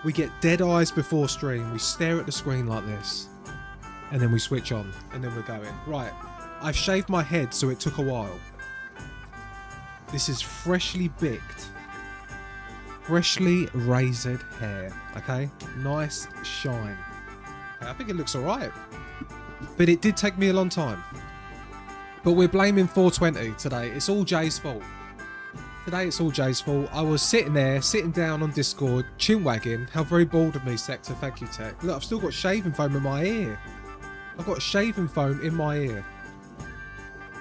We get dead eyes before stream. We stare at the screen like this. And then we switch on. And then we're going. Right. I've shaved my head, so it took a while. This is freshly bicked. Freshly razored hair. Okay? Nice shine. I think it looks alright. But it did take me a long time. But we're blaming 420 today. It's all Jay's fault. Today it's all Jay's fault. I was sitting down on Discord, chin wagging. How very bored of me, Sector. Thank you, Tech. Look, I've still got shaving foam in my ear. I've got shaving foam in my ear.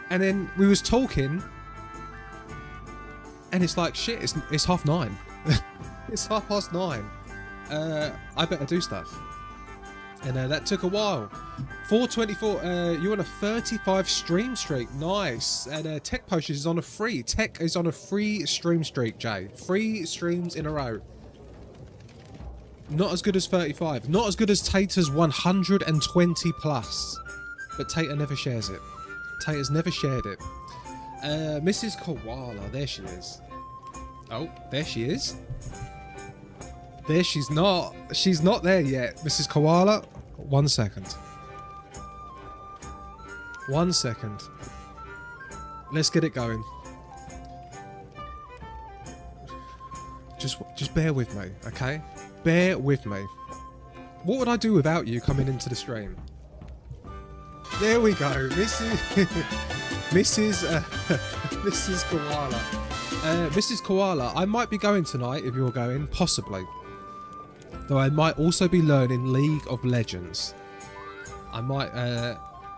And then we was talking. And it's like, shit, it's 9:30. It's 9:30. I better do stuff. And that took a while. 424, you're on a 35 stream streak. Nice. And Tech Potion is on a free. Tech is on a free stream streak, Jay. 3 streams in a row. Not as good as 35. Not as good as Tater's 120 plus. But Tater never shares it. Tater's never shared it. Mrs. Koala. There she is. Oh, there she is. There she's not. She's not there yet. Mrs. Koala. 1 second. 1 second. Let's get it going. Just bear with me, okay? Bear with me. What would I do without you coming into the stream? There we go. Mrs. Koala. Mrs. Koala, I might be going tonight if you're going, possibly. Though I might also be learning League of Legends. I might,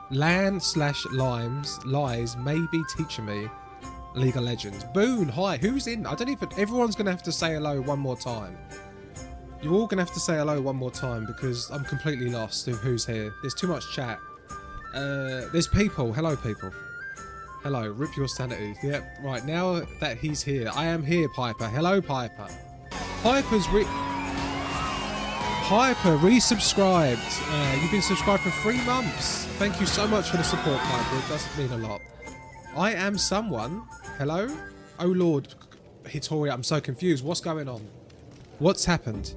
Lies may be teaching me League of Legends. Boone, hi, who's in? I don't even, everyone's going to have to say hello one more time. You're all going to have to say hello one more time because I'm completely lost of who's here. There's too much chat. There's people. Hello, people. Hello, rip your sanity. Yep, right, now that he's here. I am here, Piper. Hello, Piper. Piper resubscribed. You've been subscribed for 3 months. Thank you so much for the support, Piper. It does mean a lot. I am someone. Hello? Oh, Lord. Hitori, I'm so confused. What's going on? What's happened?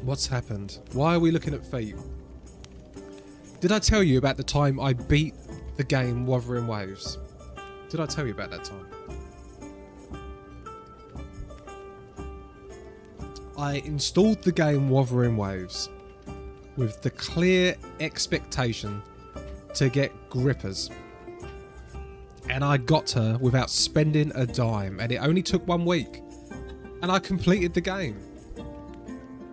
What's happened? Why are we looking at feet? Did I tell you about the time I beat the game Wuthering Waves? Did I tell you about that time? I installed the game Wuthering Waves with the clear expectation to get grippers. And I got her without spending a dime. And it only took 1 week. And I completed the game.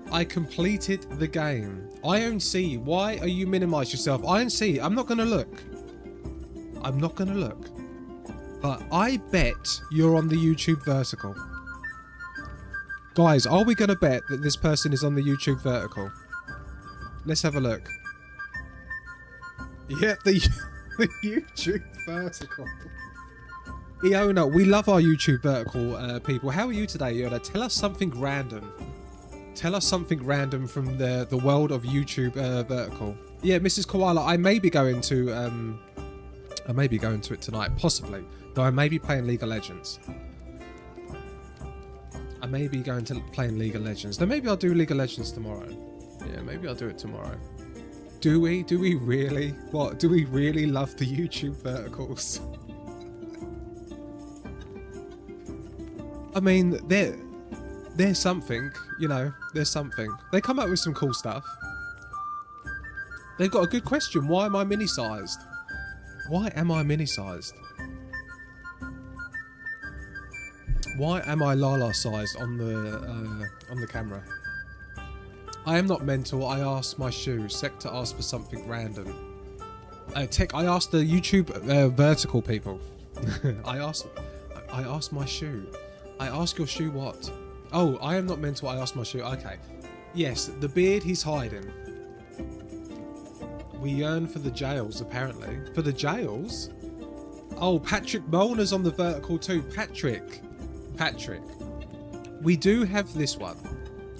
I completed the game. IONC, why are you minimize yourself? IONC, I'm not going to look. I'm not going to look. But I bet you're on the YouTube vertical. Guys, are we going to bet that this person is on the YouTube vertical? Let's have a look. Yep, the YouTube vertical. Iona, we love our YouTube vertical people. How are you today, Iona? Tell us something random. Tell us something random from the world of YouTube vertical. Yeah, Mrs. Koala, I may be going to it tonight, possibly. Though I may be playing League of Legends. I may be going to playing League of Legends. Then maybe I'll do League of Legends tomorrow. Yeah, maybe I'll do it tomorrow. Do we? Do we really? What? Do we really love the YouTube verticals? I mean, there's something, you know, there's something. They come up with some cool stuff. They've got a good question. Why am I mini-sized? Why am I mini-sized? Why am I Lala sized on the camera? I am not mental. I asked my shoe. Sector asked for something random. Tech. I asked the YouTube vertical people. I asked my shoe. I asked your shoe what? Oh, I am not mental. I asked my shoe. Okay. Yes, the beard he's hiding. We yearn for the jails, apparently. For the jails? Oh, Patrick Molnar's on the vertical too. Patrick. We do have this one.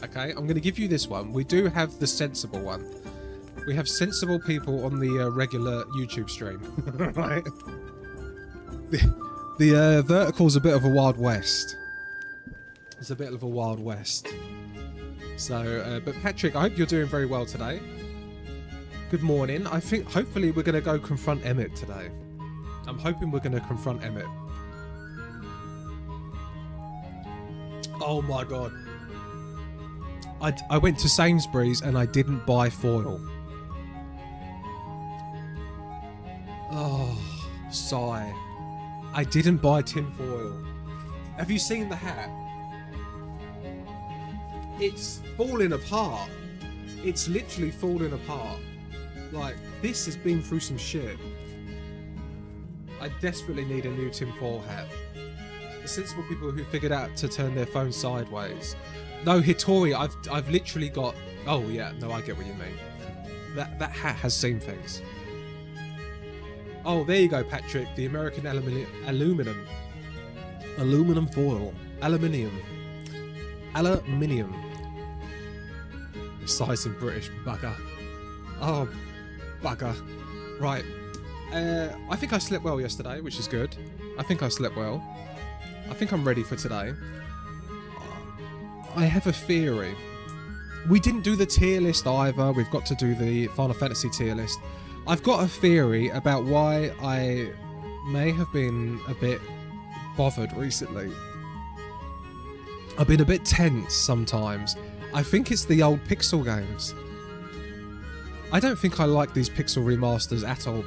Okay, I'm going to give you this one. We do have the sensible one. We have sensible people on the regular YouTube stream. Right? The vertical's a bit of a Wild West. It's a bit of a Wild West. So, but Patrick, I hope you're doing very well today. Good morning. I think hopefully we're going to go confront Emmett today. I'm hoping we're going to confront Emmett. Oh my god. I went to Sainsbury's and I didn't buy foil. Oh, sigh. I didn't buy tin foil. Have you seen the hat? It's falling apart. It's literally falling apart. Like, this has been through some shit. I desperately need a new tinfoil hat. The sensible people who figured out to turn their phone sideways. No, Hitori, I've literally got... Oh, yeah, no, I get what you mean. That hat has seen things. Oh, there you go, Patrick. The American aluminum foil. Aluminium. Size in British, bugger. Oh, bugger. Right. I think I slept well yesterday, which is good. I think I slept well. I think I'm ready for today. I have a theory. We didn't do the tier list either. We've got to do the Final Fantasy tier list. I've got a theory about why I may have been a bit bothered recently. I've been a bit tense sometimes. I think it's the old Pixel games. I don't think I like these Pixel remasters at all.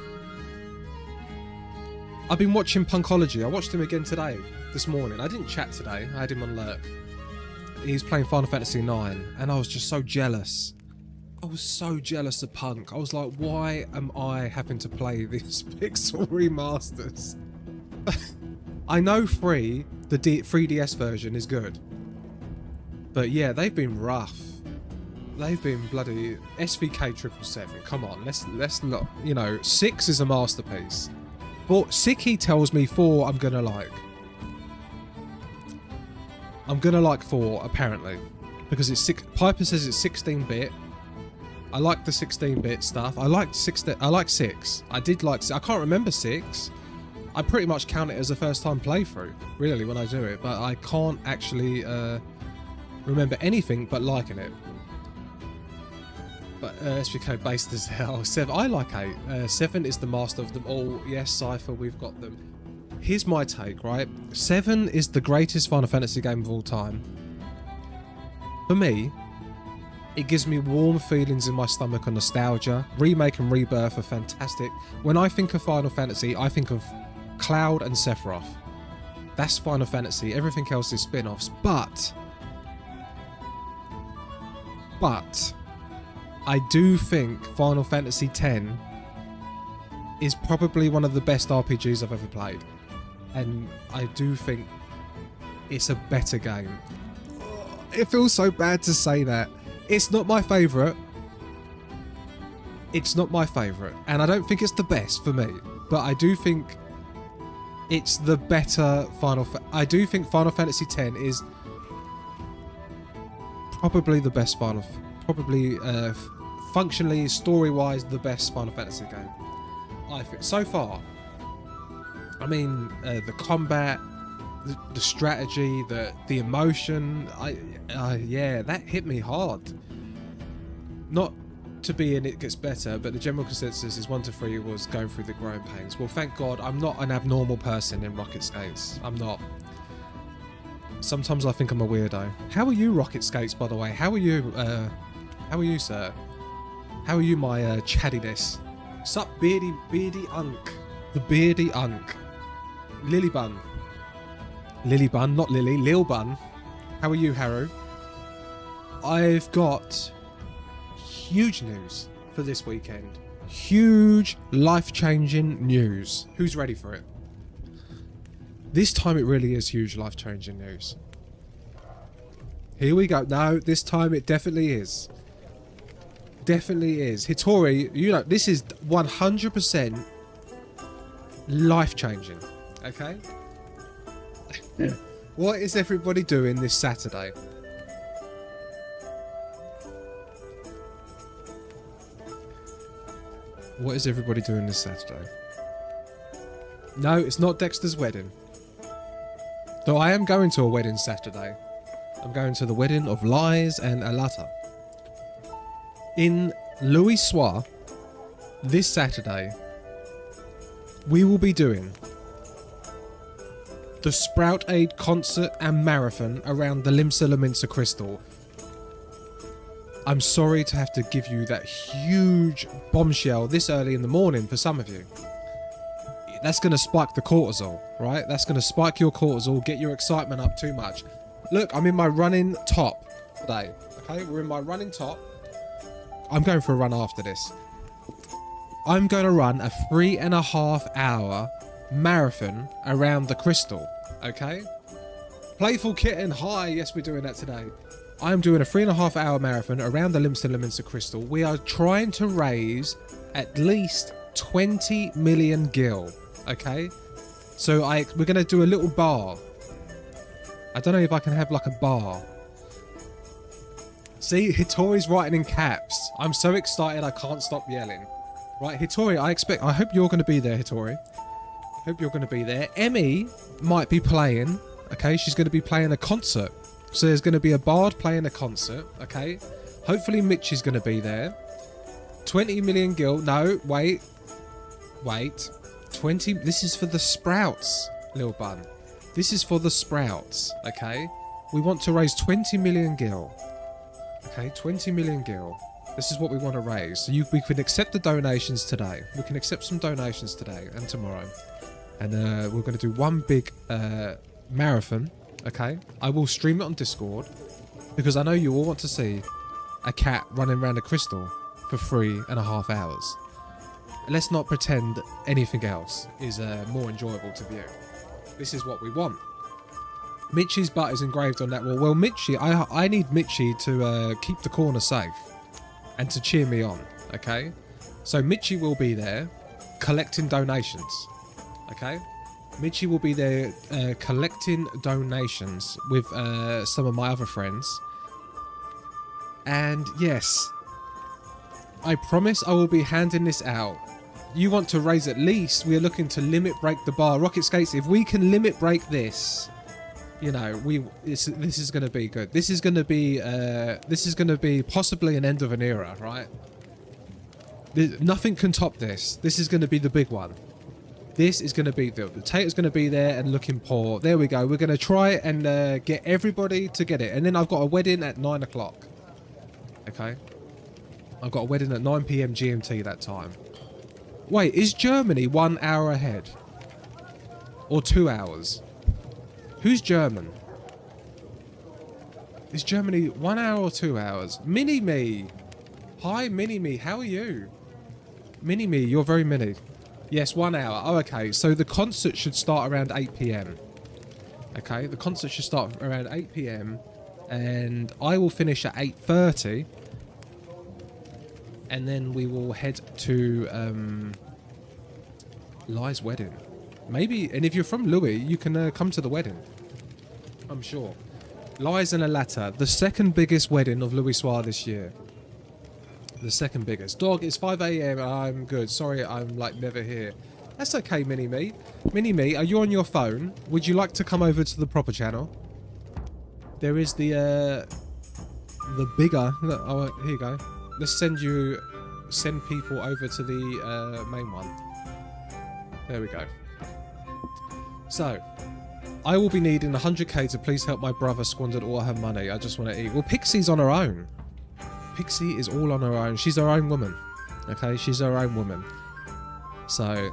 I've been watching Punkology. I watched him again today, this morning. I didn't chat today. I had him on lurk. He's playing Final Fantasy IX, and I was just so jealous. I was so jealous of Punk. I was like, why am I having to play these Pixel remasters? I know the 3DS version is good. But yeah, they've been rough. They've been bloody SVK 777. Come on, let's not, you know, 6 is a masterpiece. But Siki tells me 4 I'm gonna like. I'm gonna like 4 apparently, because it's Piper says it's 16-bit. I like the 16-bit stuff. I like 6. I did like. I can't remember 6. I pretty much count it as a first-time playthrough, really, when I do it. But I can't actually remember anything but liking it. But SVK based as hell. 7. I like 8. 7 is the master of them all. Yes, Cypher, we've got them. Here's my take, right? 7 is the greatest Final Fantasy game of all time. For me, it gives me warm feelings in my stomach and nostalgia. Remake and Rebirth are fantastic. When I think of Final Fantasy, I think of Cloud and Sephiroth. That's Final Fantasy. Everything else is spin-offs. But I do think Final Fantasy X is probably one of the best RPGs I've ever played. And I do think it's a better game. It feels so bad to say that. It's not my favourite. It's not my favourite. And I don't think it's the best for me. But I do think it's the better I do think Final Fantasy X is probably the best functionally, story-wise, the best Final Fantasy game. I think so far. I mean, the combat, the strategy, the emotion. Yeah, that hit me hard. Not to be in It Gets Better, but the general consensus is 1 to 3 was going through the growing pains. Well, thank God I'm not an abnormal person in Rocket Skates. I'm not. Sometimes I think I'm a weirdo. How are you, Rocket Skates, by the way? How are you, sir? How are you, my chaddiness? Sup, beardy unk. The beardy unk. Lily Bun, not Lily, Lil Bun. How are you, Haru? I've got huge news for this weekend. Huge, life-changing news. Who's ready for it? This time it really is huge, life-changing news. Here we go. No, this time it definitely is. Definitely is. Hitori, you know, this is 100% life-changing. Okay? What is everybody doing this Saturday? What is everybody doing this Saturday? No, it's not Dexter's wedding. Though I am going to a wedding Saturday. I'm going to the wedding of Lies and Alata. In Louis Soir, this Saturday, we will be doing the Sprout Aid concert and marathon around the Limsa Laminsa Crystal. I'm sorry to have to give you that huge bombshell this early in the morning for some of you. That's going to spike the cortisol, right? That's going to spike your cortisol, get your excitement up too much. Look, I'm in my running top today, okay? We're in my running top. I'm going for a run after this. I'm going to run a 3.5 hour marathon around the crystal, okay? Playful Kitten, hi, yes, we're doing that today. I'm doing a 3.5 hour marathon around the Limsa Laminsa Crystal. We are trying to raise at least 20 million gil, okay? So we're going to do a little bar. I don't know if I can have like a bar. See, Hitori's writing in caps. I'm so excited I can't stop yelling. Right, Hitori, I hope you're going to be there, Hitori. Hope you're going to be there. Emmy might be playing, okay? She's going to be playing a concert. So there's going to be a bard playing a concert, okay? Hopefully Mitch is going to be there. 20 million gil. No, wait. 20. This is for the Sprouts, Lil Bun. This is for the Sprouts, okay? We want to raise 20 million gil. Okay, 20 million gil. This is what we want to raise. So we can accept the donations today. We can accept some donations today and tomorrow. And we're going to do one big marathon, okay? I will stream it on Discord because I know you all want to see a cat running around a crystal for 3.5 hours. Let's not pretend anything else is more enjoyable to view. This is what we want. Mitchie's butt is engraved on that wall. Well, Mitchie, I need Mitchie to keep the corner safe and to cheer me on, okay? So Mitchie will be there collecting donations, okay? Mitchie will be there collecting donations with some of my other friends. And yes, I promise I will be handing this out. You want to raise at least, we are looking to limit break the bar. Rocket Skates, if we can limit break this, you know, this is going to be good. This is going to be possibly an end of an era, right? Nothing can top this. This is going to be the big one. This is going to be the Tater's going to be there and looking poor. There we go. We're going to try and get everybody to get it. And then I've got a wedding at 9 o'clock. Okay. I've got a wedding at 9 PM GMT that time. Wait, is Germany 1 hour ahead? Or 2 hours? Who's German? Is Germany 1 hour or 2 hours? Mini-Me! Hi, Mini-Me, how are you? Mini-Me, you're very mini. Yes, 1 hour. Oh, okay. So the concert should start around 8 PM. Okay, the concert should start around 8 PM. And I will finish at 8:30. And then we will head to Lai's wedding. Maybe, and if you're from Louis, you can come to the wedding. I'm sure. Lies and Alata, the second biggest wedding of Louis Soir this year. The second biggest. Dog, it's 5 AM. I'm good. Sorry, I'm like never here. That's okay, Mini-Me. Mini-Me, are you on your phone? Would you like to come over to the proper channel? There is the bigger. Oh, here you go. Let's send people over to the main one. There we go. So, I will be needing 100k to please help my brother squandered all her money. I just want to eat. Well, Pixie's on her own. Pixie is all on her own. She's her own woman. Okay, she's her own woman. So,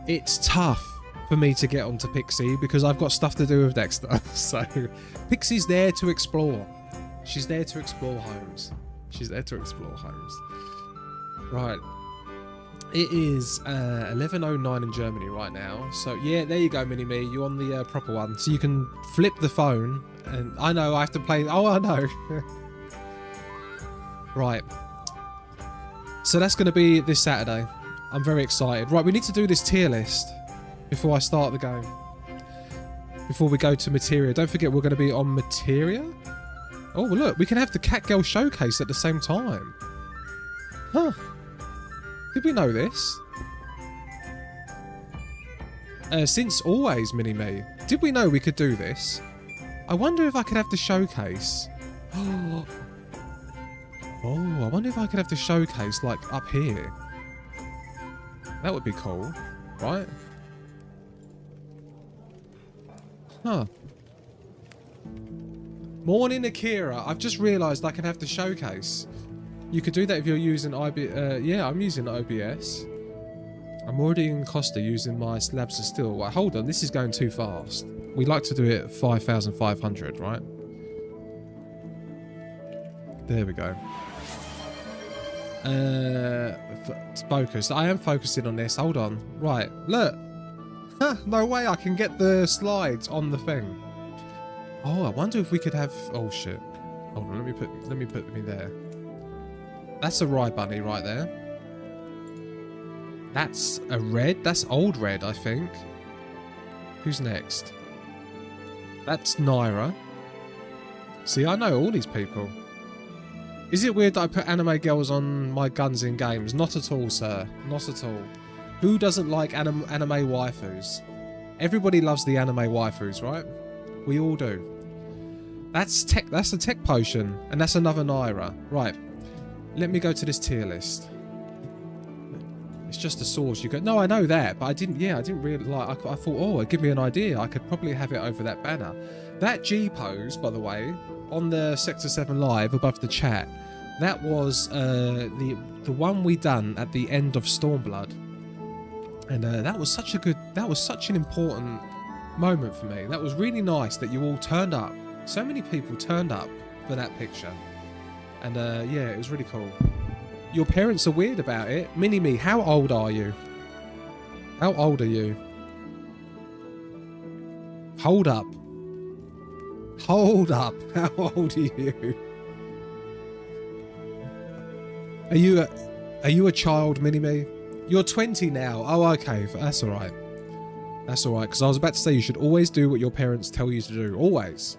it's tough for me to get onto Pixie because I've got stuff to do with Dexter. So, Pixie's there to explore. She's there to explore homes. She's there to explore homes. Right. It is 11:09 in Germany right now. So, yeah, there you go, Mini-Me. You're on the proper one. So you can flip the phone. And I know I have to play... Oh, I know. Right. So that's going to be this Saturday. I'm very excited. Right, we need to do this tier list before I start the game. Before we go to Materia. Don't forget we're going to be on Materia. Oh, well, look. We can have the Cat Girl Showcase at the same time. Huh. Did we know this? Since always, Mini-Me. Did we know we could do this? I wonder if I could have the showcase. Oh, I wonder if I could have the showcase, like, up here. That would be cool, right? Huh. Morning, Akira. I've just realised I can have the showcase. You could do that if you're using yeah, I'm using OBS. I'm already in Costa using my slabs of steel. Well, hold on, this is going too fast. We like to do it at 5,500, right? There we go. Focus. I am focusing on this. Hold on. Right. Look. Huh, no way I can get the slides on the thing. Oh, I wonder if we could have... Oh, shit. Hold on. Let me put me there. That's a rye bunny right there. That's a red. That's old red, I think. Who's next? That's Naira. See, I know all these people. Is it weird that I put anime girls on my guns in games? Not at all, sir. Not at all. Who doesn't like anime waifus? Everybody loves the anime waifus, right? We all do. That's tech. That's a tech potion, and that's another Naira. Right. Let me go to this tier list. It's just a source. You go. No, I know that, but I didn't. Yeah, I didn't really like. I thought, oh, it'd give me an idea. I could probably have it over that banner. That G pose, by the way, on the Sector 7 live above the chat, that was the one we done at the end of Stormblood, and that was such an important moment for me. That was really nice that you all turned up. So many people turned up for that picture, and yeah, it was really cool. Your parents are weird about it. Mini-Me, how old are you? How old are you? Hold up. Hold up. How old are you? Are you a child, Mini-Me? You're 20 now. Oh, okay. That's all right. That's all right. Because I was about to say you should always do what your parents tell you to do. Always.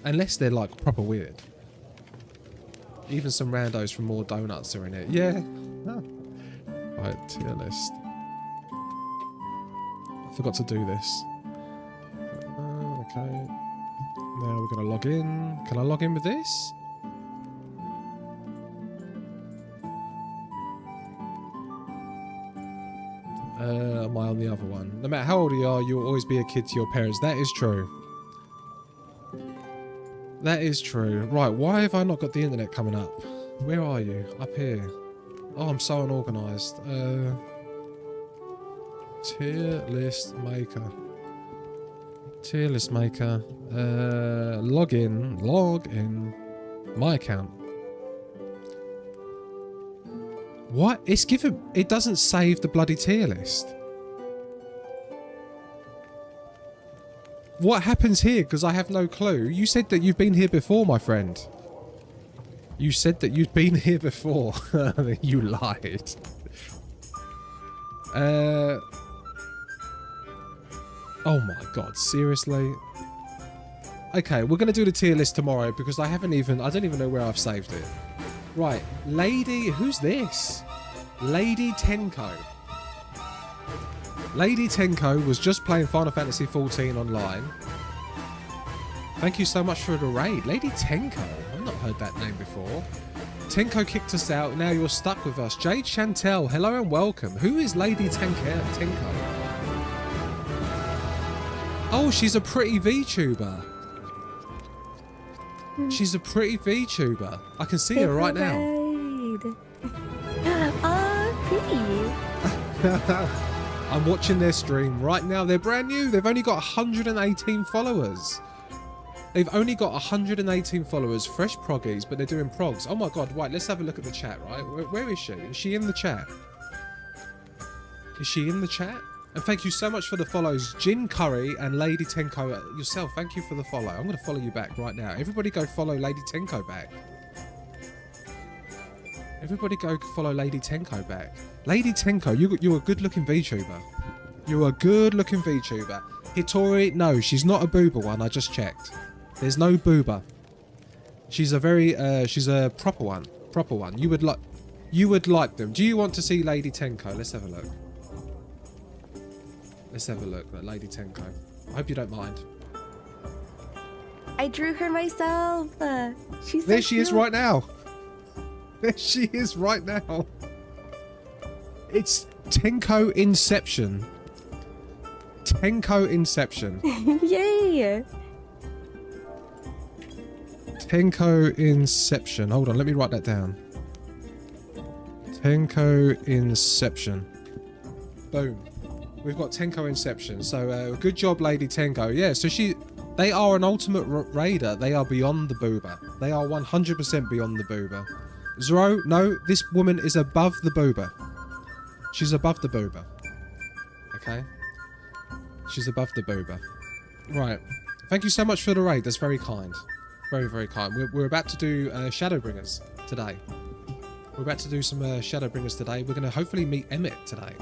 Unless they're like proper weird. Even some randos from More Donuts are in it. Yeah. Oh. Right, tier list. I forgot to do this. Okay. Now we're going to log in. Can I log in with this? Am I on the other one? No matter how old you are, you'll always be a kid to your parents. That is true. That is true. Right, why have I not got the internet coming up? Where are you? Up here. Oh, I'm so unorganised. Tier list maker. Tier list maker. Log in. My account. What? It's given... It doesn't save the bloody tier list. What happens here? Because I have no clue. You said that you've been here before, my friend. You said that you'd been here before. You lied. Oh my god, seriously? Okay, we're going to do the tier list tomorrow because I don't even know where I've saved it. Right, Lady... Who's this? Lady Tenko. Lady Tenko was just playing Final Fantasy XIV online. Thank you so much for the raid. Lady Tenko. I've not heard that name before. Tenko kicked us out. Now you're stuck with us. Jade Chantel, hello and welcome. Who is Lady Tenko? Oh, she's a pretty VTuber. She's a pretty VTuber. I can see her right now. Oh, pretty. I'm watching their stream right now. They're brand new. They've only got 118 followers. They've only got 118 followers. Fresh proggies, but they're doing progs. Oh my god, right, let's have a look at the chat, right? Where is she? Is she in the chat? Is she in the chat? And thank you so much for the follows. Jin Curry and Lady Tenko yourself, thank you for the follow. I'm going to follow you back right now. Everybody go follow Lady Tenko back. Everybody go follow Lady Tenko back. Lady Tenko, you're a good-looking VTuber. You're a good-looking VTuber. Hitori, no, she's not a boober one. I just checked. There's no boober. She's a very, she's a proper one. Proper one. You would like them. Do you want to see Lady Tenko? Let's have a look. Let's have a look at Lady Tenko. I hope you don't mind. I drew her myself. She's There so she is cute. right now. There she is right now. It's Tenko Inception. Tenko Inception. Yay! Tenko Inception. Hold on, let me write that down. Tenko Inception. Boom. We've got Tenko Inception. So good job, Lady Tenko. Yeah, so they are an ultimate raider. They are beyond the boober. They are 100% beyond the boober. Zoro, no, this woman is above the boober. She's above the boober. Okay? She's above the boober. Right. Thank you so much for the raid. That's very kind. Very, very kind. We're about to do Shadowbringers today. We're about to do some Shadowbringers today. We're going to hopefully meet Emmett today.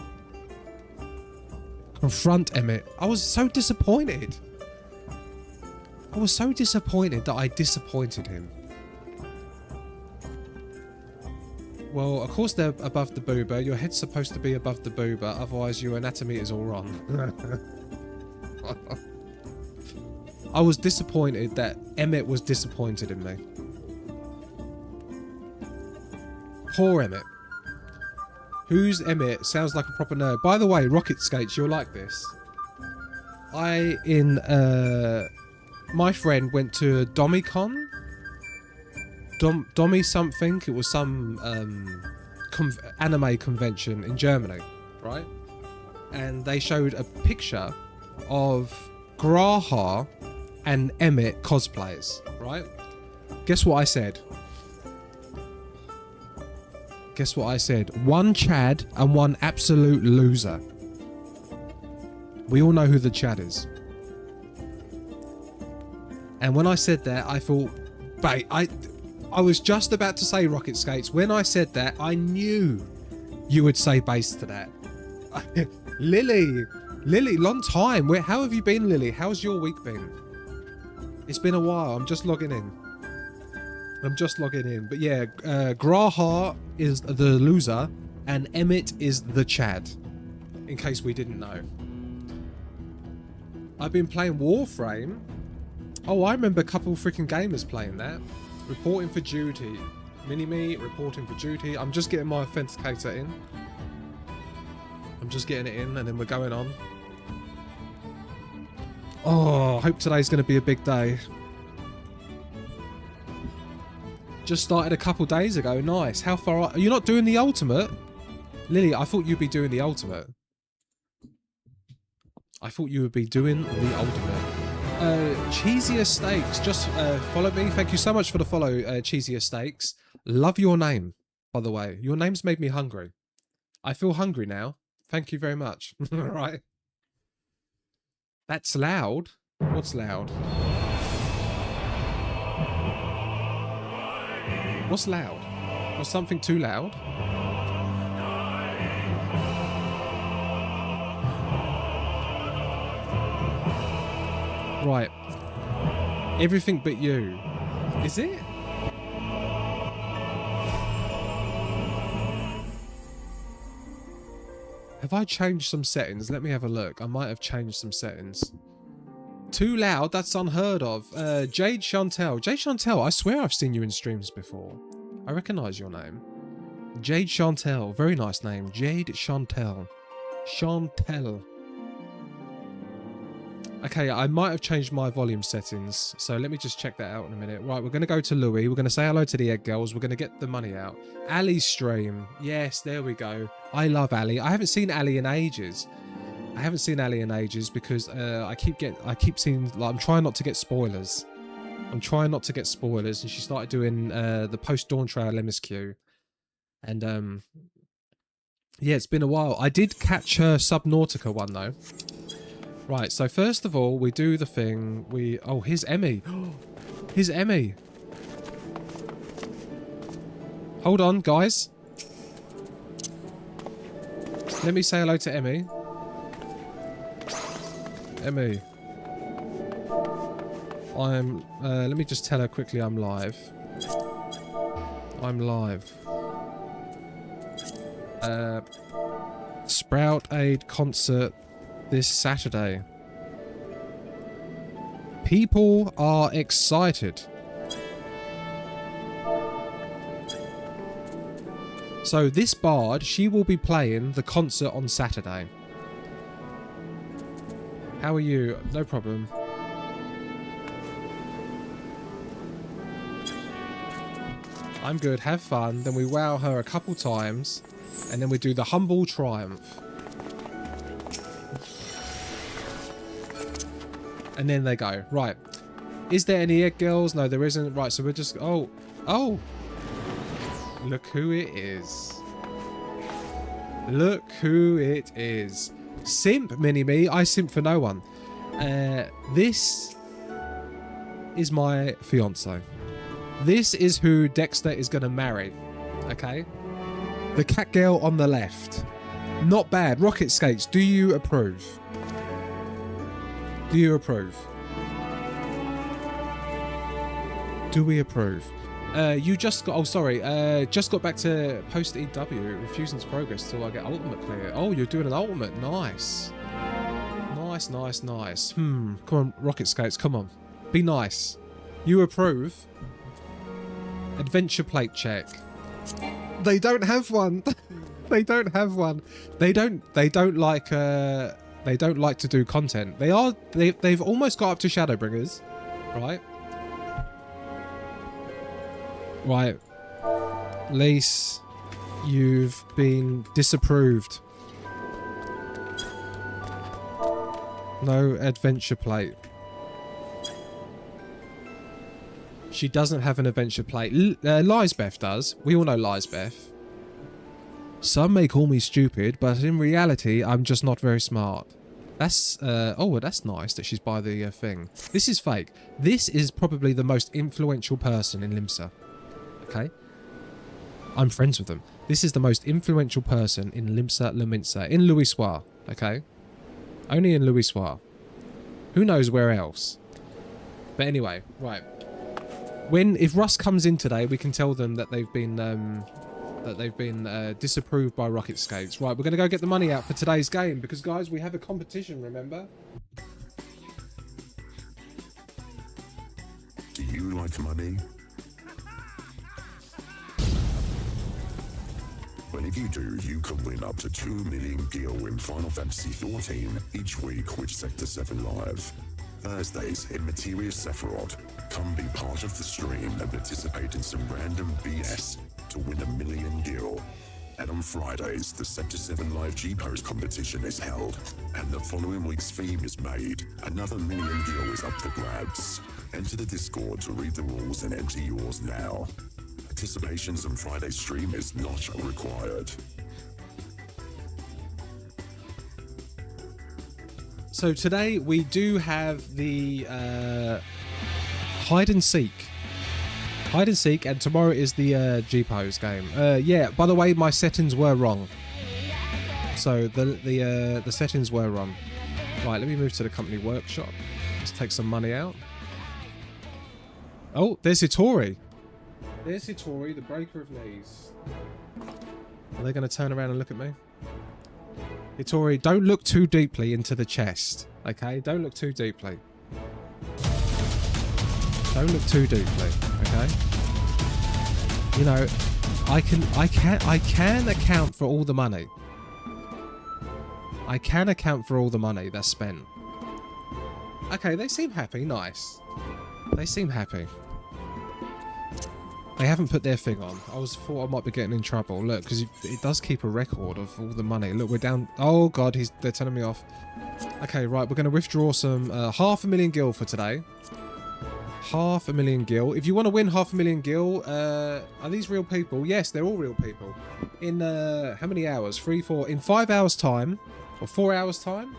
Confront Emmett. I was so disappointed. I was so disappointed that I disappointed him. Well, of course they're above the boober. Your head's supposed to be above the boober, otherwise your anatomy is all wrong. I was disappointed that Emmett was disappointed in me. Poor Emmett. Who's Emmett? Sounds like a proper nerd. By the way, Rocket Skates, you'll like this. My friend went to Domicon. Domi something. It was some anime convention in Germany, right? And they showed a picture of Graha and Emmett cosplays, right? Guess what I said? Guess what I said? One Chad and one absolute loser. We all know who the Chad is. And when I said that, I thought, bait, I was just about to say Rocket Skates. When I said that, I knew you would say base to that. Lily, long time. How have you been, Lily? How's your week been? It's been a while. I'm just logging in. But yeah, Graha is the loser and Emmett is the Chad. In case we didn't know. I've been playing Warframe. Oh, I remember a couple freaking gamers playing that. Reporting for duty. Mini-me, reporting for duty. I'm just getting my authenticator in. I'm just getting it in and then we're going on. Oh, I hope today's going to be a big day. Just started a couple days ago. Nice. How far are you? Not doing the ultimate? Lily, I thought you'd be doing the ultimate. I thought you would be doing the ultimate. Cheesier Steaks, just follow me. Thank you so much for the follow, Cheesier Steaks. Love your name, by the way. Your name's made me hungry. I feel hungry now. Thank you very much. All right. That's loud. What's loud? What's loud? Was something too loud? Right. Everything but you. Is it? Have I changed some settings? Let me have a look. I might have changed some settings. Too loud? That's unheard of. Jade Chantel. Jade Chantel, I swear I've seen you in streams before. I recognise your name. Jade Chantel. Very nice name. Jade Chantel. Chantel. Okay, I might have changed my volume settings, so let me just check that out in a minute. Right, we're going to go to Louis. We're going to say hello to the Egg Girls. We're going to get the money out. Ali's stream. Yes, there we go. I love Ali. I haven't seen Ali in ages. Because I keep seeing, like, I'm trying not to get spoilers. And she started doing the post-Dawn Trail MSQ. And, yeah, it's been a while. I did catch her Subnautica one, though. Right, so first of all, we do the thing. Oh, here's Emmy. Here's Emmy. Hold on, guys. Let me say hello to Emmy. Emmy. Let me just tell her quickly I'm live. I'm live. Sprout Aid concert this Saturday. People are excited. So this bard, she will be playing the concert on Saturday. How are you? No problem. I'm good. Have fun. Then we wow her a couple times. And then we do the humble triumph. And then they go. Right. Is there any egg girls? No, there isn't. Right, so we're just... Oh. Oh. Look who it is. Look who it is. Simp, mini-me. I simp for no one. This is my fiance. This is who Dexter is going to marry. Okay? The cat girl on the left. Not bad. Rocket skates. Do you approve? Do you approve? Do we approve? You just got... Oh, sorry. Just got back to post-EW. Refusing to progress till I get ultimate clear. Oh, you're doing an ultimate. Nice. Nice, nice, nice. Come on, rocket skates. Come on. Be nice. You approve? Adventure plate check. They don't have one. They don't have one. They don't like to do content. They've almost got up to Shadowbringers, right? Right. Lise, you've been disapproved. No adventure plate. She doesn't have an adventure plate. Lisbeth does. We all know Lisbeth. Some may call me stupid, but in reality, I'm just not very smart. That's, oh, well, that's nice that she's by the thing. This is fake. This is probably the most influential person in Limsa. Okay? I'm friends with them. This is the most influential person in Limsa Leminsa. In Louisoire. Okay? Only in Louisoire. Who knows where else? But anyway, right. If Russ comes in today, we can tell them that they've been disapproved by Rocket Skates. Right, we're going to go get the money out for today's game because, guys, we have a competition, remember? Do you like money? Well, if you do, you can win up to 2 million gil in Final Fantasy XIV each week with Sector 7 Live. Thursdays in Materia Sephiroth. Come be part of the stream and participate in some random BS to win 1 million gil. And on Fridays, the Sector 7 Live G-Pose competition is held, and the following week's theme is made. Another 1 million gil is up for grabs. Enter the Discord to read the rules and enter yours now. Participations on Friday's stream is not required. So today we do have the hide and seek. Hide and seek, and tomorrow is the G-Pose game. Yeah, by the way, my settings were wrong. So the settings were wrong. Right, let me move to the company workshop. Let's take some money out. Oh, there's Hitori. There's Hitori, the breaker of knees. Are they going to turn around and look at me? Hitori, don't look too deeply into the chest, okay? Don't look too deeply. Don't look too deeply, okay? You know, I can account for all the money. I can account for all the money that's spent. Okay, they seem happy, nice. They seem happy. They haven't put their thing on. I thought I might be getting in trouble. Look, because it does keep a record of all the money. Look, we're down. Oh god, they're telling me off. Okay, right, we're going to withdraw some 500,000 gil for today. 500,000 gil. If you want to win 500,000 gil, are these real people? Yes, they're all real people. In how many hours? 3, 4. In 5 hours time, or 4 hours time.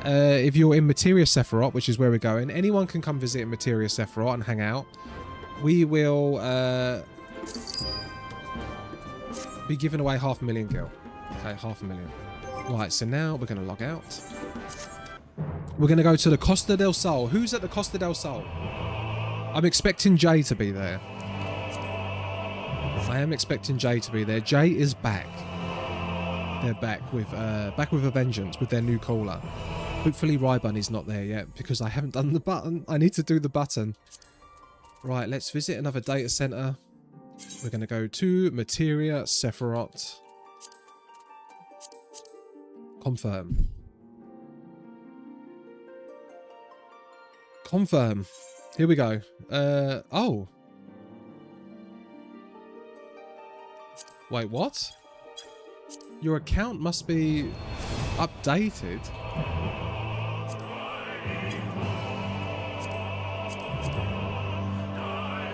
If you're in Materia Sephiroth, which is where we're going, anyone can come visit Materia Sephiroth and hang out. We will be giving away 500,000 gil. Okay, 500,000. Right, so now we're going to log out. We're going to go to the Costa del Sol. Who's at the Costa del Sol? I'm expecting Jay to be there. I am expecting Jay to be there. Jay is back. They're back with a vengeance with their new caller. Hopefully Rybunny's not there yet, because I haven't done the button. I need to do the button. Right, let's visit another data center. We're going to go to Materia Sephiroth. Confirm. Confirm. Here we go. Oh. Wait, what? Your account must be updated.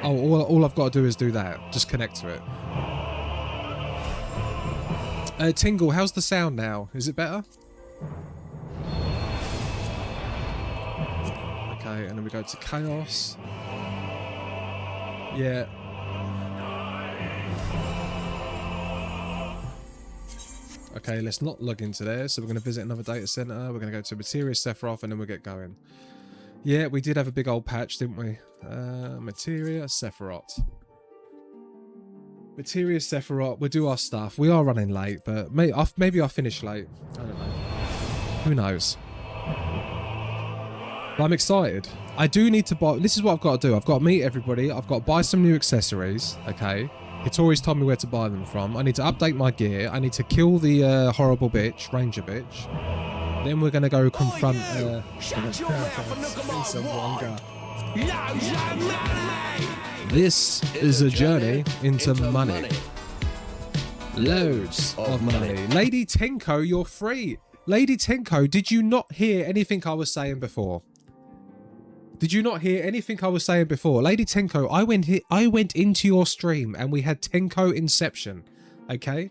Oh, all I've got to do is do that. Just connect to it. Tingle, how's the sound now? Is it better? Okay, and then we go to Chaos. Yeah. Okay, let's not log into there. So we're going to visit another data center. We're going to go to Materia Sephiroth and then we'll get going. Yeah, we did have a big old patch, didn't we? Materia Sephiroth. Materia Sephiroth. We'll do our stuff. We are running late, but maybe I'll finish late. I don't know. Who knows? But I'm excited. I do need to buy... This is what I've got to do. I've got to meet everybody. I've got to buy some new accessories. Okay. Hitori's told me where to buy them from. I need to update my gear. I need to kill the horrible bitch. Ranger bitch. Then we're going to go confront... This is a journey into money. Loads of money. Lady Tenko, you're free. Lady Tenko, did you not hear anything I was saying before? Did you not hear anything I was saying before? Lady Tenko, I went into your stream and we had Tenko Inception. Okay?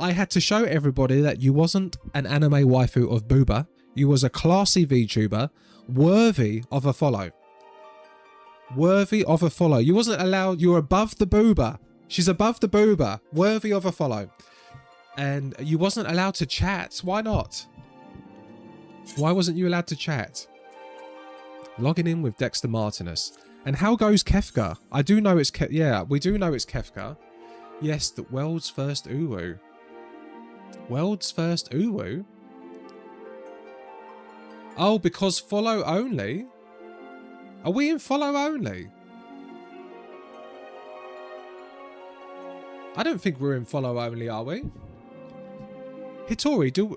I had to show everybody that you wasn't an anime waifu of booba. You was a classy VTuber, worthy of a follow. Worthy of a follow. You wasn't allowed, you're above the booba. She's above the booba, worthy of a follow. And you wasn't allowed to chat. Why not? Why wasn't you allowed to chat? Logging in with Dexter Martinus. And how goes Kefka? I do know it's yeah, we do know it's Kefka. Yes, the world's first uwu. World's first uwu? Oh, because follow only? Are we in follow only? I don't think we're in follow only, are we? Hitori, do...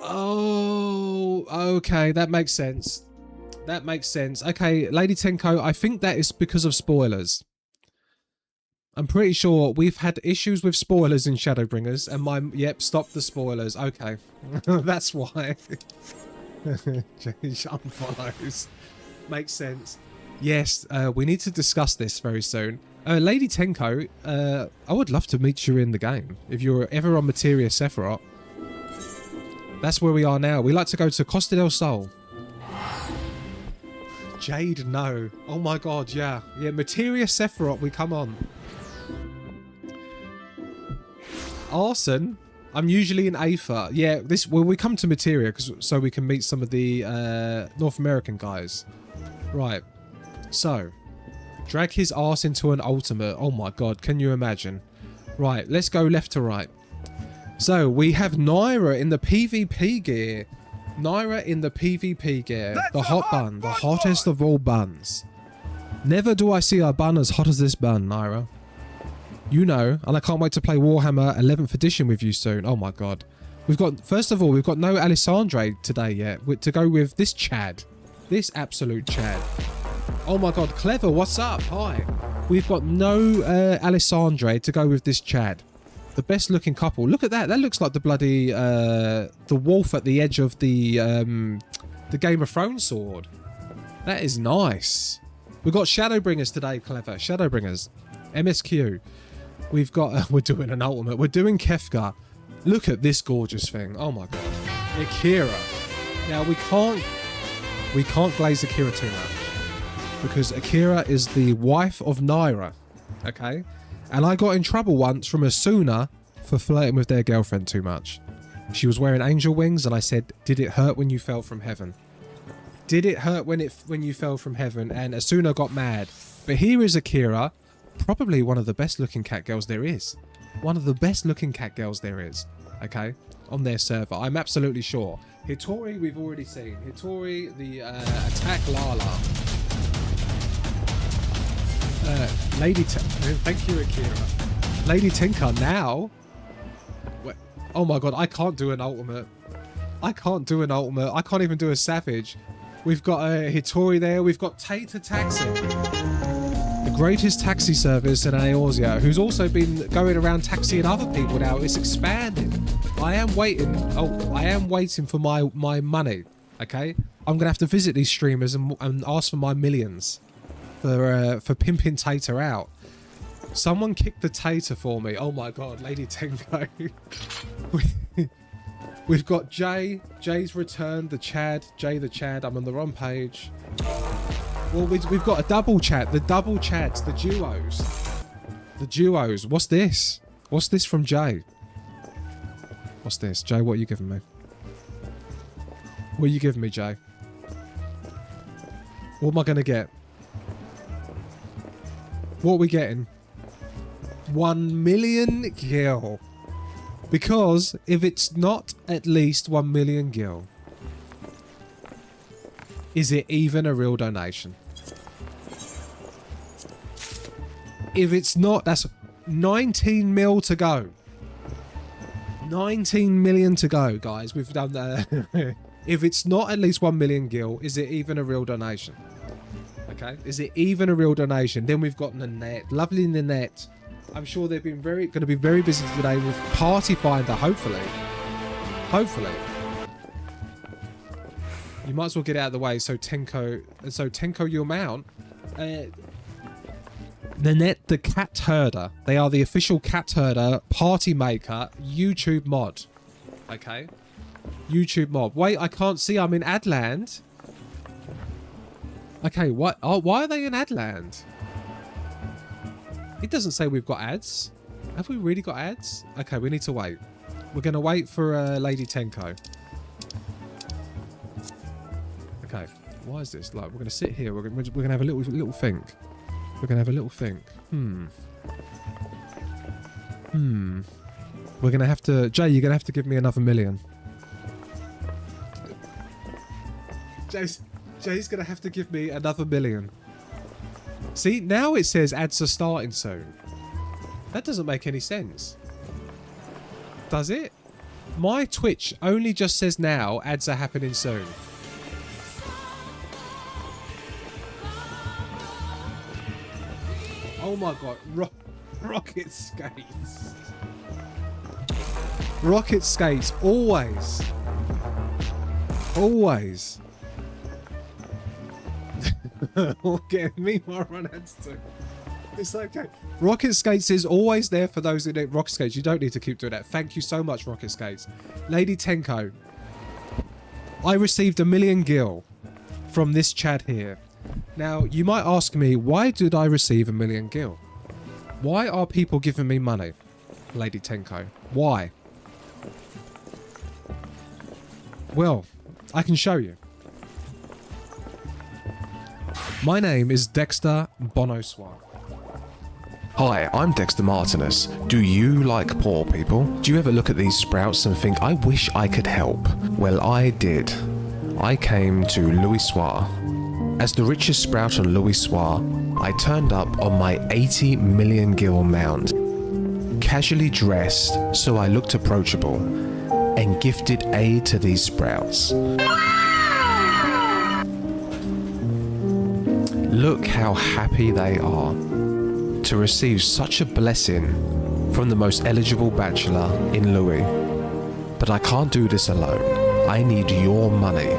Oh, okay, that makes sense. That makes sense. Okay, Lady Tenko, I think that is because of spoilers. I'm pretty sure we've had issues with spoilers in Shadowbringers, and my... Yep, stop the spoilers. Okay. That's why. Unfollows. Makes sense. Yes, we need to discuss this very soon. Lady Tenko, I would love to meet you in the game. If you're ever on Materia Sephiroth. That's where we are now. We like to go to Costa del Sol. Jade, no. Oh my god, yeah. Yeah, Materia Sephiroth, we come on. Arson, I'm usually in Aether. Yeah, well, we come to Materia so we can meet some of the North American guys. Right. So, drag his ass into an ultimate. Oh my god, can you imagine? Right, let's go left to right. So, we have Naira in the PvP gear. Naira in the PvP gear. The hot bun. The hottest of all buns. Never do I see a bun as hot as this bun, Naira. You know, and I can't wait to play Warhammer 11th edition with you soon. Oh my god. We've got, first of all, we've got no Alessandre today yet. To go with this Chad. This absolute Chad. Oh my god, Clever, what's up? Hi. We've got no Alessandre to go with this Chad. The best looking couple. Look at that. That looks like the bloody, the wolf at the edge of the Game of Thrones sword. That is nice. We've got Shadowbringers today, Clever. Shadowbringers. MSQ. We've got, we're doing an ultimate. We're doing Kefka. Look at this gorgeous thing. Oh my god. Akira. Now we can't glaze Akira too much. Because Akira is the wife of Naira. Okay? And I got in trouble once from Asuna for flirting with their girlfriend too much. She was wearing angel wings and I said, did it hurt when you fell from heaven? Did it hurt when you fell from heaven? And Asuna got mad. But here is Akira. Probably one of the best looking cat girls there is. One of the best looking cat girls there is. Okay? on their server. I'm absolutely sure. Hitori, we've already seen. Hitori, the attack Lala. Thank you, Akira. Lady Tinker now. Wait, oh my god, I can't do an ultimate. I can't do an ultimate. I can't even do a savage. We've got Hitori there. We've got Tater Taxi. The greatest taxi service in Eorzea, who's also been going around taxiing other people now. It's expanding. I am waiting. Oh, I am waiting for my money. Okay? I'm going to have to visit these streamers and ask for my millions for pimping Tater out. Someone kicked the Tater for me. Oh my god, Lady Tenko. We've got Jay. Jay's returned. The Chad. Jay the Chad. I'm on the wrong page. Well, we've got a double chat. The double chats. The duos. The duos. What's this? What's this from Jay? What's this? Jay, what are you giving me? What are you giving me, Jay? What am I going to get? What are we getting? 1 million gil. Because if it's not at least 1 million gil, is it even a real donation? If it's not, that's 19 mil to go. 19 million to go, guys. We've done that. If it's not at least 1 million gil, is it even a real donation? Okay, is it even a real donation? Then we've got Nanette, lovely Nanette. I'm sure they've been going to be very busy today with Party Finder, hopefully. Hopefully. You might as well get out of the way so Tenko your mount. Nanette the Cat Herder. They are the official Cat Herder Party Maker YouTube mod. Okay. YouTube mod. Wait, I can't see. I'm in Adland. Okay, what? Oh, why are they in Adland? It doesn't say we've got ads. Have we really got ads? Okay, we need to wait. We're going to wait for Lady Tenko. Okay, why is this? Like, we're going to sit here. We're going to have a little think. We're going to have a little think. We're going to have to... Jay, you're going to have to give me another million. Jay's going to have to give me another million. See, now it says ads are starting soon. That doesn't make any sense. Does it? My Twitch only just says now ads are happening soon. Oh my god. Rocket skates. Rocket skates. Always. Always. Getting me more run ads too. It's okay. Rocket Skates is always there for those who need Rocket Skates. You don't need to keep doing that. Thank you so much, Rocket Skates. Lady Tenko, I received 1 million gil from this chat here. Now, you might ask me, why did I receive 1 million gil? Why are people giving me money, Lady Tenko? Why? Well, I can show you. My name is Dexter Bonoswar. Hi, I'm Dexter Martinus. Do you like poor people? Do you ever look at these sprouts and think, I wish I could help? Well, I did. I came to Louis-Soir. As the richest sprout on Louis-Soir, I turned up on my 80 million gil mount. Casually dressed so I looked approachable, and gifted aid to these sprouts. Look how happy they are to receive such a blessing from the most eligible bachelor in Louis. But I can't do this alone. I need your money,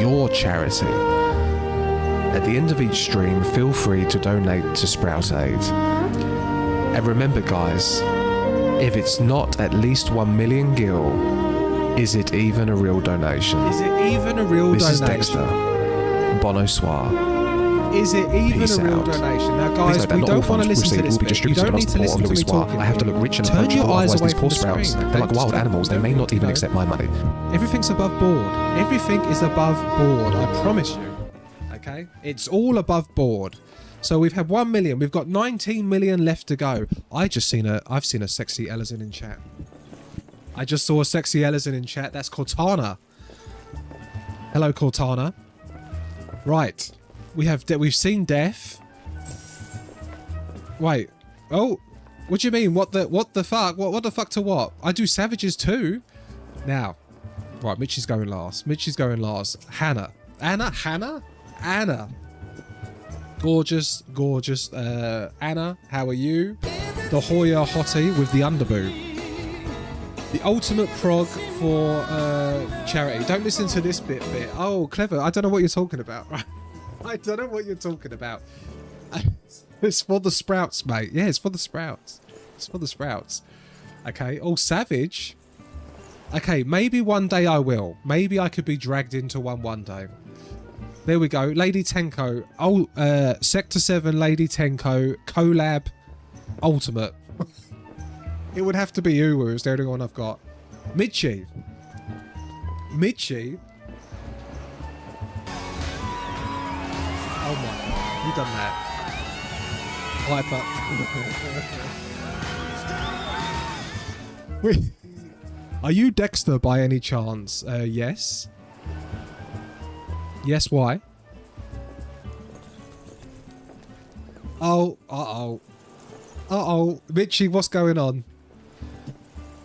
your charity. At the end of each stream, feel free to donate to Sprout Aid. And remember guys, if it's not at least 1 million gil, is it even a real donation? Is it even a real donation? This is Dexter. Bonsoir. Is it even Peace a real out. donation? Now, guys, we don't want to listen to this bit. You don't need to listen to me talking. I have to look rich and Turn your approachable, eyes otherwise away these from poor the sprouts, screen. they're like wild animals, they may not even accept my money. Everything's above board. Everything is above board, I promise you. Okay? It's all above board. So we've had 1 million. We've got 19 million left to go. I've seen a sexy Ellison in chat. I just saw a sexy Ellison in chat. That's Cortana. Hello, Cortana. Right. We've seen death. Wait. Oh. What do you mean? What the fuck? What the fuck to what? I do savages too. Now. Right, Mitchie's going last. Mitchie's going last. Hannah. Hannah? Gorgeous. Anna, how are you? The Hoya Hottie with the underboob. The ultimate prog for charity. Don't listen to this bit. Oh, clever. I don't know what you're talking about. I don't know what you're talking about. It's for the sprouts, mate. Yeah, it's for the sprouts. It's for the sprouts. Okay. Oh, savage. Okay, maybe one day I will. Maybe I could be dragged into one day. There we go. Lady Tenko. Oh, Sector 7 Lady Tenko. Collab. Ultimate. It would have to be Uwu. It's the only one I've got. Mitchie. Oh my god. You done that. Wipe up. Wait. Are you Dexter by any chance? Yes. Yes, why? Oh, Mitchie, what's going on?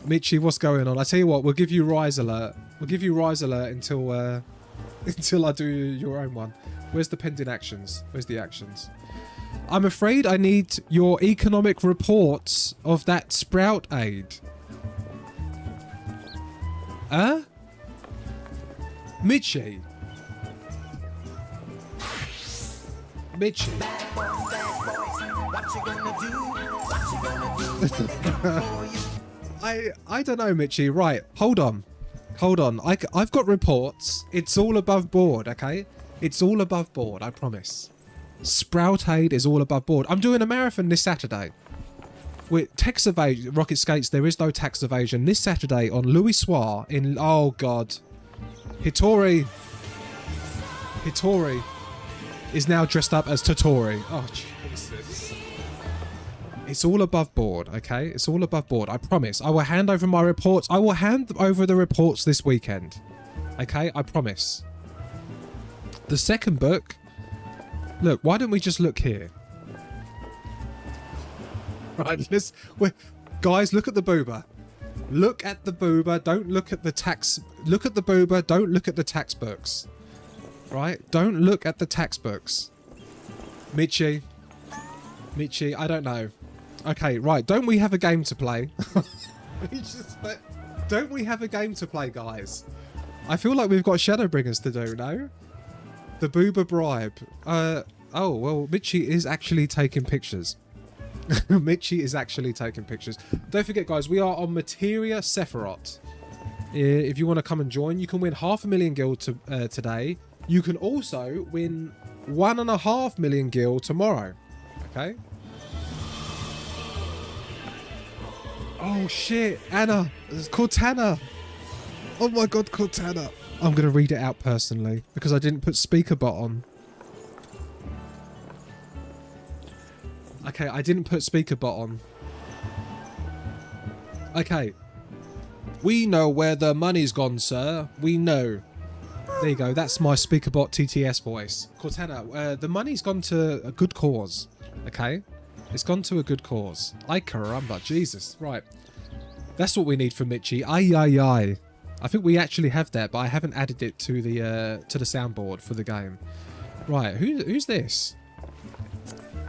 Mitchie, what's going on? I tell you what, we'll give you Rise Alert. We'll give you Rise Alert until I do your own one. Where's the pending actions? Where's the actions? I'm afraid I need your economic reports of that sprout aid. Huh? Mitchie. I don't know, Mitchie. Right, hold on. I've got reports. It's all above board, okay? It's all above board, I promise. Sprout Aid is all above board. I'm doing a marathon this Saturday. With tax evasion, Rocket Skates, there is no tax evasion. This Saturday on Louis Soir in... Oh, God. Hitori is now dressed up as Totori. Oh, Jesus. It's all above board, okay? It's all above board. I promise. I will hand over my reports. I will hand over the reports this weekend. Okay? I promise. The second book... Look, why don't we just look here? Right, guys, look at the booba. Look at the booba. Don't look at the tax... Look at the booba. Don't look at the tax books. Right? Don't look at the tax books. Mitchie, I don't know. Okay, right. Don't we have a game to play? Don't we have a game to play, guys? I feel like we've got Shadowbringers to do, no? The booba bribe. Oh, well, Mitchie is actually taking pictures. Mitchie is actually taking pictures. Don't forget, guys, we are on Materia Sephiroth. If you want to come and join, you can win 500,000 gil today. You can also win 1.5 million gil tomorrow. Okay? Oh, shit. Anna. It's Cortana. Oh, my God, Cortana. I'm going to read it out personally because I didn't put speaker bot on. Okay, I didn't put speaker bot on. Okay. We know where the money's gone, sir. We know. There you go. That's my speaker bot TTS voice. Cortana, the money's gone to a good cause. Okay? It's gone to a good cause. Ay caramba, Jesus. Right. That's what we need from Mitchie. Ay. I think we actually have that, but I haven't added it to the soundboard for the game. Right, who's this?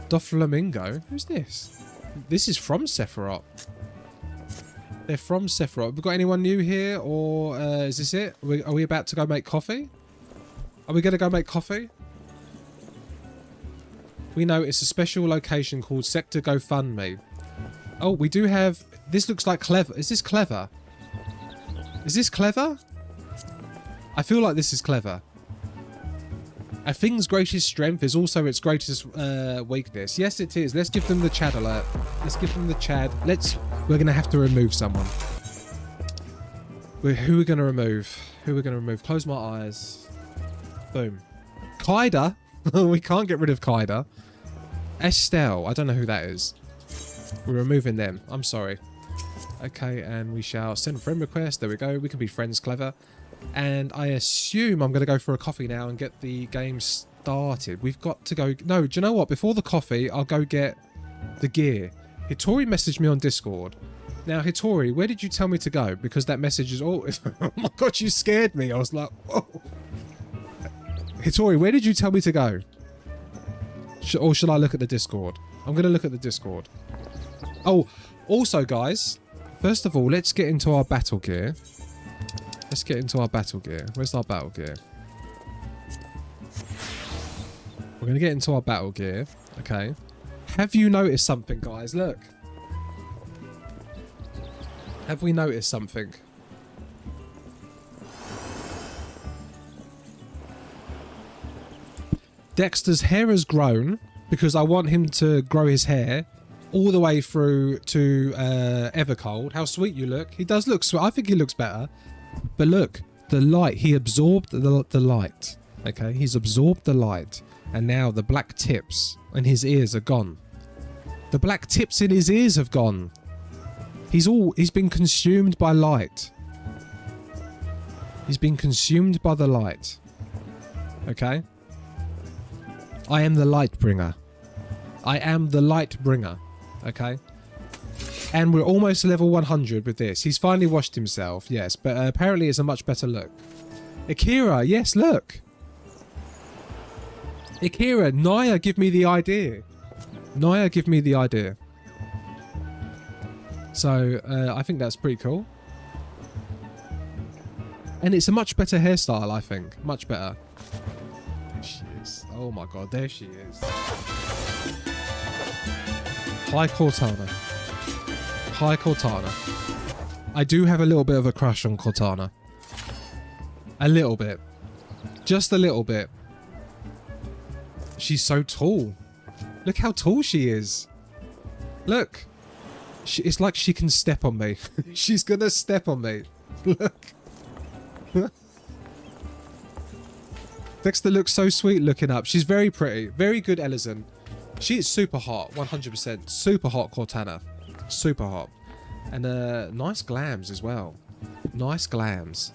Doflamingo? Who's this? This is from Sephiroth. They're from Sephiroth. Have we got anyone new here, or is this it? Are we about to go make coffee? Are we going to go make coffee? We know it's a special location called Sector GoFundMe. Oh, we do have... This looks like clever. Is this clever? Is this clever? I feel like this is clever. A thing's greatest strength is also its greatest weakness. Yes, it is. Let's give them the Chad alert. Let's give them the Chad. We're going to have to remove someone. Who are we going to remove? Who are we going to remove? Close my eyes. Boom. Kaida. We can't get rid of Kaida. Estelle. I don't know who that is. We're removing them. I'm sorry. Okay, and we shall send a friend request. There we go. We can be friends, clever. And I assume I'm going to go for a coffee now and get the game started. We've got to go... No, do you know what? Before the coffee, I'll go get the gear. Hitori messaged me on Discord. Now, Hitori, where did you tell me to go? Because that message is... Oh, oh my God, you scared me. I was like, whoa. Hitori, where did you tell me to go? Or should I look at the Discord? I'm going to look at the Discord. Oh, also, guys, first of all, let's get into our battle gear. Let's get into our battle gear. Where's our battle gear? We're going to get into our battle gear. Okay. Have you noticed something, guys? Look. Have we noticed something? Dexter's hair has grown because I want him to grow his hair all the way through to Evercold. How sweet you look. He does look sweet. I think he looks better. But look, the light. He absorbed the light. Okay, he's absorbed the light. And now the black tips in his ears are gone. The black tips in his ears have gone. He's been consumed by light. He's been consumed by the light. Okay? I am the light bringer. I am the light bringer. Okay? And we're almost level 100 with this. He's finally washed himself, yes, but apparently it's a much better look. Akira, yes, look. Akira, Naya, give me the idea. Naya, give me the idea. So, I think that's pretty cool. And it's a much better hairstyle, I think. Much better. There she is. Oh my God, there she is. Hi, Cortana. Hi, Cortana. I do have a little bit of a crush on Cortana. A little bit. Just a little bit. She's so tall. Look how tall she is. Look. It's like she can step on me. She's gonna step on me. Look. Dexter looks so sweet looking up. She's very pretty. Very good Ellison. She is super hot. 100%. Super hot Cortana. Super hot. And nice glams as well. Nice glams.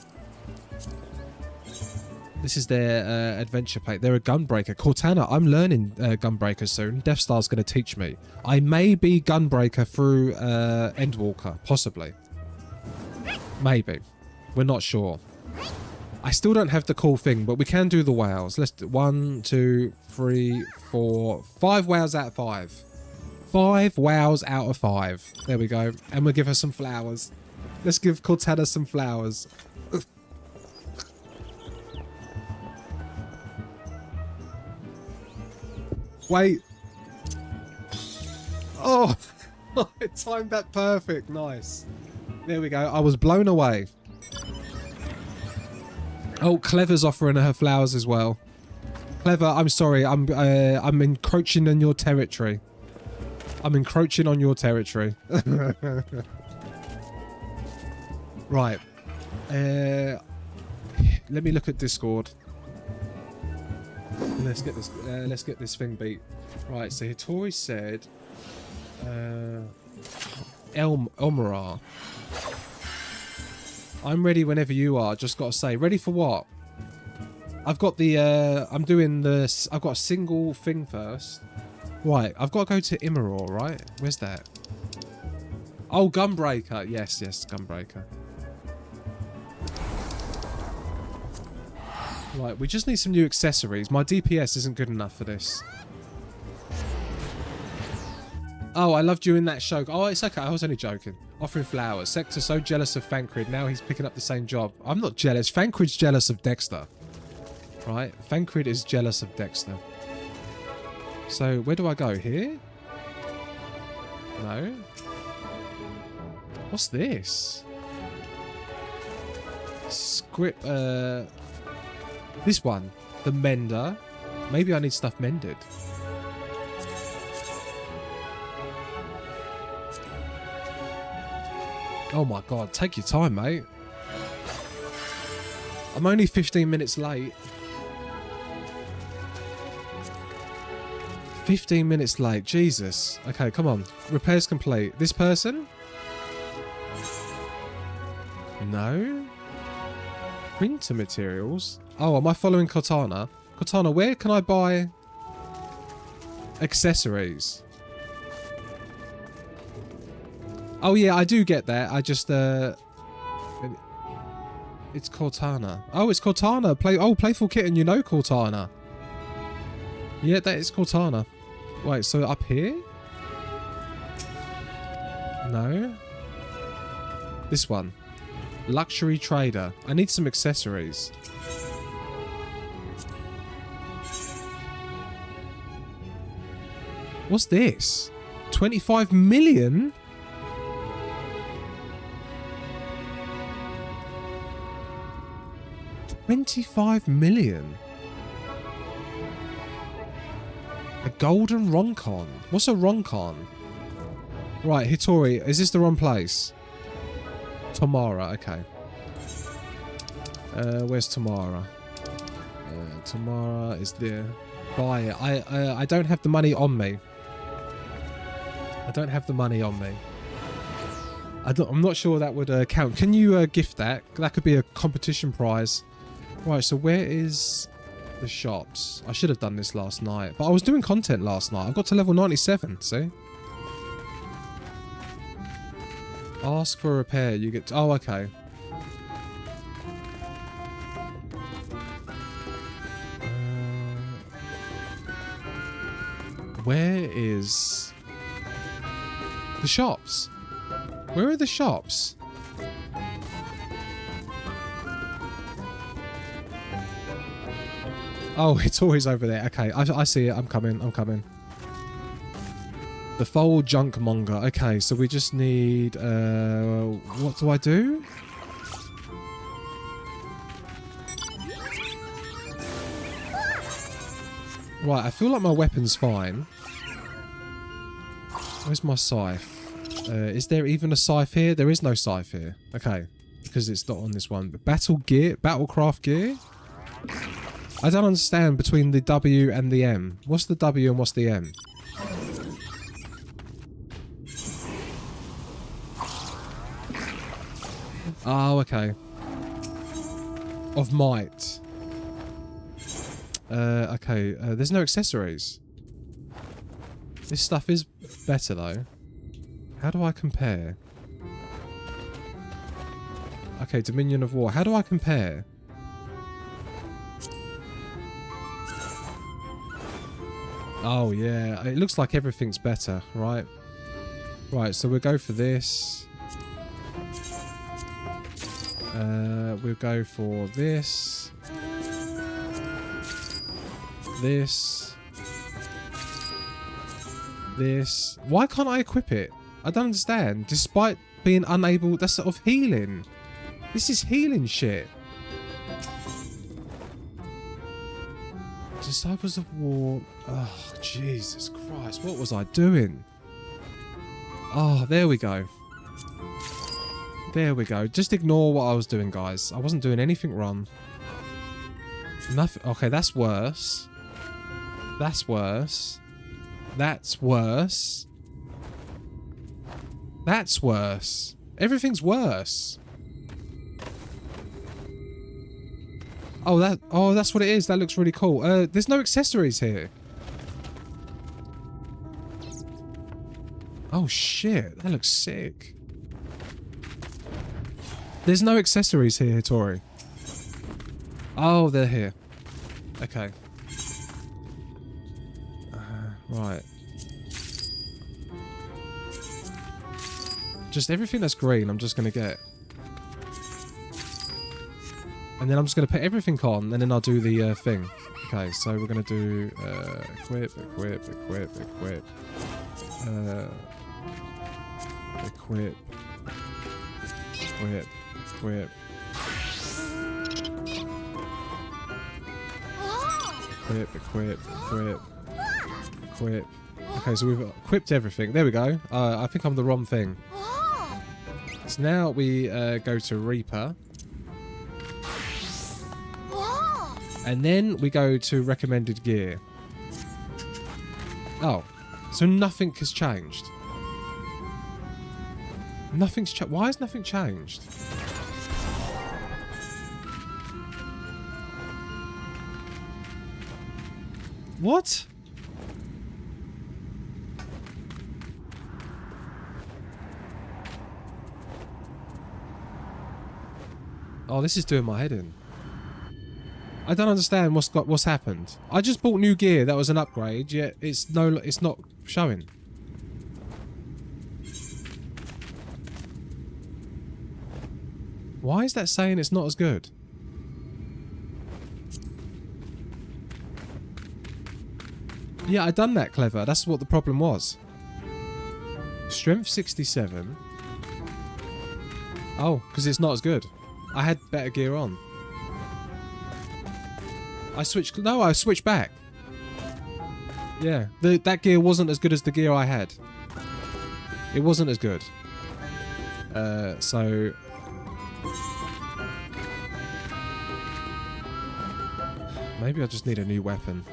This is their adventure plate. They're a gunbreaker. Cortana, I'm learning gunbreaker soon. Death Star's going to teach me. I may be gunbreaker through Endwalker. Possibly. Maybe. We're not sure. I still don't have the cool thing, but we can do the wows. Let's do 1, 2, 3, 4, 5 wows out of 5. 5 wows out of 5. There we go. And we'll give her some flowers. Let's give Cortana some flowers. Wait. Oh, I timed that perfect. Nice. There we go. I was blown away. Oh, Clever's offering her flowers as well. Clever, I'm sorry. I'm encroaching on your territory. I'm encroaching on your territory. Right. Let me look at Discord. Let's get this thing beat. Right, so Hitori said Elmara. I'm ready whenever you are, just gotta say. Ready for what? I've got the I'm doing this. I've got a single thing first. Right, I've got to go to Immeror, right? Where's that? Oh, Gunbreaker. Yes, Gunbreaker. Right, we just need some new accessories. My DPS isn't good enough for this. Oh, I loved you in that show. Oh, it's okay. I was only joking. Offering flowers. Sector's so jealous of Fancred. Now he's picking up the same job. I'm not jealous. Fancred's jealous of Dexter. Right? Fancred is jealous of Dexter. So, where do I go? Here? No? What's this? Script, this one. The Mender. Maybe I need stuff mended. Oh my god, take your time, mate. I'm only 15 minutes late. 15 minutes late, Jesus. Okay, come on. Repairs complete. This person? No. Printer materials? Oh, am I following Cortana? Cortana, where can I buy accessories? Oh yeah, I do get that. I just it's Cortana. Oh, it's Cortana. Playful Kitten, you know Cortana. Yeah, that is Cortana. Wait, so up here? No. This one. Luxury trader. I need some accessories. What's this? 25 million? $25 million? A golden Roncon. What's a Roncon? Right, Hitori, is this the wrong place? Tamara, okay. Where's Tamara? Tamara is there. Buy it. I don't have the money on me. I don't have the money on me. I'm not sure that would count. Can you gift that? That could be a competition prize. Right, so where is the shops? I should have done this last night. But I was doing content last night. I got to level 97, see? Ask for a repair. You get... Oh, okay. Where is... the shops? Where are the shops? Oh, it's always over there. Okay, I see it. I'm coming. I'm coming. The fold junk monger. Okay, so we just need... what do I do? Right, I feel like my weapon's fine. Where's my scythe? Is there even a scythe here? There is no scythe here. Okay, because it's not on this one. But battle gear? Battlecraft gear? I don't understand between the W and the M. What's the W and what's the M? Oh, okay. Of might. Okay. There's no accessories. This stuff is better, though. How do I compare? Okay, Dominion of War. How do I compare? Oh, yeah. It looks like everything's better, right? Right, so we'll go for this. We'll go for this. This. This. Why can't I equip it? I don't understand. Despite being unable... That's sort of healing. This is healing shit. Disciples of War. Oh, Jesus Christ. What was I doing? Oh, there we go. There we go. Just ignore what I was doing, guys. I wasn't doing anything wrong. Nothing. Okay, that's worse. That's worse. That's worse. That's worse. Everything's worse. Oh, that's what it is. That looks really cool. There's no accessories here. Oh, shit. That looks sick. There's no accessories here, Hitori. Oh, they're here. Okay. Right. Just everything that's green, I'm just going to get. And then I'm just going to put everything on, and then I'll do the thing. Okay, so we're going to do equip, equip, equip, equip. Equip. Equip. Equip. Equip, equip, equip. Equip. Okay, so we've equipped everything. There we go. I think I'm the wrong thing. So now we go to Reaper. And then we go to recommended gear. Oh, so nothing has changed. Nothing's changed. Why has nothing changed? What? Oh, this is doing my head in. I don't understand what's happened. I just bought new gear that was an upgrade, yet it's not showing. Why is that saying it's not as good? Yeah, I done that, Clever. That's what the problem was. Strength 67. Oh, because it's not as good. I had better gear on. I switched back. Yeah, that gear wasn't as good as the gear I had. It wasn't as good. So... maybe I just need a new weapon.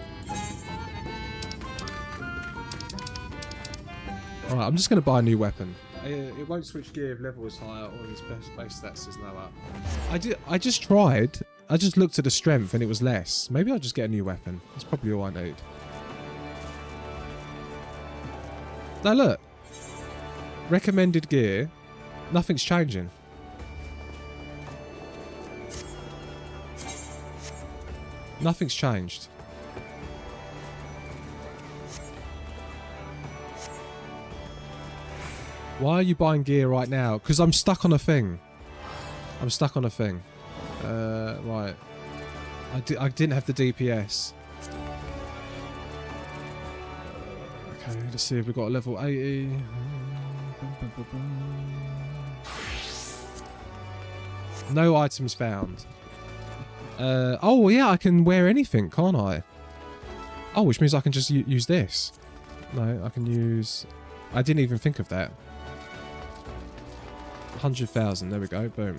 Alright, I'm just going to buy a new weapon. It won't switch gear if level is higher or his base stats is lower. I just tried. I just looked at the strength and it was less. Maybe I'll just get a new weapon. That's probably all I need. Now look. Recommended gear. Nothing's changing. Nothing's changed. Why are you buying gear right now? Because I'm stuck on a thing. I'm stuck on a thing. Right. I didn't have the DPS. Okay, let's see if we've got a level 80. No items found. Oh, yeah, I can wear anything, can't I? Oh, which means I can just use this. No, I can use... I didn't even think of that. 100,000. There we go. Boom.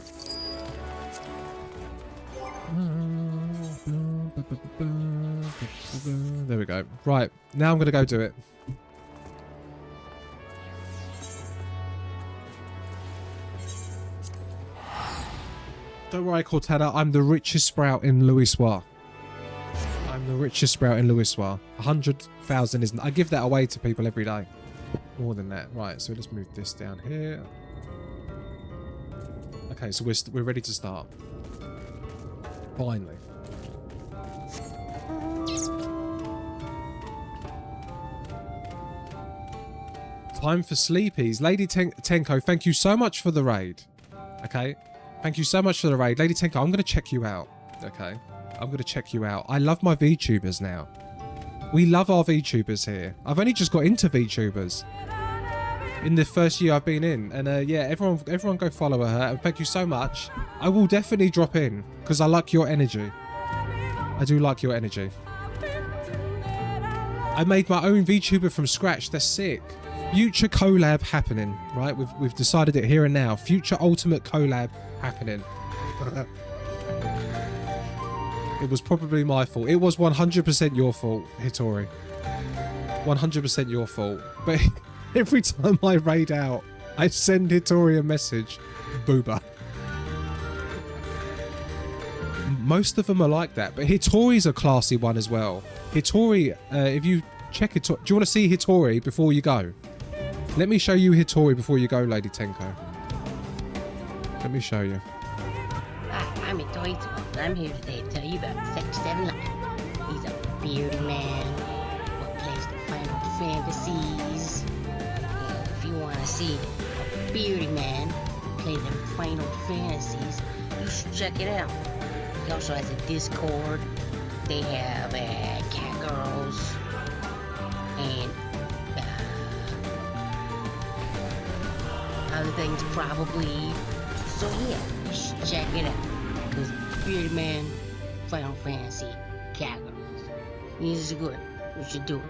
There we go. Right. Now I'm going to go do it. Don't worry, Cortana. I'm the richest sprout in Louisoix. I'm the richest sprout in Louisoix. 100,000 isn't... I give that away to people every day. More than that. Right. So let's move this down here. Okay, so we're ready to start. Finally. Time for sleepies. Lady Tenko, thank you so much for the raid. Okay? Thank you so much for the raid. Lady Tenko, I'm going to check you out. Okay? I'm going to check you out. I love my VTubers now. We love our VTubers here. I've only just got into VTubers. In the first year I've been in, and yeah, everyone go follow her, and thank you so much. I will definitely drop in because I like your energy. I do like your energy. I made my own VTuber from scratch. That's sick. Future collab happening, right? We've decided it here and now. Future ultimate collab happening. It was probably my fault. It was 100% your fault, Hitori. 100% your fault, but. Every time I raid out, I send Hitori a message. Booba. Most of them are like that, but Hitori's a classy one as well. Hitori, if you check Hitori... Do you want to see Hitori before you go? Let me show you Hitori before you go, Lady Tenko. Let me show you. Hi, I'm Hitori, and I'm here today to tell you about FFXIV Live. He's a bearded man what plays the Final Fantasies. If you want to see a bearded man play the Final Fantasies, you should check it out. He also has a Discord. They have cat girls and other things probably. So yeah, you should check it out. Because bearded man, Final Fantasy, cat girls. These are good. You should do it.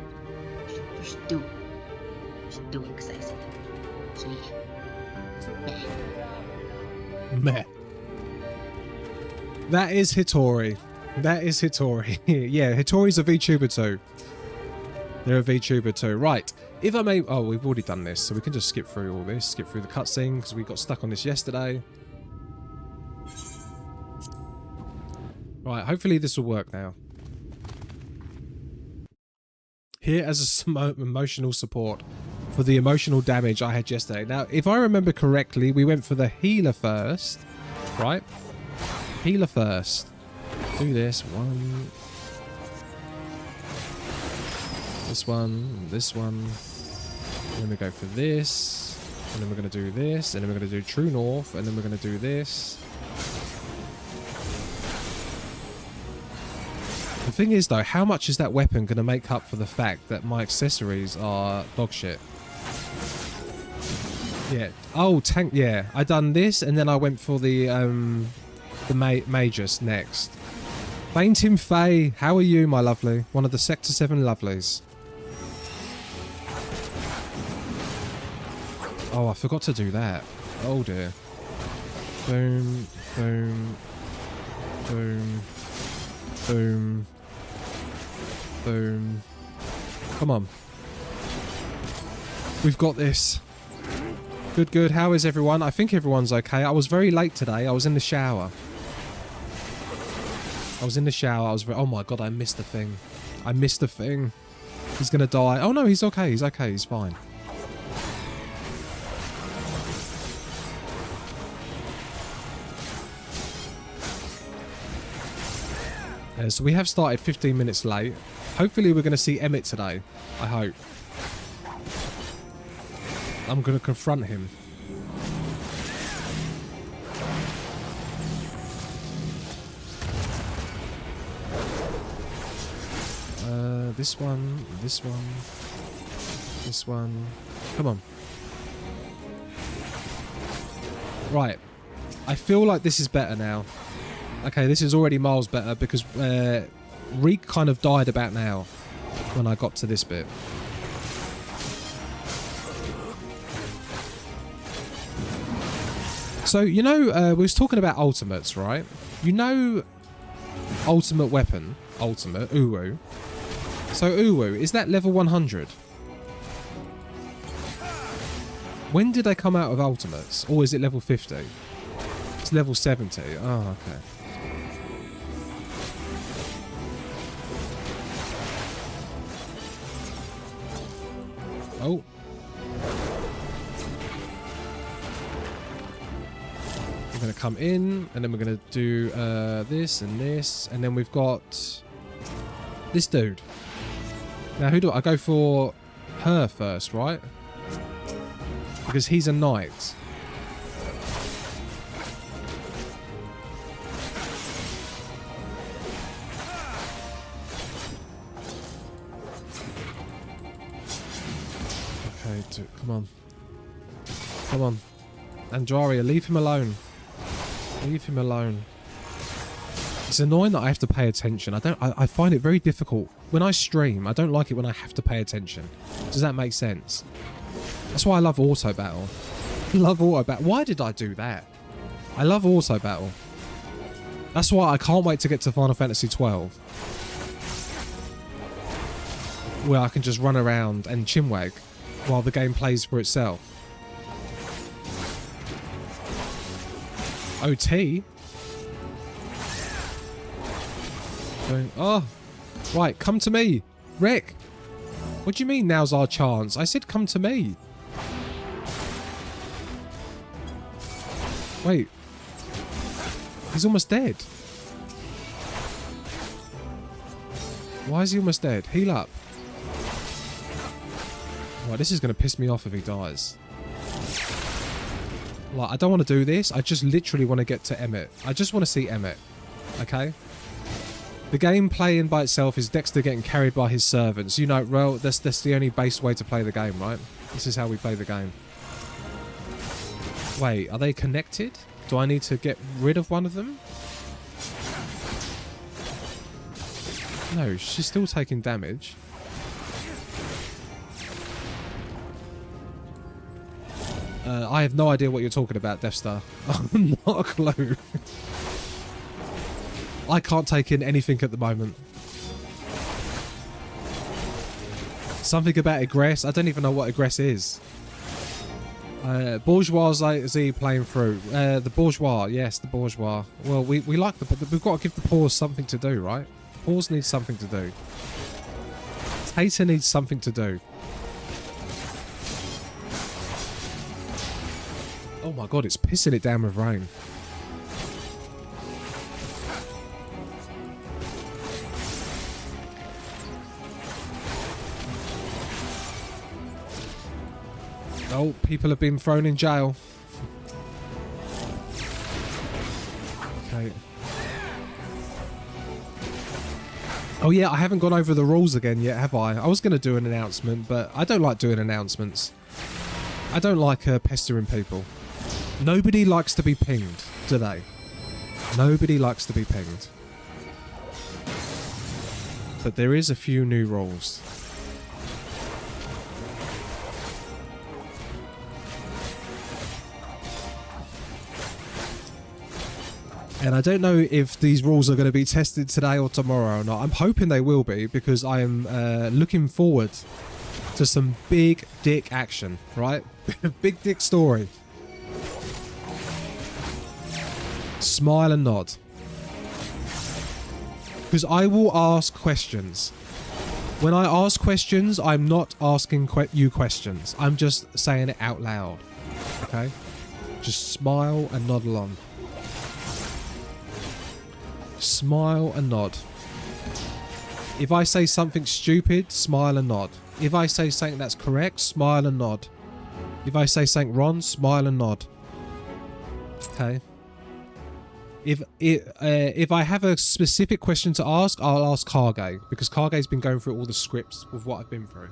You should do it. You should do it because I said it. So yeah. Meh. That is Hitori. That is Hitori. Yeah, Hitori's a VTuber too. They're a VTuber too. Right. If I may... Oh, we've already done this, so we can just skip through all this. Skip through the cutscene, because we got stuck on this yesterday. Right, hopefully this will work now. Here as some emotional support for the emotional damage I had yesterday. Now, if I remember correctly, we went for the healer first, right? Healer first. Do this one. This one. This one. And then we go for this. And then we're going to do this. And then we're going to do True North. And then we're going to do this. The thing is, though, how much is that weapon going to make up for the fact that my accessories are dog shit? Yeah. Oh, tank. Yeah. I done this, and then I went for the Magus next. Fainting Faye, how are you, my lovely? One of the Sector 7 lovelies. Oh, I forgot to do that. Oh, dear. Boom, boom, boom, boom, boom. Come on. We've got this. Good, good. How is everyone? I think everyone's okay. I was very late today. I was in the shower. I was very... Oh my god, I missed the thing. I missed the thing. He's gonna die. Oh no, he's okay. He's okay. He's fine. So we have started 15 minutes late. Hopefully we're going to see Emmett today. I hope. I'm going to confront him. This one, this one, this one. Come on. Right. I feel like this is better now. Okay, this is already miles better because Reek kind of died about now when I got to this bit. So, you know, we was talking about ultimates, right? You know ultimate weapon, ultimate, Uwu. So Uwu, is that level 100? When did they come out of ultimates? Or is it level 50? It's level 70. Oh, okay. Oh. We're going to come in, and then we're going to do this and this, and then we've got this dude. Now, who do I go for? Her first, right? Because he's a knight. Okay, come on. Come on. Andraria, leave him alone. Leave him alone. It's annoying that I have to pay attention. I find it very difficult. When I stream, I don't like it when I have to pay attention. Does that make sense? That's why I love auto battle. I love auto battle. Why did I do that? I love auto battle. That's why I can't wait to get to Final Fantasy XII. Where I can just run around and chinwag while the game plays for itself. OT? Oh, right, come to me. Rick. What do you mean now's our chance? I said come to me. Wait. He's almost dead. Why is he almost dead? Heal up. Right, this is going to piss me off if he dies. Like, I don't want to do this. I just literally want to get to Emmett. I just want to see Emmett. Okay? The game playing by itself is Dexter getting carried by his servants. You know, well, that's the only base way to play the game, right? This is how we play the game. Wait, are they connected? Do I need to get rid of one of them? No, she's still taking damage. I have no idea what you're talking about, Dexter. Not a clue. I can't take in anything at the moment. Something about Egress. I don't even know what Egress is. Bourgeoisie playing through. The bourgeois. Yes, the bourgeois. Well, we like the... We've got to give the paws something to do, right? Paws need something to do. Tater needs something to do. Oh my god, it's pissing it down with rain. Oh, people have been thrown in jail. Okay. Oh yeah, I haven't gone over the rules again yet, have I? I was going to do an announcement, but I don't like doing announcements. I don't like pestering people. Nobody likes to be pinged, do they? Nobody likes to be pinged. But there is a few new rules. And I don't know if these rules are going to be tested today or tomorrow or not. I'm hoping they will be, because I am looking forward to some big dick action, right? Big dick story. Smile and nod. Because I will ask questions. When I ask questions, I'm not asking you questions. I'm just saying it out loud. Okay? Just smile and nod along. Smile and nod. If I say something stupid, smile and nod. If I say something that's correct, smile and nod. If I say something wrong, smile and nod. Okay. If I have a specific question to ask, I'll ask Karge, because Karge's been going through all the scripts with what I've been through.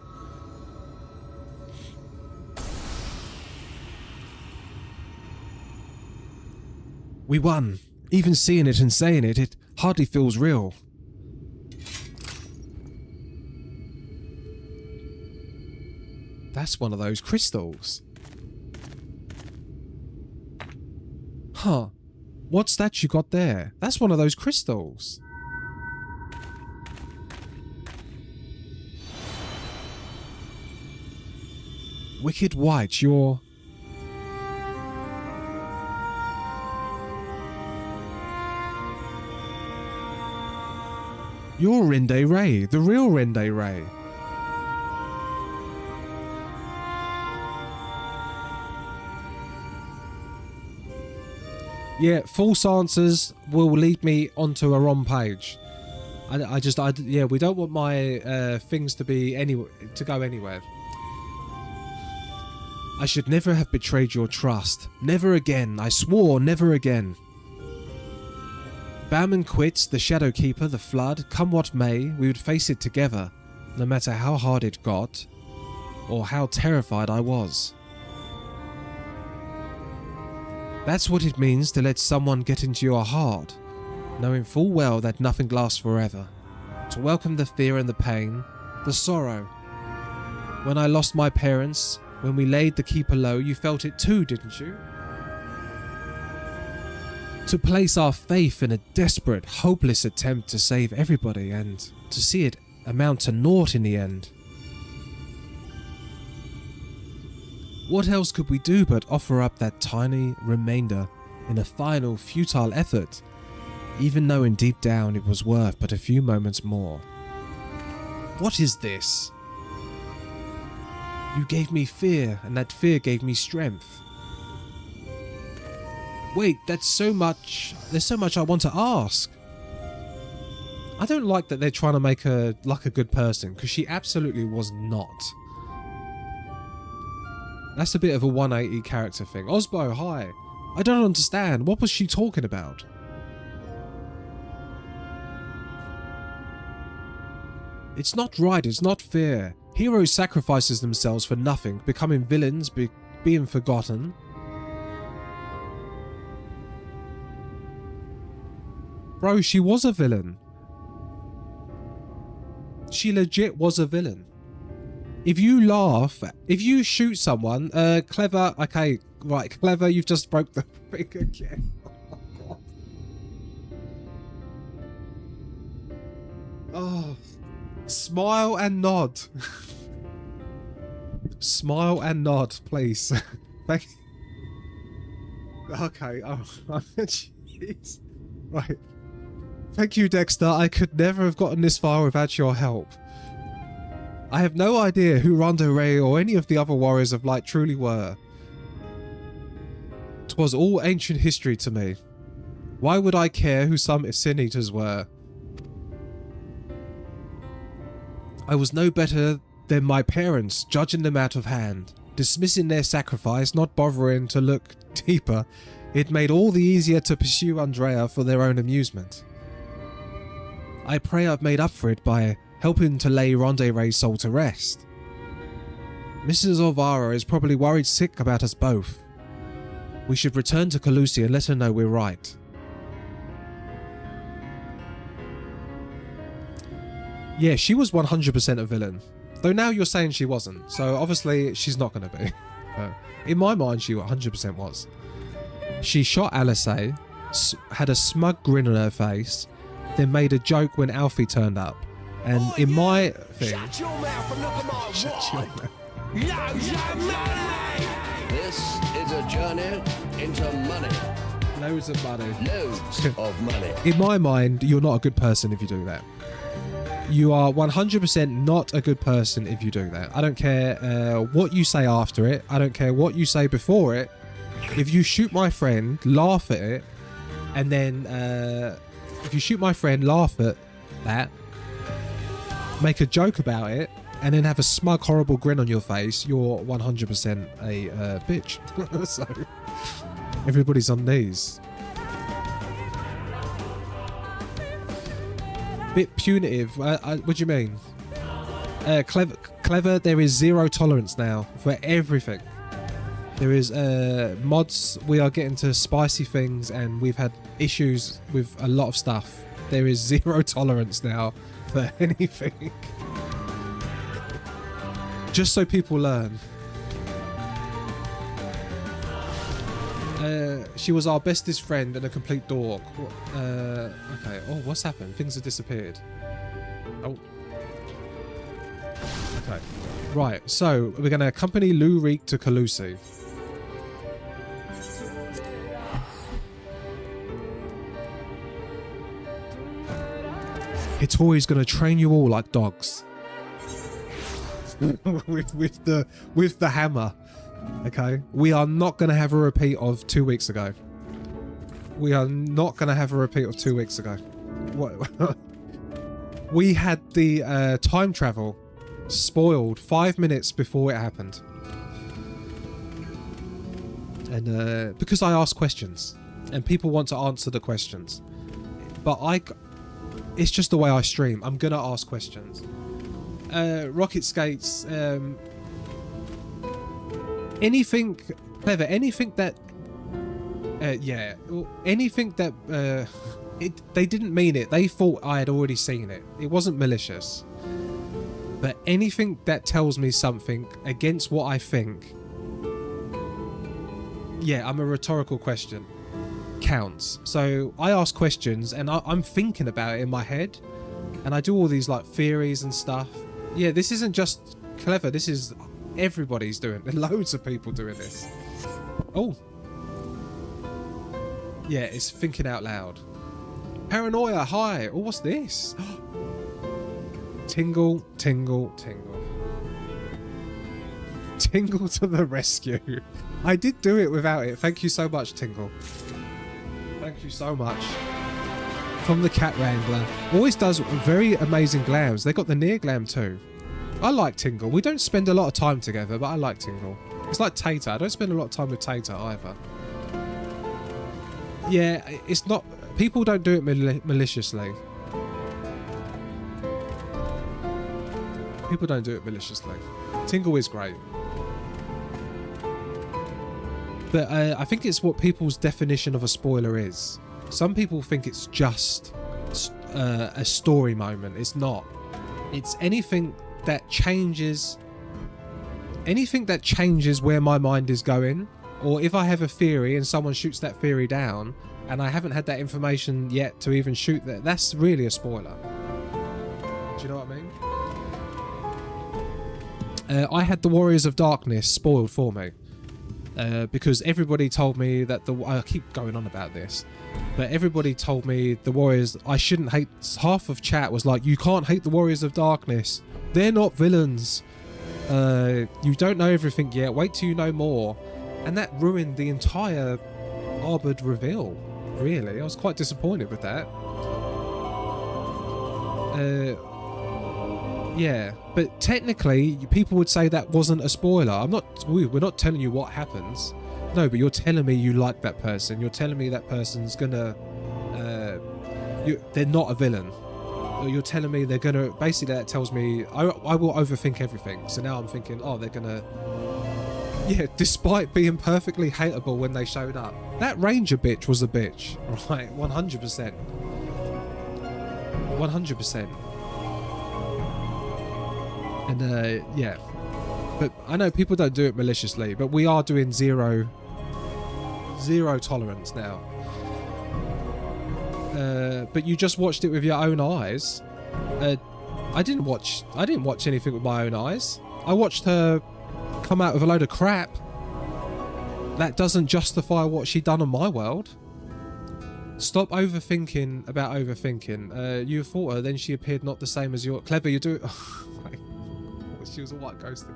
We won. Even seeing it and saying it, it hardly feels real. That's one of those crystals. Huh. What's that you got there? That's one of those crystals. Wicked White, you're... You're Rende Ray, the real Rende Ray. Yeah, false answers will lead me onto a wrong page. Yeah, we don't want my things to be to go anywhere. I should never have betrayed your trust. Never again. I swore never again. Bowman quits, the Shadowkeeper, the Flood, come what may, we would face it together, no matter how hard it got, or how terrified I was. That's what it means to let someone get into your heart, knowing full well that nothing lasts forever. To welcome the fear and the pain, the sorrow. When I lost my parents, when we laid the Keeper low, you felt it too, didn't you? To place our faith in a desperate, hopeless attempt to save everybody, and to see it amount to naught in the end. What else could we do but offer up that tiny remainder in a final, futile effort, even knowing deep down it was worth but a few moments more? What is this? You gave me fear, and that fear gave me strength. Wait, there's so much I want to ask. I don't like that they're trying to make her like a good person, because she absolutely was not. That's a bit of a 180 character thing. Osbo, hi. I don't understand. What was she talking about? It's not right. It's not fair. Heroes sacrifices themselves for nothing, becoming villains, being forgotten. Bro, she was a villain. She legit was a villain. If you laugh, if you shoot someone, Clever, okay, right, Clever, you've just broke the thing again. Oh, smile and nod. Smile and nod, please. Thank you. Okay, oh, jeez. Right. Thank you, Dexter. I could never have gotten this far without your help. I have no idea who Ronde Ray or any of the other warriors of light truly were. 'Twas all ancient history to me. Why would I care who some Sin Eaters were? I was no better than my parents, judging them out of hand, dismissing their sacrifice, not bothering to look deeper. It made all the easier to pursue Andrea for their own amusement. I pray I've made up for it by helping to lay Ronde Ray's soul to rest. Mrs. Olvara is probably worried sick about us both. We should return to Calusi and let her know we're right. Yeah, she was 100% a villain. Though now you're saying she wasn't, so obviously she's not going to be. In my mind, she 100% was. She shot Alice, had a smug grin on her face, then made a joke when Alfie turned up. And in my thing... Shut your mouth and look at my Shut your mouth. Loads of money! This is a journey into money. Loads of money. Loads of money. In my mind, you're not a good person if you do that. You are 100% not a good person if you do that. I don't care what you say after it. I don't care what you say before it. If you shoot my friend, laugh at it, and then if you shoot my friend, laugh at that, make a joke about it, and then have a smug, horrible grin on your face, you're 100% a bitch. So everybody's on these. Bit punitive. What do you mean? Clever. There is zero tolerance now for everything. There is mods. We are getting to spicy things, and we've had issues with a lot of stuff. There is zero tolerance now for anything. Just so people learn. She was our bestest friend and a complete dork. Okay. Oh, what's happened? Things have disappeared. Oh. Okay. Right. So we're going to accompany Lou Reek to Calusi. Hitori's going to train you all like dogs. with the hammer. Okay, we are not going to have a repeat of 2 weeks ago. We are not going to have a repeat of 2 weeks ago. What? We had the time travel spoiled 5 minutes before it happened. And because I ask questions and people want to answer the questions. But it's just the way I stream. I'm going to ask questions. Rocket Skates, anything clever, anything that anything that they didn't mean it. They thought I had already seen it. It wasn't malicious. But anything that tells me something against what I think, yeah, I'm a rhetorical question, counts. So I ask questions and I'm thinking about it in my head, and I do all these like theories and stuff. Yeah, this isn't just clever. This is everybody's doing it. Loads of people doing this. Oh. Yeah, it's thinking out loud. Paranoia, hi. Oh, what's this? Tingle, tingle, tingle. Tingle to the rescue. I did do it without it. Thank you so much, Tingle. Thank you so much. From the Cat Wrangler. Always does very amazing glams. They got the near glam too. I like Tingle. We don't spend a lot of time together, but I like Tingle. It's like Tater. I don't spend a lot of time with Tater either. Yeah, it's not... People don't do it maliciously. People don't do it maliciously. Tingle is great. But I think it's what people's definition of a spoiler is. Some people think it's just a story moment. It's not. It's anything that changes where my mind is going, or if I have a theory and someone shoots that theory down and I haven't had that information yet to even shoot that, that's really a spoiler. Do you know what I mean? I had the Warriors of Darkness spoiled for me. because everybody told me that I keep going on about this, but everybody told me the Warriors, I shouldn't hate. Half of chat was like, you can't hate the Warriors of Darkness. They're not villains. You don't know everything yet. Wait till you know more. And that ruined the entire Arbord reveal, really. I was quite disappointed with that. Yeah, but technically, people would say that wasn't a spoiler. We're not telling you what happens. No, but you're telling me you like that person. You're telling me that person's gonna... they're not a villain. You're telling me they're gonna... Basically, that tells me I will overthink everything. So now I'm thinking, oh, they're gonna... Yeah, despite being perfectly hateable when they showed up. That ranger bitch was a bitch. Right, 100%. 100%. And yeah, but I know people don't do it maliciously, but we are doing zero tolerance now. But you just watched it with your own eyes. I didn't watch anything with my own eyes. I watched her come out with a load of crap. That doesn't justify what she done on my world. Stop overthinking about overthinking. You fought her, then she appeared not the same as your... Clever, you do... She was a white ghost.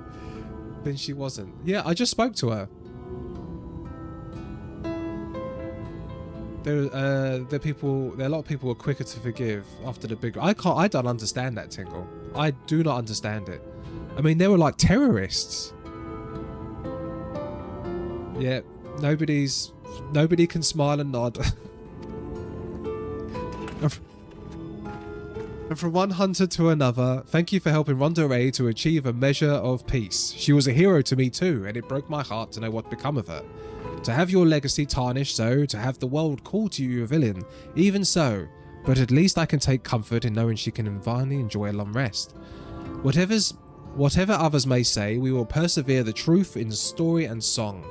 Then she wasn't. Yeah, I just spoke to her. There are a lot of people who are quicker to forgive after the big... I don't understand that, Tingle. I do not understand it. I mean, they were like terrorists. Yeah, nobody can smile and nod. And from one hunter to another, thank you for helping Ronda Ray to achieve a measure of peace. She was a hero to me too, and it broke my heart to know what become of her. To have your legacy tarnished so, to have the world call to you a villain, even so, but at least I can take comfort in knowing she can finally enjoy a long rest. Whatever others may say, we will persevere the truth in story and song.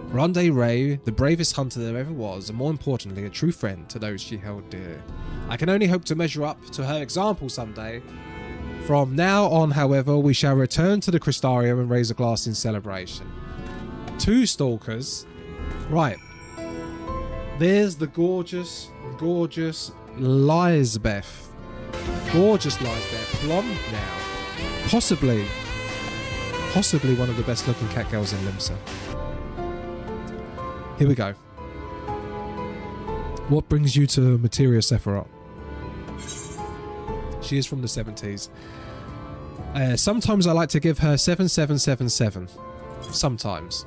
Ronda Ray, the bravest hunter there ever was, and more importantly, a true friend to those she held dear. I can only hope to measure up to her example someday. From now on, however, we shall return to the Crystarium and raise a glass in celebration. 2 stalkers. Right. There's the gorgeous Lisbeth. Gorgeous Lisbeth. Blonde now. Possibly one of the best looking cat girls in Limsa. Here we go. What brings you to Materia Sephiroth? She is from the 70s. Sometimes I like to give her 7777. Sometimes.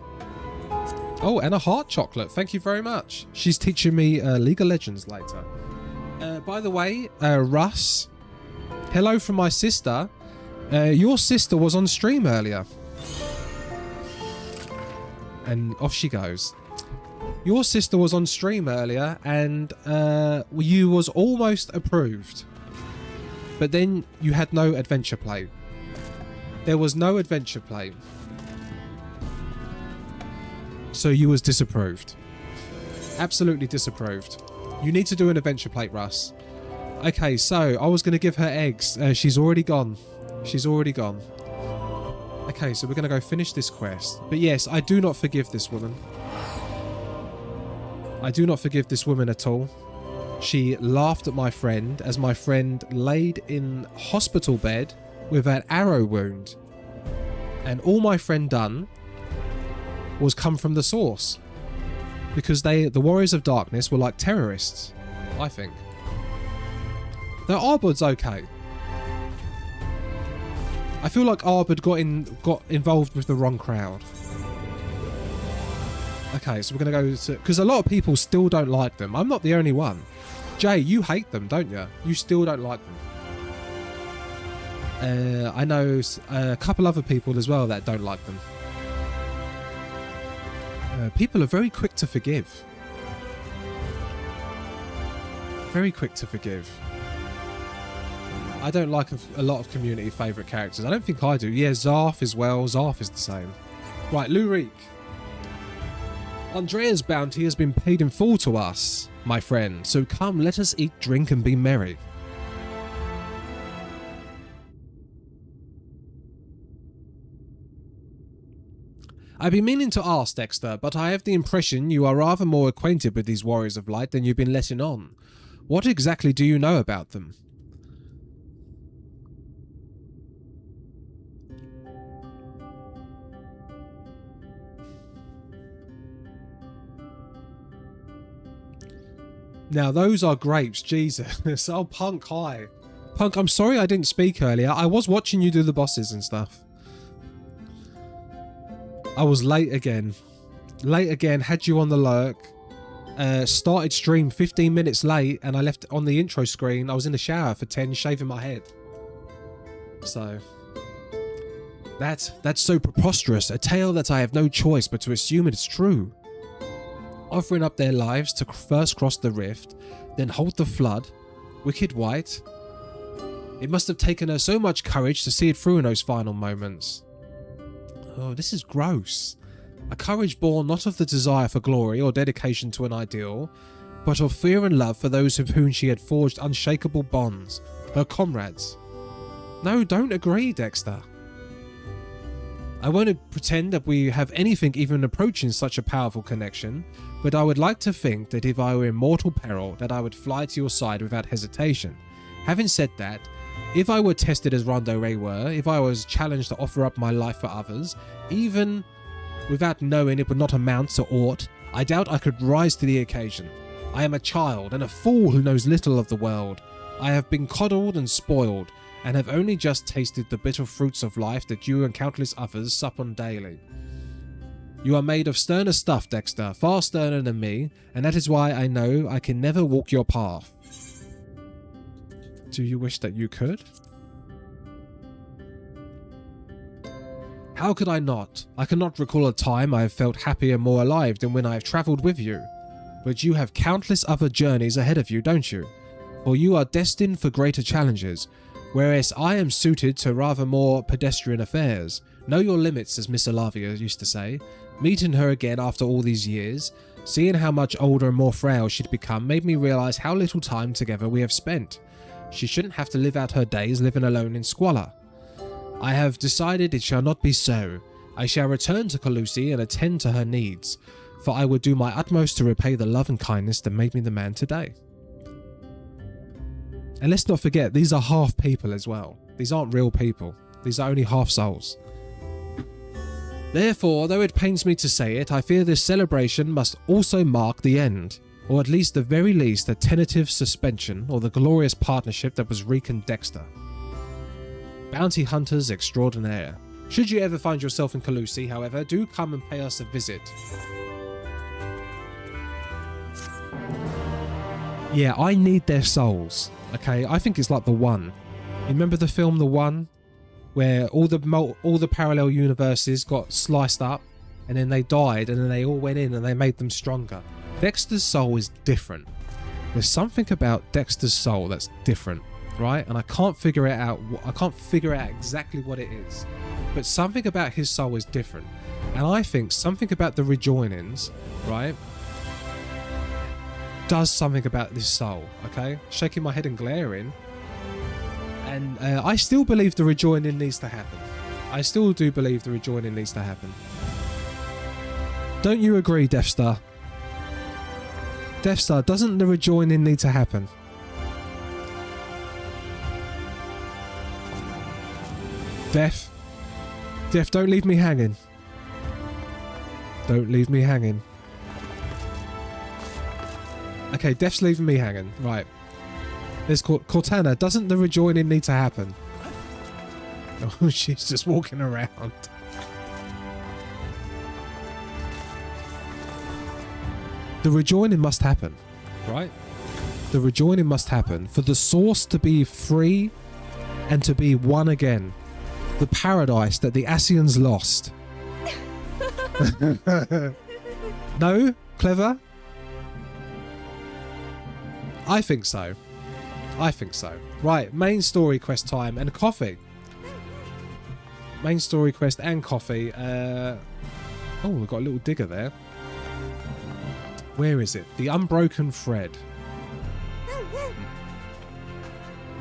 Oh, and a heart chocolate. Thank you very much. She's teaching me League of Legends later. By the way, Russ, hello from my sister. Your sister was on stream earlier. And off she goes. Your sister was on stream earlier and you was almost approved. But then you had no adventure play. There was no adventure play. So you was disapproved. Absolutely disapproved. You need to do an adventure plate, Russ. Okay, so I was going to give her eggs. She's already gone. She's already gone. Okay, so we're going to go finish this quest. But yes, I do not forgive this woman. I do not forgive this woman at all. She laughed at my friend as my friend laid in hospital bed with an arrow wound. And all my friend done was come from the source. Because the Warriors of Darkness were like terrorists, I think. The Arbord's okay. I feel like Arbord got involved with the wrong crowd. Okay, so we're going to go to... Because a lot of people still don't like them. I'm not the only one. Jay, you hate them, don't you? You still don't like them. I know a couple other people as well that don't like them. People are very quick to forgive. Very quick to forgive. I don't like a lot of community favourite characters. I don't think I do. Yeah, Zarth as well. Zarth is the same. Right, Lurik. Andrea's bounty has been paid in full to us, my friend. So come, let us eat, drink, and be merry. I've been meaning to ask, Dexter, but I have the impression you are rather more acquainted with these Warriors of Light than you've been letting on. What exactly do you know about them? Now, those are grapes, Jesus. Oh, Punk, hi. Punk, I'm sorry I didn't speak earlier. I was watching you do the bosses and stuff. I was late again. Had you on the lurk. Started stream 15 minutes late, and I left on the intro screen. I was in the shower for 10, shaving my head. So... That's so preposterous. A tale that I have no choice but to assume it is true. Offering up their lives to first cross the rift, then halt the flood. Wicked White. It must have taken her so much courage to see it through in those final moments. Oh, this is gross. A courage born not of the desire for glory or dedication to an ideal, but of fear and love for those with whom she had forged unshakable bonds, her comrades. No, don't agree, Dexter. I won't pretend that we have anything even approaching such a powerful connection, but I would like to think that if I were in mortal peril, that I would fly to your side without hesitation. Having said that, if I were tested as Rondo Ray were, if I was challenged to offer up my life for others, even without knowing it would not amount to aught, I doubt I could rise to the occasion. I am a child and a fool who knows little of the world. I have been coddled and spoiled, and have only just tasted the bitter fruits of life that you and countless others sup on daily. You are made of sterner stuff, Dexter, far sterner than me, and that is why I know I can never walk your path. Do you wish that you could? How could I not? I cannot recall a time I have felt happier and more alive than when I have travelled with you. But you have countless other journeys ahead of you, don't you? For you are destined for greater challenges, whereas I am suited to rather more pedestrian affairs. Know your limits, as Miss Olavia used to say. Meeting her again after all these years, seeing how much older and more frail she'd become, made me realise how little time together we have spent. She shouldn't have to live out her days living alone in squalor. I have decided it shall not be so. I shall return to Calusi and attend to her needs, for I would do my utmost to repay the love and kindness that made me the man today. And let's not forget, these are half people as well. These aren't real people. These are only half souls. Therefore, though it pains me to say it, I fear this celebration must also mark the end, or at least the very least a tentative suspension or the glorious partnership that was Reek and Dexter. Bounty Hunters Extraordinaire. Should you ever find yourself in Calusi, however, do come and pay us a visit. Yeah, I need their souls. Okay, I think it's like The One. You remember the film The One, where all the parallel universes got sliced up, and then they died, and then they all went in and they made them stronger. Dexter's soul is different. There's something about Dexter's soul that's different, right? And I can't figure it out. I can't figure out exactly what it is, but something about his soul is different. And I think something about the rejoinings, right, does something about this soul. Okay, shaking my head and glaring. And I still believe the rejoining needs to happen. I still do believe the rejoining needs to happen. Don't you agree, Deathstar? Deathstar, doesn't the rejoining need to happen? Death, don't leave me hanging. Don't leave me hanging. Okay, Death's leaving me hanging. Right. There's Cortana. Doesn't the rejoining need to happen? Oh, she's just walking around. The rejoining must happen, right? The rejoining must happen for the source to be free and to be one again. The paradise that the Asians lost. No? Clever? I think so. I think so. Right, main story quest time and coffee. Main story quest and coffee. Oh, we've got a little digger there. Where is it? The Unbroken Thread.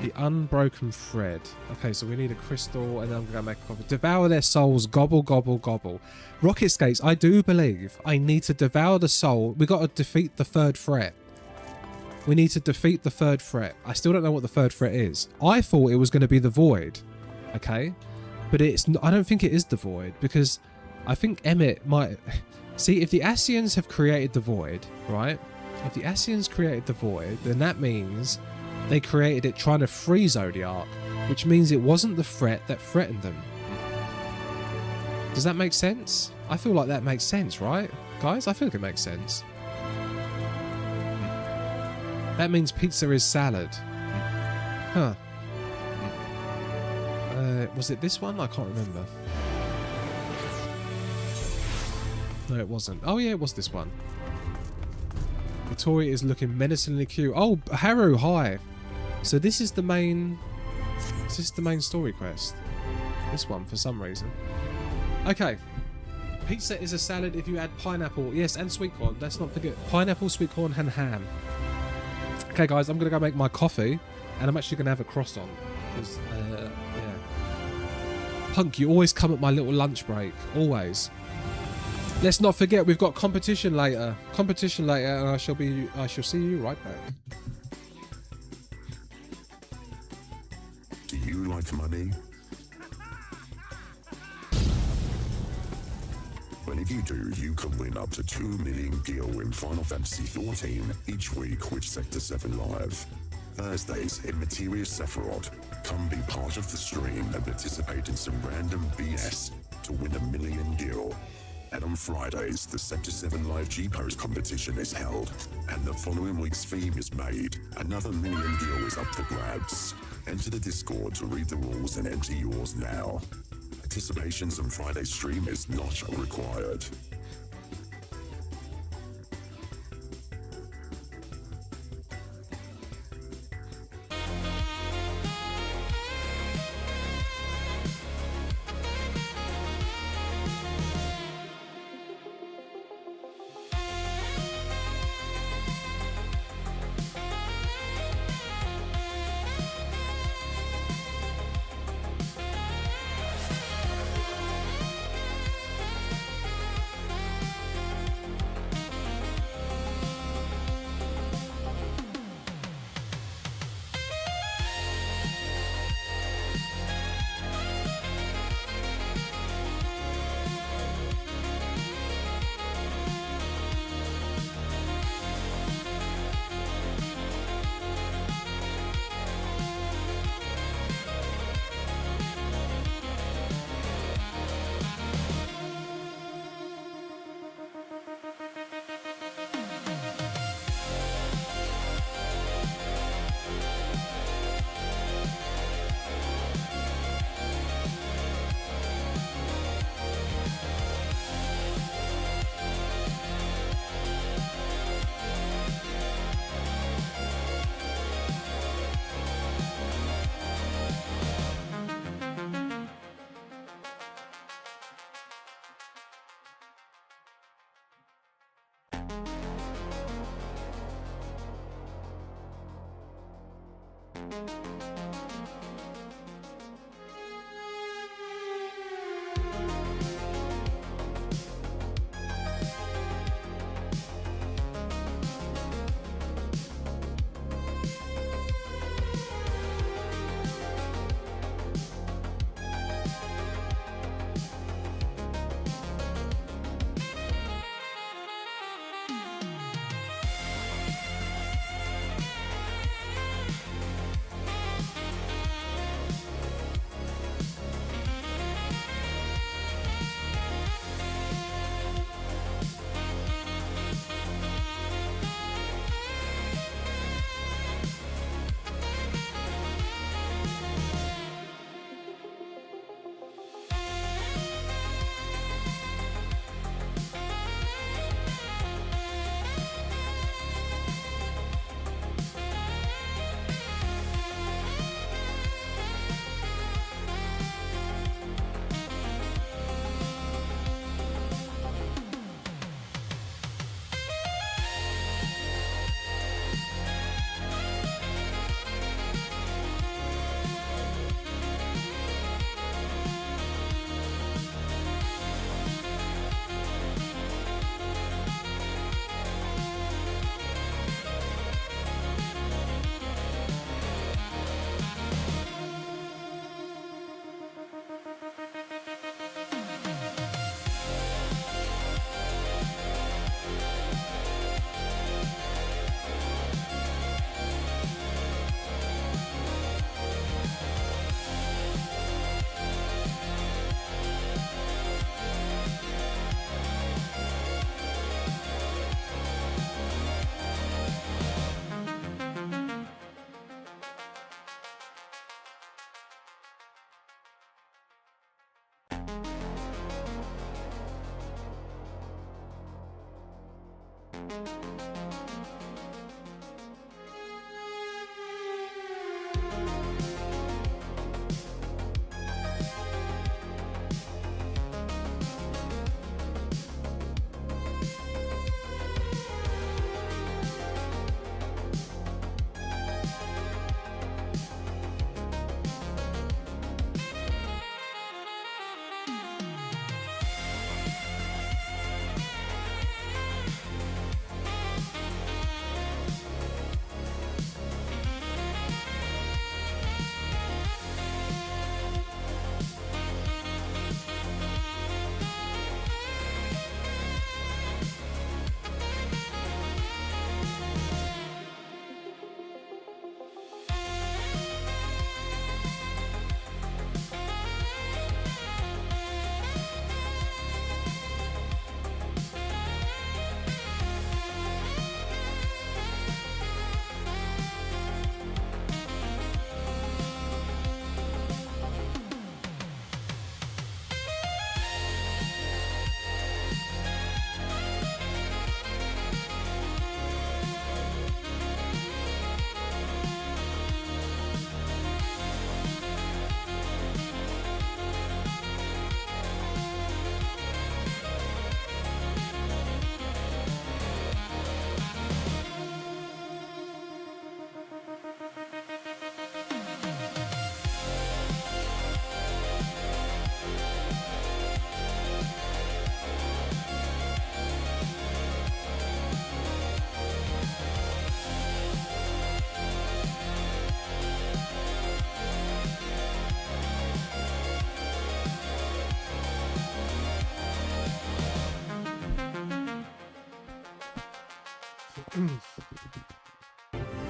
The unbroken thread. Okay, so we need a crystal, and then I'm going to make a coffee. Devour their souls. Gobble, gobble, gobble. Rocket skates, I do believe I need to devour the soul. We got to defeat the third threat. We need to defeat the third threat. I still don't know what the third threat is. I thought it was going to be the void. Okay? But it's. I don't think it is the void, because I think Emmett might... See, if the Ascians have created the void, right? If the Ascians created the void, then that means they created it trying to free Zodiac, which means it wasn't the threat that threatened them. Does that make sense? I feel like that makes sense, right? Guys, I feel like it makes sense. That means pizza is salad. Huh. Was it this one? I can't remember. No, it wasn't. Oh yeah, it was this one. Victoria is looking menacingly cute. Oh, Haru, hi. So this is the main... Is this the main story quest? This one, for some reason. Okay. Pizza is a salad if you add pineapple. Yes, and sweet corn. Let's not forget. Pineapple, sweet corn, and ham. Okay, guys, I'm going to go make my coffee. And I'm actually going to have a croissant. Because, yeah. Punk, you always come at my little lunch break. Always. Let's not forget, we've got competition later. Competition later, and I shall see you right back. Do you like money? Well, if you do, you can win up to 2 million gil in Final Fantasy XIV each week with Sector 7 Live. Thursdays in Mysterious Sephiroth. Come be part of the stream and participate in some random BS to win 1 million gil. And on Fridays, the Sector 7 Live G-Pose competition is held, and the following week's theme is made. Another 1 million gil is up for grabs. Enter the Discord to read the rules and enter yours now. Participations on Friday's stream is not required.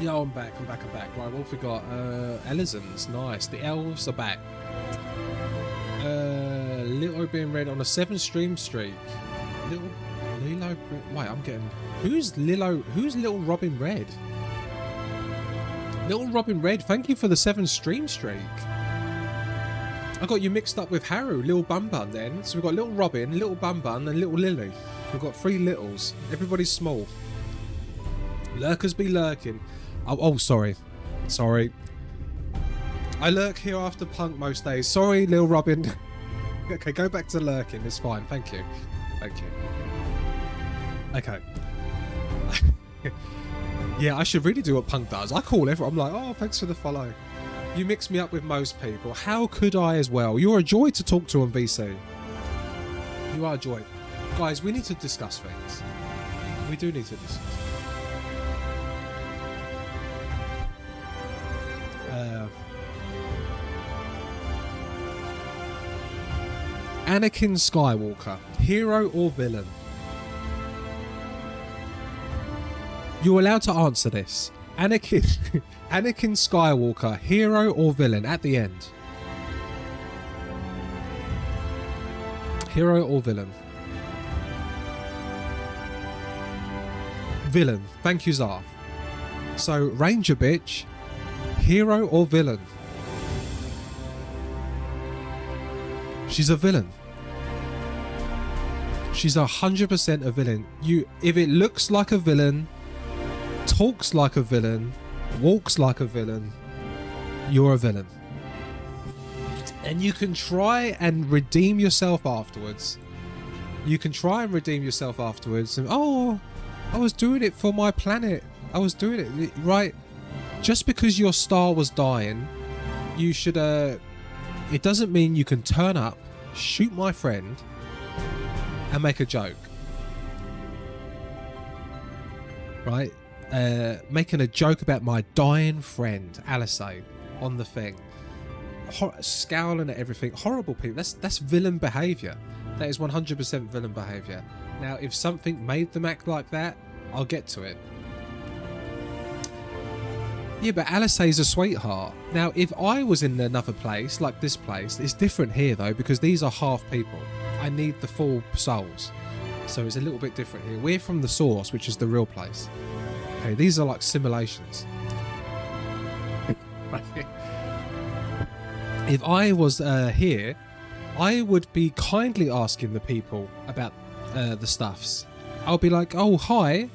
Yeah, I'm back. Right, what have we got? Elizons, nice. The elves are back. Lilo being read on a 7-stream streak. Lilo. Wait, I'm getting. Who's Little Robin Red? Little Robin Red, thank you for the 7-stream streak. I got you mixed up with Haru, Little Bun Bun then. So we've got Little Robin, Little Bun Bun, and Little Lily. We've got 3 littles. Everybody's small. Lurkers be lurking. Oh, sorry. I lurk here after Punk most days. Sorry, Lil Robin. Okay, go back to lurking. It's fine. Thank you. Okay. Yeah, I should really do what Punk does. I call everyone. I'm like, oh, thanks for the follow. You mix me up with most people. How could I as well? You're a joy to talk to on VC. You are a joy. Guys, we need to discuss things. We do need to discuss. Anakin Skywalker, hero or villain? You're allowed to answer this. Anakin Skywalker, hero or villain at the end? Hero or villain? Villain. Thank you, Zarf. So, Ranger bitch, hero or villain? She's a villain. She's 100% a villain. If it looks like a villain, talks like a villain, walks like a villain, you're a villain. And you can try and redeem yourself afterwards. And, oh, I was doing it for my planet. I was doing it, right? Just because your star was dying, you should, it doesn't mean you can turn up, shoot my friend, and make a joke. Right? Making a joke about my dying friend, Alice, on the thing. Scowling at everything. Horrible people. That's villain behaviour. That is 100% villain behaviour. Now, if something made them act like that, I'll get to it. Yeah, but Alice is a sweetheart. Now, if I was in another place, like this place, it's different here, though, because these are half people. I need the full souls. So it's a little bit different here. We're from the source, which is the real place. Okay, these are like simulations. If I was here, I would be kindly asking the people about the stuffs. I'll be like, oh, hi.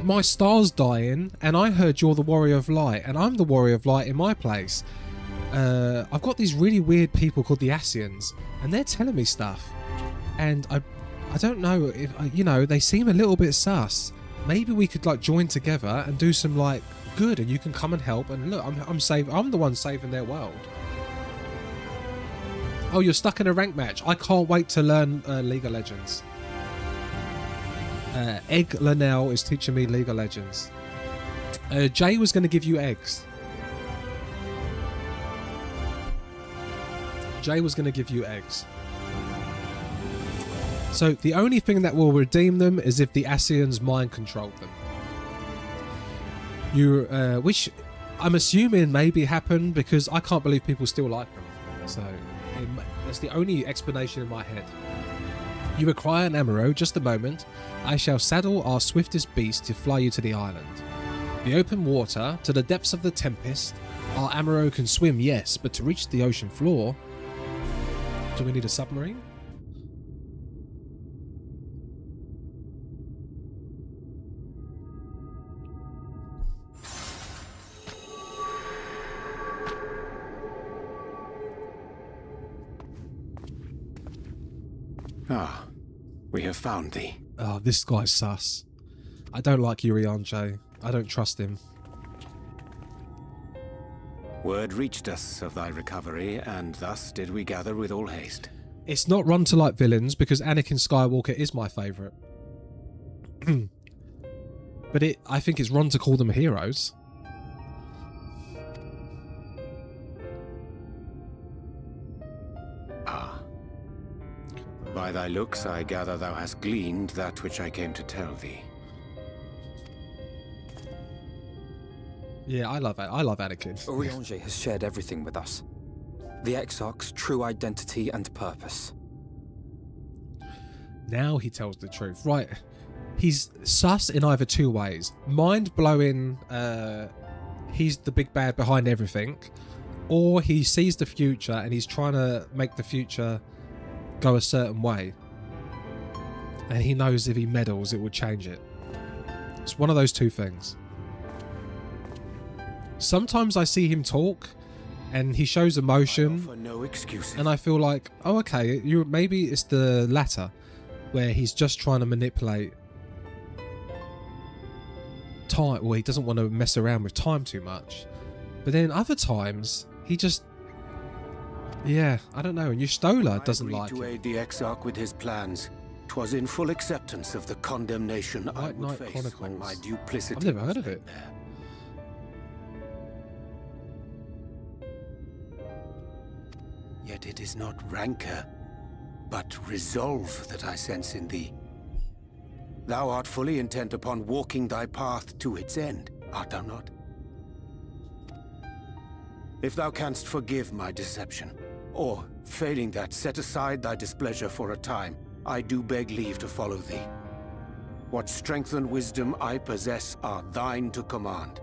My star's dying, and I heard you're the Warrior of Light, and I'm the Warrior of Light in my place. I've got these really weird people called the Asians, and they're telling me stuff. And I don't know if, you know, they seem a little bit sus. Maybe we could, like, join together and do some, like, good, and you can come and help. And look, I'm the one saving their world. Oh, you're stuck in a rank match. I can't wait to learn League of Legends. Egg Linnell is teaching me League of Legends. Jay was going to give you eggs. Jay was going to give you eggs. So the only thing that will redeem them is if the Asians mind controlled them. Which I'm assuming maybe happened because I can't believe people still like them. So that's the only explanation in my head. You require an Amaro. Just a moment. I shall saddle our swiftest beast to fly you to the island. The open water, to the depths of the tempest. Our Amaro can swim, yes, but to reach the ocean floor... Do we need a submarine? Ah, we have found thee. Oh, this guy's sus. I don't like Urianger. I don't trust him. Word reached us of thy recovery, and thus did we gather with all haste. It's not run to like villains, because Anakin Skywalker is my favourite. But I think it's run to call them heroes. Ah. By thy looks, I gather thou hast gleaned that which I came to tell thee. Yeah, I love Anakin. Urianger has shared everything with us. The Exarch's true identity and purpose. Now he tells the truth. Right. He's sus in either two ways. Mind-blowing, he's the big bad behind everything. Or he sees the future and he's trying to make the future go a certain way. And he knows if he meddles, it will change it. It's one of those two things. Sometimes I see him talk and he shows emotion, For no excuses. and I feel like, oh, okay, maybe it's the latter, where he's just trying to manipulate time. Well, he doesn't want to mess around with time too much. But then other times, he just, yeah, I don't know. And Yustola doesn't like to it. aid the Exarch with his plans. 'Twas in full acceptance of the condemnation I White would Knight face Chronicles. when my duplicity I've never heard was of it. laid bare. Yet it is not rancor, but resolve that I sense in thee. Thou art fully intent upon walking thy path to its end, art thou not? If thou canst forgive my deception, or, failing that, set aside thy displeasure for a time, I do beg leave to follow thee. What strength and wisdom I possess are thine to command.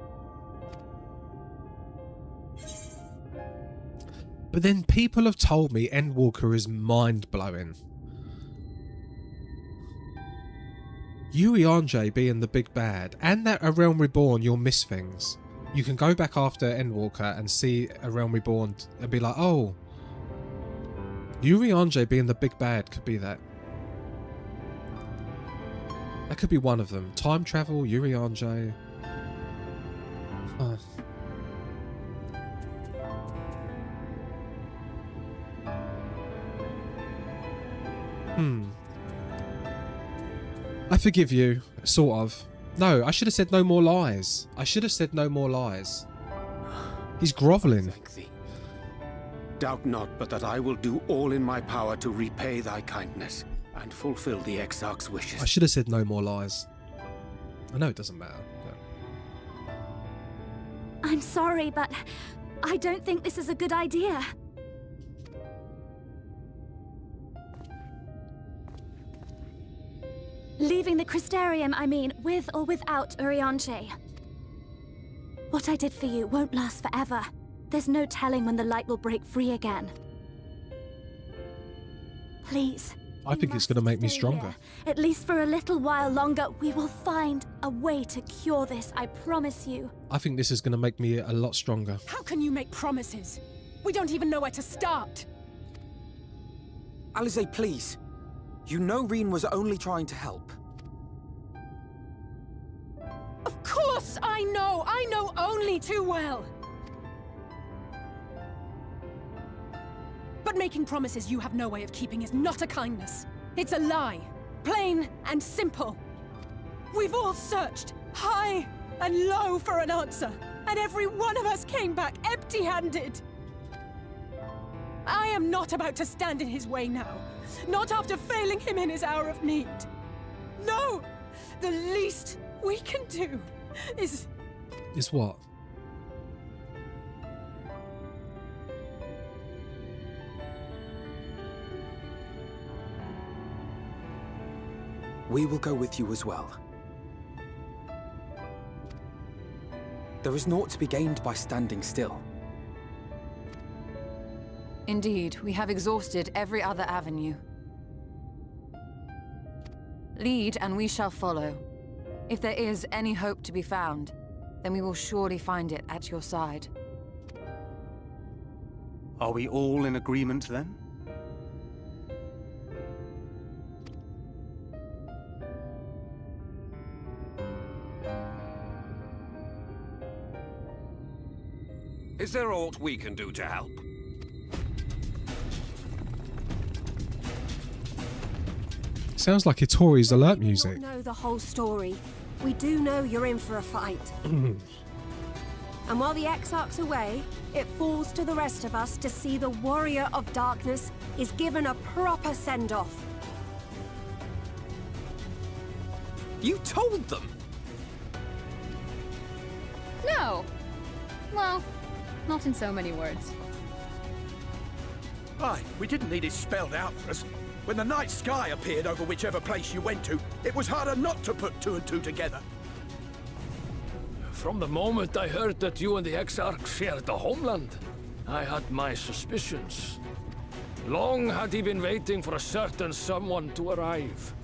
But then people have told me Endwalker is mind-blowing. Urianger being the big bad, and that A Realm Reborn, you'll miss things. You can go back after Endwalker and see A Realm Reborn and be like, oh, Urianger being the big bad could be that. That could be one of them. Time travel, Urianger. I forgive you, sort of. No, I should have said no more lies. I should have said no more lies. He's grovelling. Thank thee. Doubt not but that I will do all in my power to repay thy kindness and fulfill the Exarch's wishes. I should have said no more lies. I know it doesn't matter. But... I'm sorry, but I don't think this is a good idea. Leaving the Crystarium, I mean, with or without Urianger. What I did for you won't last forever. There's no telling when the light will break free again. Please, I think it's going to make me stronger. At least for a little while longer, we will find a way to cure this, I promise you. I think this is going to make me a lot stronger. How can you make promises? We don't even know where to start. Alize, please. You know Reen was only trying to help. Of course I know! I know only too well! But making promises you have no way of keeping is not a kindness. It's a lie. Plain and simple. We've all searched high and low for an answer, and every one of us came back empty-handed. I am not about to stand in his way now. Not after failing him in his hour of need. No! The least we can do is... Is what? We will go with you as well. There is naught to be gained by standing still. Indeed, we have exhausted every other avenue. Lead, and we shall follow. If there is any hope to be found, then we will surely find it at your side. Are we all in agreement then? Is there aught we can do to help? Sounds like Itori's alert music. We don't know the whole story. We do know you're in for a fight. And while the Exarch's away, it falls to the rest of us to see the Warrior of Darkness is given a proper send-off. You told them! No. Well, not in so many words. Aye, we didn't need it spelled out for us. When the night sky appeared over whichever place you went to, it was harder not to put two and two together. From the moment I heard that you and the Exarch shared the homeland, I had my suspicions. Long had he been waiting for a certain someone to arrive.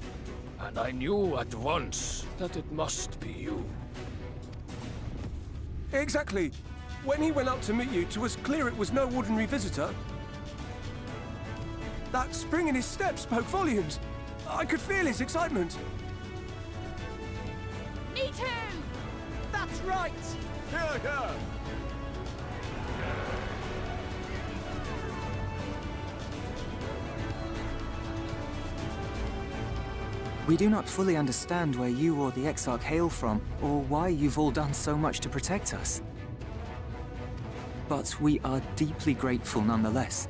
And I knew at once that it must be you. Exactly. When he went up to meet you, it was clear it was no ordinary visitor. That spring in his step spoke volumes. I could feel his excitement. Me too! That's right! Yeah. We do not fully understand where you or the Exarch hail from, or why you've all done so much to protect us. But we are deeply grateful nonetheless.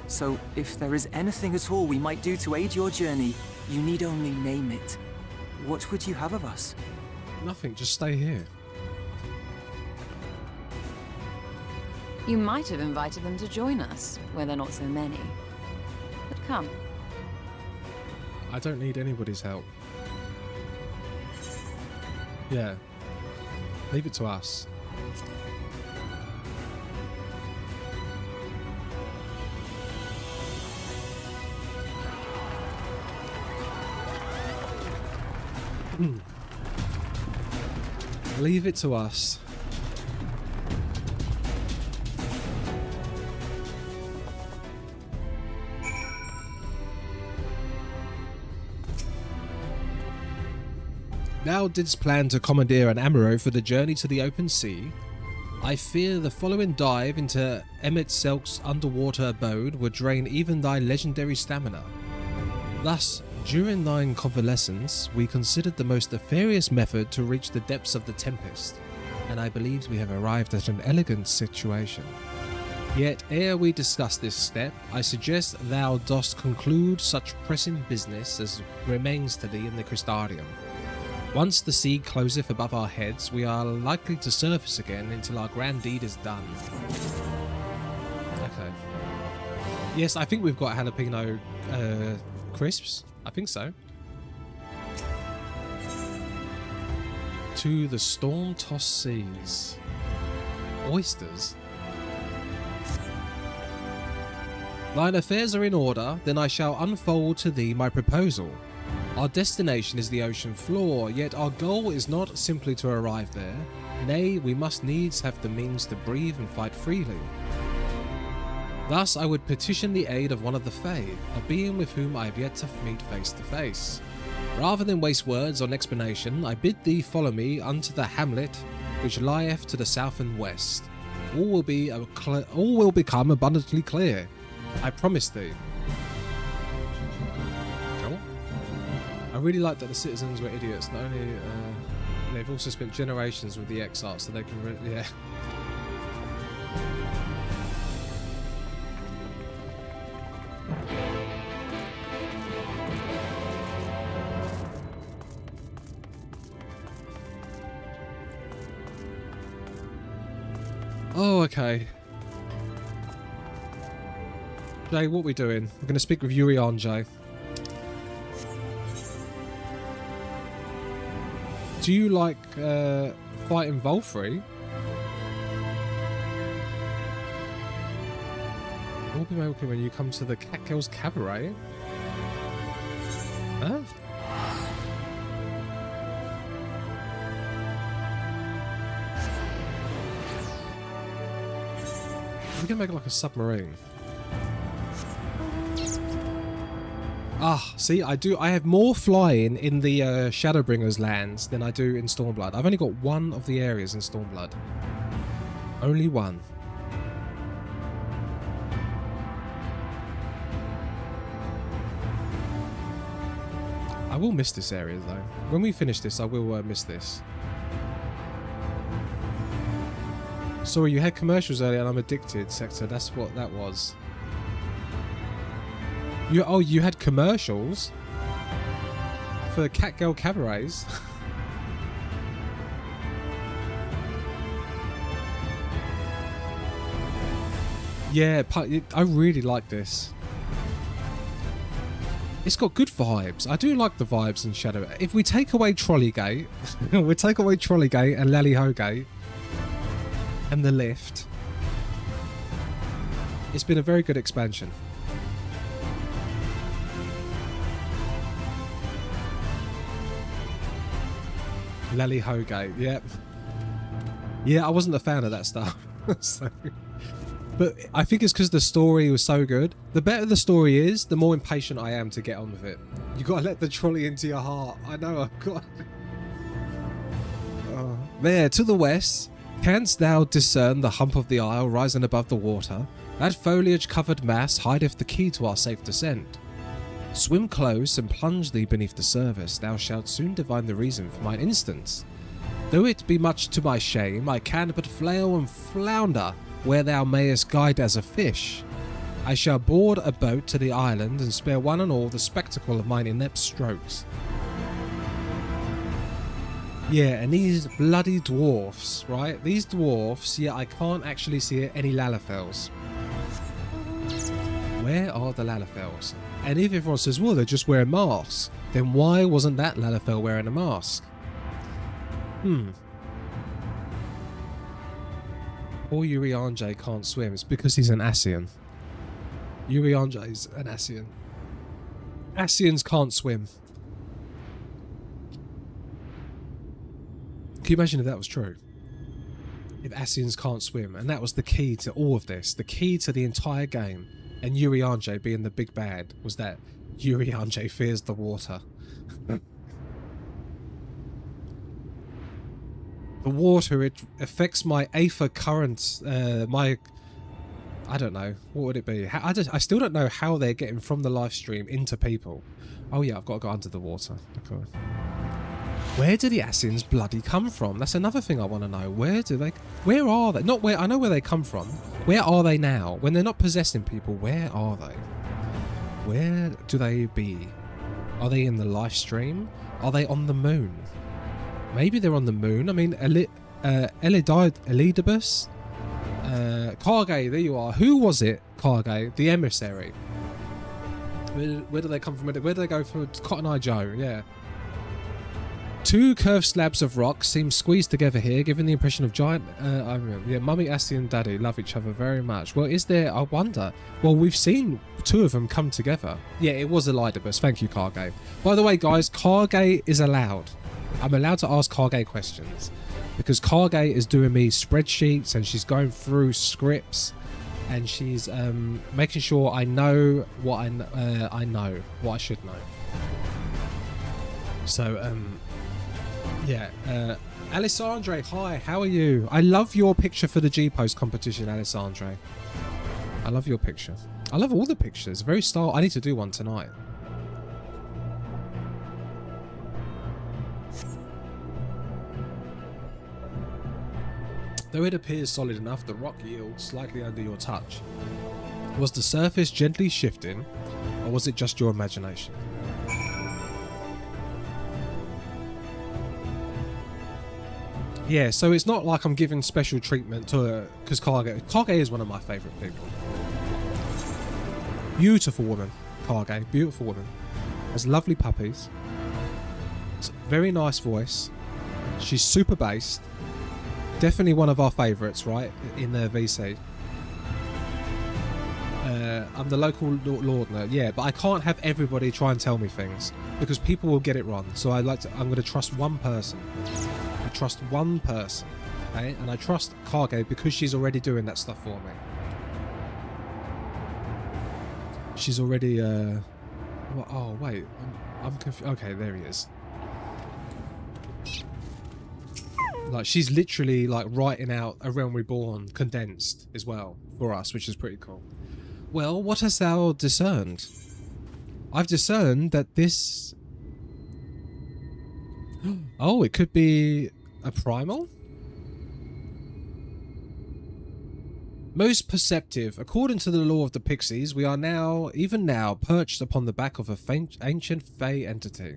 So, if there is anything at all we might do to aid your journey, you need only name it. What would you have of us? Nothing, just stay here. You might have invited them to join us, where there are not so many. But come. I don't need anybody's help. Yeah. Leave it to us. Leave it to us. Thou didst plan to commandeer an Amaro for the journey to the open sea. I fear the following dive into Emmett Selk's underwater abode would drain even thy legendary stamina. Thus, during thine convalescence, we considered the most nefarious method to reach the depths of the Tempest, and I believe we have arrived at an elegant situation. Yet, ere we discuss this step, I suggest thou dost conclude such pressing business as remains to thee in the Crystarium. Once the sea closeth above our heads, we are likely to surface again until our grand deed is done. Okay. Yes, I think we've got jalapeno crisps. I think so. To the storm-tossed seas. Oysters? Thine affairs are in order, then I shall unfold to thee my proposal. Our destination is the ocean floor, yet our goal is not simply to arrive there. Nay, we must needs have the means to breathe and fight freely. Thus I would petition the aid of one of the Fae, a being with whom I have yet to meet face to face. Rather than waste words on explanation, I bid thee follow me unto the hamlet which lieth to the south and west. All will become abundantly clear. I promise thee. Cool. I really like that the citizens were idiots. Not only they've also spent generations with the exarchs, so they can yeah. Oh, okay. Jay, what are we doing? We're going to speak with Urianger. Do you like fighting Volfrey? We'll be welcome when you come to the Catgirls Cabaret. Huh? We're gonna make it like a submarine. Ah, see, I have more flying in the Shadowbringers lands than I do in Stormblood. I've only got one of the areas in Stormblood. Only one. I will miss this area though. When we finish this, I will miss this. Sorry, you had commercials earlier and I'm addicted, Sector. That's what that was. You had commercials for Catgirl Cabarets. Yeah, I really like this. It's got good vibes. I do like the vibes in Shadow. If we take away Trolleygate, we take away Trolleygate and Lally-Ho-Gate and the lift, it's been a very good expansion. Lally-Ho-Gate, yep. Yeah, I wasn't a fan of that stuff. So, but I think it's because the story was so good. The better the story is, the more impatient I am to get on with it. You gotta let the trolley into your heart. I know, I've got... Oh. There, to the west, canst thou discern the hump of the isle rising above the water? That foliage-covered mass hideth the key to our safe descent. Swim close and plunge thee beneath the surface, thou shalt soon divine the reason for mine instance. Though it be much to my shame, I can but flail and flounder where thou mayest guide as a fish. I shall board a boat to the island and spare one and all the spectacle of mine inept strokes. Yeah, and these bloody dwarfs, right? These dwarfs, yeah, I can't actually see any Lalafels. Where are the Lalafels? And if everyone says, well, they're just wearing masks, then why wasn't that Lalafell wearing a mask? Poor Urianger can't swim. It's because he's an Ascian. Urianger is an Ascian. Ascians can't swim. Can you imagine if that was true? If Ascians can't swim, and that was the key to all of this, the key to the entire game, and Urianger being the big bad, was that Urianger fears the water. The water, it affects my aether currents, I don't know, what would it be? I still don't know how they're getting from the live stream into people. Oh yeah, I've got to go under the water. Okay. Where do the Ascians bloody come from? That's another thing I want to know. Where are they? Not where, I know where they come from. Where are they now? When they're not possessing people, where are they? Where do they be? Are they in the live stream? Are they on the moon? Maybe they're on the moon. I mean, Elidibus? Kargay, there you are. Who was it, Kargay? The emissary. Where do they come from? Where do they go for Cotton Eye Joe? Yeah. Two curved slabs of rock seem squeezed together here, giving the impression of giant... I remember. Yeah, Mummy, Asti and Daddy love each other very much. Well, is there... I wonder. Well, we've seen two of them come together. Yeah, it was Elidibus. Thank you, Kargate. By the way, guys, Kargate is allowed. I'm allowed to ask Kargate questions. Because Kargate is doing me spreadsheets and she's going through scripts. And she's making sure I know what I know. What I should know. So, yeah, Alessandre, hi, how are you? I love your picture for the G-Post competition, Alessandre. I love your picture. I love all the pictures. Very style. I need to do one tonight. Though it appears solid enough, the rock yields slightly under your touch. Was the surface gently shifting, or was it just your imagination? Yeah, so it's not like I'm giving special treatment to because Karge is one of my favourite people. Beautiful woman, Karge, beautiful woman. Has lovely puppies. It's a very nice voice. She's super based. Definitely one of our favourites, right, in the VC. I'm the local Lordner, yeah, but I can't have everybody try and tell me things because people will get it wrong. So I'm going to trust one person. I trust one person, okay? And I trust Karge because she's already doing that stuff for me. She's already, oh, wait. I'm confused. Okay, there he is. Like, she's literally, like, writing out A Realm Reborn condensed as well for us, which is pretty cool. Well, what hast thou discerned? I've discerned that this... Oh, it could be a primal? Most perceptive. According to the law of the pixies, we are now, even now, perched upon the back of a ancient fey entity.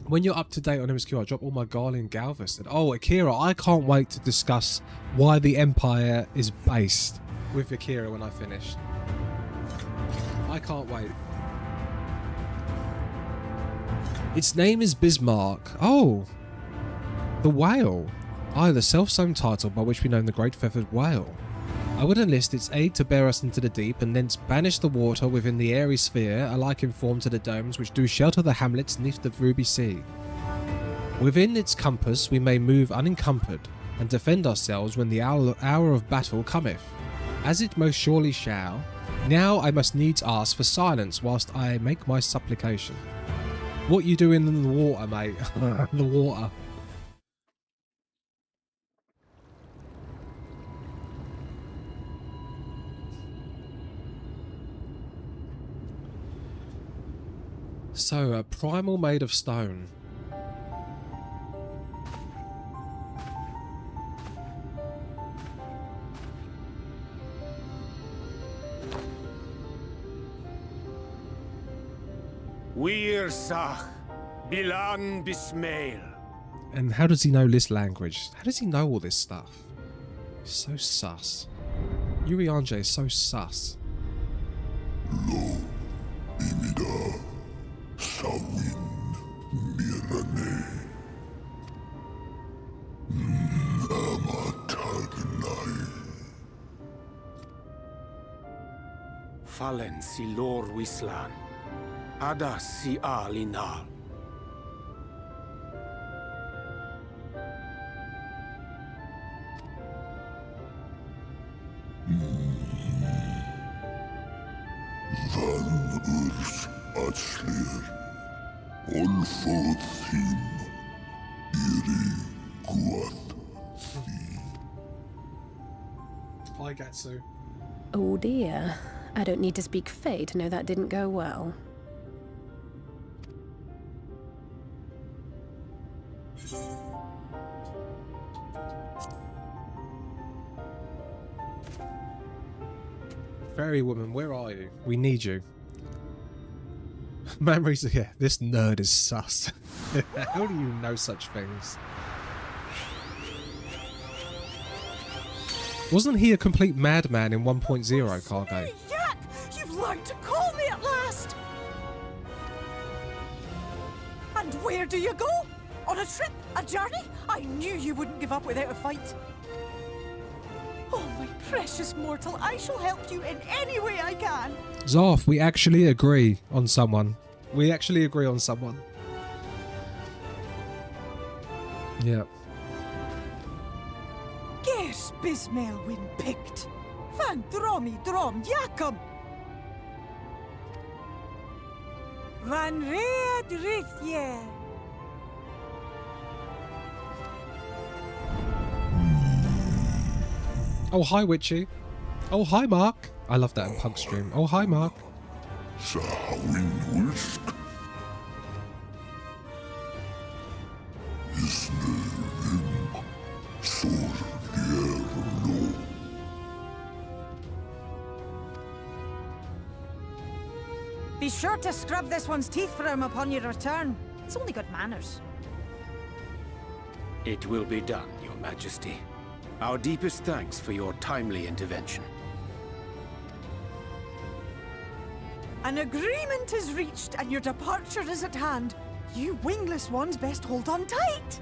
When you're up to date on MSQ, I drop all my Garland Galveston. Oh, Akira, I can't wait to discuss why the Empire is based with Akira when I finish. I can't wait. Its name is Bismarck. Oh, the whale. The self-same title by which we know the Great Feathered Whale. I would enlist its aid to bear us into the deep and thence banish the water within the airy sphere, alike in form to the domes which do shelter the hamlets neath the ruby sea. Within its compass we may move unencumbered, and defend ourselves when the hour of battle cometh, as it most surely shall. Now I must needs ask for silence whilst I make my supplication. What you doing in the water, mate? The water. So, a primal made of stone. Wir Sach, Bilan Bismail. And how does he know this language? How does he know all this stuff? He's so sus. Yuri Anje is so sus. Lo, imida, sawin, mirane. Amatagnai. Fallen si lor wislan. Ada si alinal. Van urs atslir. Olfothim. Iri guath. Hi, Gatsu. Oh dear. I don't need to speak Fey to know that didn't go well. Fairy woman, where are you? We need you. Memories, yeah, this nerd is sus. How do you know such things? Wasn't he a complete madman in 1.0, Karge? Yet! You've learned to call me at last! And where do you go? On a trip? A journey? I knew you wouldn't give up without a fight. Oh, my precious mortal, I shall help you in any way I can. Zarf, we actually agree on someone. We actually agree on someone. Yeah. Gers Bismail win picked. Van dromi drom jakom. Van red rithje. Oh, hi, Witchy. Oh, hi, Mark. I love that in Pug Stream. Oh, hi, Mark. Be sure to scrub this one's teeth for him upon your return. It's only good manners. It will be done, Your Majesty. Our deepest thanks for your timely intervention. An agreement is reached and your departure is at hand. You wingless ones best hold on tight.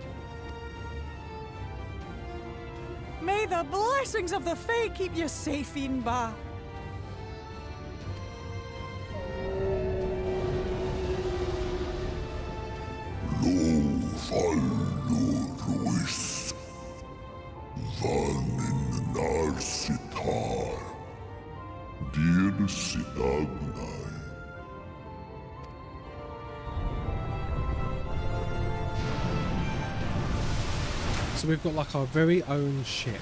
May the blessings of the Fae keep you safe, Inba. So we've got like our very own ship.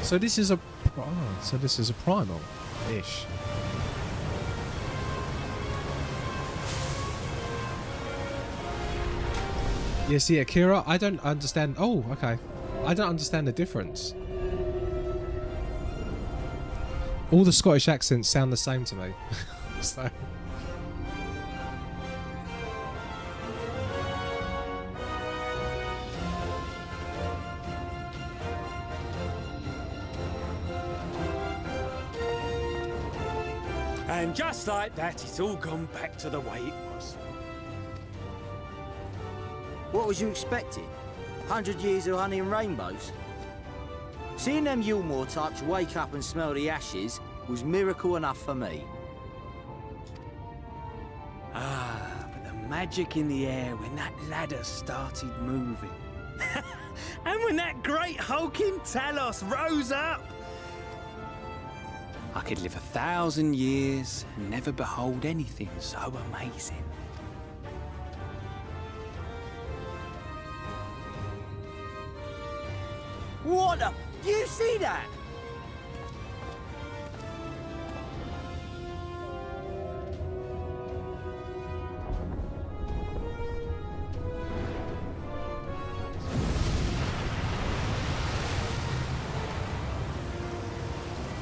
So this is a primal-ish. Yeah, see, Akira, I don't understand. Oh, okay. I don't understand the difference. All the Scottish accents sound the same to me. So. And just like that, it's all gone back to the way it was. What was you expecting? 100 years of honey and rainbows? Seeing them Yulmore types wake up and smell the ashes was miracle enough for me. Ah, but the magic in the air when that ladder started moving. And when that great hulking Talos rose up. I could live 1,000 years and never behold anything so amazing. What the? You see that?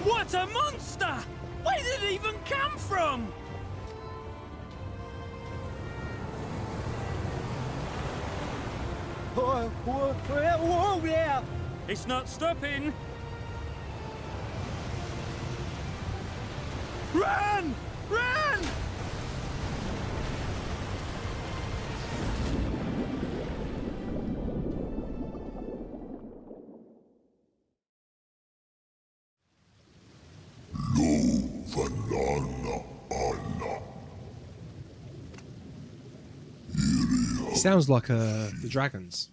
What a monster! Where did it even come from? Whoa there! It's not stopping. Run! Run! Sounds like the dragons.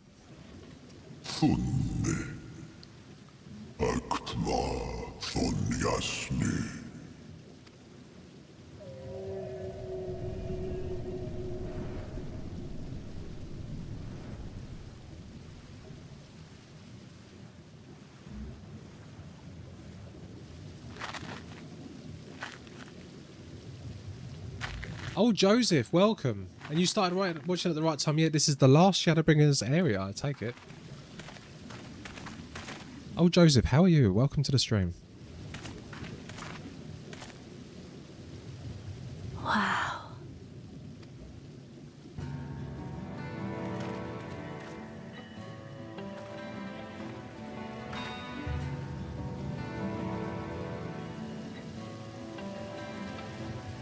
Oh, Joseph, welcome. And you started watching at the right time. Yeah, this is the last Shadowbringers area, I take it. Oh, Joseph, how are you? Welcome to the stream. Wow.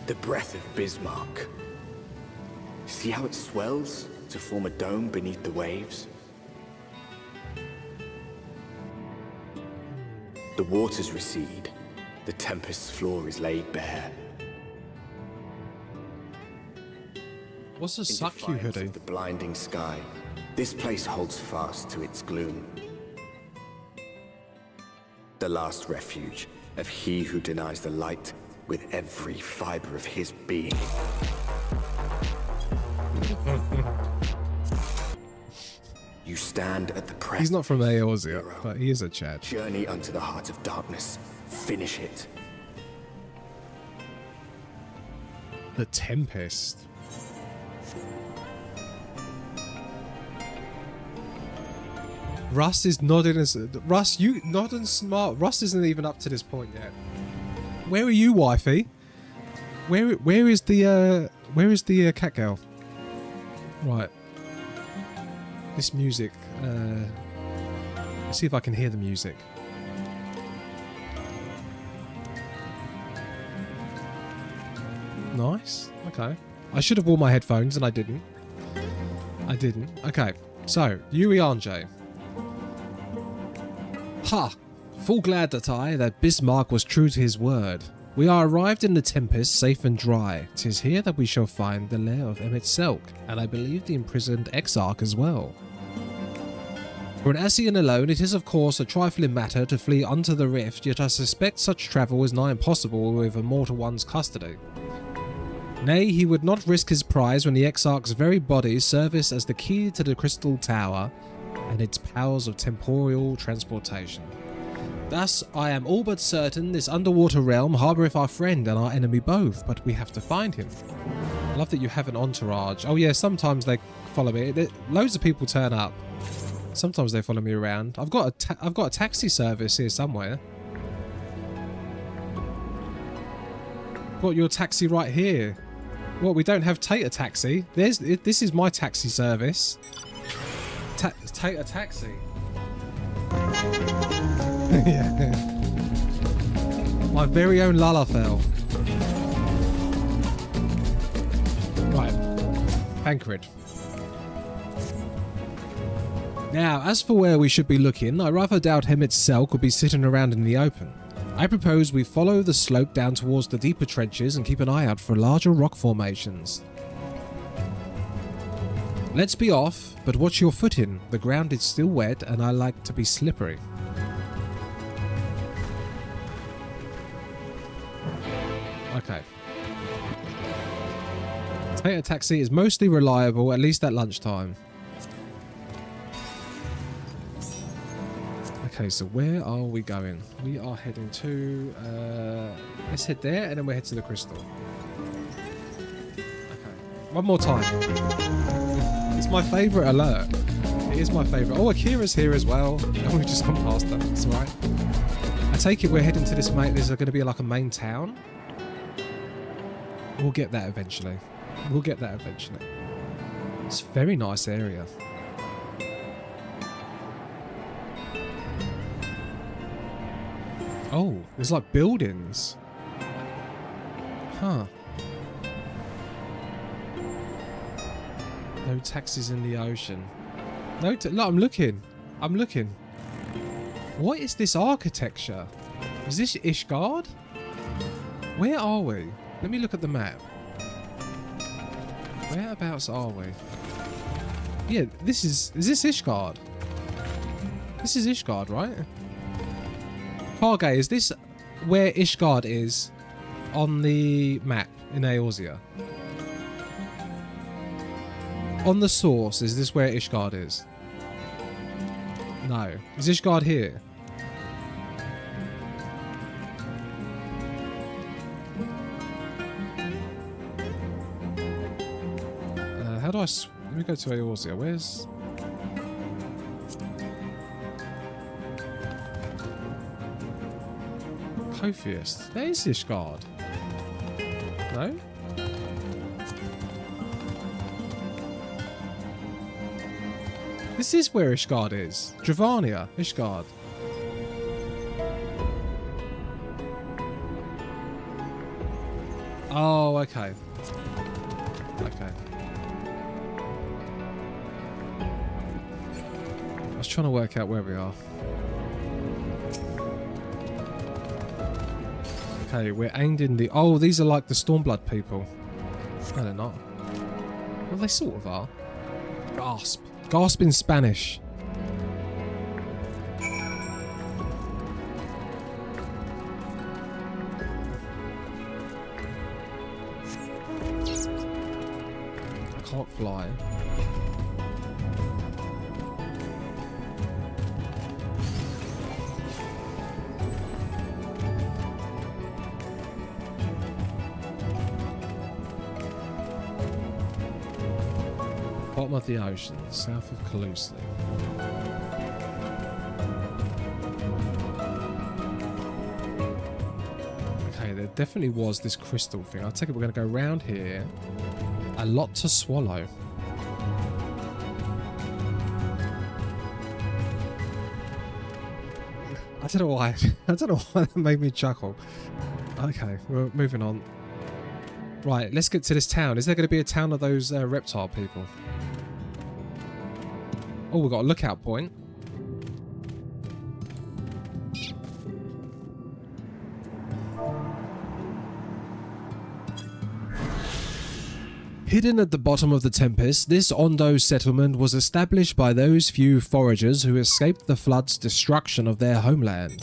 The breath of Bismarck. See how it swells to form a dome beneath the waves? The waters recede. The tempest's floor is laid bare. What's a In suck you defiance hoodie? of the blinding sky, this place holds fast to its gloom. The last refuge of he who denies the light with every fiber of his being. You stand at the press. He's not from Eorzea, but he is a Chad. Journey unto the heart of darkness. Finish it. The Tempest. Russ is nodding as Russ, you nodding smart. Russ isn't even up to this point yet. Where are you, wifey? Where is the cat girl? Right. This music. Let's see if I can hear the music. Nice. Okay. I should have worn my headphones and I didn't. Okay. So, Urianger. Ha! Full glad that Bismarck was true to his word. We are arrived in the Tempest, safe and dry. 'Tis here that we shall find the lair of Emmett Selk, and I believe the imprisoned Exarch as well. For an Ascian alone, it is of course a trifling matter to flee unto the rift, yet I suspect such travel is nigh impossible with a mortal one's custody. Nay, he would not risk his prize when the Exarch's very body serves as the key to the Crystal Tower and its powers of temporal transportation. Thus, I am all but certain this underwater realm harboureth our friend and our enemy both, but we have to find him. I love that you have an entourage. Oh yeah, sometimes they follow me. Loads of people turn up. Sometimes they follow me around. I've got a taxi service here somewhere. Got your taxi right here. What, we don't have Tater Taxi? This is my taxi service. Tater Taxi. Yeah. My very own Lalafell. Right. Tancred. Now, as for where we should be looking, I rather doubt him itself would be sitting around in the open. I propose we follow the slope down towards the deeper trenches and keep an eye out for larger rock formations. Let's be off, but watch your footing. The ground is still wet and I like to be slippery. Okay. Tater Taxi is mostly reliable, at least at lunchtime. Okay, so where are we going? We are heading to... let's head there and then we'll head to the crystal. Okay. One more time. It's my favourite alert. It is my favourite. Oh, Akira's here as well. Oh, we've just gone past them. It's alright. I take it we're heading to this main... There's going to be like a main town. We'll get that eventually. We'll get that eventually. It's a very nice area. Oh, there's like buildings. Huh. No taxis in the ocean. No, look, I'm looking. I'm looking. What is this architecture? Is this Ishgard? Where are we? Let me look at the map. Whereabouts are we? Yeah, is this Ishgard? This is Ishgard, right? Kargay, is this where Ishgard is on the map in Eorzea? On the source, is this where Ishgard is? No. Is Ishgard here? How do I... Let me go to Eorzea. Where's... Copious. There's Ishgard. No? This is where Ishgard is. Dravania, Ishgard. Oh, okay. Okay. I was trying to work out where we are. Okay, we're aimed in the... Oh, these are like the Stormblood people. No, they're not. Well, they sort of are. Gasp. Gasp in Spanish. I can't fly. Bottom of the ocean, south of Calusa. Okay, there definitely was this crystal thing. I take it we're going to go around here. A lot to swallow. I don't know why. I don't know why that made me chuckle. Okay, we're moving on. Right, let's get to this town. Is there going to be a town of those reptile people? Oh, we've got a lookout point. Hidden at the bottom of the Tempest, this Ondo settlement was established by those few foragers who escaped the flood's destruction of their homeland.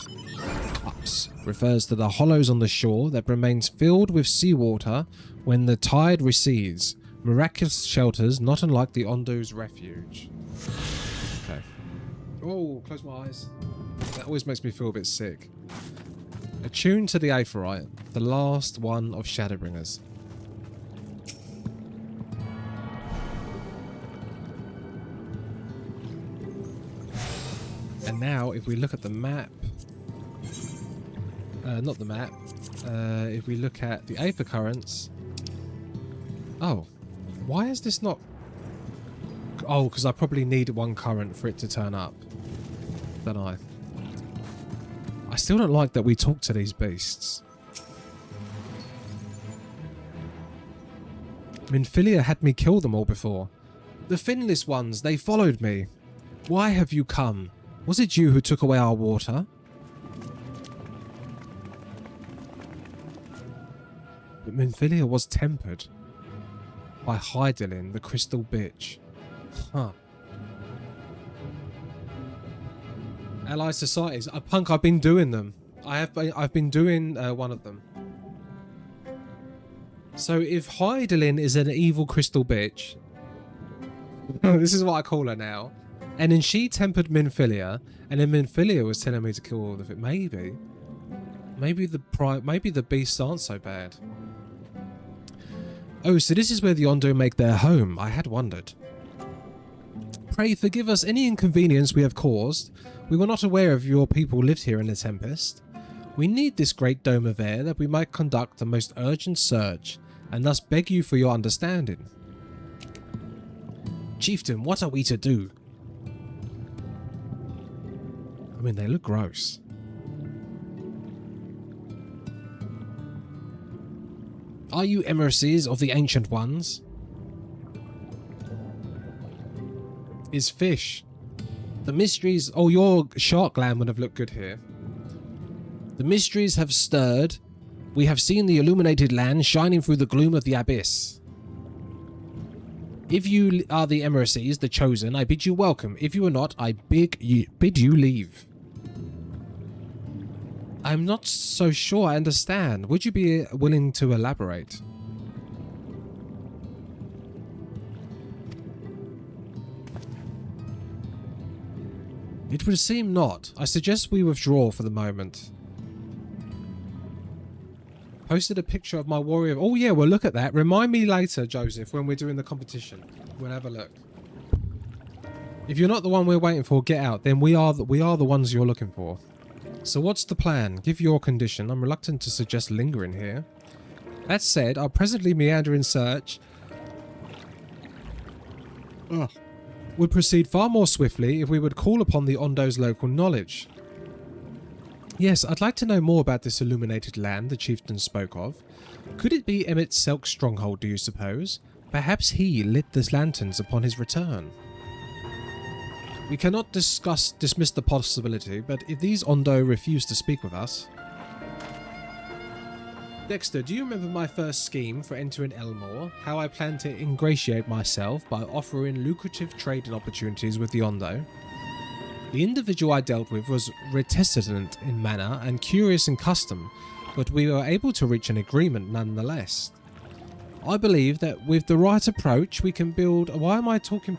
Cups refers to the hollows on the shore that remains filled with seawater when the tide recedes. Miraculous shelters not unlike the Ondo's refuge. Okay. Oh, close my eyes. That always makes me feel a bit sick. Attuned to the Aetheryte, the last one of Shadowbringers. And now, if we look at the map... not the map. If we look at the Aether Currents... Oh. Why is this not... Oh, because I probably need one current for it to turn up. Don't I? I still don't like that we talk to these beasts. Minfilia had me kill them all before. The finless ones, they followed me. Why have you come? Was it you who took away our water? But Minfilia was tempered by Hydaelyn, the crystal bitch. Huh. Allied societies. Punk, I've been doing them. I've been doing one of them. So if Hydaelyn is an evil crystal bitch, this is what I call her now, and then she tempered Minfilia, and then Minfilia was telling me to kill all of it. Maybe the beasts aren't so bad. Oh, so this is where the Ondo make their home. I had wondered. Pray forgive us any inconvenience we have caused. We were not aware of your people lived here in the Tempest. We need this great dome of air that we might conduct a most urgent search, and thus beg you for your understanding. Chieftain, what are we to do? I mean, they look gross. Are you emissaries of the Ancient Ones? Is fish. The mysteries... Oh, your shark gland would have looked good here. The mysteries have stirred. We have seen the illuminated land shining through the gloom of the abyss. If you are the emissaries, the chosen, I bid you welcome. If you are not, I bid you leave. I'm not so sure I understand. Would you be willing to elaborate? It would seem not. I suggest we withdraw for the moment. Posted a picture of my warrior. Oh yeah, well look at that. Remind me later, Joseph, when we're doing the competition. We'll have a look. If you're not the one we're waiting for, get out. Then we are the ones you're looking for. So what's the plan? Give your condition. I'm reluctant to suggest lingering here. That said, I'll presently meander in search. Would proceed far more swiftly if we would call upon the Ondo's local knowledge. Yes, I'd like to know more about this illuminated land the chieftain spoke of. Could it be Emmett Selk's stronghold, do you suppose? Perhaps he lit the lanterns upon his return. We cannot dismiss the possibility, but if these Ondo refuse to speak with us... Dexter, do you remember my first scheme for entering Elmore? How I planned to ingratiate myself by offering lucrative trading opportunities with the Ondo? The individual I dealt with was reticent in manner and curious in custom, but we were able to reach an agreement nonetheless. I believe that with the right approach we can build... Why am I talking...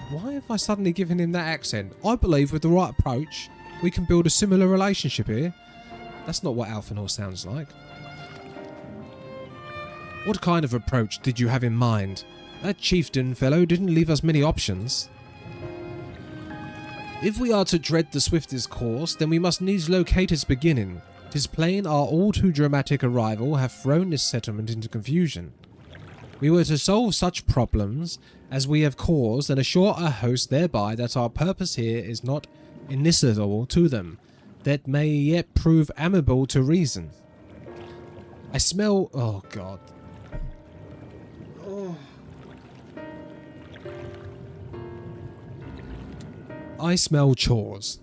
Why have I suddenly given him that accent? I believe with the right approach we can build a similar relationship here. That's not what Alphenor sounds like. What kind of approach did you have in mind? That chieftain fellow didn't leave us many options. If we are to tread the swiftest course, then we must needs locate its beginning. 'Tis plain our all too dramatic arrival have thrown this settlement into confusion. We were to solve such problems as we have caused and assure our host thereby that our purpose here is not inimical to them, that may yet prove amiable to reason. I smell... Oh, God. Oh. I smell chores.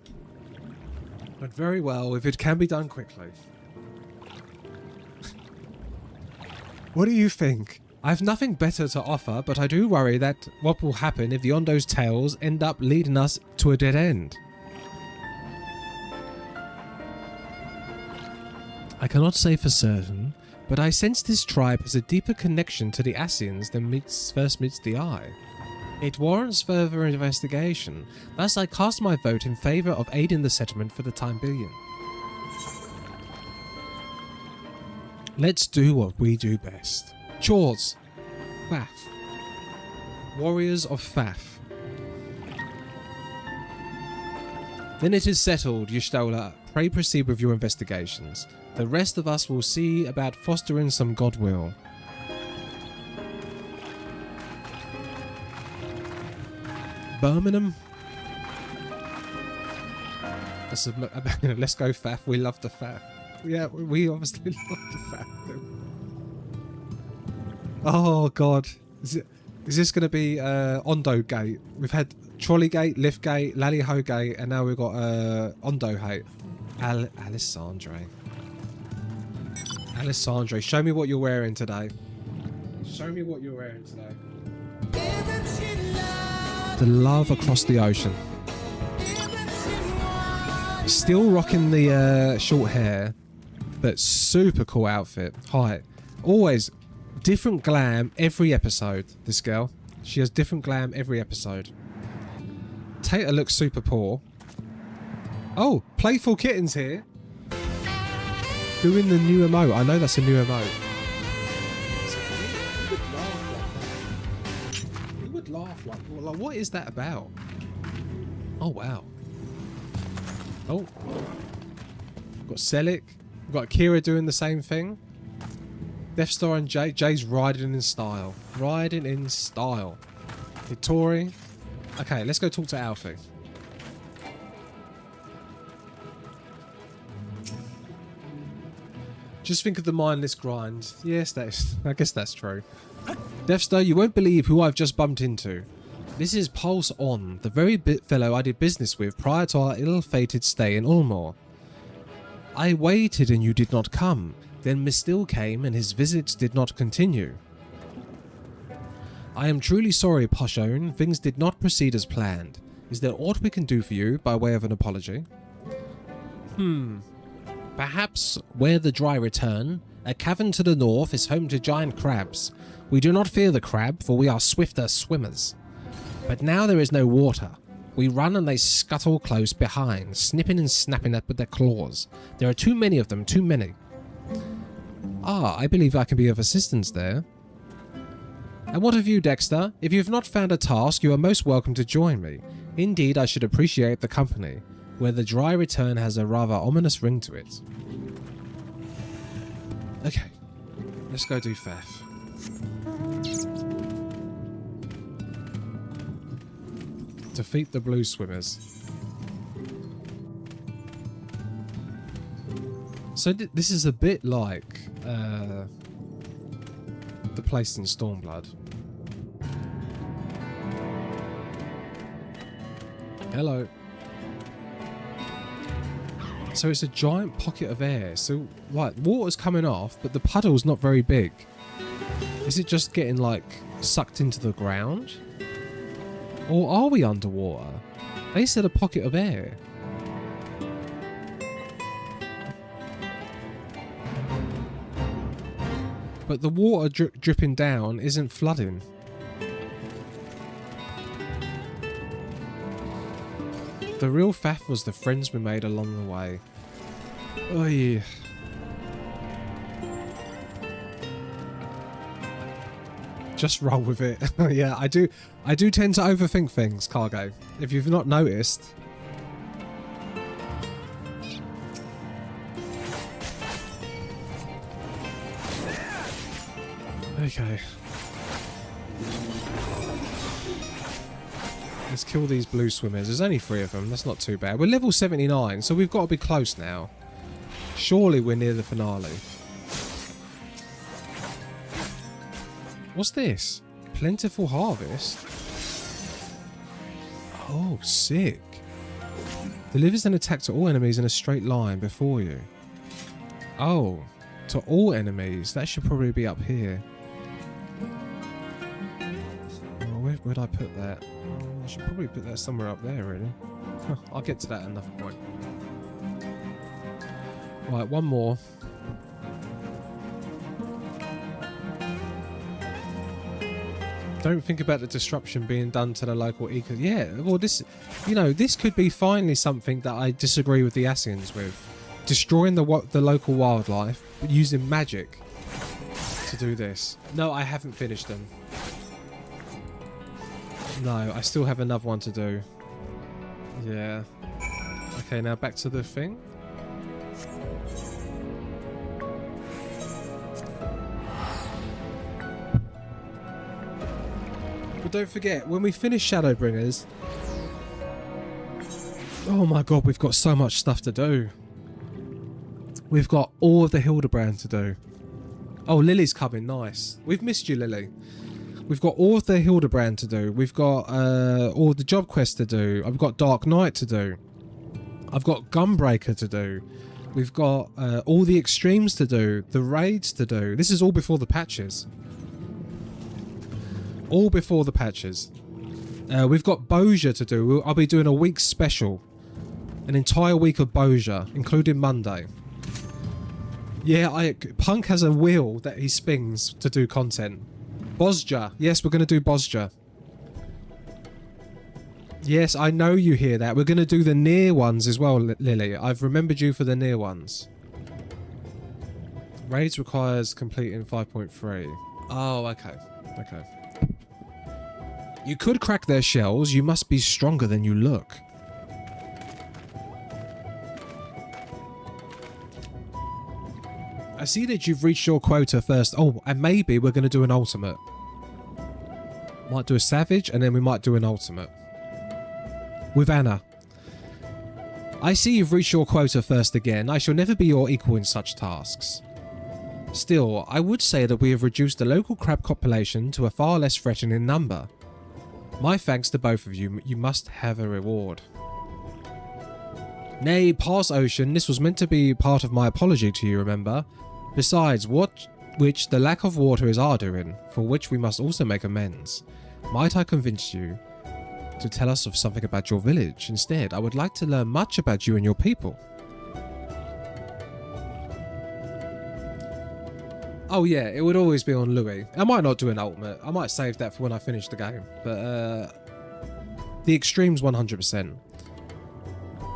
But very well, if it can be done quickly. What do you think? I have nothing better to offer, but I do worry that what will happen if the Ondo's tales end up leading us to a dead end. I cannot say for certain, but I sense this tribe has a deeper connection to the Ascians than first meets the eye. It warrants further investigation, thus I cast my vote in favour of aiding the settlement for the time being. Let's do what we do best. Chores. Faf. Warriors of Faf. Then it is settled, Y'shtola. Pray proceed with your investigations. The rest of us will see about fostering some goodwill. Birmingham? Let's go Faf. We love the Faf. Yeah, we obviously love the Faf. Oh god. Is this going to be Ondo Gate? We've had Trolley Gate, Lift Gate, Lally-Ho Gate, and now we've got Ondo Gate. Alessandre. Alessandre, show me what you're wearing today. Show me what you're wearing today. The love across the ocean. Still rocking the short hair, but super cool outfit. Hi. Always different glam every episode, this girl. She has different glam every episode. Tater looks super poor. Oh, Playful Kitten's here. Doing the new emote. I know that's a new emote. Who would laugh like what is that about? Oh, wow. Oh. We've got Selic. We've got Akira doing the same thing. Death Star and Jay's riding in style. Riding in style. Hittori. Okay, let's go talk to Alfie. Just think of the mindless grind. Yes, I guess that's true. Death Star, you won't believe who I've just bumped into. This is Pulse On, the very fellow I did business with prior to our ill-fated stay in Ulmore. I waited and you did not come. Then Mistil came and his visits did not continue. I am truly sorry, Poshone. Things did not proceed as planned. Is there aught we can do for you by way of an apology? Perhaps where the dry return, a cavern to the north is home to giant crabs. We do not fear the crab, for we are swifter swimmers. But now there is no water. We run and they scuttle close behind, snipping and snapping at with their claws. There are too many of them, too many. Ah, I believe I can be of assistance there. And what of you, Dexter? If you have not found a task, you are most welcome to join me. Indeed, I should appreciate the company, where the dry return has a rather ominous ring to it. Okay, let's go do Faf. Defeat the blue swimmers. So this is a bit like the place in Stormblood. Hello. So it's a giant pocket of air. So, like, water's coming off, but the puddle's not very big. Is it just getting, like, sucked into the ground? Or are we underwater? They said a pocket of air. But the water dripping down isn't flooding. The real faff was the friends we made along the way. Oh yeah. Just roll with it. Yeah, I do tend to overthink things, Cargo. If you've not noticed. Okay. Let's kill these blue swimmers. There's only 3 of them. That's not too bad. We're level 79, so we've got to be close now. Surely we're near the finale. What's this? Plentiful harvest? Oh, sick. Delivers an attack to all enemies in a straight line before you. Oh, to all enemies. That should probably be up here. Where would I put that? I should probably put that somewhere up there, really. I'll get to that at another point. Right, one more. Don't think about the disruption being done to the local eco. Yeah, well, this, you know, this could be finally something that I disagree with the Asians with. Destroying the local wildlife, but using magic to do this. No, I haven't finished them. No, I still have another one to do. Yeah. Okay, now back to the thing. But don't forget, when we finish Shadowbringers... Oh my god, we've got so much stuff to do. We've got all of the Hildebrand to do. Oh, Lily's coming, nice. We've missed you, Lily. We've got all of the Hildebrand to do. We've got all the job quests to do. I've got Dark Knight to do. I've got Gunbreaker to do. We've got all the extremes to do. The raids to do. This is all before the patches. All before the patches. We've got Boja to do. I'll be doing a week's special. An entire week of Boja, including Monday. Yeah, Punk has a wheel that he spins to do content. Bosja. Yes, we're going to do Bosja. Yes, I know you hear that. We're going to do the near ones as well, Lily. I've remembered you for the near ones. Raids requires completing 5.3. Oh, okay. Okay. You could crack their shells. You must be stronger than you look. I see that you've reached your quota first. Oh, and maybe we're going to do an ultimate. Might do a savage, and then we might do an ultimate. With Anna. I see you've reached your quota first again. I shall never be your equal in such tasks. Still, I would say that we have reduced the local crab population to a far less threatening number. My thanks to both of you. You must have a reward. Nay, pass Ocean. This was meant to be part of my apology to you, remember? Besides, which the lack of water is our doing, for which we must also make amends. Might I convince you to tell us of something about your village? Instead, I would like to learn much about you and your people. Oh yeah, it would always be on Louis. I might not do an ultimate. I might save that for when I finish the game. But the extremes 100%.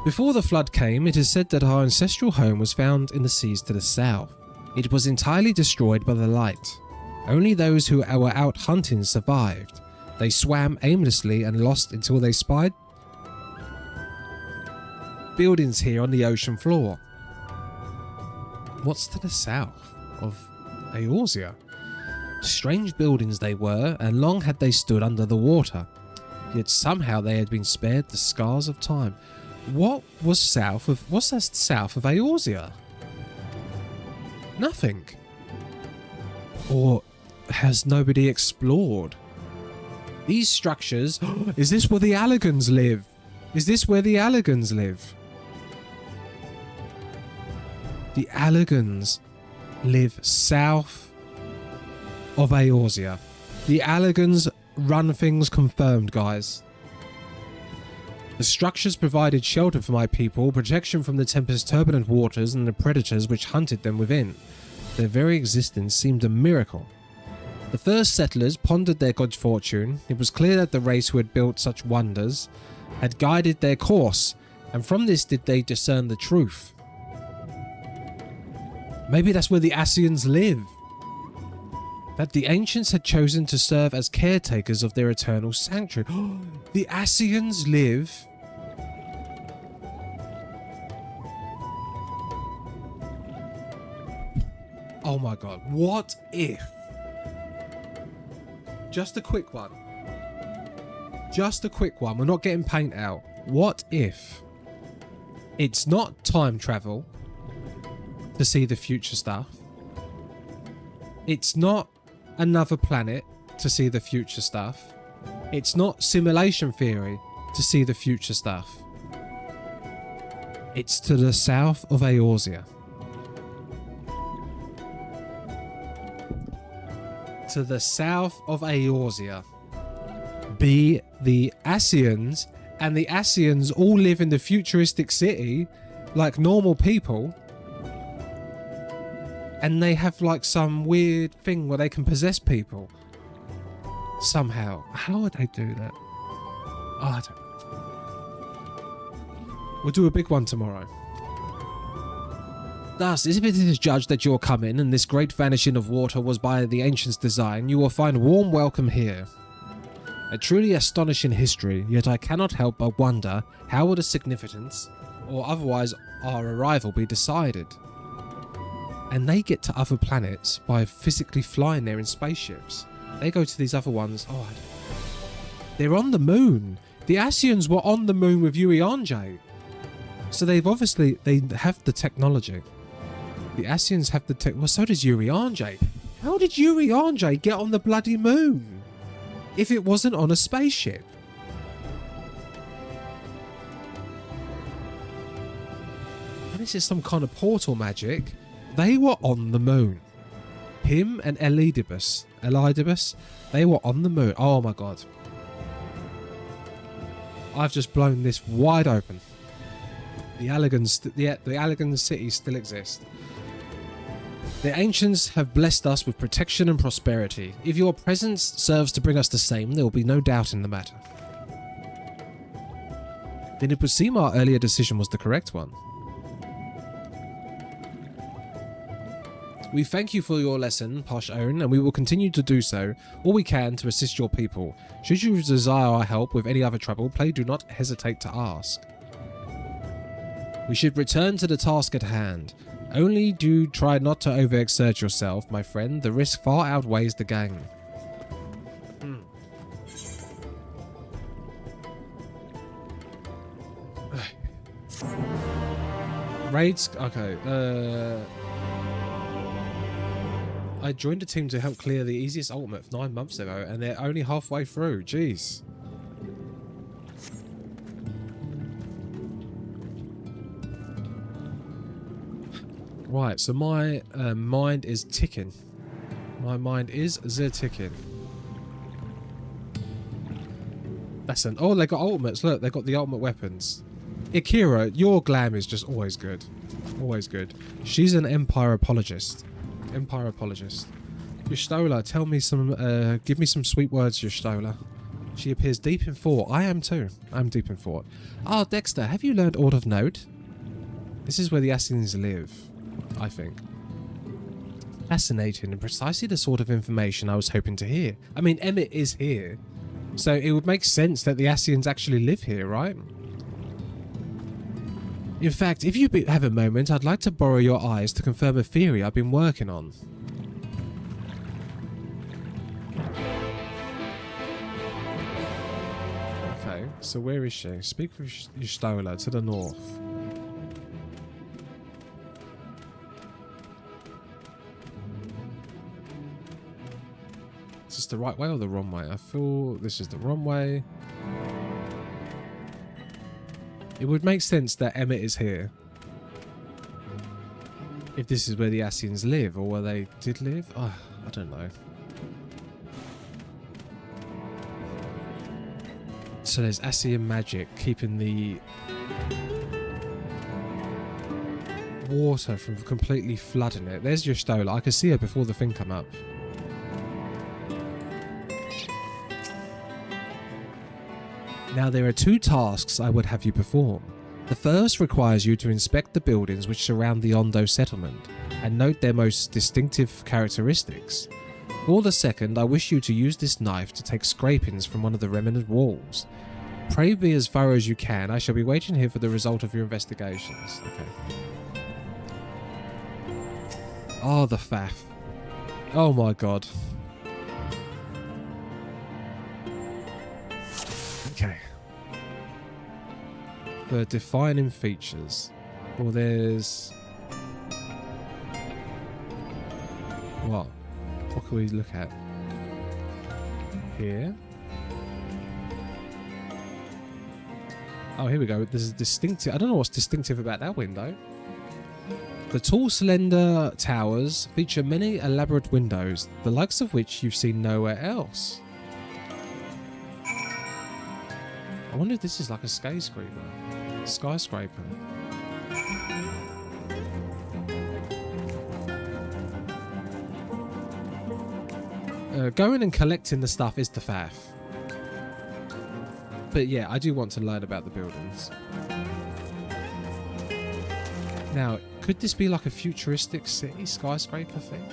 Before the flood came, it is said that our ancestral home was found in the seas to the south. It was entirely destroyed by the light. Only those who were out hunting survived. They swam aimlessly and lost until they spied buildings here on the ocean floor. What's to the south of Eorzea? Strange buildings they were, and long had they stood under the water. Yet somehow they had been spared the scars of time. What's that south of Eorzea? Nothing. Or has nobody explored? These structures... Is this where the Allegans live? Is this where the Allegans live? The Allegans live south of Eorzea. The Allegans run things confirmed, guys. The structures provided shelter for my people, protection from the Tempest's turbulent waters and the predators which hunted them within. Their very existence seemed a miracle. The first settlers pondered their good fortune. It was clear that the race who had built such wonders had guided their course, and from this did they discern the truth. Maybe that's where the Ascians live. That the ancients had chosen to serve as caretakers of their eternal sanctuary. The Ascians live... Oh my god, what if? Just a quick one. Just a quick one. We're not getting paint out. What if it's not time travel to see the future stuff? It's not another planet to see the future stuff. It's not simulation theory to see the future stuff. It's to the south of Eorzea. To the south of Eorzea be the Ascians, and the Ascians all live in the futuristic city like normal people, and they have like some weird thing where they can possess people somehow. How would they do that? Oh, I don't know. We'll do a big one tomorrow. Thus, if it is judged that your coming and this great vanishing of water was by the ancients' design, you will find warm welcome here. A truly astonishing history, yet I cannot help but wonder how would the significance, or otherwise our arrival, be decided. And they get to other planets by physically flying there in spaceships. They go to these other ones. Oh, they're on the moon. The Ascians were on the moon with Urianger. So they've obviously, they have the technology. The Ascians have the tech. Well, so does Urianger. How did Urianger get on the bloody moon if it wasn't on a spaceship? And this is some kind of portal magic. They were on the moon. Him and Elidibus, they were on the moon. Oh my god. I've just blown this wide open. The Allegan city still exists. The ancients have blessed us with protection and prosperity. If your presence serves to bring us the same, there will be no doubt in the matter. Then it would seem our earlier decision was the correct one. We thank you for your lesson, Posh Own, and we will continue to do so, all we can to assist your people. Should you desire our help with any other trouble, please do not hesitate to ask. We should return to the task at hand. Only do try not to overexert yourself, my friend. The risk far outweighs the gain. Raids? Okay. I joined a team to help clear the easiest ultimate 9 months ago, and they're only halfway through. Jeez. Right, so my mind is ticking. My mind is ticking. That's an... Oh, they got ultimates. Look, they got the ultimate weapons. Ikira, your glam is just always good. Always good. She's an Empire apologist. Empire apologist. Yustola, tell me some... give me some sweet words, Yustola. She appears deep in thought. I am too. I'm deep in thought. Ah, Dexter, have you learned aught of note? This is where the Ascians live, I think. Fascinating, and precisely the sort of information I was hoping to hear. I mean, Emmett is here, so it would make sense that the Ascians actually live here, right? In fact, if you have a moment, I'd like to borrow your eyes to confirm a theory I've been working on. Okay, so where is she? Speak with Yustola to the north. Is this the right way or the wrong way? I feel this is the wrong way. It would make sense that Emmett is here. If this is where the Ascians live, or where they did live. Oh, I don't know. So there's Ascian magic keeping the water from completely flooding it. There's your Stola. I can see her before the thing come up. Now there are 2 tasks I would have you perform. The first requires you to inspect the buildings which surround the Ondo settlement and note their most distinctive characteristics. For the second, I wish you to use this knife to take scrapings from one of the remnant walls. Pray be as thorough as you can. I shall be waiting here for the result of your investigations. Okay. Oh, the faff. Oh my god. Okay. The defining features. Well, there's... What? What can we look at? Here. Oh, here we go. There's a distinctive... I don't know what's distinctive about that window. The tall, slender towers feature many elaborate windows, the likes of which you've seen nowhere else. I wonder if this is like a skyscraper. Going and collecting the stuff is the faff. But yeah, I do want to learn about the buildings. Now, could this be like a futuristic city skyscraper thing?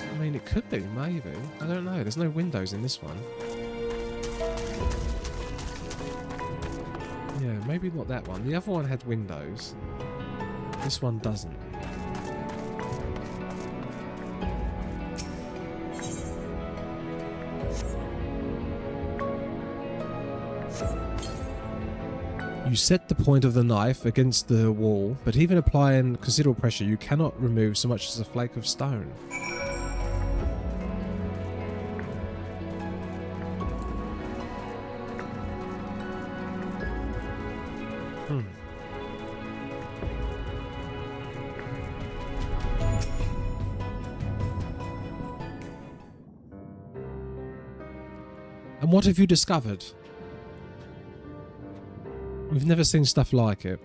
I mean, it could be, maybe. I don't know. There's no windows in this one. Yeah, maybe not that one. The other one had windows. This one doesn't. You set the point of the knife against the wall, but even applying considerable pressure, you cannot remove so much as a flake of stone. And what have you discovered? We've never seen stuff like it.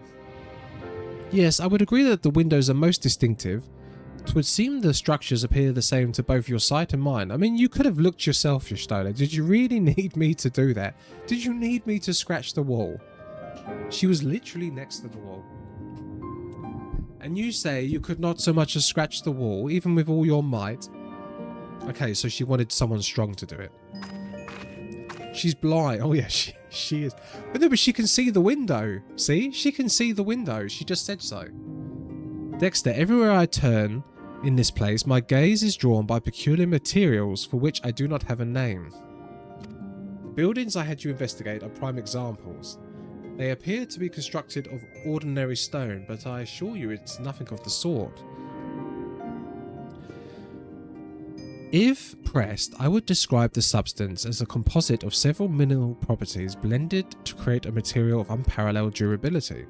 Yes, I would agree that the windows are most distinctive. It would seem the structures appear the same to both your sight and mine. I mean, you could have looked yourself, Stola. Did you really need me to do that? Did you need me to scratch the wall? She was literally next to the wall. And you say you could not so much as scratch the wall, even with all your might? Okay, so she wanted someone strong to do it. She's blind. Oh yeah, she is. But no, but she can see the window. See? She can see the window. She just said so. Dexter, everywhere I turn in this place, my gaze is drawn by peculiar materials for which I do not have a name. The buildings I had you investigate are prime examples. They appear to be constructed of ordinary stone, but I assure you it's nothing of the sort. If pressed, I would describe the substance as a composite of several mineral properties blended to create a material of unparalleled durability.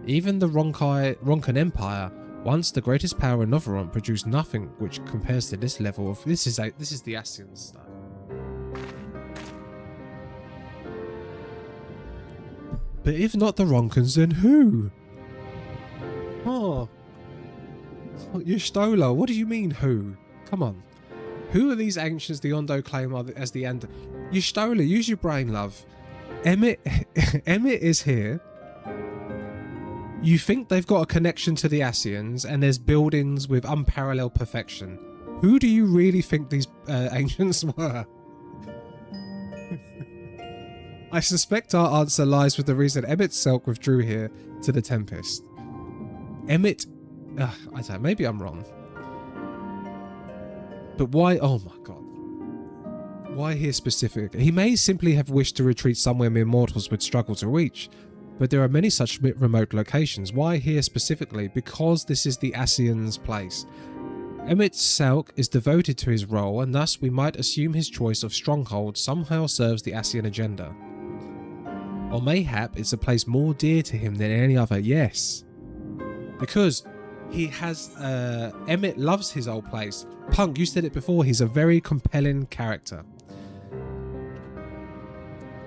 Even the Ronkan Empire, once the greatest power in Novaron, produced nothing which compares to this level of... This is the Ascian stuff. But if not the Ronkans, then who? Oh. Y'shtola, what do you mean who? Come on. Who are these ancients the Ondo claim are as the Ando? Y'shtola, use your brain, love. Emmett is here. You think they've got a connection to the Ascians, and there's buildings with unparalleled perfection. Who do you really think these ancients were? I suspect our answer lies with the reason Emmett Selk withdrew here to the Tempest. Emmett... I don't know, maybe I'm wrong. But why... Oh my god. Why here specifically? He may simply have wished to retreat somewhere mere mortals would struggle to reach. But there are many such remote locations. Why here specifically? Because this is the Ascians' place. Emmett Selk is devoted to his role, and thus we might assume his choice of Stronghold somehow serves the Ascian agenda. Or mayhap it's a place more dear to him than any other, yes. Because he has, Emmett loves his old place. Punk, you said it before, he's a very compelling character.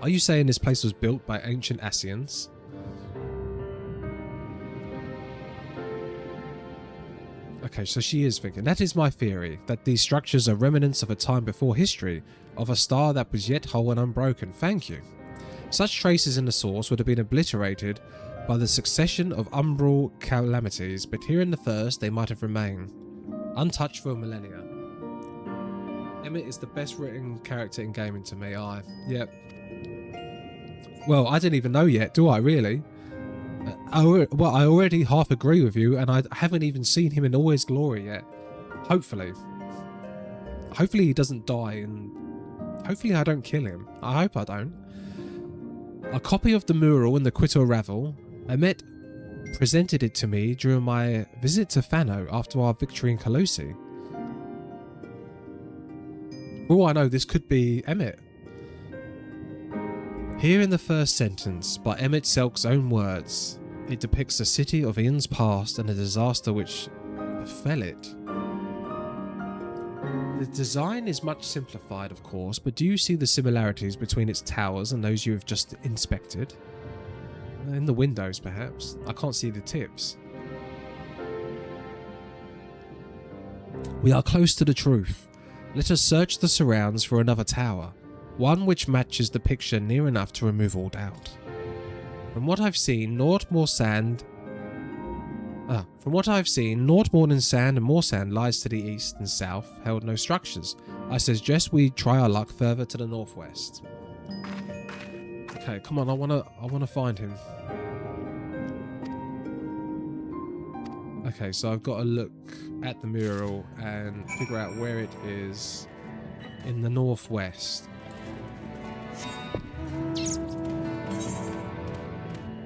Are you saying this place was built by ancient Ascians? Okay, so she is thinking. That is my theory, that these structures are remnants of a time before history, of a star that was yet whole and unbroken. Thank you. Such traces in the source would have been obliterated by the succession of umbral calamities, but here in the first they might have remained, untouched for millennia. Emmett is the best written character in gaming to me. Yep. Well, I didn't even know yet, do I really? I already half agree with you, and I haven't even seen him in all his glory yet. Hopefully he doesn't die, and hopefully I don't kill him. I hope I don't. A copy of the mural in the Quito Ravel. Emmett presented it to me during my visit to Fano after our victory in Calusi. For all I know, this could be Emmett. Here in the first sentence, by Emmett Selk's own words, it depicts a city of eons past and a disaster which befell it. The design is much simplified, of course, but do you see the similarities between its towers and those you have just inspected? In the windows, perhaps. I can't see the tips. We are close to the truth. Let us search the surrounds for another tower, one which matches the picture near enough to remove all doubt. From what I've seen, naught more than sand and more sand lies to the east and south, held no structures. I suggest we try our luck further to the northwest. Okay, come on, I wanna find him. Okay, so I've got to look at the mural and figure out where it is in the northwest.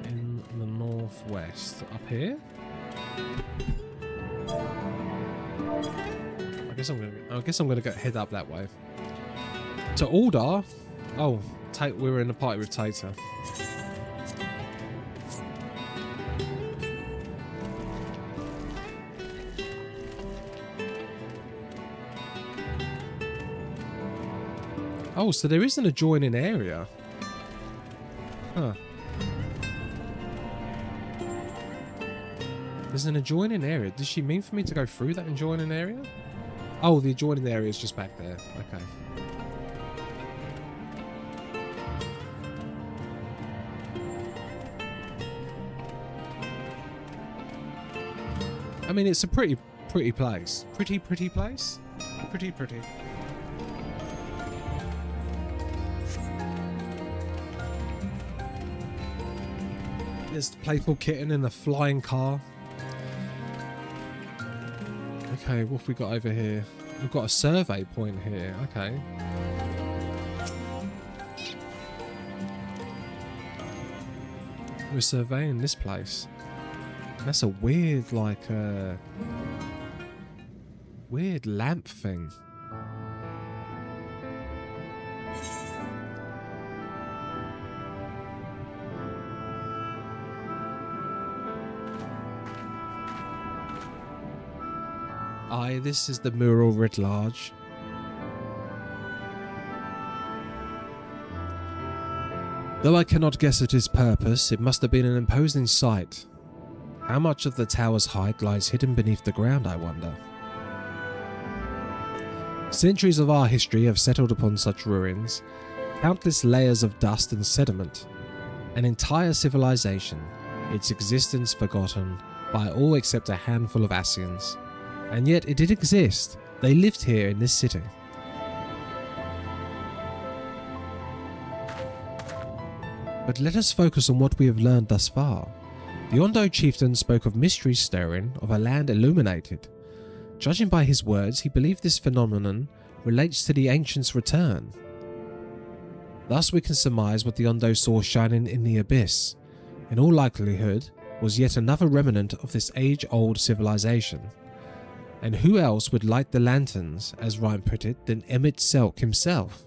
In the northwest. Up here? I guess I'm gonna go head up that way. To Aldar? Oh, we were in the party with Tater. Oh, so there is an adjoining area. Huh. There's an adjoining area. Does she mean for me to go through that adjoining area? Oh, the adjoining area is just back there. Okay. I mean, it's a pretty place. Pretty place? Pretty. There's the playful kitten in the flying car. Okay, what have we got over here? We've got a survey point here. Okay. We're surveying this place. That's a weird, like, weird lamp thing. Aye, this is the mural writ large. Though I cannot guess at its purpose, it must have been an imposing sight. How much of the tower's height lies hidden beneath the ground, I wonder? Centuries of our history have settled upon such ruins, countless layers of dust and sediment, an entire civilization, its existence forgotten by all except a handful of Ascians. And yet it did exist. They lived here in this city. But let us focus on what we have learned thus far. The Ondo chieftain spoke of mysteries stirring, of a land illuminated. Judging by his words, he believed this phenomenon relates to the ancients' return. Thus we can surmise what the Ondo saw shining in the abyss, in all likelihood, was yet another remnant of this age-old civilization. And who else would light the lanterns, as Ryan put it, than Emmett Selk himself?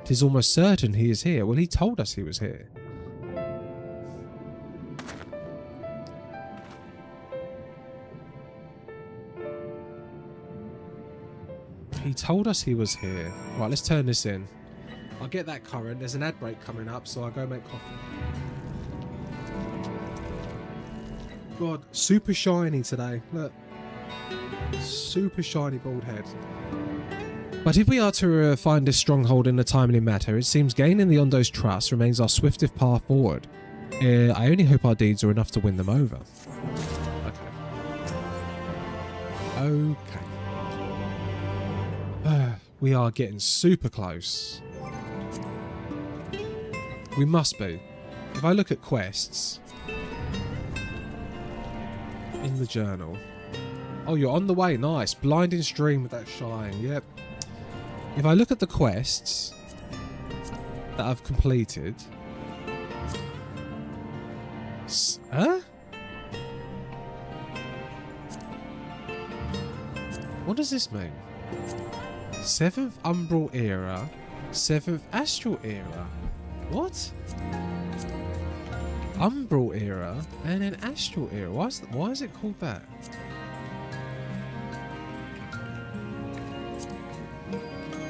'Tis almost certain he is here. Well, he told us he was here. He told us he was here. Right, let's turn this in. I'll get that current. There's an ad break coming up, so I'll go make coffee. God, super shiny today. Look. Super shiny bald head. But if we are to find this stronghold in a timely matter, it seems gaining the Ondo's trust remains our swiftest path forward. I only hope our deeds are enough to win them over. Okay. We are getting super close. We must be. If I look at quests in the journal. Oh, you're on the way. Nice. Blinding stream with that shine. Yep. If I look at the quests that I've completed. Huh? What does this mean? 7th Umbral Era, 7th Astral Era. What? Umbral Era and an Astral Era. Why is it called that?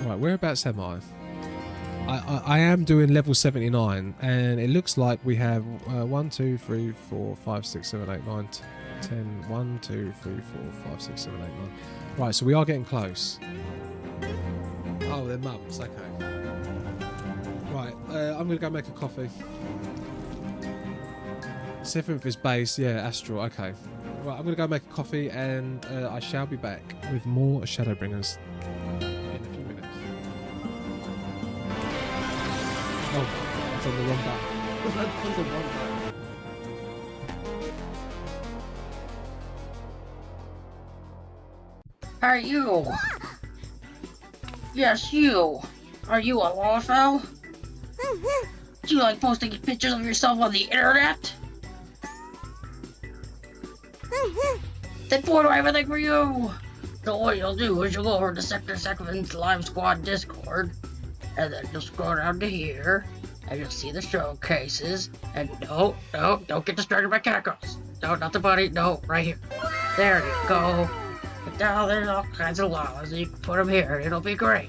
Right, whereabouts am I? I am doing level 79, and it looks like we have 1, 2, 3, 4, 5, 6, 7, 8, 9, 10. 1, 2, 3, 4, 5, 6, 7, 8, 9. Right, so we are getting close. Oh, they're mums. Okay. Right, I'm gonna go make a coffee. 7th is base, yeah, astral. Okay. Right, I'm gonna go make a coffee, and I shall be back with more Shadowbringers. Oh, it's on the wrong button. That's on the wrong button. Are you? Yes, you. Are you a Lawfell? Do you like posting pictures of yourself on the internet? Then boy, do I have a thing for you. So what you'll do is you'll go over to Sector 7's Live Squad Discord, and then you'll scroll down to here, and you'll see the showcases, and don't get distracted by cacos. No, not the buddy, no, right here. There you go. And now there's all kinds of llamas, and you can put them here, and it'll be great.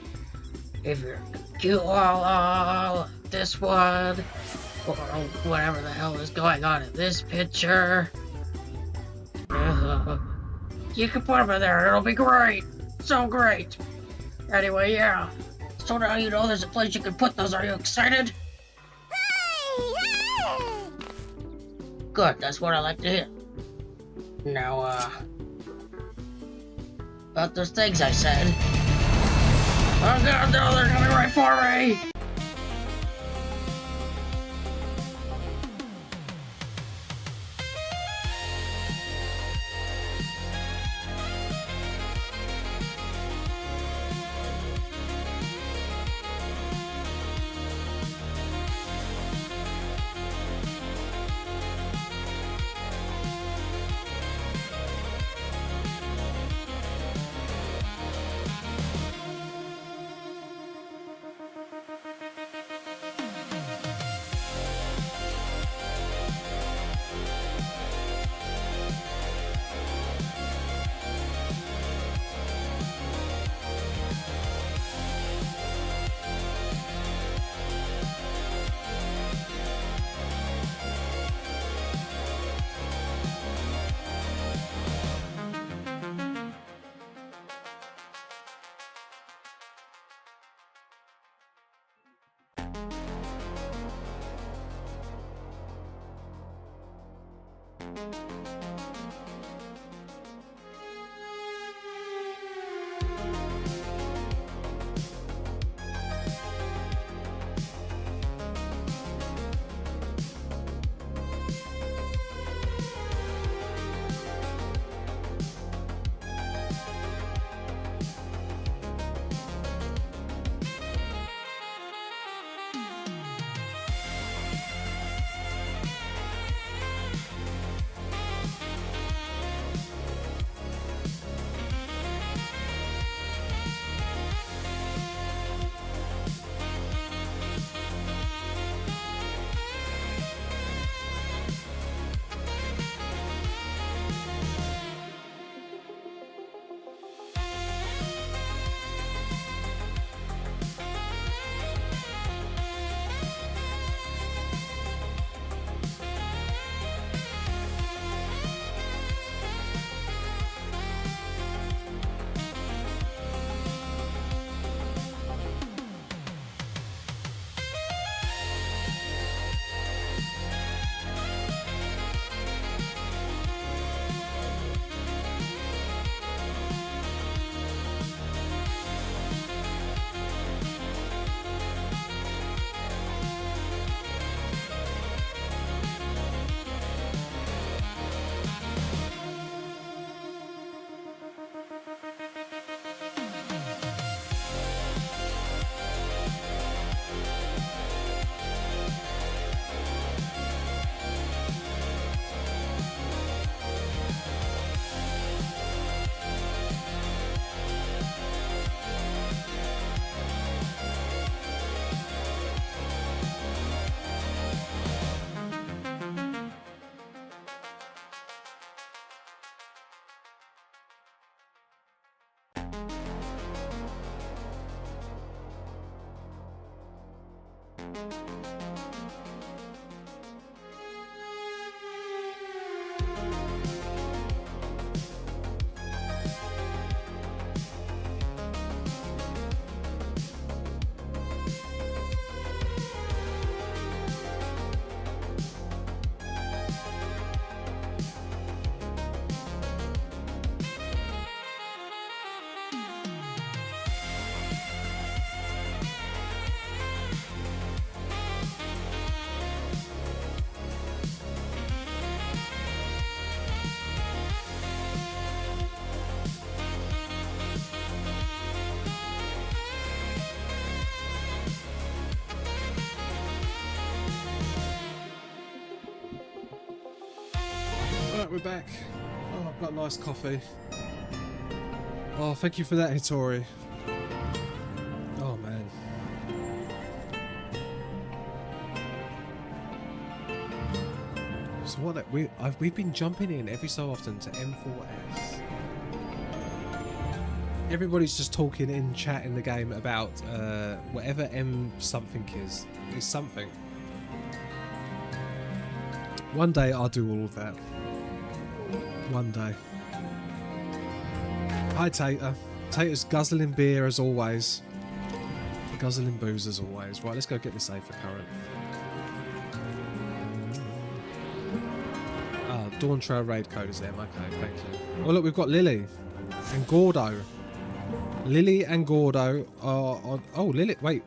If you're a cute llama, this one, or whatever the hell is going on in this picture, you can put them in there, and it'll be great. So great. Anyway, yeah. So now you know there's a place you can put those. Are you excited? Good, that's what I like to hear. Now, about those things I said. Oh god, no, they're coming right for me! Right, we're back. Oh, I've got a nice coffee. Oh, thank you for that, Hitori. Oh, man. So what? We've been jumping in every so often to M4S. Everybody's just talking in chat in the game about whatever M something is. It's something. One day I'll do all of that. One day. Hi Tater. Tater's guzzling beer as always. Guzzling booze as always. Right, let's go get this A for current. Ah, Dawn Trail raid code is there. Okay, thank you. Oh look, we've got Lily and Gordo. Lily and Gordo are on... Oh, Lily, wait.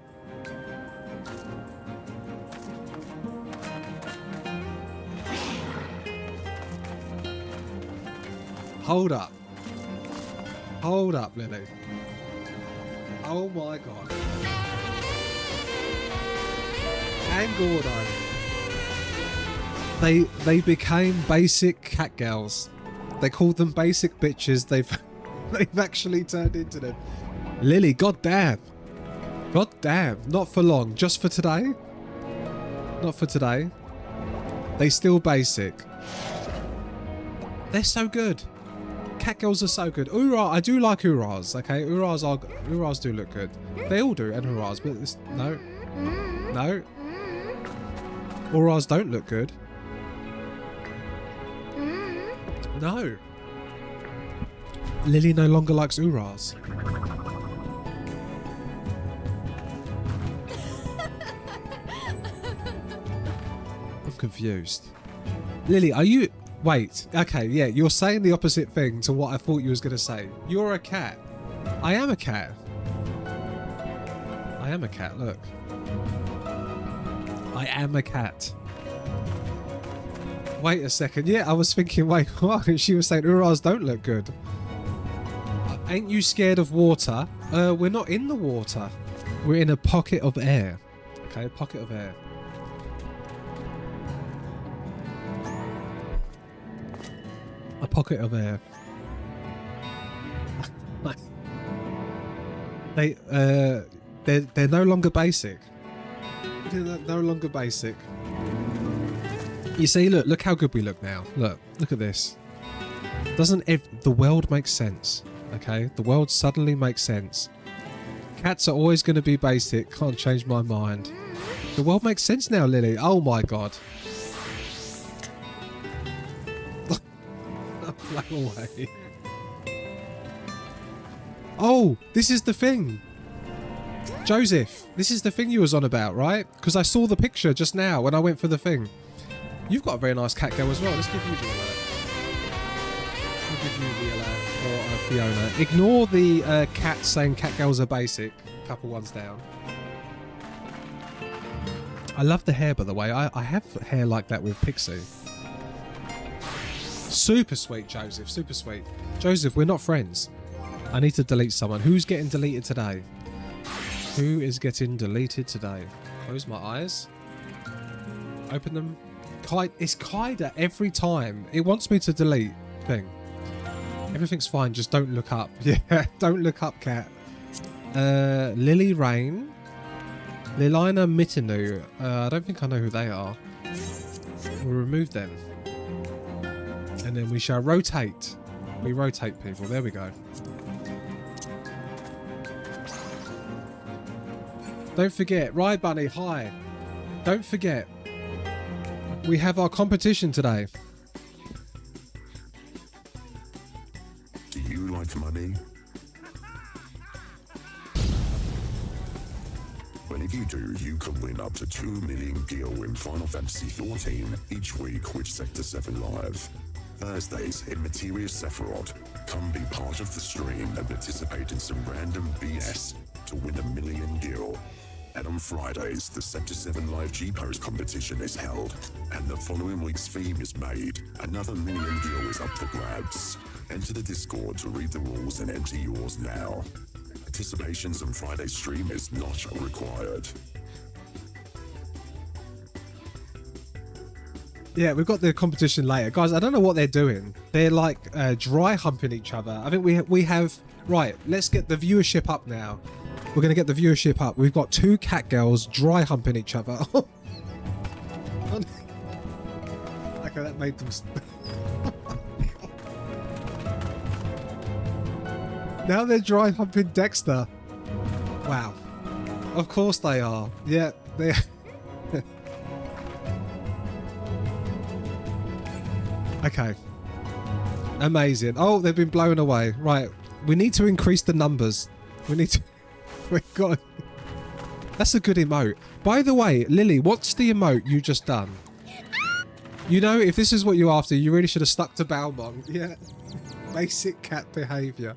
Hold up. Hold up, Lily. Oh my god. And Gordo. They became basic cat girls. They called them basic bitches. They've actually turned into them. Lily, goddamn. Goddamn. Not for long. Just for today. Not for today. They still basic. They're so good. Cat girls are so good. Ura, I do like Uras, okay? Uras do look good. They all do, and Uras, but this, no. No. Uras don't look good. No. Lily no longer likes Uras. I'm confused. Lily, are you... Wait, okay, yeah, you're saying the opposite thing to what I thought you was going to say. You're a cat. I am a cat. I am a cat, look. I am a cat. Wait a second. Yeah, I was thinking, wait, what? She was saying Uras don't look good. Ain't you scared of water? We're not in the water. We're in a pocket of air. Okay, a pocket of air. A pocket of air. They're no longer basic. They're no longer basic. You see, look how good we look now. Look at this. Doesn't the world make sense? Okay, the world suddenly makes sense. Cats are always going to be basic. Can't change my mind. The world makes sense now, Lily. Oh my god. Fly away. Oh, this is the thing. Joseph, this is the thing you was on about, right? Because I saw the picture just now when I went for the thing. You've got a very nice cat girl as well. Let's give you the alert. I'll give you the alert. Or Fiona. Ignore the cat saying cat girls are basic. Couple ones down. I love the hair, by the way. I have hair like that with Pixie. Super sweet, Joseph. Super sweet. Joseph, we're not friends. I need to delete someone. Who's getting deleted today? Who is getting deleted today? Close my eyes. Open them. It's Kaida every time. It wants me to delete thing. Everything's fine. Just don't look up. Yeah, don't look up, cat. Lily Rain. Lilina Mitinu. I don't think I know who they are. We'll remove them. And then we shall rotate. We rotate people. There we go. Don't forget, Rye Bunny, hi. Don't forget, we have our competition today. Do you like money? Well, if you do, you can win up to 2 million gil in Final Fantasy XIV each week with Sector 7 Live. Thursdays in Materius Sephiroth. Come be part of the stream and participate in some random BS to win 1 million gil. And on Fridays, the Sector 7 Live G-Pose competition is held, and the following week's theme is made. Another 1 million gil is up for grabs. Enter the Discord to read the rules and enter yours now. Participations on Friday's stream is not required. Yeah, we've got the competition later. Guys, I don't know what they're doing. They're like dry humping each other. I think we have... Right, let's get the viewership up now. We're going to get the viewership up. We've got 2 cat girls dry humping each other. Okay, that made them... Now they're dry humping Dexter. Wow. Of course they are. Yeah, they... Okay. Amazing. Oh, they've been blown away. Right. We need to increase the numbers. We need to... We've got... That's a good emote. By the way, Lily, what's the emote you just done? You know, if this is what you're after, you really should have stuck to Balmong. Yeah. Basic cat behaviour.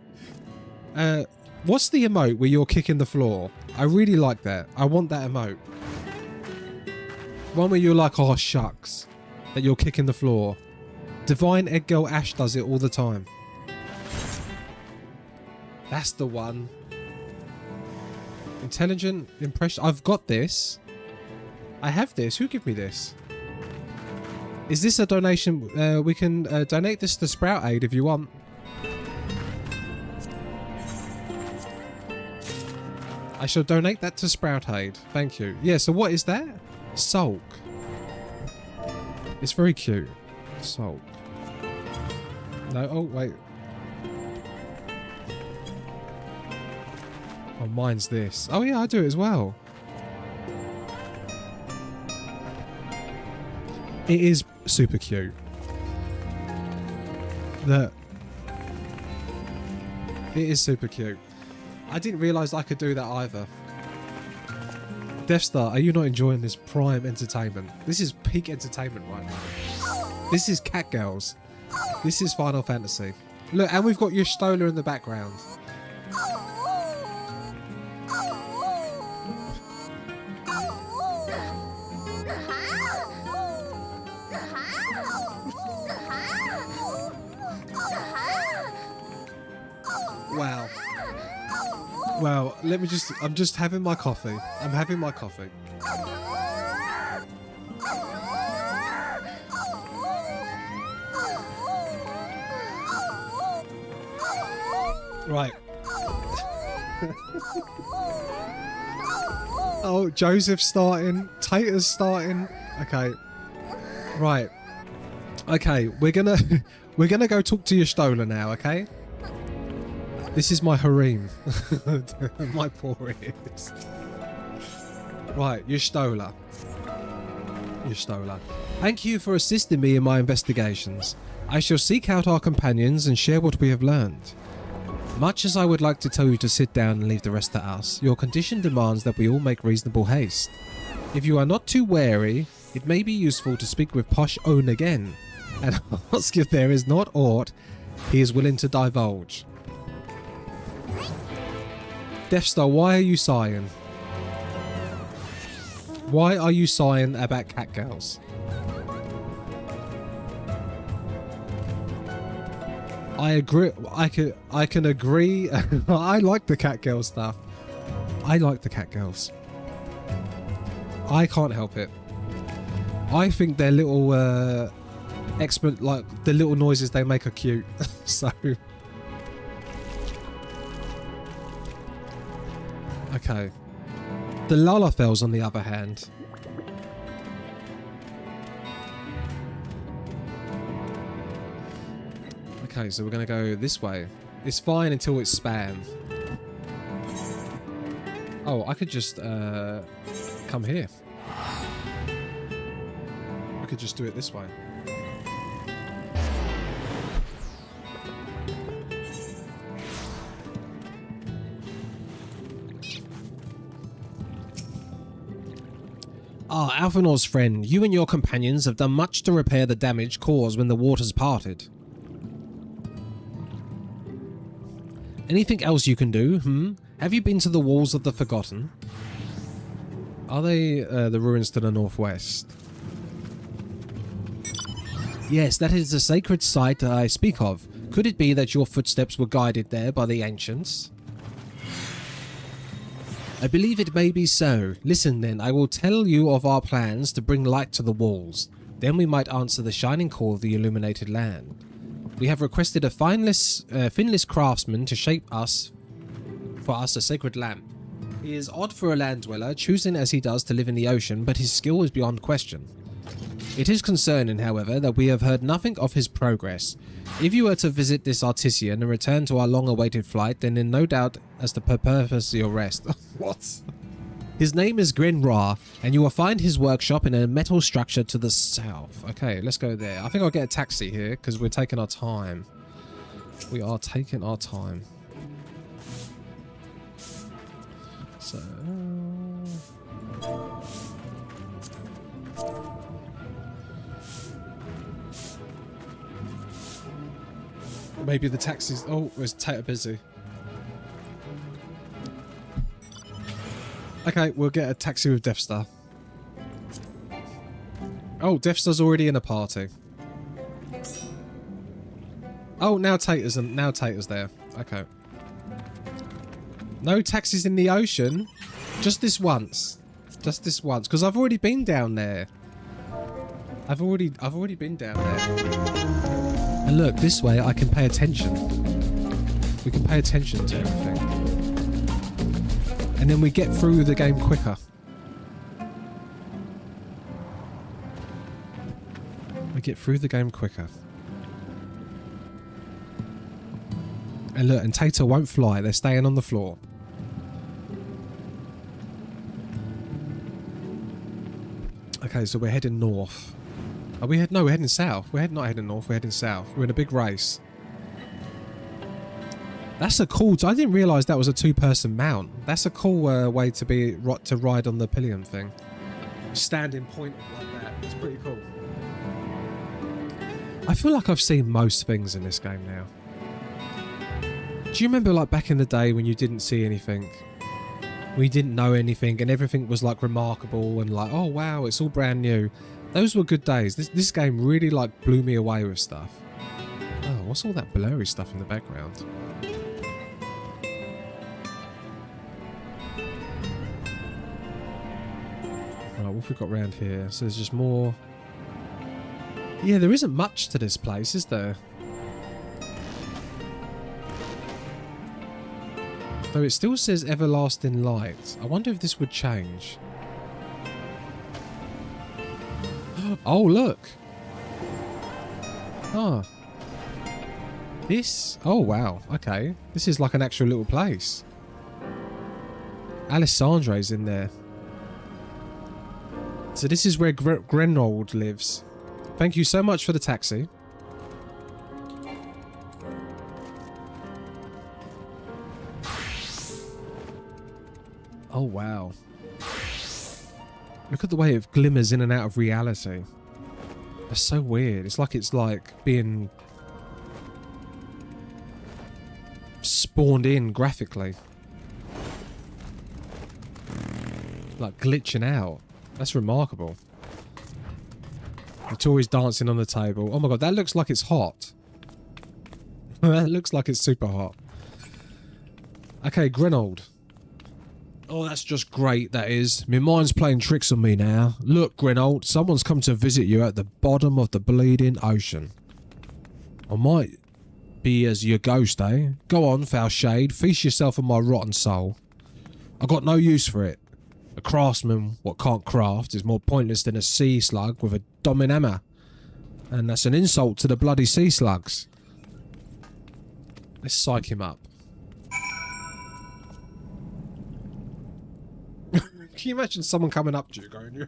What's the emote where you're kicking the floor? I really like that. I want that emote. One where you're like, oh, shucks. That you're kicking the floor. Divine Egg Girl Ash does it all the time. That's the one. Intelligent impression. I've got this. I have this. Who gave me this? Is this a donation? We can donate this to Sprout Aid if you want. I shall donate that to Sprout Aid. Thank you. Yeah, so what is that? Sulk. It's very cute. Sulk. No, oh, wait. Oh, mine's this. Oh, yeah, I do it as well. It is super cute. It is super cute. I didn't realise I could do that either. Deathstar, are you not enjoying this prime entertainment? This is peak entertainment right now. This is Cat Girls. This is Final Fantasy. Look, and we've got your Stola in the background. Wow. Well, let me just... I'm just having my coffee. I'm having my coffee. Right. Oh, Joseph's starting. Tater's starting. Okay. Right. Okay, we're gonna go talk to your Stola now, okay? This is my harem. My poor ears. Right, your Stola. Your Stola. Thank you for assisting me in my investigations. I shall seek out our companions and share what we have learned. Much as I would like to tell you to sit down and leave the rest to us, your condition demands that we all make reasonable haste. If you are not too wary, it may be useful to speak with Posh Own again, and ask if there is not aught he is willing to divulge. Deathstar, why are you sighing? Why are you sighing about cat girls? I agree. I can agree. I like the cat girl stuff. I like the cat girls. I can't help it. I think their little like the little noises they make are cute. So okay. The Lalafels, on the other hand. Okay, so we're going to go this way. It's fine until it's spam. Oh, I could just come here. I could just do it this way. Ah, Alphanor's friend, you and your companions have done much to repair the damage caused when the waters parted. Anything else you can do, Have you been to the Walls of the Forgotten? Are they the ruins to the northwest? Yes, that is the sacred site I speak of. Could it be that your footsteps were guided there by the ancients? I believe it may be so. Listen then, I will tell you of our plans to bring light to the walls. Then we might answer the shining call of the illuminated land. We have requested a finless craftsman to shape for us a sacred lamp. He is odd for a land dweller, choosing as he does to live in the ocean, but his skill is beyond question. It is concerning, however, that we have heard nothing of his progress. If you were to visit this artisan and return to our long-awaited flight, then in no doubt as to purpose your rest. What? His name is Grenra, and you will find his workshop in a metal structure to the south. Okay, let's go there. I think I'll get a taxi here, because we're taking our time. We are taking our time. So... maybe the taxi's... oh, it's Tater busy. Okay, we'll get a taxi with Dexter. Oh, Dexter's already in a party. Oh, now Tater's there. Okay. No taxis in the ocean. Just this once. Just this once. Because I've already been down there. I've already been down there. And look, this way I can pay attention. We can pay attention to everything. And then we get through the game quicker. We get through the game quicker. And look, and Tater won't fly. They're staying on the floor. Okay, so we're heading north. Are we no, we're heading south. We're not heading north, we're heading south. We're in a big race. That's a cool... I didn't realise that was a two-person mount. That's a cool way to ride on the pillion thing. Standing point like that. It's pretty cool. I feel like I've seen most things in this game now. Do you remember like back in the day when you didn't see anything? We didn't know anything and everything was like remarkable and like, oh wow, it's all brand new. Those were good days. This game really like blew me away with stuff. Oh, what's all that blurry stuff in the background? Right, what have we got around here? So there's just more... yeah, there isn't much to this place, is there? Though it still says everlasting light. I wonder if this would change. Oh, look. Oh. This... oh, wow. Okay. This is like an actual little place. Alessandro's in there. So this is where Grenold lives. Thank you so much for the taxi. Oh, wow. Look at the way it glimmers in and out of reality. That's so weird. It's like being spawned in graphically. Like glitching out. That's remarkable. The toy's dancing on the table. Oh my god, that looks like it's hot. That looks like it's super hot. Okay, Grenold. Oh, that's just great, that is. My mind's playing tricks on me now. Look, Grenold, someone's come to visit you at the bottom of the bleeding ocean. I might be as your ghost, eh? Go on, foul shade, feast yourself on my rotten soul. I got no use for it. A craftsman what can't craft is more pointless than a sea slug with a doming hammer. And that's an insult to the bloody sea slugs. Let's psych him up. Can you imagine someone coming up to you going,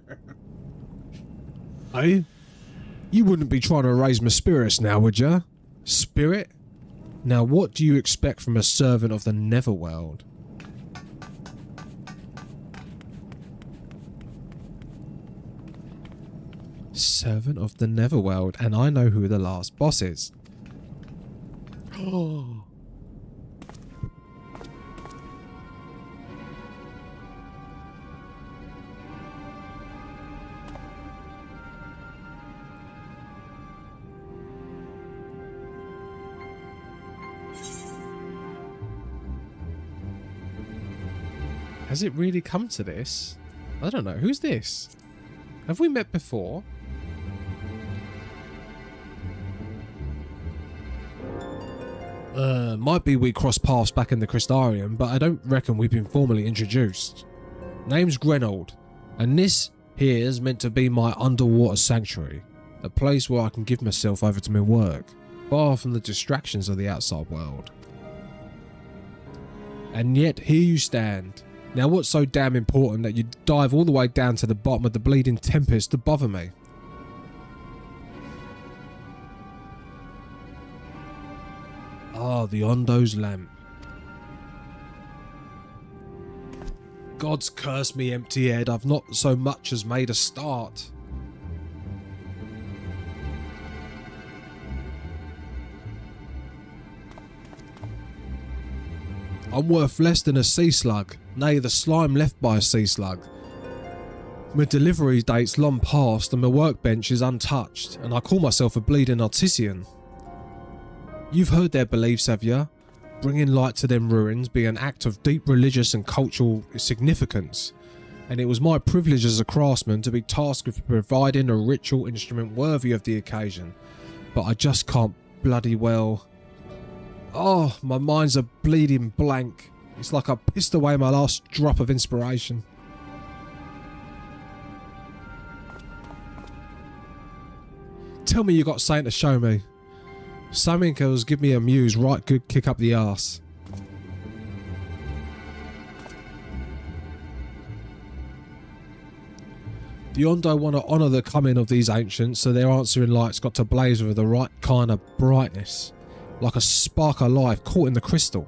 hey, You wouldn't be trying to raise my spirits now, would ya? Spirit? Now what do you expect from a servant of the Netherworld? Servant of the Netherworld, and I know who the last boss is. Oh. Has it really come to this? I don't know. Who's this? Have we met before? Might be we crossed paths back in the Crystarium, but I don't reckon we've been formally introduced. Name's Grenold, and this here is meant to be my underwater sanctuary. A place where I can give myself over to my work, far from the distractions of the outside world. And yet, here you stand. Now what's so damn important that you dive all the way down to the bottom of the bleeding tempest to bother me? Ah, the Ondo's lamp. God's curse me, empty head. I've not so much as made a start. I'm worth less than a sea slug, nay, the slime left by a sea slug. My delivery date's long past and my workbench is untouched, and I call myself a bleeding artisan. You've heard their beliefs, have ya? Bringing light to them ruins be an act of deep religious and cultural significance, and it was my privilege as a craftsman to be tasked with providing a ritual instrument worthy of the occasion, but I just can't bloody well... Oh, my mind's a bleeding blank. It's like I pissed away my last drop of inspiration. Tell me you got something to show me. Something that'll give me a muse right good kick up the arse. The Ondo want to honour the coming of these ancients, so their answering light's got to blaze with the right kind of brightness. Like a spark of life caught in the crystal.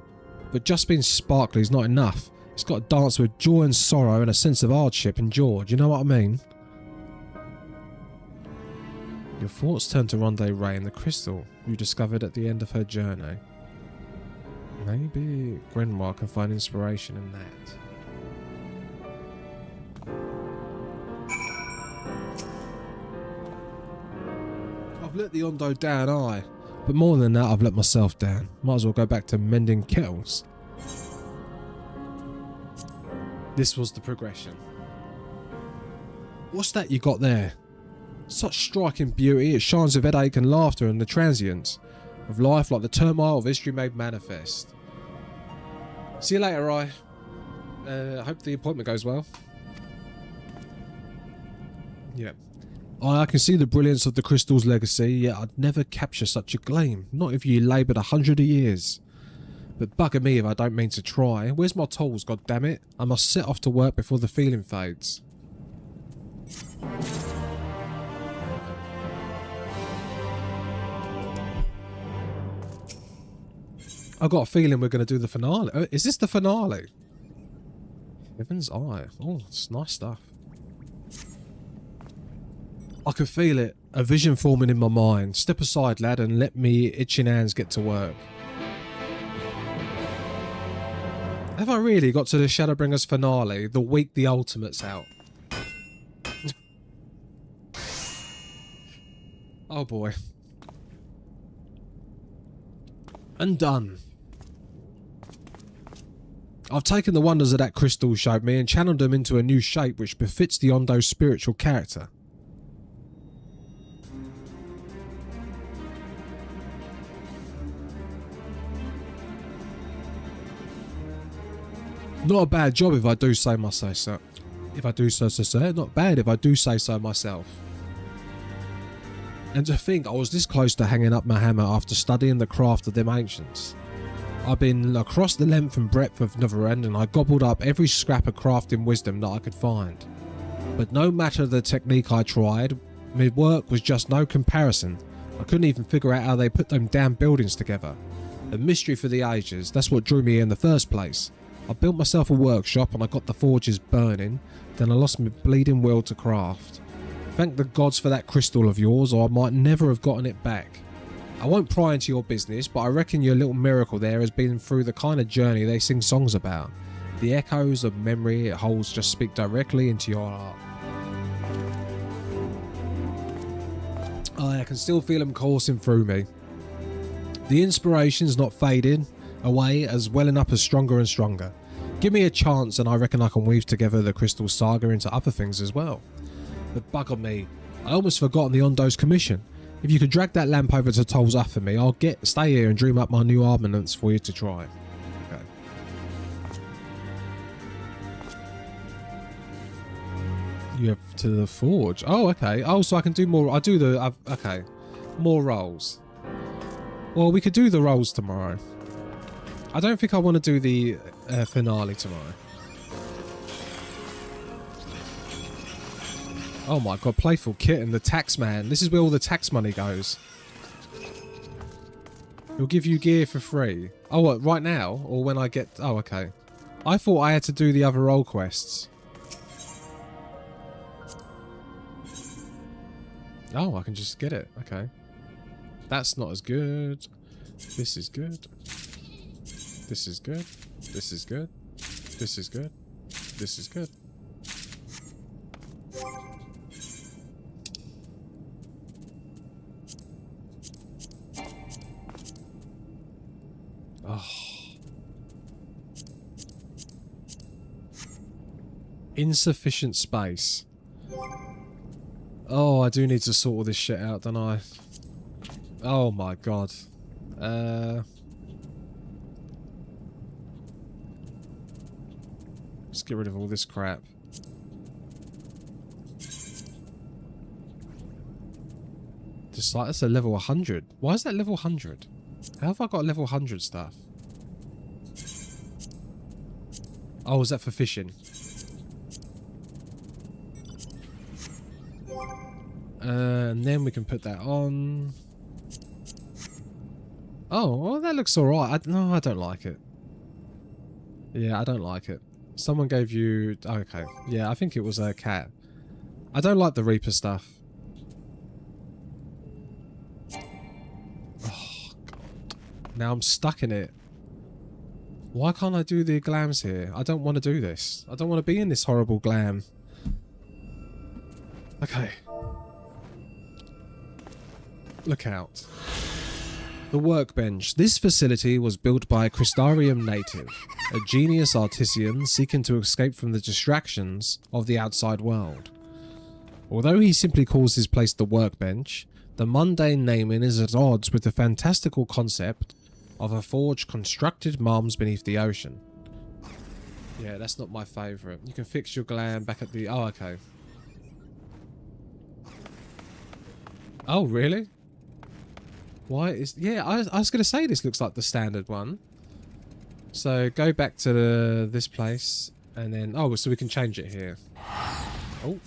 But just being sparkly is not enough. It's got to dance with joy and sorrow and a sense of hardship and joy. Do you know what I mean? Your thoughts turn to Ronde Ray and the crystal you discovered at the end of her journey. Maybe Grenoir can find inspiration in that. I've let the Ondo down, aye. But more than that, I've let myself down. Might as well go back to mending kettles. This was the progression. What's that you got there? Such striking beauty, it shines with headache and laughter and the transience of life like the turmoil of history made manifest. See you later, I hope the appointment goes well. Yeah. I can see the brilliance of the crystal's legacy, yet I'd never capture such a gleam, not if you laboured 100 years. But bugger me if I don't mean to try. Where's my tools, goddammit? I must set off to work before the feeling fades. I've got a feeling we're going to do the finale. Is this the finale? Heaven's Eye. Oh, it's nice stuff. I can feel it. A vision forming in my mind. Step aside, lad, and let me itching hands get to work. Have I really got to the Shadowbringers finale the week the Ultimate's out? Oh boy. And done. I've taken the wonders of that crystal showed me and channeled them into a new shape which befits the Ondo's spiritual character. Not a bad job if I do say so. If I do so. Not bad if I do say so myself. And to think I was this close to hanging up my hammer after studying the craft of them ancients. I've been across the length and breadth of Netherend and I gobbled up every scrap of crafting wisdom that I could find. But no matter the technique I tried, My work was just no comparison. I couldn't even figure out how they put them damn buildings together. A mystery for the ages, that's what drew me here in the first place. I built myself a workshop and I got the forges burning, then I lost my bleeding will to craft. Thank the gods for that crystal of yours, or I might never have gotten it back. I won't pry into your business, but I reckon your little miracle there has been through the kind of journey they sing songs about. The echoes of memory it holds just speak directly into your heart. I can still feel them coursing through me. The inspiration's not faded away, as welling up as stronger and stronger. Give me a chance and I reckon I can weave together the Crystal Saga into other things as well. But bugger me, I almost forgotten the Ondo's commission. If you could drag that lamp over to Tolls Up for me, I'll stay here and dream up my new armaments for you to try. Okay. You have to the forge. Oh, okay. Oh, so I can do more. I do the... okay. More rolls. Well, we could do the rolls tomorrow. I don't think I want to do the finale tomorrow. Oh my god, Playful Kitten, the tax man. This is where all the tax money goes. He'll give you gear for free. Oh, what, right now? Or when I get... Oh, okay. I thought I had to do the other role quests. Oh, I can just get it. Okay. That's not as good. This is good. This is good. This is good. This is good. This is good. Oh. Insufficient space. Oh, I do need to sort all this shit out, don't I? Oh my god. Let's get rid of all this crap. Just like, that's a level 100. Why is that level 100? How have I got level 100 stuff? Oh, is that for fishing? And then we can put that on. Oh, well, that looks alright. No, I don't like it. Yeah, I don't like it. Someone gave you... Okay. Yeah, I think it was a cat. I don't like the Reaper stuff. Oh, God. Now I'm stuck in it. Why can't I do the glams here? I don't want to do this. I don't want to be in this horrible glam. Okay. Look out. The workbench. This facility was built by a Crystarium native, a genius artisan seeking to escape from the distractions of the outside world. Although he simply calls his place the workbench, the mundane naming is at odds with the fantastical concept of a forge constructed miles beneath the ocean. Yeah, that's not my favourite. You can fix your glam back at the... Oh, okay. Oh, really? Why is... Yeah, I was going to say this looks like the standard one. So go back to this place and then... Oh, so we can change it here. Oh.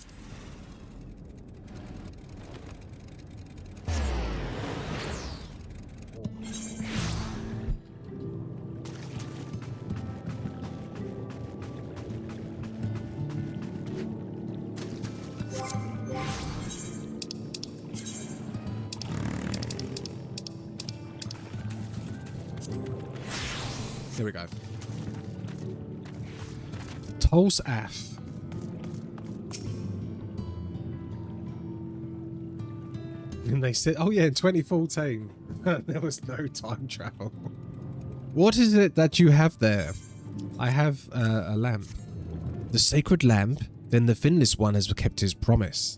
There we go. Tolls Af. And they said, oh yeah, in 2014, there was no time travel. What is it that you have there? I have a lamp. The sacred lamp? Then the Finless one has kept his promise.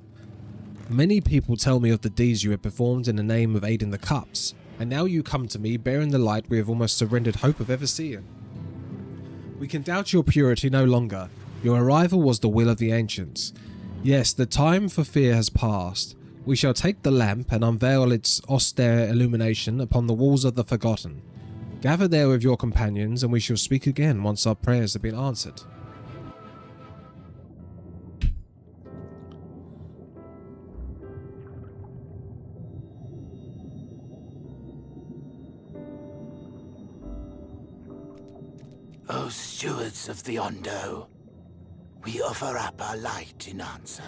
Many people tell me of the deeds you have performed in the name of aiding the Cups. And now you come to me, bearing the light we have almost surrendered hope of ever seeing. We can doubt your purity no longer. Your arrival was the will of the ancients. Yes, the time for fear has passed. We shall take the lamp and unveil its austere illumination upon the walls of the Forgotten. Gather there with your companions, and we shall speak again once our prayers have been answered. O stewards of the Ondo, we offer up our light in answer.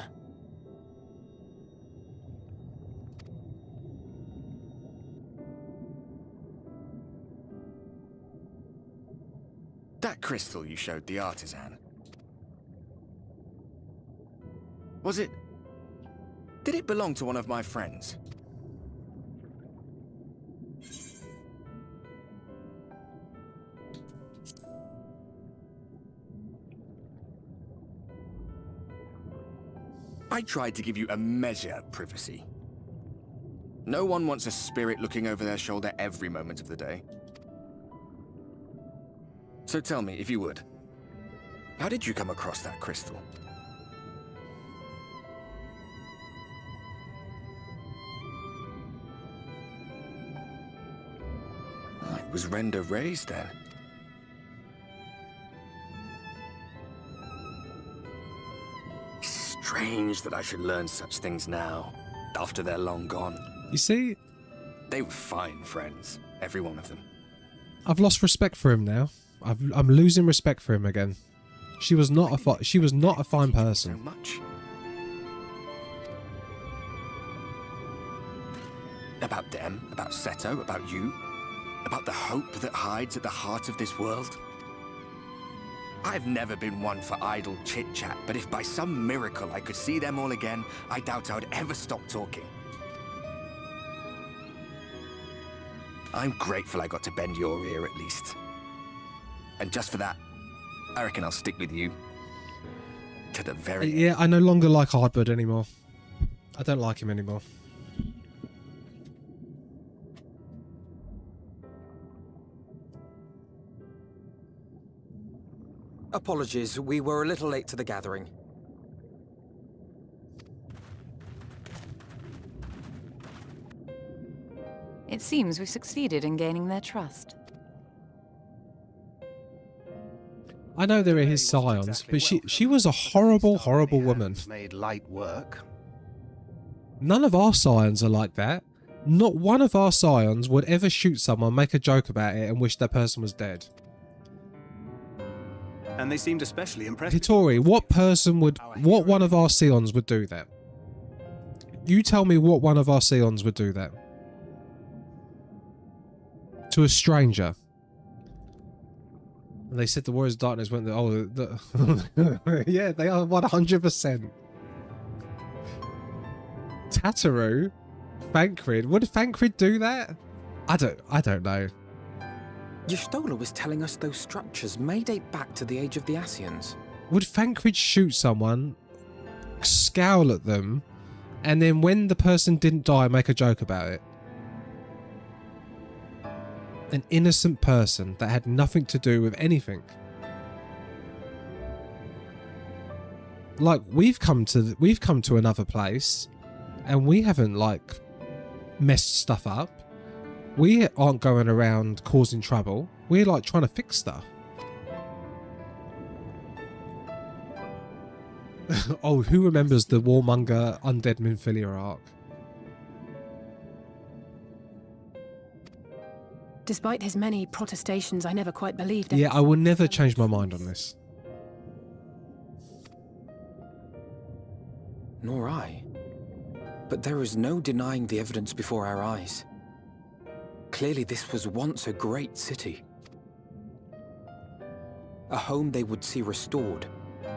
That crystal you showed the artisan. Was it... Did it belong to one of my friends? I tried to give you a measure of privacy. No one wants a spirit looking over their shoulder every moment of the day. So tell me, if you would, how did you come across that crystal? It was render raised then. Strange that I should learn such things now, after they're long gone. You see? They were fine friends, every one of them. I've lost respect for him now. I'm losing respect for him again. She was not a fine person. So much. About them, about Seto, about you, about the hope that hides at the heart of this world. I've never been one for idle chit-chat, but if by some miracle I could see them all again, I doubt I would ever stop talking. I'm grateful I got to bend your ear at least. And just for that, I reckon I'll stick with you. To the very end. Yeah, I no longer like Hardbird anymore. I don't like him anymore. Apologies, we were a little late to the gathering. It seems we've succeeded in gaining their trust. I know they were his scions, but she was a horrible, horrible woman. Made light work. None of our scions are like that. Not one of our scions would ever shoot someone, make a joke about it, and wish that person was dead. And they seemed especially impressed. Hitori, what one of our scions would do that? You tell me what one of our scions would do that. To a stranger. And they said the Warriors of Darkness went, yeah, they are 100%. Tataru? Thancred? Would Thancred do that? I don't know. Y'shtola was telling us those structures may date back to the age of the Ascians. Would Thancred shoot someone, scowl at them, and then when the person didn't die, make a joke about it? An innocent person that had nothing to do with anything. Like, we've come to another place, and we haven't, like, messed stuff up. We aren't going around causing trouble. We're, like, trying to fix stuff. Oh, who remembers the Warmonger Undead Minfilia arc? Despite his many protestations, I never quite believed it. Yeah, I will never change my mind on this. Nor I. But there is no denying the evidence before our eyes. Clearly this was once a great city. A home they would see restored,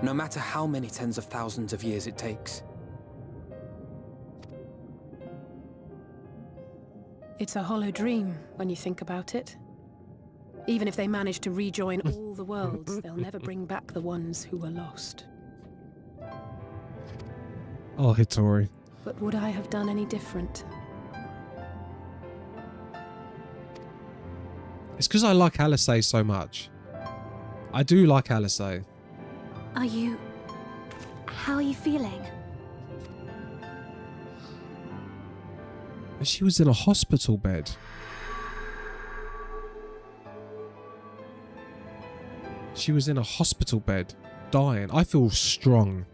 no matter how many tens of thousands of years it takes. It's a hollow dream when you think about it. Even if they manage to rejoin all the worlds, they'll never bring back the ones who were lost. Oh, Hitori. But would I have done any different? It's because I like Alisei so much. I do like Alisei. How are you feeling? She was in a hospital bed. She was in a hospital bed, dying. I feel strong.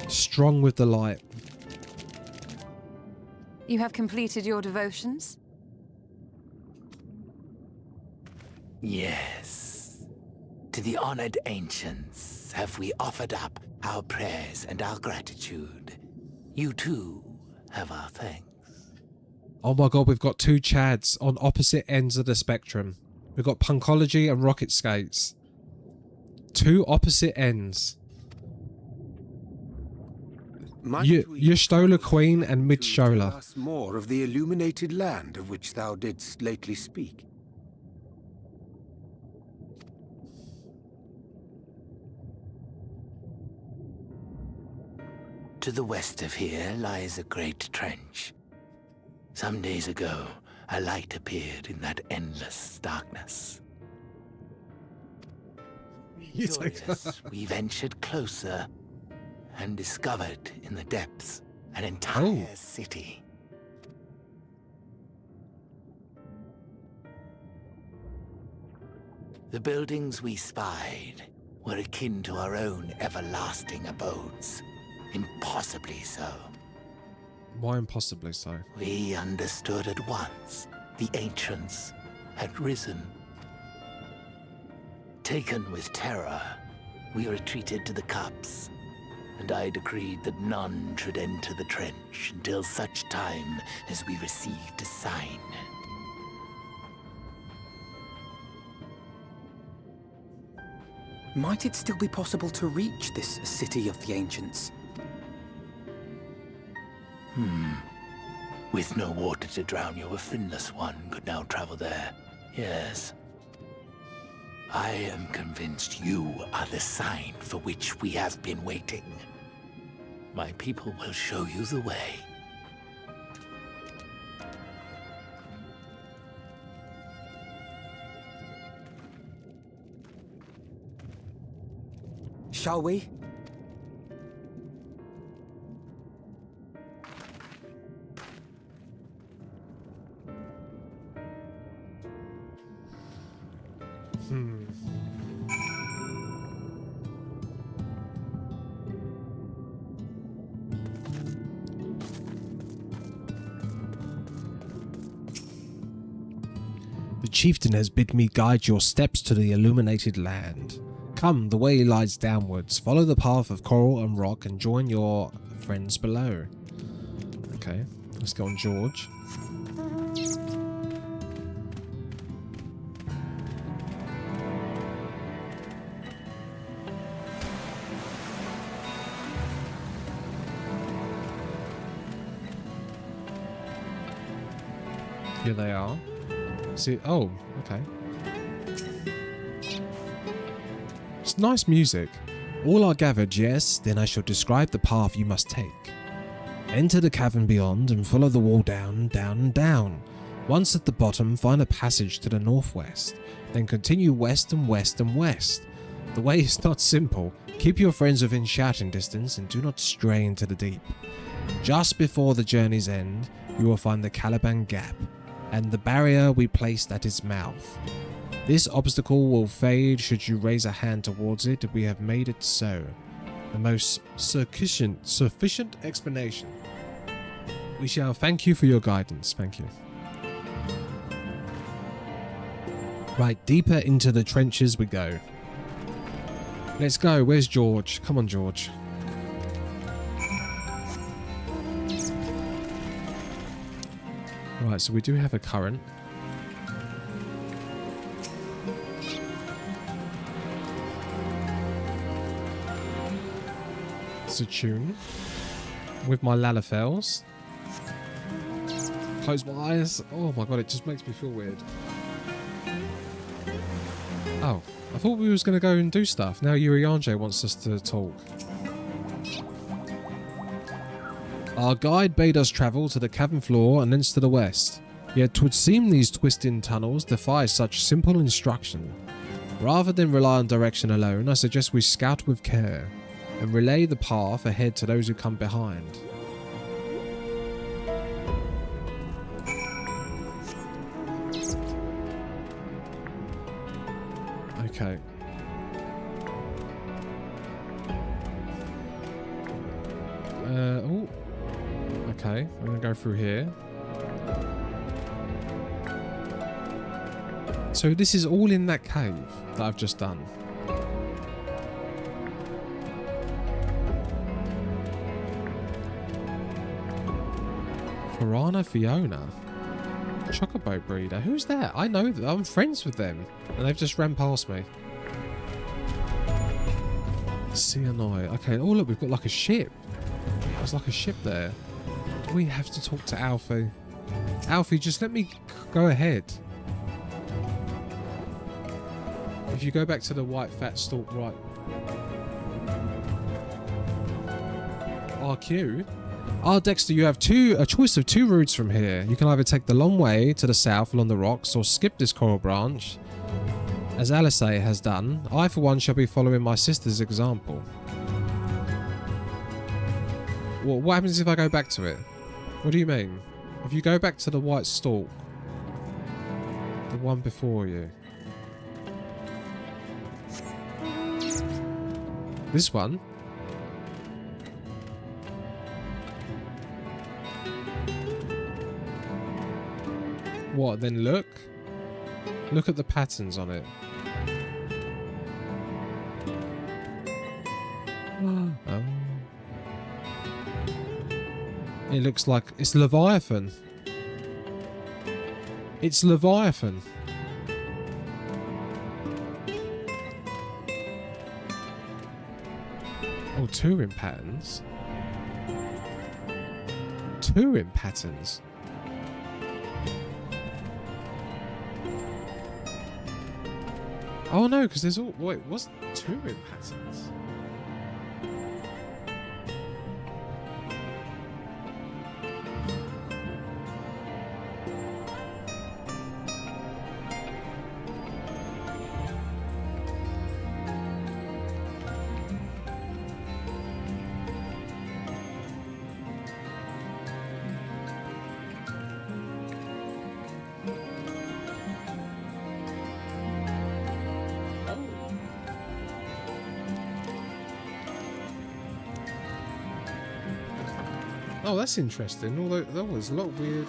Strong with the light. You have completed your devotions? Yes. To the honored ancients have we offered up our prayers and our gratitude. You too have our thanks. Oh my god, we've got two Chads on opposite ends of the spectrum. We've got Punkology and Rocket Skates. Two opposite ends. Y'shtola Queen and Midshola. Tell us more of the illuminated land of which thou didst lately speak. To the west of here lies a great trench. Some days ago, a light appeared in that endless darkness. Curious, we ventured closer and discovered in the depths an entire city. The buildings we spied were akin to our own everlasting abodes. Impossibly so. Why impossibly so? We understood at once the ancients had risen. Taken with terror, we retreated to the cups, and I decreed that none should enter the trench until such time as we received a sign. Might it still be possible to reach this city of the ancients? With no water to drown you, a finless one could now travel there. Yes. I am convinced you are the sign for which we have been waiting. My people will show you the way. Shall we? The chieftain has bid me guide your steps to the illuminated land. Come, the way lies downwards. Follow the path of coral and rock and join your friends below. Okay, let's go on George. Here they are. See, oh, okay. It's nice music. All are gathered, yes, then I shall describe the path you must take. Enter the cavern beyond and follow the wall down, down and down. Once at the bottom, find a passage to the northwest. Then continue west and west and west. The way is not simple. Keep your friends within shouting distance and do not stray into the deep. Just before the journey's end, you will find the Caliban Gap and the barrier we placed at its mouth. This obstacle will fade should you raise a hand towards it. We have made it so. The most sufficient explanation. We shall thank you for your guidance. Thank you. Right, deeper into the trenches we go. Let's go. Where's George? Come on, George. Right, so we do have a current. It's a tune. With my Lalafels. Close my eyes. Oh my god, it just makes me feel weird. Oh, I thought we was going to go and do stuff. Now Urianger wants us to talk. Our guide bade us travel to the cavern floor and thence to the west. Yet 'twould seem these twisting tunnels defy such simple instruction. Rather than rely on direction alone, I suggest we scout with care and relay the path ahead to those who come behind. Okay. Oh. Okay, I'm gonna go through here. So this is all in that cave that I've just done. Piranha Fiona. Chocobo breeder. Who's that? I know that. I'm friends with them. And they've just ran past me. Cianoi. Okay, oh look, we've got like a ship. There's like a ship there. Do we have to talk to Alfie? Alfie, just let me go ahead. If you go back to the white fat stalk, right. RQ. Dexter, you have a choice of 2 routes from here. You can either take the long way to the south along the rocks or skip this coral branch, as Alice has done. I, for one, shall be following my sister's example. What happens if I go back to it? What do you mean? If you go back to the white stalk, the one before you. This one? What, then look? Look at the patterns on it. Oh. It looks like it's Leviathan. It's Leviathan. Oh, 2 in patterns. 2 in patterns. Oh no, because there's all... Wait, what's 2 in patterns? Oh, that's interesting. Although that was a lot weird.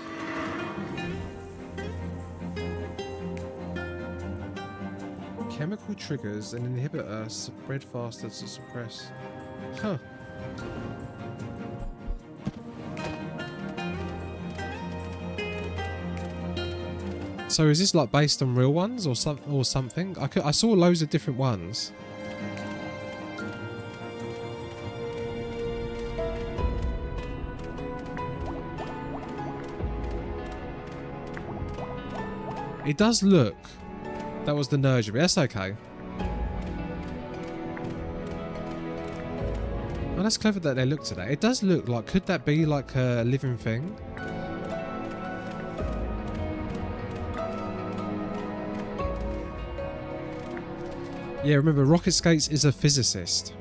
Chemical triggers an inhibitor spread faster to suppress. Huh. So is this like based on real ones or something? I saw loads of different ones. It does look... That was the Nergery. That's okay. Oh, that's clever that they looked at that. It does look like... Could that be like a living thing? Yeah, remember, Rocket Skates is a physicist.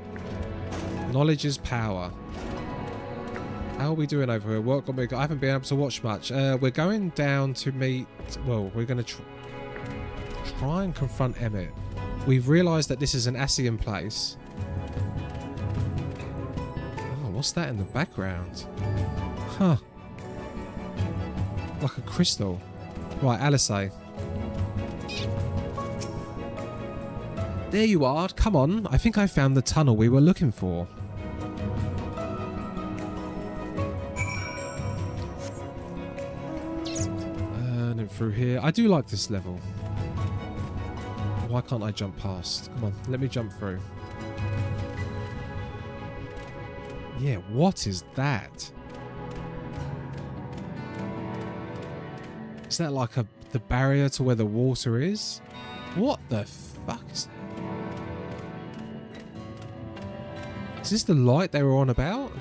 Knowledge is power. How are we doing over here? Work got me. I haven't been able to watch much. We're going down to meet... Well, we're going to try and confront Emmett. We've realised that this is an Asian place. Oh, what's that in the background? Huh. Like a crystal. Right, Alice. There you are. Come on. I think I found the tunnel we were looking for. Through here. I do like this level. Why can't I jump past? Come on, let me jump through. Yeah, what is that? Is that like the barrier to where the water is? What the fuck is that? Is this the light they were on about?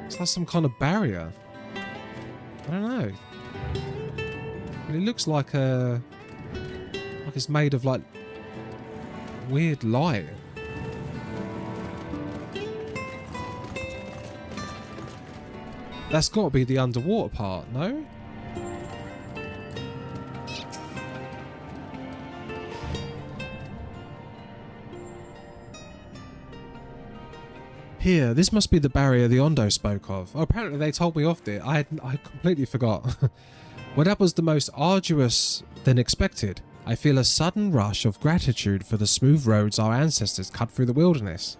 It's like some kind of barrier. I don't know. But it looks like it's made of like weird light. That's got to be the underwater part, no? Here, this must be the barrier the Ondo spoke of. Oh, apparently they told me off it. I completely forgot. Well, that was the most arduous than expected. I feel a sudden rush of gratitude for the smooth roads our ancestors cut through the wilderness.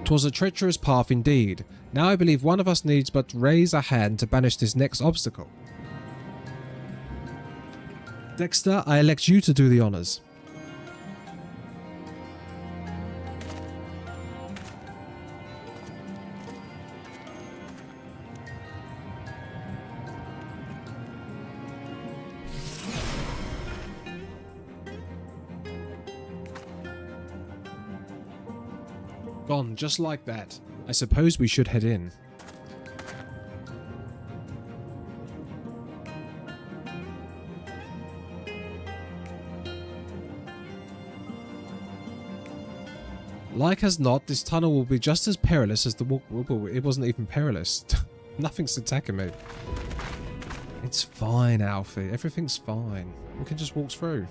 'Twas a treacherous path indeed. Now I believe one of us needs but raise a hand to banish this next obstacle. Dexter, I elect you to do the honours. Gone, just like that. I suppose we should head in. Like as not, this tunnel will be just as perilous as the walk. It wasn't even perilous. Nothing's attacking me. It's fine, Alfie. Everything's fine. We can just walk through.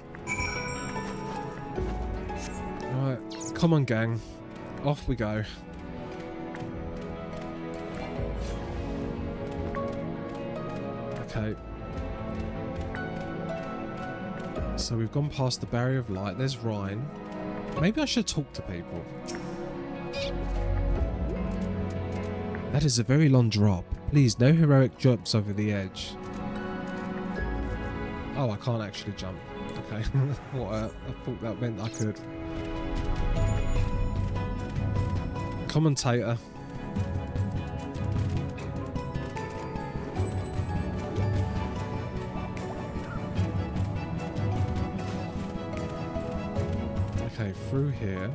Alright, come on, gang. Off we go. Okay. So we've gone past the barrier of light. There's Rhine. Maybe I should talk to people. That is a very long drop. Please, no heroic jumps over the edge. Oh, I can't actually jump. Okay. I thought that meant I could. Commentator. Okay, through here.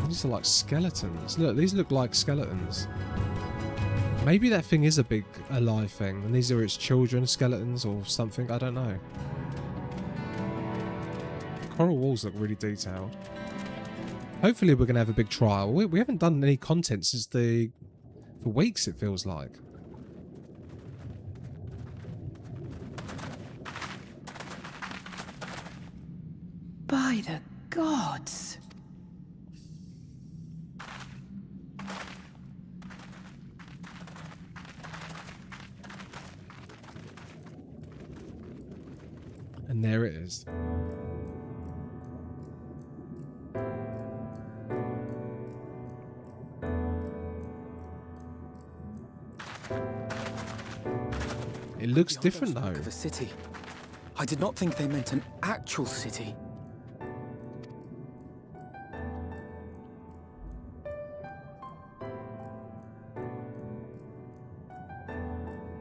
These are like skeletons. Look, these look like skeletons. Maybe that thing is a big alive thing, and these are its children, skeletons or something. I don't know. Coral walls look really detailed. Hopefully we're going to have a big trial. We haven't done any content since for weeks, it feels like. By the gods. And there it is. It looks different though. Of a city. I did not think they meant an actual city.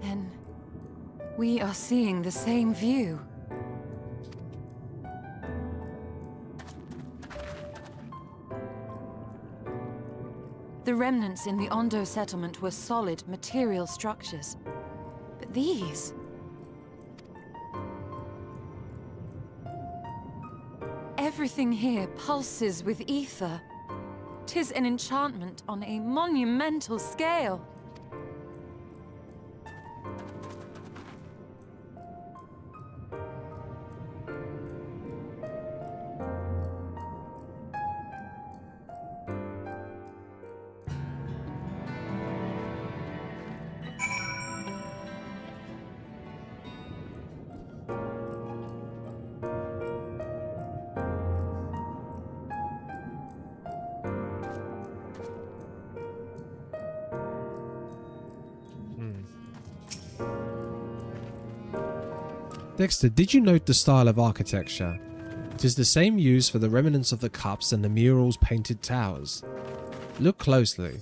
Then we are seeing the same view. The remnants in the Ondo settlement were solid material structures. But these... everything here pulses with ether. 'Tis an enchantment on a monumental scale. Dexter, did you note the style of architecture? It is the same used for the remnants of the cups and the murals painted towers. Look closely.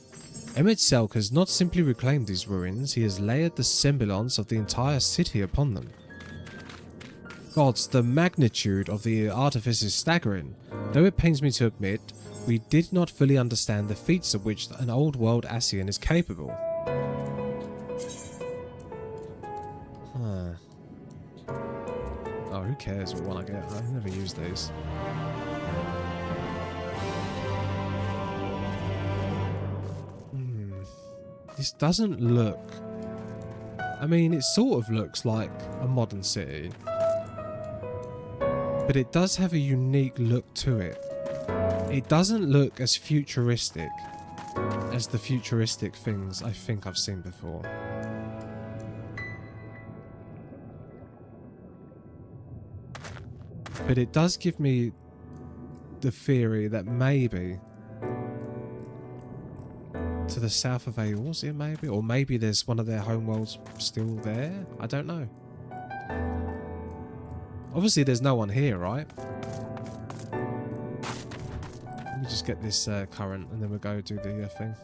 Emmett Selk has not simply reclaimed these ruins, he has layered the semblance of the entire city upon them. Gods, the magnitude of the artifice is staggering. Though it pains me to admit, we did not fully understand the feats of which an old world Ascian is capable. Oh, who cares what one I get? I've never used these. This doesn't look... I mean, it sort of looks like a modern city. But it does have a unique look to it. It doesn't look as futuristic as the futuristic things I think I've seen before. But it does give me the theory that maybe to the south of Eorzea, maybe? Or maybe there's one of their homeworlds still there? I don't know. Obviously there's no one here, right? Let me just get this current and then we'll go do the thing.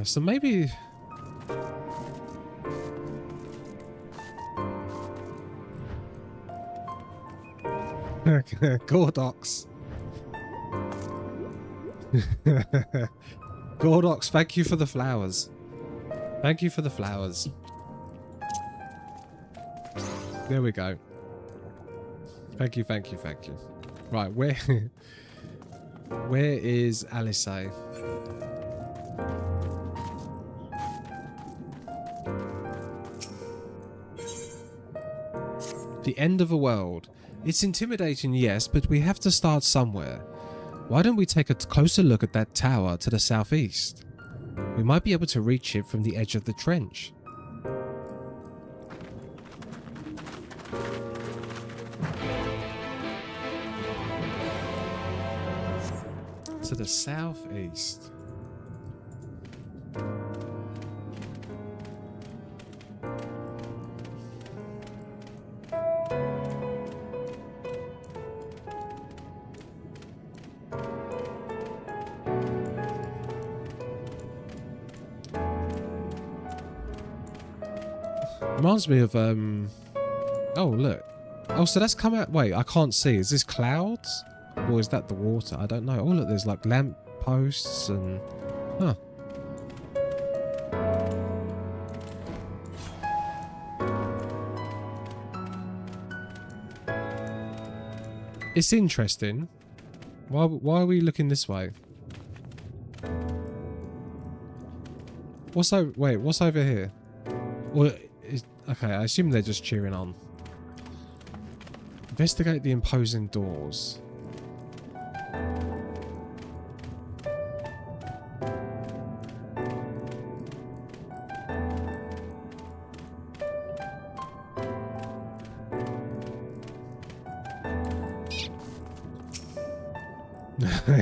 So maybe... Gordox. Gordox, thank you for the flowers. Thank you for the flowers. There we go. Thank you, thank you, thank you. Right, where... where is Alice? The end of a world. It's intimidating, yes, but we have to start somewhere. Why don't we take a closer look at that tower to the southeast? We might be able to reach it from the edge of the trench. To the southeast. Reminds me of, oh, look. Oh, so that's come out... Wait, I can't see. Is this clouds? Or is that the water? I don't know. Oh, look, there's like lamp posts and... Huh. It's interesting. Why are we looking this way? What's over... Wait, what's over here? Well, okay, I assume they're just cheering on. Investigate the imposing doors.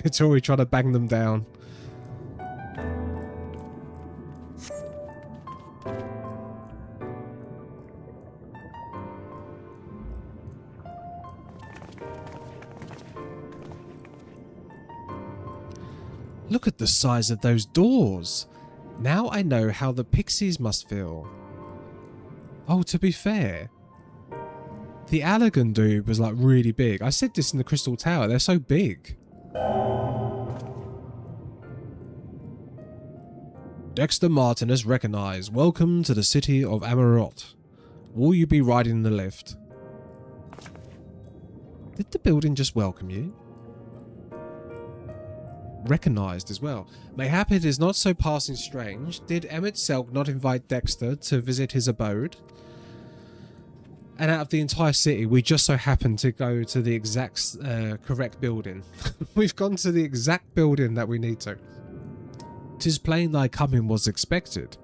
It's always trying to bang them down. Look at the size of those doors. Now I know how the pixies must feel. Oh, to be fair, the Allagan dude was like really big. I said this in the Crystal Tower. They're so big. Dexter Martin is recognized. Welcome to the city of Amarot. Will you be riding the lift? Did the building just welcome you? Recognized as well. Mayhap it is not so passing strange. Did Emmett Selk not invite Dexter to visit his abode? And out of the entire city, we just so happened to go to the exact correct building. We've gone to the exact building that we need to. 'Tis plain thy coming was expected.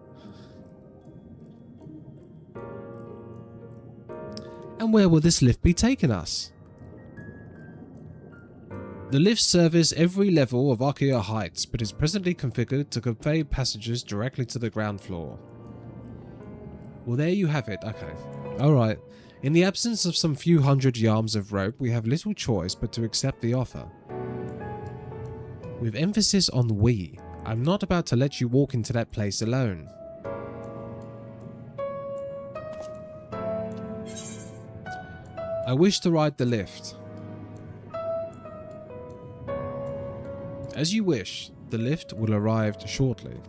And where will this lift be taking us? The lift service every level of Archaea Heights, but is presently configured to convey passengers directly to the ground floor. Well, there you have it. Okay. Alright. In the absence of some few hundred yards of rope, we have little choice but to accept the offer. With emphasis on we, I'm not about to let you walk into that place alone. I wish to ride the lift. As you wish, the lift will arrive shortly.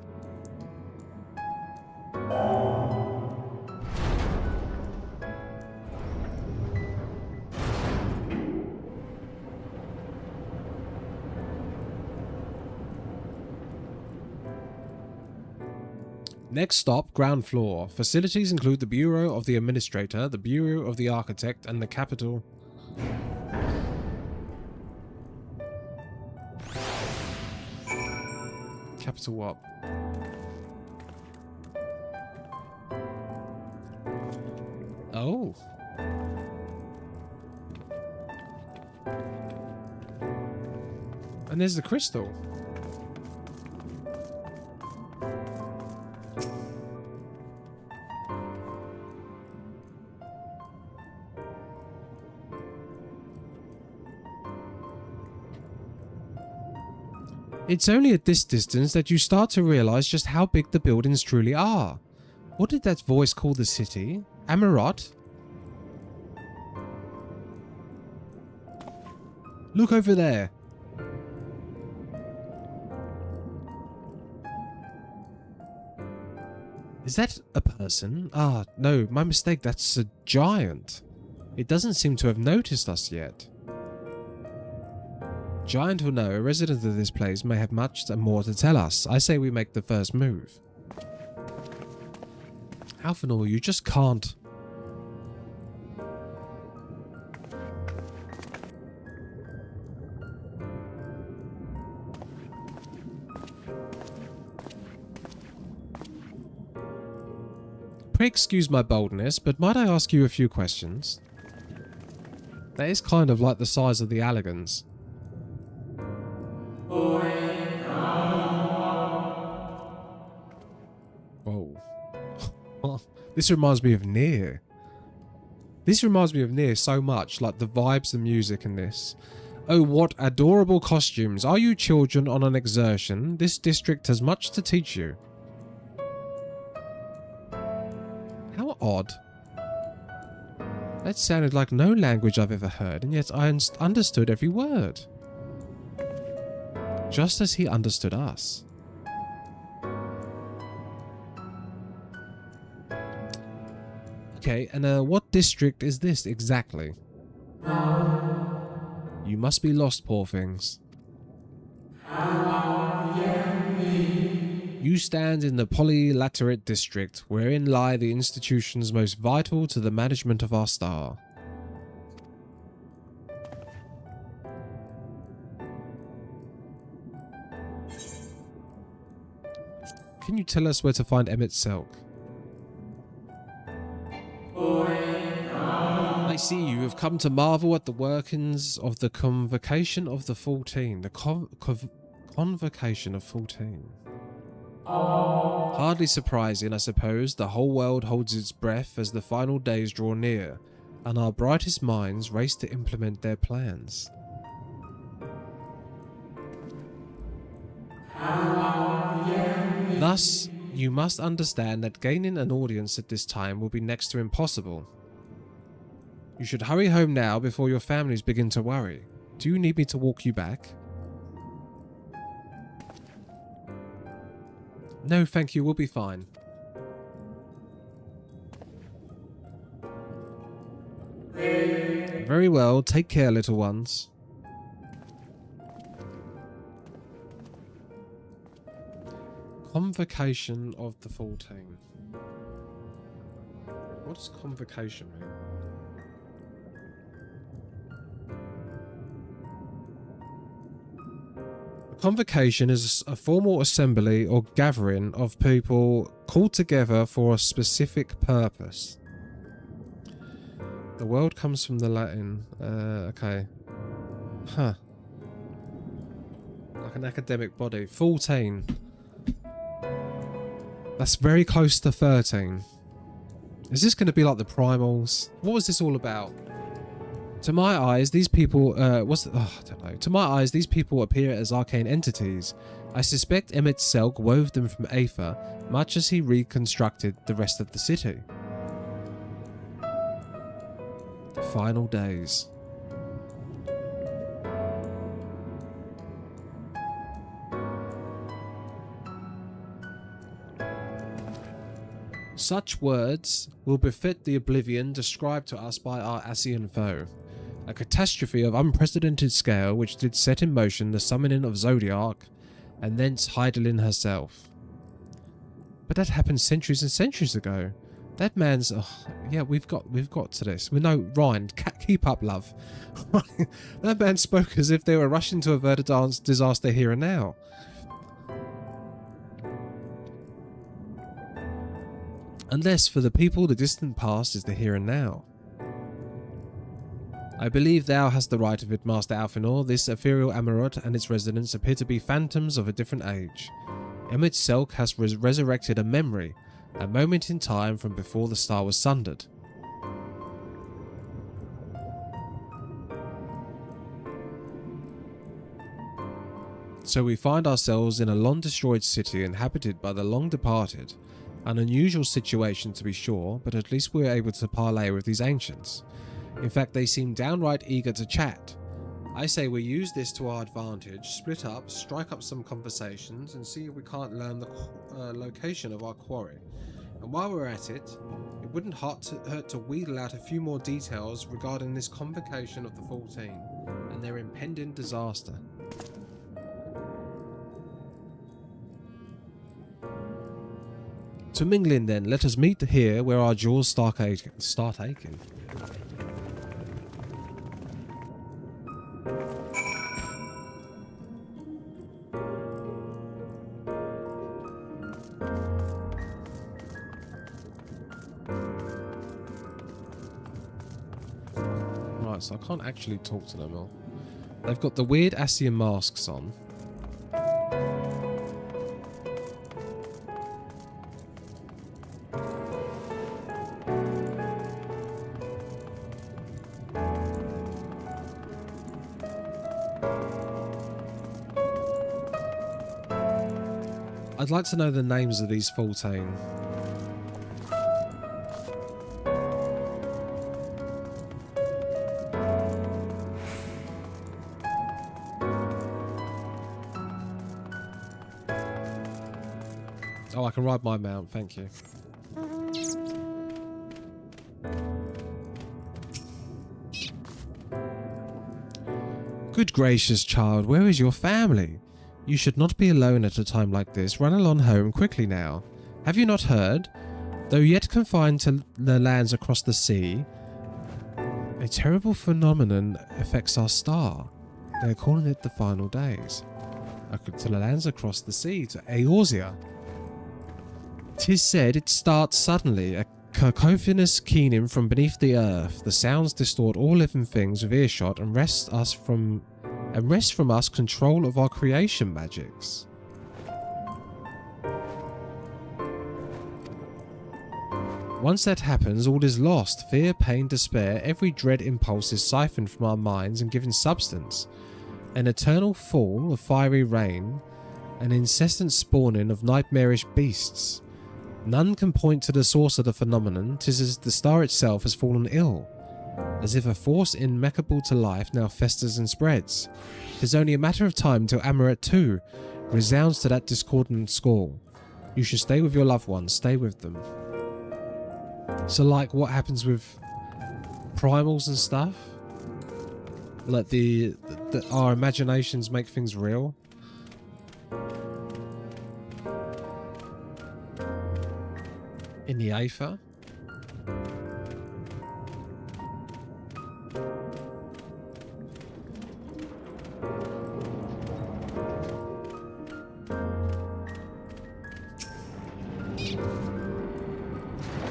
Next stop, ground floor. Facilities include the Bureau of the Administrator, the Bureau of the Architect, and the Capital. Capital what? Oh. And there's the crystal. It's only at this distance that you start to realize just how big the buildings truly are. What did that voice call the city? Amarot? Look over there. Is that a person? Ah, no, my mistake, that's a giant. It doesn't seem to have noticed us yet. Giant or no, a resident of this place may have much more to tell us. I say we make the first move. Alphanor, you just can't. Pray excuse my boldness, but might I ask you a few questions? That is kind of like the size of the Alligans. Whoa. This reminds me of Nier. This reminds me of Nier so much, like the vibes, the music in this. Oh, what adorable costumes. Are you children on an exertion? This district has much to teach you. How odd. That sounded like no language I've ever heard, and yet I understood every word. Just as he understood us. Okay, and what district is this exactly? You must be lost, poor things. You stand in the Polylaterate district, wherein lie the institutions most vital to the management of our star. Can you tell us where to find Emmett Selk? I see you have come to marvel at the workings of the Convocation of the 14. The Convocation of 14. Hardly surprising, I suppose. The whole world holds its breath as the final days draw near, and our brightest minds race to implement their plans. Thus, you must understand that gaining an audience at this time will be next to impossible. You should hurry home now before your families begin to worry. Do you need me to walk you back? No, thank you, we'll be fine. Very well, take care, little ones. Convocation of the 14. What does convocation mean? A convocation is a formal assembly or gathering of people called together for a specific purpose. The world comes from the Latin. Okay. Huh. Like an academic body. 14. That's very close to 13. Is this going to be like the primals? What was this all about? To my eyes, these people, I don't know. To my eyes, these people appear as arcane entities. I suspect Emmett Selk wove them from Aether, much as he reconstructed the rest of the city. The final days. Such words will befit the oblivion described to us by our Asian foe. A catastrophe of unprecedented scale which did set in motion the summoning of Zodiac, and thence Heidelin herself. But that happened centuries and centuries ago. That man's... Oh, yeah, we've got to this. We know, Ryan, keep up, love. That man spoke as if they were rushing to avert a disaster here and now. Unless for the people the distant past is the here and now. I believe thou hast the right of it, Master Alfinor. This ethereal Amarot and its residents appear to be phantoms of a different age. Emmett Selk has resurrected a memory, a moment in time from before the star was sundered. So we find ourselves in a long-destroyed city inhabited by the long-departed. An unusual situation to be sure, but at least we're able to parley with these ancients. In fact, they seem downright eager to chat. I say we use this to our advantage, split up, strike up some conversations, and see if we can't learn the location of our quarry. And while we're at it, it wouldn't hurt to wheedle out a few more details regarding this convocation of the 14 and their impending disaster. To mingling then, let us meet here where our jaws start aching. Right, so I can't actually talk to them all. They've got the weird Asian masks on. I'd like to know the names of these 14. Oh, I can ride my mount, thank you. Good gracious, child, where is your family? You should not be alone at a time like this. Run along home quickly now. Have you not heard? Though yet confined to the lands across the sea, a terrible phenomenon affects our star. They are calling it the final days. To the lands across the sea, to Eorzea. 'Tis said it starts suddenly, a cacophonous keening from beneath the earth. The sounds distort all living things with earshot and wrest from us control of our creation magics. Once that happens, all is lost. Fear, pain, despair, every dread impulse is siphoned from our minds and given substance. An eternal fall of fiery rain, an incessant spawning of nightmarish beasts. None can point to the source of the phenomenon. 'Tis as the star itself has fallen ill. As if a force immeasurable to life now festers and spreads. 'Tis only a matter of time till Amaret too resounds to that discordant score. You should stay with your loved ones, stay with them. So like what happens with primals and stuff? Like our imaginations make things real? In the Aether?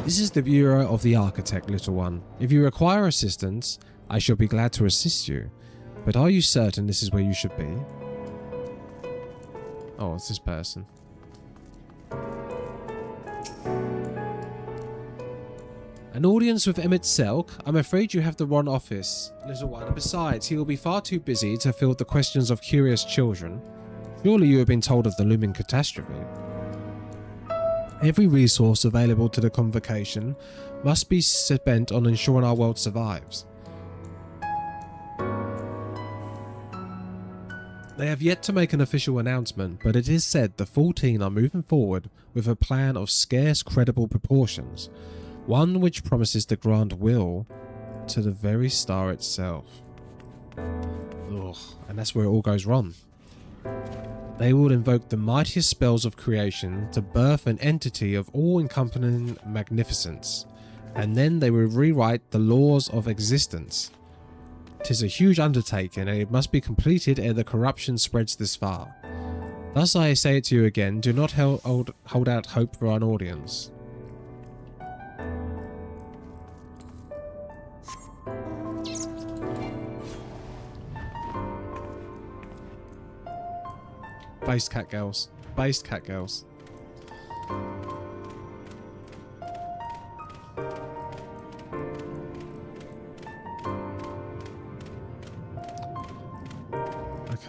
This is the Bureau of the Architect, little one. If you require assistance, I shall be glad to assist you. But are you certain this is where you should be? Oh, it's this person. An audience with Emmett Selk? I'm afraid you have the wrong office, little one. And besides, he will be far too busy to field the questions of curious children. Surely you have been told of the looming catastrophe. Every resource available to the convocation must be spent on ensuring our world survives. They have yet to make an official announcement, but it is said the 14 are moving forward with a plan of scarce credible proportions, one which promises to grant will to the very star itself. Ugh, and that's where it all goes wrong. They will invoke the mightiest spells of creation to birth an entity of all-encompassing magnificence, and then they will rewrite the laws of existence. 'Tis a huge undertaking, and it must be completed ere the corruption spreads this far. Thus I say it to you again, do not hold out hope for an audience. Based cat girls. Based cat girls.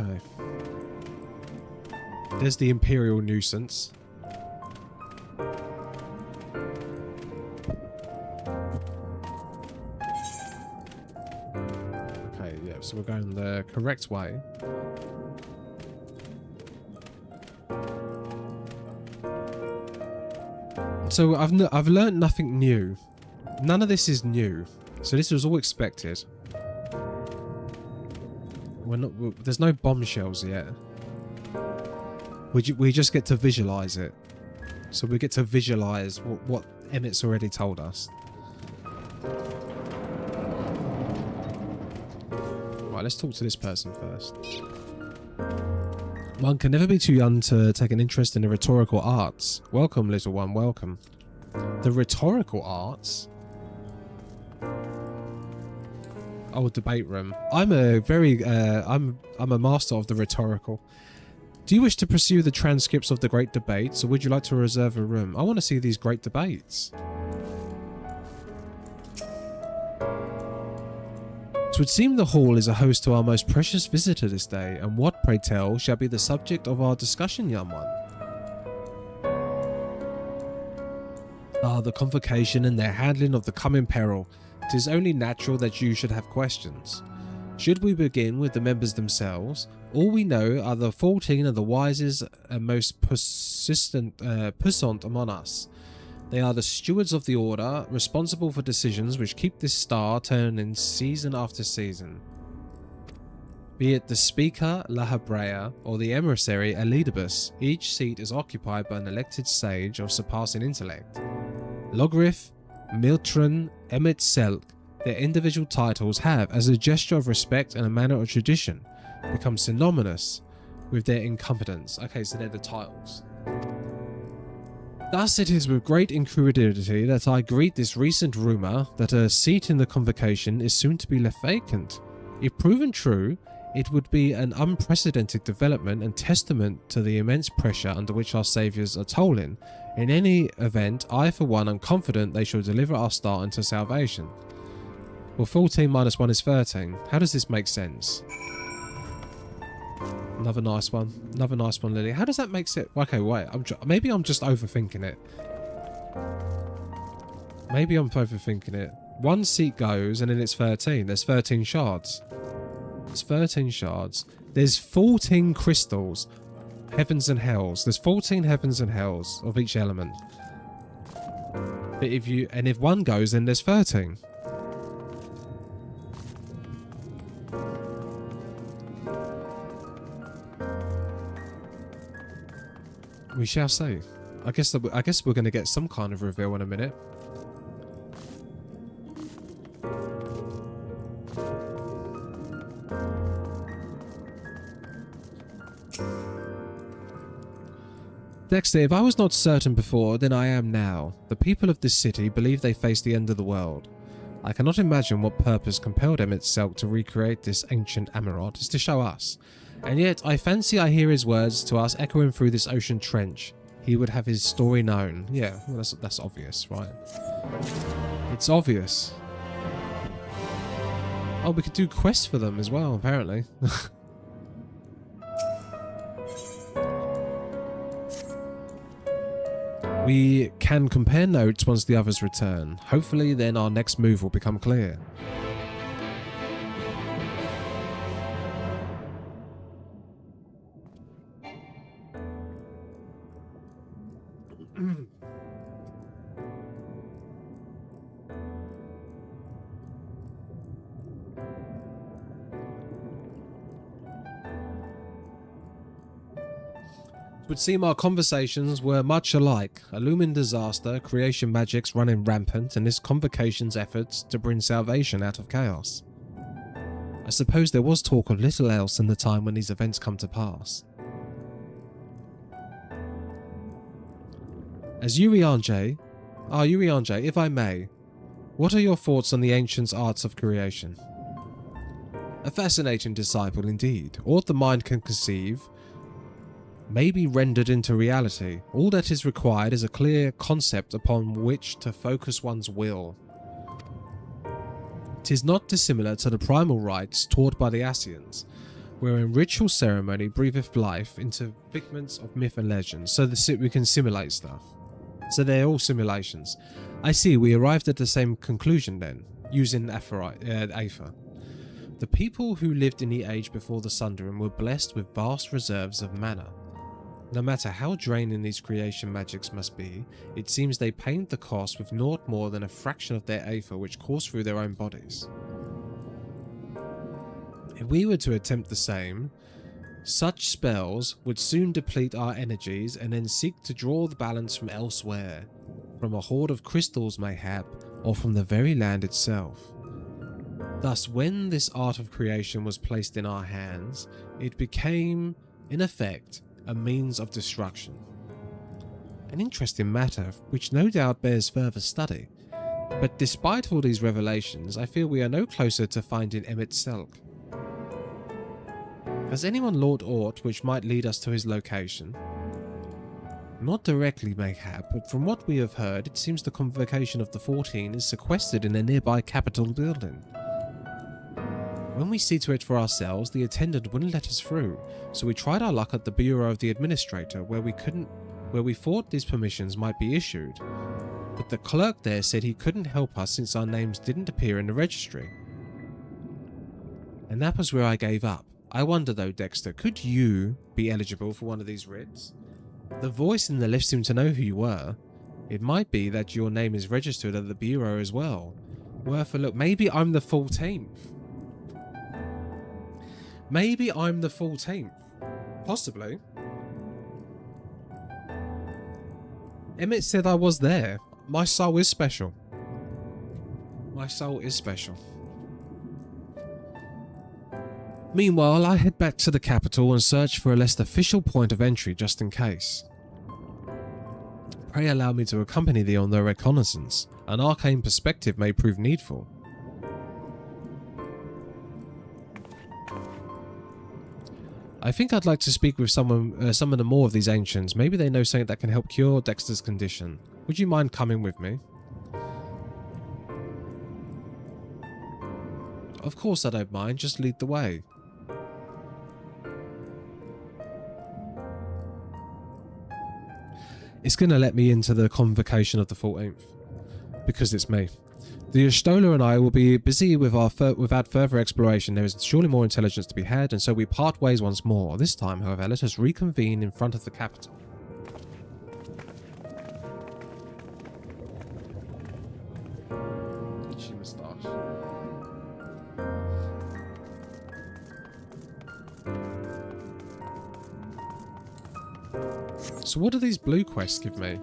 Okay. There's the Imperial nuisance. Okay, yeah, so we're going the correct way. So I've learned nothing new. None of this is new. So this was all expected. There's no bombshells yet. We just get to visualize it. So we get to visualize what Emmett's already told us. Right, let's talk to this person first. One can never be too young to take an interest in the rhetorical arts. Welcome, little one, welcome. The rhetorical arts? Oh, debate room. I'm a master of the rhetorical. Do you wish to pursue the transcripts of the great debates, or would you like to reserve a room? I want to see these great debates. It would seem the hall is a host to our most precious visitor this day, and what, pray tell, shall be the subject of our discussion, young one? Ah, the convocation and their handling of the coming peril. 'Tis only natural that you should have questions. Should we begin with the members themselves? All we know are the 14 of the wisest and most puissant among us. They are the stewards of the order, responsible for decisions which keep this star turning season after season. Be it the speaker, La Habrea, or the emissary, Elidibus, each seat is occupied by an elected sage of surpassing intellect. Logrith, Miltron, Emmett Selk, their individual titles have, as a gesture of respect and a manner of tradition, become synonymous with their incompetence. Okay, so they're the titles. Thus it is with great incredulity that I greet this recent rumour that a seat in the convocation is soon to be left vacant. If proven true, it would be an unprecedented development and testament to the immense pressure under which our saviours are tolling. In any event, I for one am confident they shall deliver our star into salvation. Well, 14 minus 1 is 13. How does this make sense? Another nice one. Another nice one, Lily. How does that make sense? Okay, wait. Maybe I'm just overthinking it. Maybe I'm overthinking it. One seat goes and then it's 13. There's 13 shards. There's 13 shards. There's 14 crystals. Heavens and hells. There's 14 heavens and hells of each element. But if one goes, then there's 13. We shall see. I guess we're going to get some kind of reveal in a minute. Dexter, if I was not certain before, then I am now. The people of this city believe they face the end of the world. I cannot imagine what purpose compelled Emmett Selk to recreate this ancient Amarot. Is to show us. And yet, I fancy I hear his words to us echoing through this ocean trench. He would have his story known. Yeah, well, that's obvious, right? It's obvious. Oh, we could do quests for them as well, apparently. We can compare notes once the others return. Hopefully, then our next move will become clear. It would seem our conversations were much alike. A looming disaster, creation magics running rampant, and this convocation's efforts to bring salvation out of chaos. I suppose there was talk of little else in the time when these events come to pass. As Urianger, if I may, what are your thoughts on the ancient arts of creation? A fascinating disciple indeed. All the mind can conceive may be rendered into reality. All that is required is a clear concept upon which to focus one's will. It is not dissimilar to the primal rites taught by the Ascians, wherein ritual ceremony breatheth life into figments of myth and legend, so that we can simulate stuff. So they're all simulations. I see, we arrived at the same conclusion then, using Aether. The people who lived in the age before the Sundering were blessed with vast reserves of mana. No matter how draining these creation magics must be, it seems they paid the cost with naught more than a fraction of their Aether which coursed through their own bodies. If we were to attempt the same, such spells would soon deplete our energies and then seek to draw the balance from elsewhere, from a hoard of crystals mayhap, or from the very land itself. Thus, when this art of creation was placed in our hands, it became, in effect, a means of destruction. An interesting matter, which no doubt bears further study, but despite all these revelations, I feel we are no closer to finding Emmett Selk. Has anyone learned aught which might lead us to his location? Not directly, mayhap, but from what we have heard, it seems the convocation of the 14 is sequestered in a nearby Capitol building. When we see to it for ourselves, the attendant wouldn't let us through, so we tried our luck at the Bureau of the Administrator, where we thought these permissions might be issued, but the clerk there said he couldn't help us since our names didn't appear in the registry. And that was where I gave up. I wonder though, Dexter, could you be eligible for one of these writs? The voice in the lift seemed to know who you were. It might be that your name is registered at the Bureau as well. Worth a look. Maybe I'm the 14th. Maybe I'm the 14th. Possibly. Emmett said I was there. My soul is special. My soul is special. Meanwhile, I head back to the capital and search for a less official point of entry just in case. Pray allow me to accompany thee on the reconnaissance. An arcane perspective may prove needful. I think I'd like to speak with some of the more of these ancients. Maybe they know something that can help cure Dexter's condition. Would you mind coming with me? Of course I don't mind, just lead the way. It's going to let me into the convocation of the 14th. Because it's me. The Stola and I will be busy without further exploration. There is surely more intelligence to be had, and so we part ways once more. This time, however, let us reconvene in front of the capital. Itchy moustache. So what do these blue quests give me?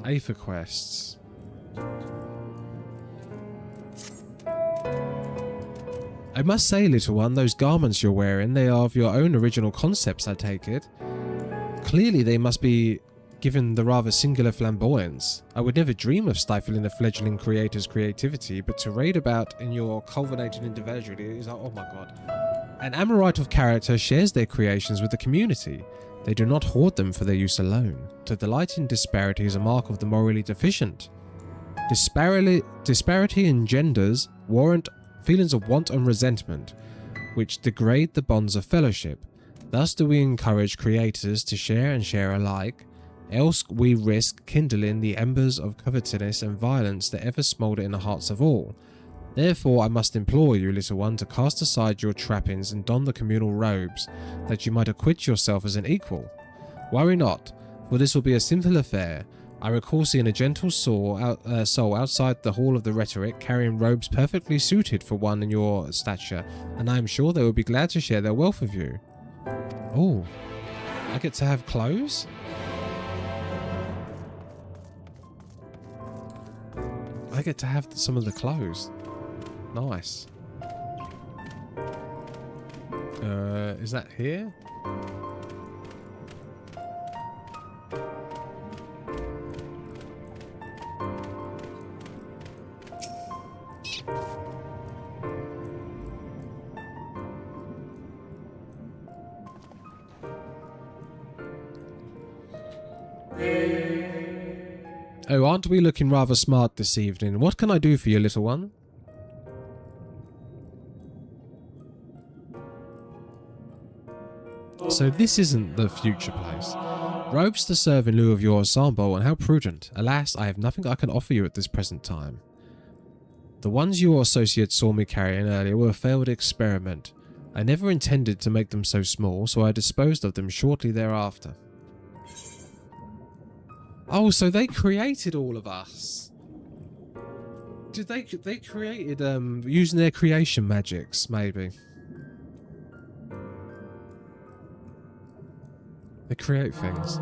Aether quests. I must say, little one, those garments you're wearing, they are of your own original concepts, I take it. Clearly they must be given the rather singular flamboyance. I would never dream of stifling a fledgling creator's creativity, but to raid about in your culminating individuality is like, oh my god. An Amorite of character shares their creations with the community. They do not hoard them for their use alone. To delight in disparity is a mark of the morally deficient. Disparity engenders feelings of want and resentment, which degrade the bonds of fellowship. Thus do we encourage creators to share and share alike, else we risk kindling the embers of covetousness and violence that ever smoulder in the hearts of all. Therefore I must implore you, little one, to cast aside your trappings and don the communal robes, that you might acquit yourself as an equal. Worry not, for this will be a simple affair. I recall seeing a gentle soul outside the Hall of the Rhetoric, carrying robes perfectly suited for one in your stature, and I am sure they will be glad to share their wealth with you. Oh, I get to have clothes? I get to have some of the clothes. Nice. Is that here? Oh, aren't we looking rather smart this evening? What can I do for you, little one? So this isn't the future place. Robes to serve in lieu of your ensemble, and how prudent. Alas, I have nothing I can offer you at this present time. The ones your associates saw me carrying earlier were a failed experiment. I never intended to make them so small, so I disposed of them shortly thereafter. Oh, so they created all of us. Did they created using their creation magics, maybe. They create things.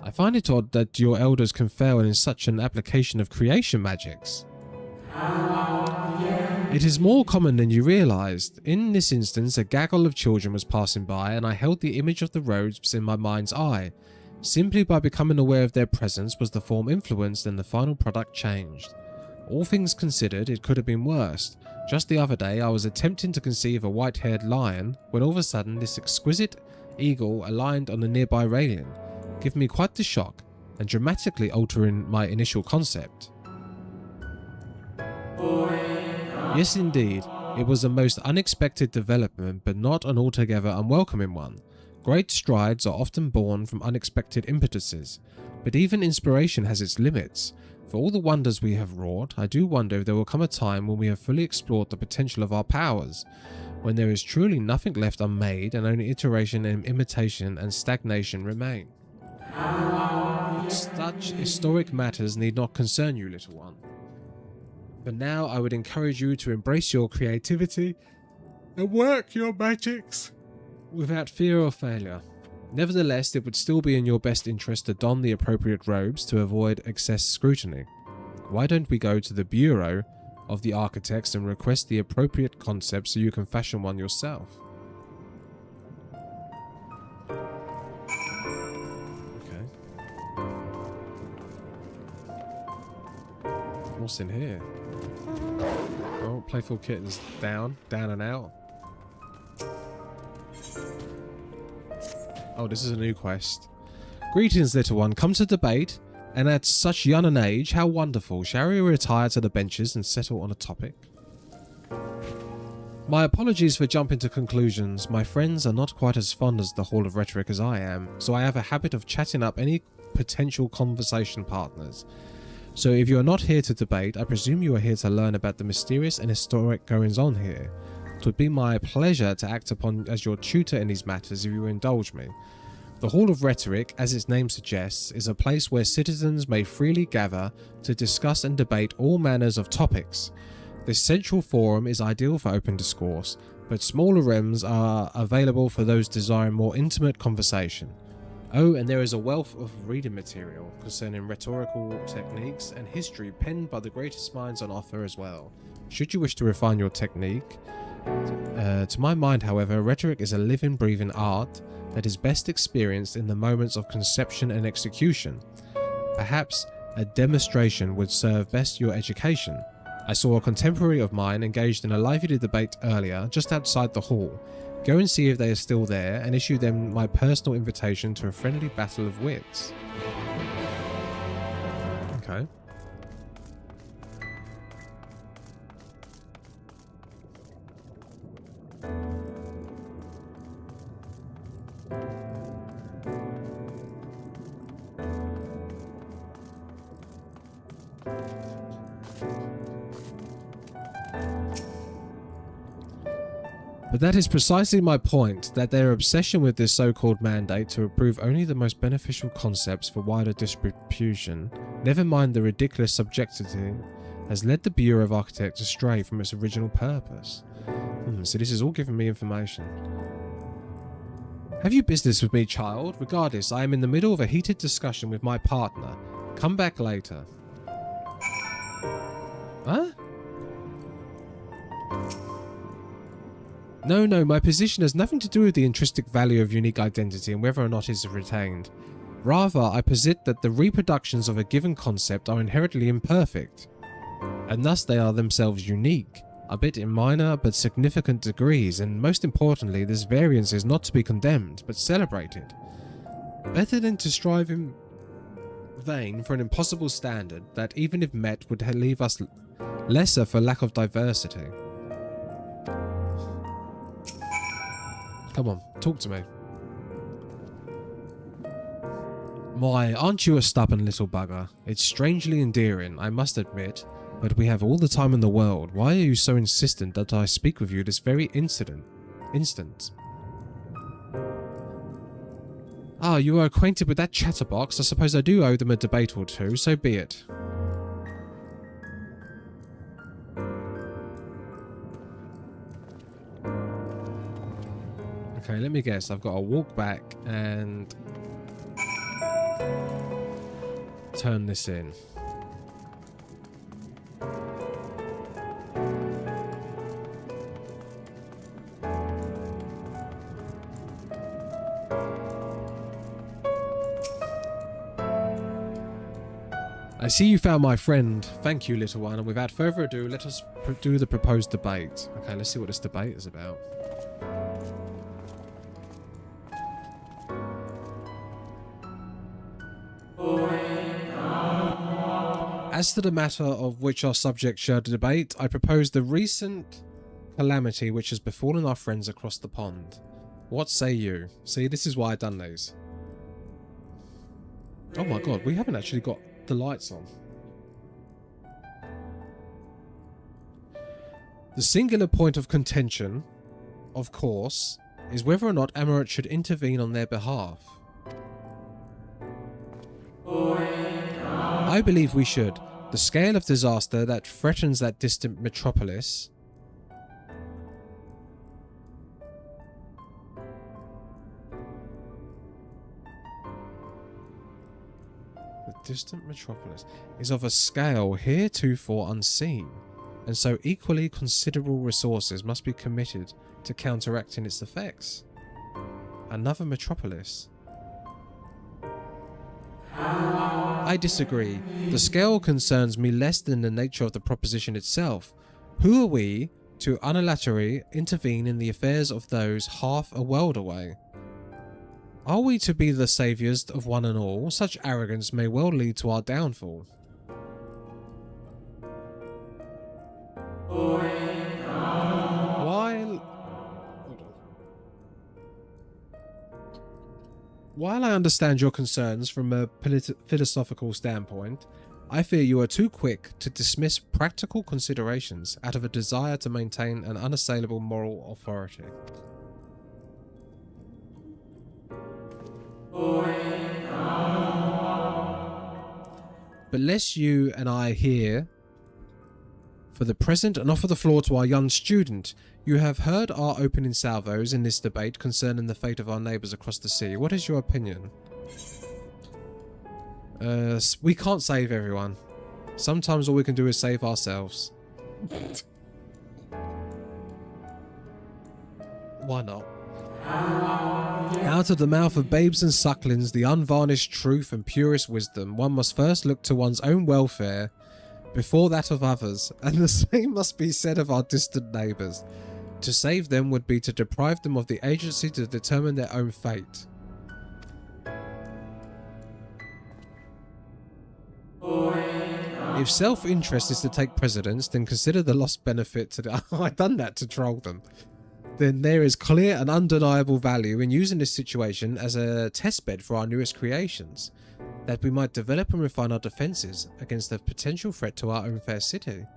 I find it odd that your elders can fail in such an application of creation magics. It is more common than you realized. In this instance, a gaggle of children was passing by, and I held the image of the robes in my mind's eye. Simply by becoming aware of their presence was the form influenced and the final product changed. All things considered, it could have been worse. Just the other day, I was attempting to conceive a white-haired lion, when all of a sudden this exquisite eagle aligned on the nearby railing, giving me quite the shock and dramatically altering my initial concept. Yes, indeed, it was a most unexpected development, but not an altogether unwelcoming one. Great strides are often born from unexpected impetuses, but even inspiration has its limits. For all the wonders we have wrought, I do wonder if there will come a time when we have fully explored the potential of our powers, when there is truly nothing left unmade and only iteration and imitation and stagnation remain. Such historic matters need not concern you, little one. But now I would encourage you to embrace your creativity and work your magics without fear or failure. Nevertheless, it would still be in your best interest to don the appropriate robes to avoid excess scrutiny. Why don't we go to the Bureau of the Architects and request the appropriate concept so you can fashion one yourself? Okay. What's in here? Oh, Playful Kitten's down and out. Oh, this is a new quest. Greetings, little one. Come to debate, and at such young an age, how wonderful. Shall we retire to the benches and settle on a topic? My apologies for jumping to conclusions. My friends are not quite as fond of the Hall of Rhetoric as I am, so I have a habit of chatting up any potential conversation partners. So if you are not here to debate, I presume you are here to learn about the mysterious and historic goings-on here. It would be my pleasure to act upon as your tutor in these matters if you indulge me. The Hall of Rhetoric, as its name suggests, is a place where citizens may freely gather to discuss and debate all manners of topics. This central forum is ideal for open discourse, but smaller rooms are available for those desiring more intimate conversation. Oh, and there is a wealth of reading material concerning rhetorical techniques and history penned by the greatest minds on offer as well, should you wish to refine your technique. To my mind, however, rhetoric is a living, breathing art that is best experienced in the moments of conception and execution. Perhaps a demonstration would serve best your education. I saw a contemporary of mine engaged in a lively debate earlier, just outside the hall. Go and see if they are still there, and issue them my personal invitation to a friendly battle of wits. Okay. But that is precisely my point, that their obsession with this so-called mandate to approve only the most beneficial concepts for wider distribution, never mind the ridiculous subjectivity, has led the Bureau of Architects astray from its original purpose. So this is all giving me information. Have you business with me, child? Regardless, I am in the middle of a heated discussion with my partner. Come back later. Huh? No, my position has nothing to do with the intrinsic value of unique identity and whether or not it is retained. Rather, I posit that the reproductions of a given concept are inherently imperfect, and thus they are themselves unique, albeit in minor but significant degrees, and most importantly, this variance is not to be condemned, but celebrated. Better than to strive in vain for an impossible standard that, even if met, would leave us lesser for lack of diversity. Come on, talk to me. My, aren't you a stubborn little bugger? It's strangely endearing, I must admit, but we have all the time in the world. Why are you so insistent that I speak with you this very instant? Ah, you are acquainted with that chatterbox. I suppose I do owe them a debate or two, so be it. Okay, let me guess. I've got to walk back and turn this in. I see you found my friend. Thank you, little one. And without further ado, let us do the proposed debate. Okay, let's see what this debate is about. As to the matter of which our subject shall debate, I propose the recent calamity which has befallen our friends across the pond. What say you? See, this is why I've done these. Oh my god, we haven't actually got the lights on. The singular point of contention, of course, is whether or not Amaret should intervene on their behalf. I believe we should. The scale of disaster that threatens that distant metropolis is of a scale heretofore unseen, and so equally considerable resources must be committed to counteracting its effects. Another metropolis. I disagree. The scale concerns me less than the nature of the proposition itself. Who are we to unilaterally intervene in the affairs of those half a world away? Are we to be the saviours of one and all? Such arrogance may well lead to our downfall. While I understand your concerns from a philosophical standpoint, I fear you are too quick to dismiss practical considerations out of a desire to maintain an unassailable moral authority. But lest you and I here for the present and offer the floor to our young student, you have heard our opening salvos in this debate concerning the fate of our neighbours across the sea. What is your opinion? We can't save everyone. Sometimes all we can do is save ourselves. Why not? Out of the mouth of babes and sucklings, the unvarnished truth and purest wisdom, one must first look to one's own welfare before that of others, and the same must be said of our distant neighbours. To save them would be to deprive them of the agency to determine their own fate. If self-interest is to take precedence, then consider the lost benefit to the... I've done that to troll them. Then there is clear and undeniable value in using this situation as a testbed for our newest creations, that we might develop and refine our defences against the potential threat to our own fair city.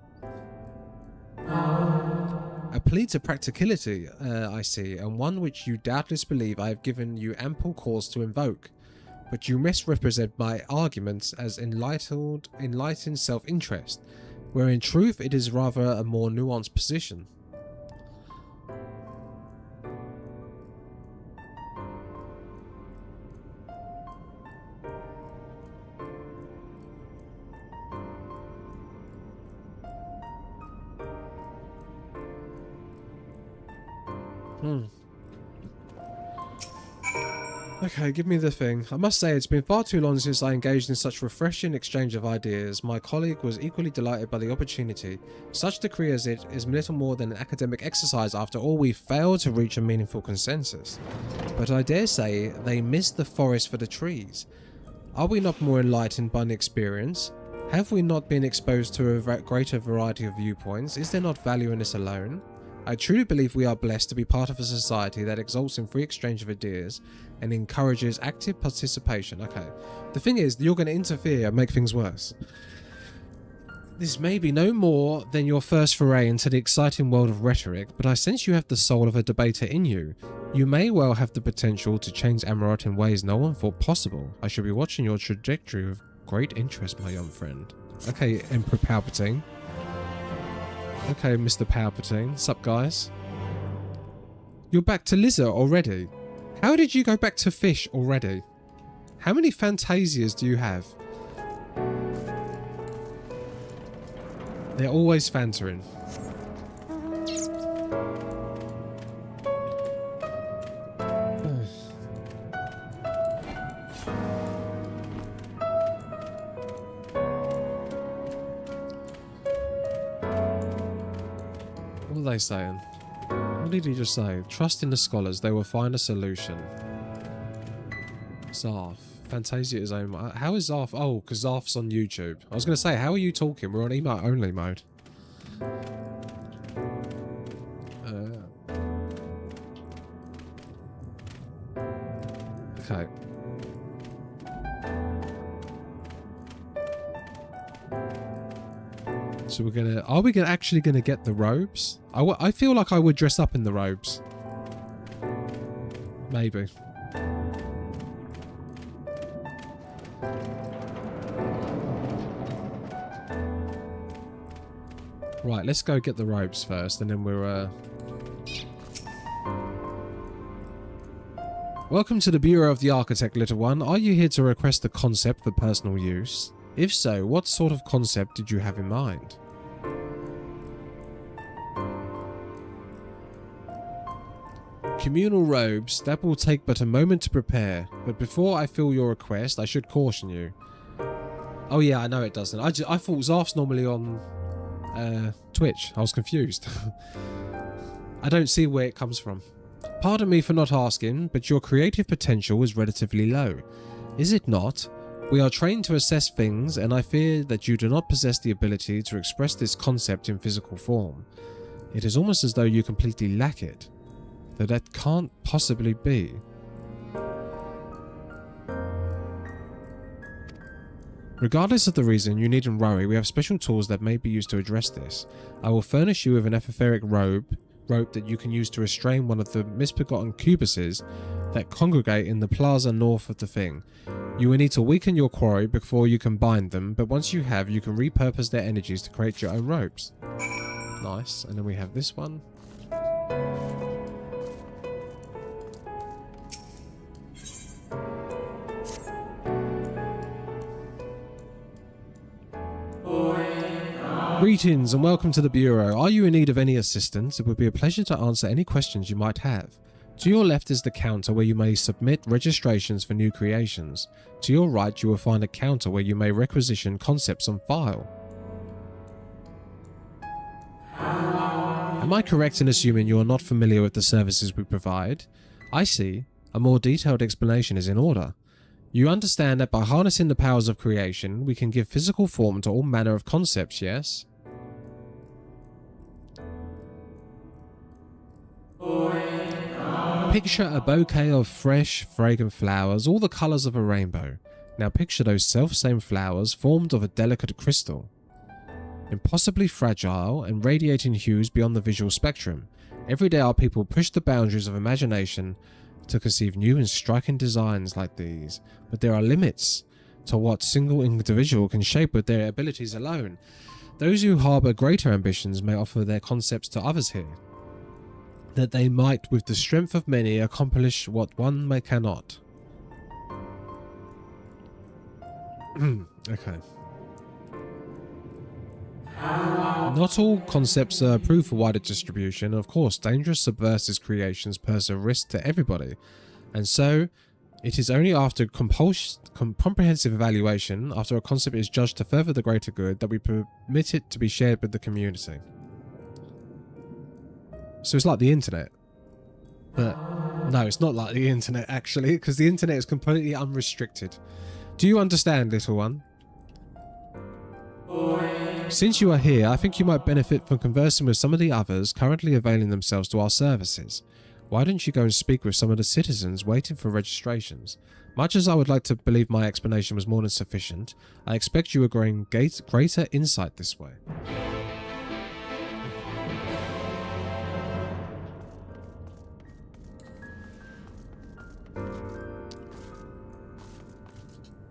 A plea to practicality, I see, and one which you doubtless believe I have given you ample cause to invoke. But you misrepresent my arguments as enlightened self-interest, where in truth it is rather a more nuanced position. Okay, give me the thing. I must say it's been far too long since I engaged in such refreshing exchange of ideas. My colleague was equally delighted by the opportunity. Such decree as it is little more than an academic exercise. After all, we failed to reach a meaningful consensus. But I dare say they missed the forest for the trees. Are we not more enlightened by an experience? Have we not been exposed to a greater variety of viewpoints? Is there not value in this alone? I truly believe we are blessed to be part of a society that exalts in free exchange of ideas and encourages active participation. Okay, the thing is, you're going to interfere and make things worse. This may be no more than your first foray into the exciting world of rhetoric, but I sense you have the soul of a debater in you. You may well have the potential to change Amarot in ways no one thought possible. I shall be watching your trajectory with great interest, my young friend. Okay, Emperor Palpatine. Okay, Mr. Palpatine. Sup, guys? You're back to lizard already? How did you go back to fish already? How many fantasias do you have? They're always fantering. What are they saying? What did he just say? Trust in the scholars, they will find a solution. Zarf. Fantasia is own. How is Zarf? Oh, because Zarf's on YouTube. I was going to say, how are you talking? We're on emote only mode. Okay. So we're gonna. Are we actually gonna get the robes? I feel like I would dress up in the robes. Maybe. Right, let's go get the robes first, and then we're. Welcome to the Bureau of the Architect, little one. Are you here to request a concept for personal use? If so, what sort of concept did you have in mind? Communal robes, that will take but a moment to prepare, but before I fill your request, I should caution you. Oh yeah, I know it doesn't. I thought Zarf's normally on Twitch. I was confused. I don't see where it comes from. Pardon me for not asking, but your creative potential is relatively low. Is it not? We are trained to assess things, and I fear that you do not possess the ability to express this concept in physical form. It is almost as though you completely lack it. Though that can't possibly be. Regardless of the reason, you needn't worry, we have special tools that may be used to address this. I will furnish you with an FFXIV rope that you can use to restrain one of the misbegotten cubuses that congregate in the plaza north of the thing. You will need to weaken your quarry before you can bind them, but once you have, you can repurpose their energies to create your own ropes. Nice, and then we have this one. Greetings and welcome to the Bureau. Are you in need of any assistance? It would be a pleasure to answer any questions you might have. To your left is the counter where you may submit registrations for new creations. To your right you will find a counter where you may requisition concepts on file. Am I correct in assuming you are not familiar with the services we provide? I see. A more detailed explanation is in order. You understand that by harnessing the powers of creation, we can give physical form to all manner of concepts, yes? Picture a bouquet of fresh, fragrant flowers, all the colours of a rainbow. Now picture those self-same flowers formed of a delicate crystal. impossibly fragile and radiating hues beyond the visual spectrum. Every day our people push the boundaries of imagination to conceive new and striking designs like these, but there are limits to what single individual can shape with their abilities alone. Those who harbour greater ambitions may offer their concepts to others here, that they might with the strength of many accomplish what one may cannot. Okay. Not all concepts are approved for wider distribution. Of course, dangerous subversive creations pose a risk to everybody, and so it is only after comprehensive evaluation, after a concept is judged to further the greater good, that we permit it to be shared with the community. So it's like the internet. But no, it's not like the internet actually, because the internet is completely unrestricted. Do you understand, little one? Since you are here, I think you might benefit from conversing with some of the others currently availing themselves to our services. Why don't you go and speak with some of the citizens waiting for registrations? Much as I would like to believe my explanation was more than sufficient, I expect you will gain greater insight this way.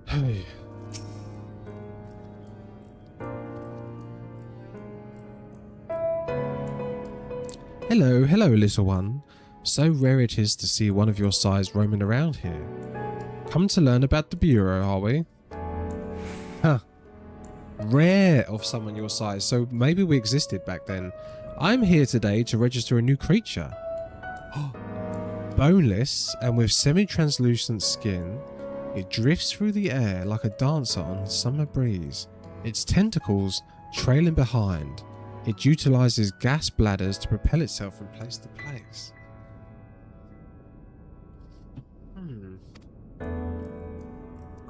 Hey. Hello, hello, little one. So rare it is to see one of your size roaming around here. Come to learn about the Bureau, are we? Huh. Rare of someone your size, so maybe we existed back then. I'm here today to register a new creature. Boneless and with semi-translucent skin, it drifts through the air like a dancer on a summer breeze. Its tentacles trailing behind. It utilizes gas bladders to propel itself from place to place.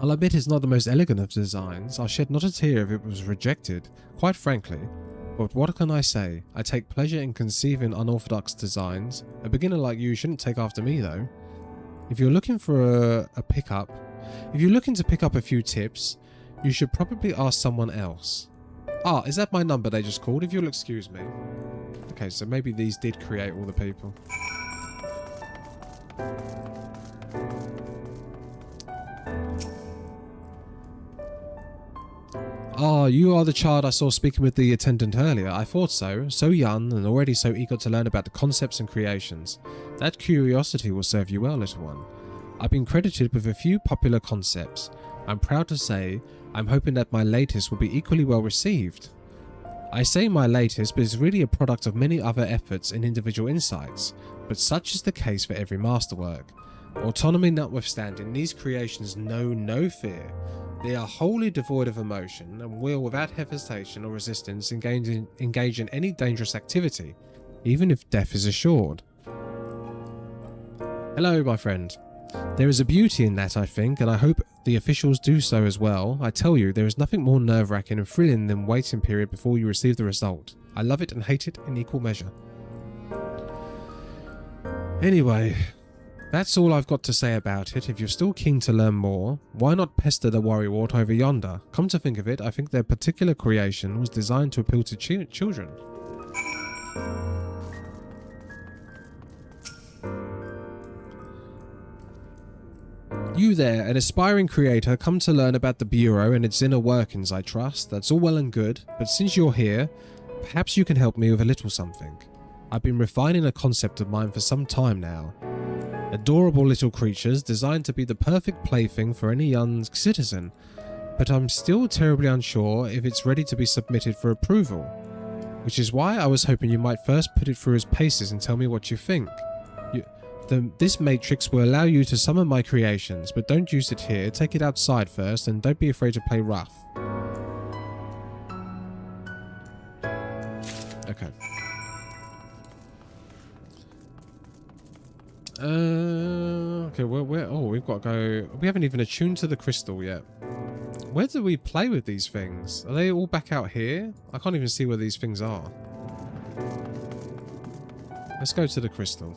I'll admit it's not the most elegant of designs. I'll shed not a tear if it was rejected, quite frankly. But what can I say? I take pleasure in conceiving unorthodox designs. A beginner like you shouldn't take after me though. If you're looking for if you're looking to pick up a few tips, you should probably ask someone else. Ah, is that my number they just called? If you'll excuse me. Okay, so maybe these did create all the people. Ah, you are the child I saw speaking with the attendant earlier. I thought so. So young and already so eager to learn about the concepts and creations. That curiosity will serve you well, little one. I've been credited with a few popular concepts. I'm proud to say I'm hoping that my latest will be equally well received. I say my latest, but it's really a product of many other efforts and individual insights, but such is the case for every masterwork. Autonomy notwithstanding, these creations know no fear. They are wholly devoid of emotion and will without hesitation or resistance engage in any dangerous activity, even if death is assured. Hello, my friend. There is a beauty in that, I think, and I hope the officials do so as well. I tell you, there is nothing more nerve-wracking and thrilling than waiting period before you receive the result. I love it and hate it in equal measure. Anyway, that's all I've got to say about it. If you're still keen to learn more, why not pester the worrywart over yonder? Come to think of it, I think their particular creation was designed to appeal to children. You there, an aspiring creator, come to learn about the Bureau and its inner workings, I trust. That's all well and good, but since you're here, perhaps you can help me with a little something. I've been refining a concept of mine for some time now. Adorable little creatures designed to be the perfect plaything for any young citizen, but I'm still terribly unsure if it's ready to be submitted for approval, which is why I was hoping you might first put it through its paces and tell me what you think. This matrix will allow you to summon my creations, but don't use it here. Take it outside first, and don't be afraid to play rough. Okay. Okay, where? Oh, we've got to go. We haven't even attuned to the crystal yet. Where do we play with these things? Are they all back out here? I can't even see where these things are. Let's go to the crystal.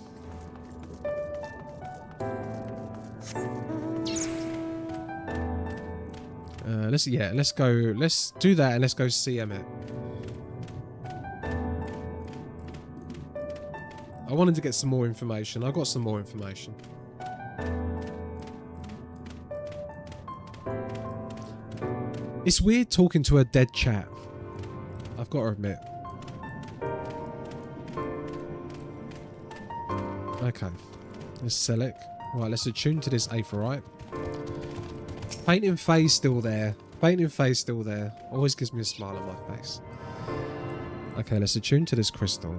Let's do that and let's go see Emmett. I wanted to get some more information. I got some more information. It's weird talking to a dead chat. I've got to admit. Okay. Let's select. Right, let's attune to this aephorite. Painting phase still there. Painting phase still there. Always gives me a smile on my face. Okay, let's attune to this crystal.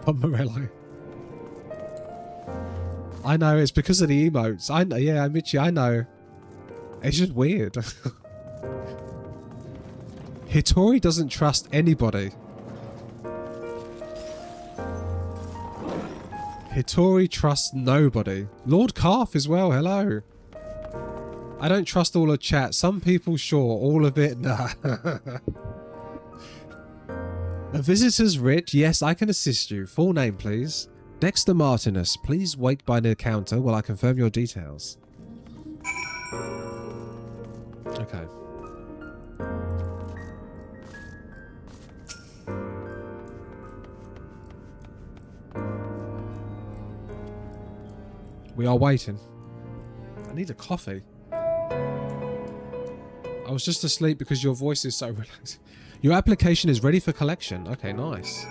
Pomerello. I know, it's because of the emotes. I know, yeah, Michi, I know. It's just weird. Hitori doesn't trust anybody. Hitori trusts nobody. Lord Carth as well, hello. I don't trust all of chat. Some people sure, all of it, nah. A visitor's writ, yes, I can assist you. Full name, please. Dexter Martinus. Please wait by the counter while I confirm your details. Okay. We are waiting. I need a coffee. I was just asleep because your voice is so relaxed. Your application is ready for collection. Okay, nice.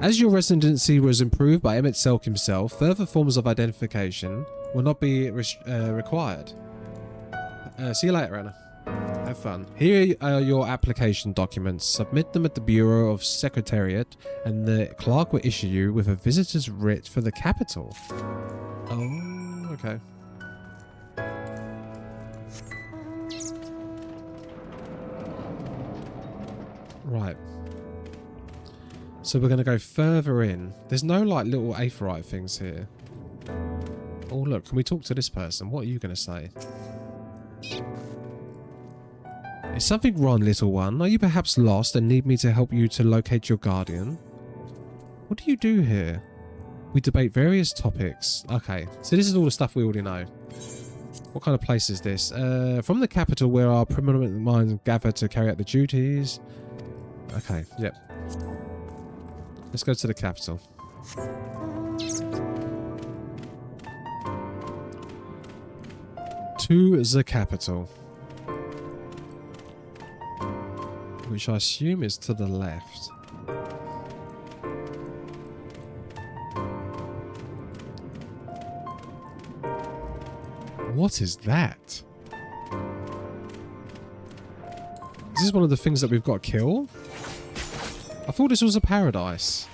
As your residency was improved by Emmett Selk himself, further forms of identification will not be required. See you later, Anna. Have fun. Here are your application documents. Submit them at the Bureau of Secretariat, and the clerk will issue you with a visitor's writ for the capital. Oh, okay. Right. So we're going to go further in. There's no like little aephorite things here. Oh look, can we talk to this person? What are you going to say? Is something wrong, little one? Are you perhaps lost and need me to help you to locate your guardian? What do you do here? We debate various topics. Okay, so this is all the stuff we already know. What kind of place is this? From the capital where our prominent minds gather to carry out the duties. Okay, yep. Let's go to the capital. To the capital. Which I assume is to the left. What is that? Is this one of the things that we've got to kill? I thought this was a paradise.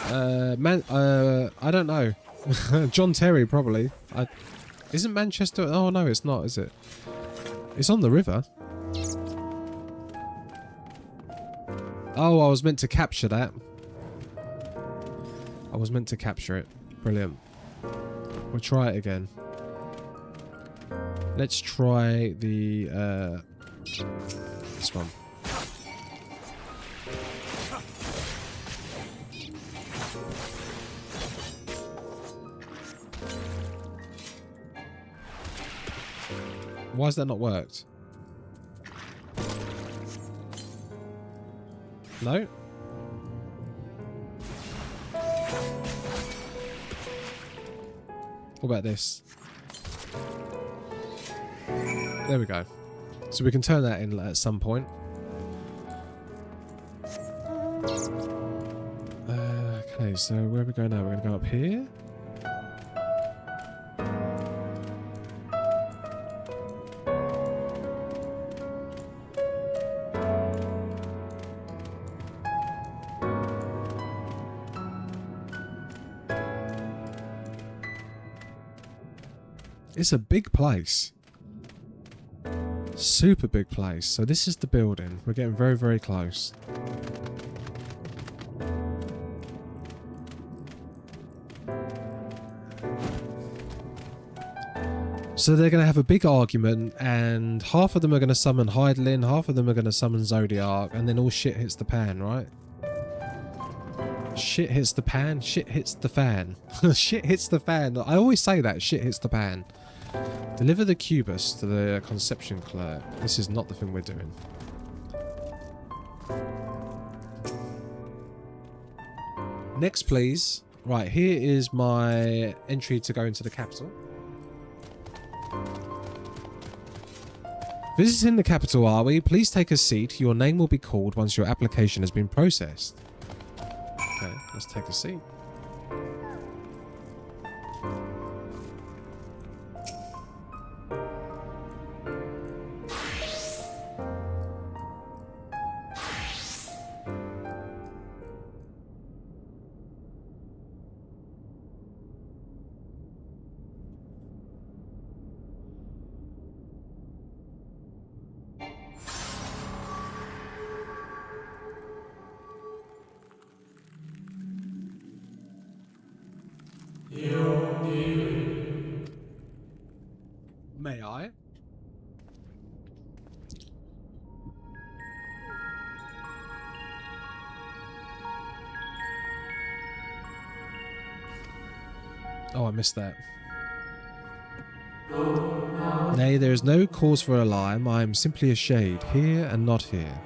I don't know. John Terry, probably. Isn't Manchester... Oh, no, it's not, is it? It's on the river. Oh, I was meant to capture that. I was meant to capture it. Brilliant. We'll try it again. Let's try the... this one. Why has that not worked? No? What about this? There we go. So we can turn that in at some point. Okay, so where are we going now? We're going to go up here. It's a big place. Super big place. So this is the building. We're getting very, very close. So they're going to have a big argument, and half of them are going to summon Heidelin, half of them are going to summon Zodiac, and then all shit hits the pan, right? Shit hits the pan, shit hits the fan. Shit hits the fan. I always say that, shit hits the pan. Deliver the Cubus to the conception clerk. This is not the thing we're doing. Next, please. Right, here is my entry to go into the capital. Visiting the capital, are we? Please take a seat. Your name will be called once your application has been processed. Okay, let's take a seat. May I? Oh, I missed that. Nay, there is no cause for alarm. I am simply a shade, here and not here.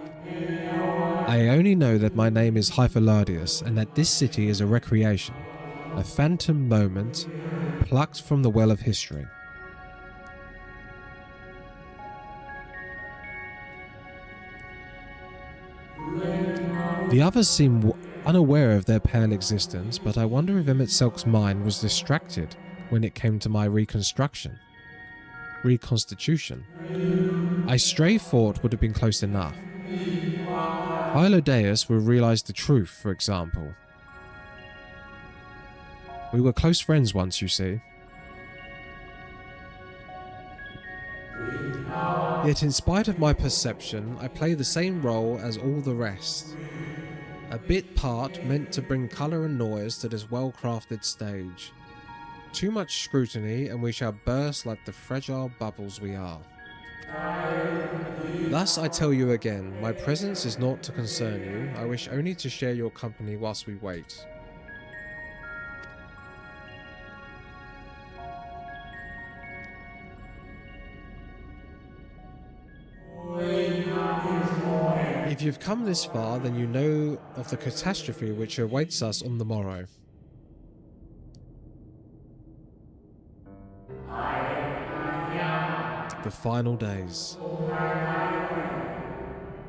I only know that my name is Hyphalardius, and that this city is a recreation, a phantom moment plucked from the well of history. The others seem unaware of their pale existence, but I wonder if Emmett Selk's mind was distracted when it came to my reconstitution. A stray thought would have been close enough. Hylodeus will realize the truth, for example. We were close friends once, you see. Yet in spite of my perception, I play the same role as all the rest. A bit part meant to bring colour and noise to this well-crafted stage. Too much scrutiny and we shall burst like the fragile bubbles we are. Thus I tell you again, my presence is not to concern you. I wish only to share your company whilst we wait. If you've come this far, then you know of the catastrophe which awaits us on the morrow. The final days.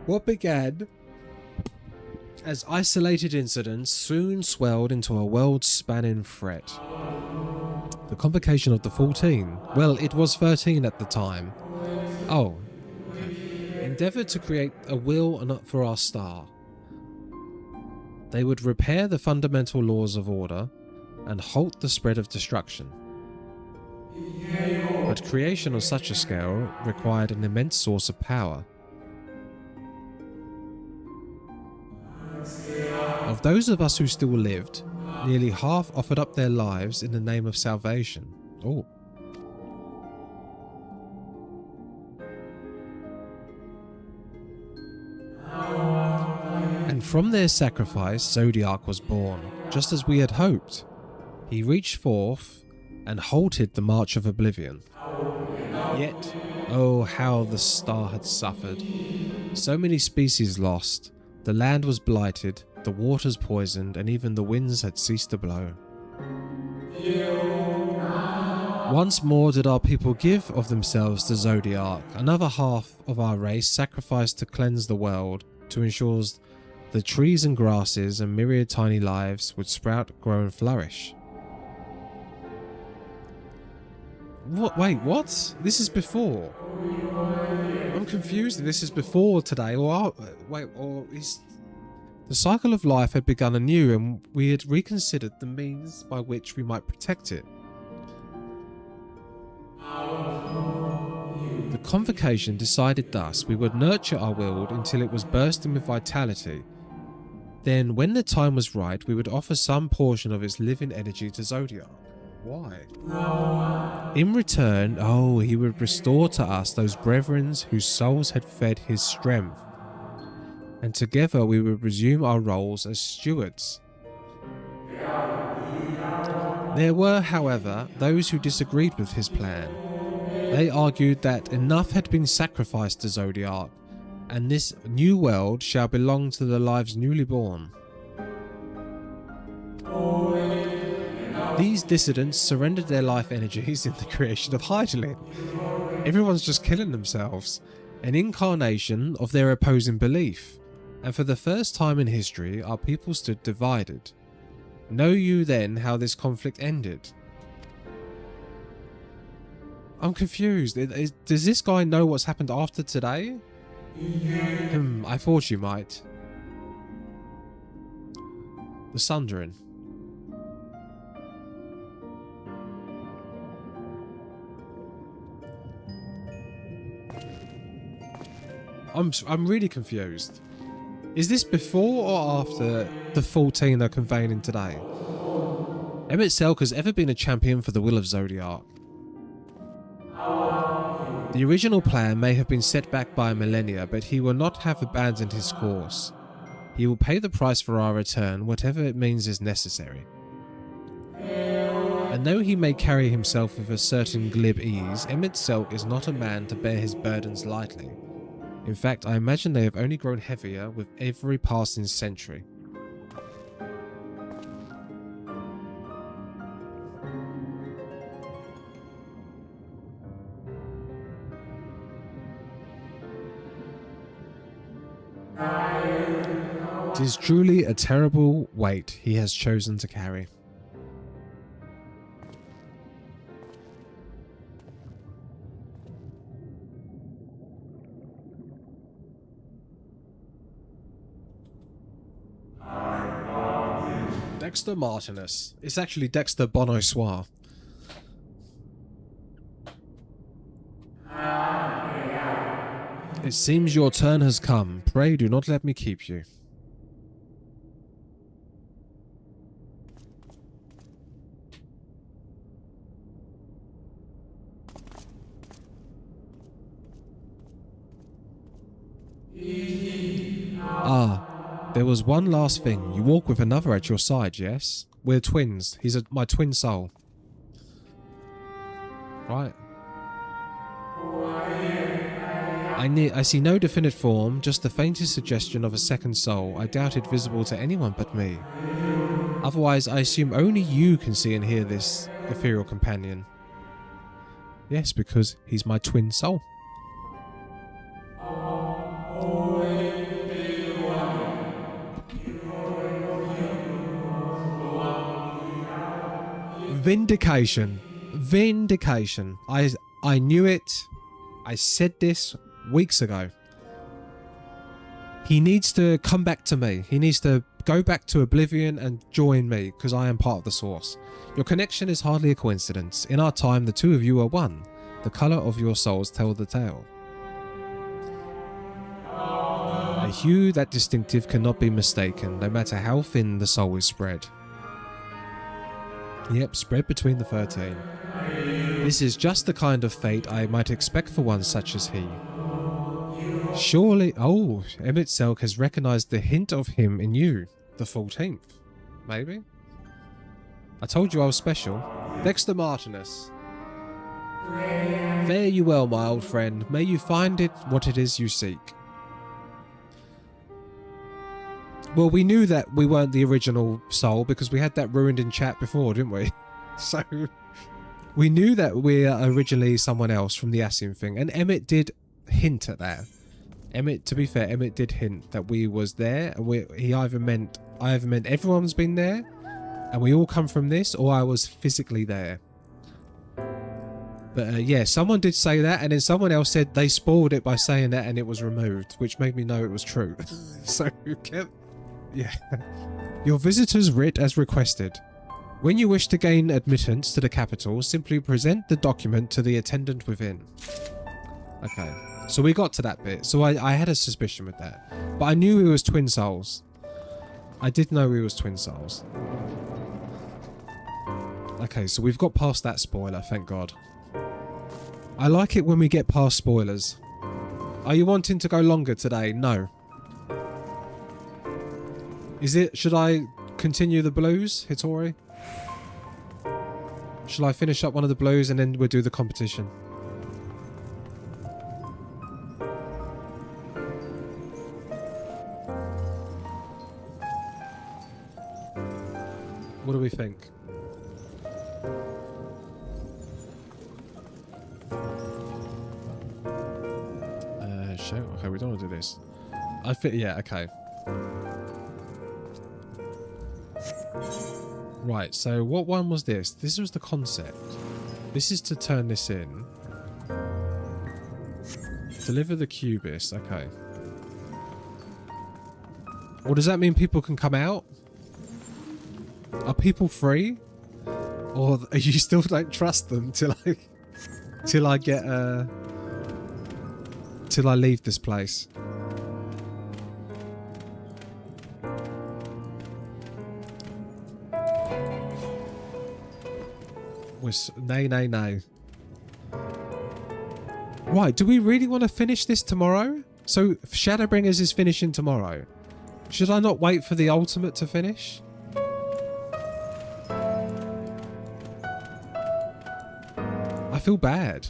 What began as isolated incidents soon swelled into a world-spanning threat. The convocation of the 14. Well, it was 13 at the time. Oh. Endeavoured to create a will for our star. They would repair the fundamental laws of order and halt the spread of destruction. But creation on such a scale required an immense source of power. Of those of us who still lived, nearly half offered up their lives in the name of salvation. Oh. And from their sacrifice, Zodiac was born, just as we had hoped. He reached forth and halted the march of oblivion. Yet, oh how the star had suffered. So many species lost, the land was blighted, the waters poisoned, and even the winds had ceased to blow. Once more did our people give of themselves to Zodiac. Another half of our race sacrificed to cleanse the world, to ensure the trees and grasses and myriad tiny lives would sprout, grow and flourish. What? Wait, what? This is before. I'm confused. This is before today, or is the cycle of life had begun anew, and we had reconsidered the means by which we might protect it. The convocation decided thus: we would nurture our world until it was bursting with vitality. Then, when the time was right, we would offer some portion of its living energy to Zodiac. Why? In return, oh, he would restore to us those brethren whose souls had fed his strength. And together we would resume our roles as stewards. There were, however, those who disagreed with his plan. They argued that enough had been sacrificed to Zodiac, and this new world shall belong to the lives newly born. These dissidents surrendered their life energies in the creation of Hydaelyn. Everyone's just killing themselves. An incarnation of their opposing belief. And for the first time in history, our people stood divided. Know you then how this conflict ended? I'm confused. Does this guy know what's happened after today? I thought you might. The Sundering. I'm really confused. Is this before or after the 14 are convening today? Emmett Selk has ever been a champion for the will of Zodiac. The original plan may have been set back by a millennia, but he will not have abandoned his course. He will pay the price for our return, whatever it means is necessary. And though he may carry himself with a certain glib ease, Emmett Selk is not a man to bear his burdens lightly. In fact, I imagine they have only grown heavier with every passing century. It is truly a terrible weight he has chosen to carry. Dexter Martinus. It's actually Dexter Bonsoir. It seems your turn has come. Pray do not let me keep you. There was one last thing. You walk with another at your side, yes? We're twins. He's my twin soul. Right. I see no definite form, just the faintest suggestion of a second soul. I doubt it visible to anyone but me. Otherwise, I assume only you can see and hear this ethereal companion. Yes, because he's my twin soul. Vindication. Vindication. I knew it. I said this weeks ago. He needs to come back to me. He needs to go back to Oblivion and join me, because I am part of the Source. Your connection is hardly a coincidence. In our time, the two of you are one. The colour of your souls tell the tale. A hue that distinctive cannot be mistaken, no matter how thin the soul is spread. Yep, spread between the 13. This is just the kind of fate I might expect for one such as he. Surely... Oh, Emmett Selk has recognised the hint of him in you. The 14th. Maybe? I told you I was special. Dexter Martinus. Fare you well, my old friend. May you find it what it is you seek. Well, we knew that we weren't the original soul because we had that ruined in chat before, didn't we? So, we knew that we are originally someone else from the Asian thing. And Emmett did hint at that. Emmett, to be fair, Emmett did hint that we was there. And I either meant everyone's been there. And we all come from this. Or I was physically there. But yeah, someone did say that. And then someone else said they spoiled it by saying that and it was removed. Which made me know it was true. So, yeah. Your visitor's writ as requested. When you wish to gain admittance to the capital, simply present the document to the attendant within. Okay, so we got to that bit. So I had a suspicion with that. But I knew we was twin souls. I did know we was twin souls. Okay, so we've got past that spoiler, thank God. I like it when we get past spoilers. Are you wanting to go longer today? No. Should I continue the blues, Hitori? Shall I finish up one of the blues and then we'll do the competition? we think? Show. Okay, we don't want to do this. I fit. Yeah. Okay. Right. So what one was this? This was the concept. This is to turn this in. Deliver the cubist. Okay. Well, does that mean people can come out? Are people free? Or you still don't trust them till I get till I leave this place? Nay. Right, do we really want to finish this tomorrow? So Shadowbringers is finishing tomorrow. Should I not wait for the ultimate to finish? I feel bad.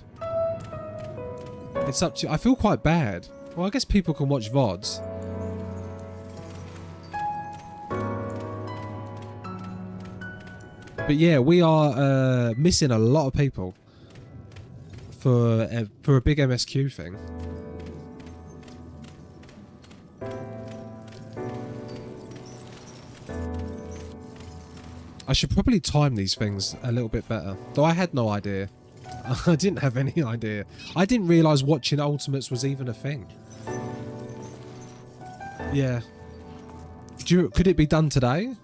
It's up to... I feel quite bad. Well, I guess people can watch VODs. But yeah, we are missing a lot of people for a big MSQ thing. I should probably time these things a little bit better. Though I had no idea. I didn't have any idea. I didn't realise watching Ultimates was even a thing. Yeah. Could it be done today?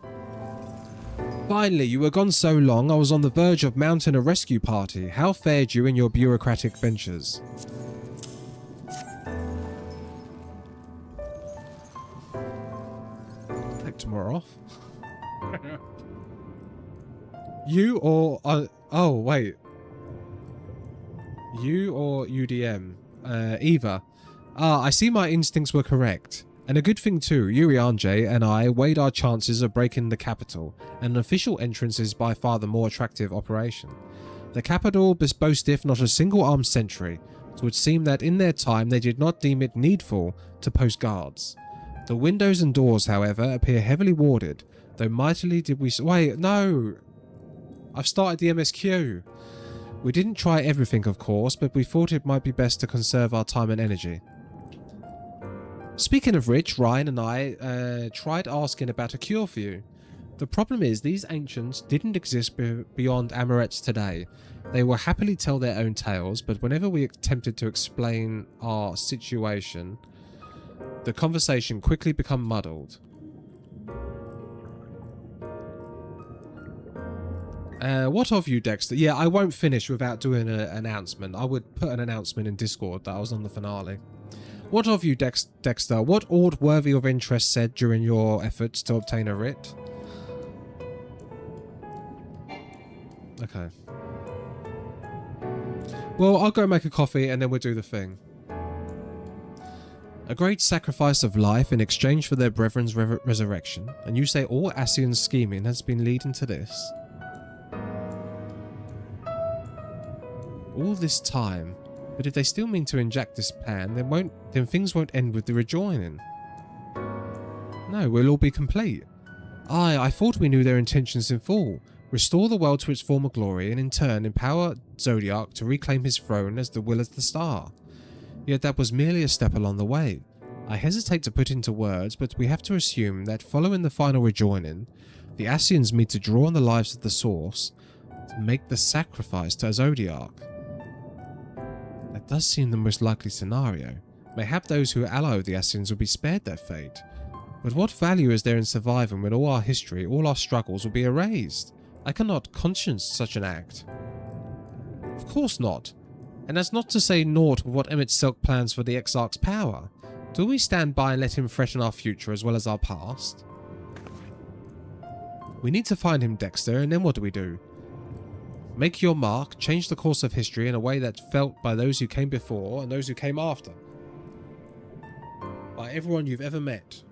Finally, you were gone so long, I was on the verge of mounting a rescue party. How fared you in your bureaucratic ventures? Take tomorrow off. You or... oh, wait. You or UDM? Eva. Ah, I see my instincts were correct. And a good thing too, Urianjay and I weighed our chances of breaking the capital, and an official entrance is by far the more attractive operation. The capital boasteth not a single armed sentry. It would seem that in their time they did not deem it needful to post guards. The windows and doors, however, appear heavily warded, though mightily did we... Wait, no! I've started the MSQ. We didn't try everything, of course, but we thought it might be best to conserve our time and energy. Speaking of which, Ryan and I tried asking about a cure for you. The problem is, these ancients didn't exist beyond Amoret's today. They will happily tell their own tales, but whenever we attempted to explain our situation, the conversation quickly became muddled. What of you, Dexter? Yeah, I won't finish without doing an announcement. I would put an announcement in Discord that I was on the finale. What of you, Dexter? What ought worthy of interest said during your efforts to obtain a writ? Okay. Well, I'll go make a coffee and then we'll do the thing. A great sacrifice of life in exchange for their brethren's resurrection. And you say all Ascian's scheming has been leading to this? All this time, but if they still mean to inject this plan, then things won't end with the rejoining. No, we'll all be complete. Aye, I thought we knew their intentions in full. Restore the world to its former glory, and in turn empower Zodiac to reclaim his throne as the will of the star. Yet that was merely a step along the way. I hesitate to put into words, but we have to assume that following the final rejoining, the Ascians meet to draw on the lives of the Source to make the sacrifice to Zodiac. That does seem the most likely scenario. Mayhap those who ally the Ascians will be spared their fate. But what value is there in surviving when all our history, all our struggles will be erased? I cannot conscience such an act. Of course not. And that's not to say naught of what Emmett Silk plans for the Exarch's power. Do we stand by and let him threaten our future as well as our past? We need to find him, Dexter, and then what do? Make your mark, change the course of history in a way that's felt by those who came before and those who came after. By everyone you've ever met.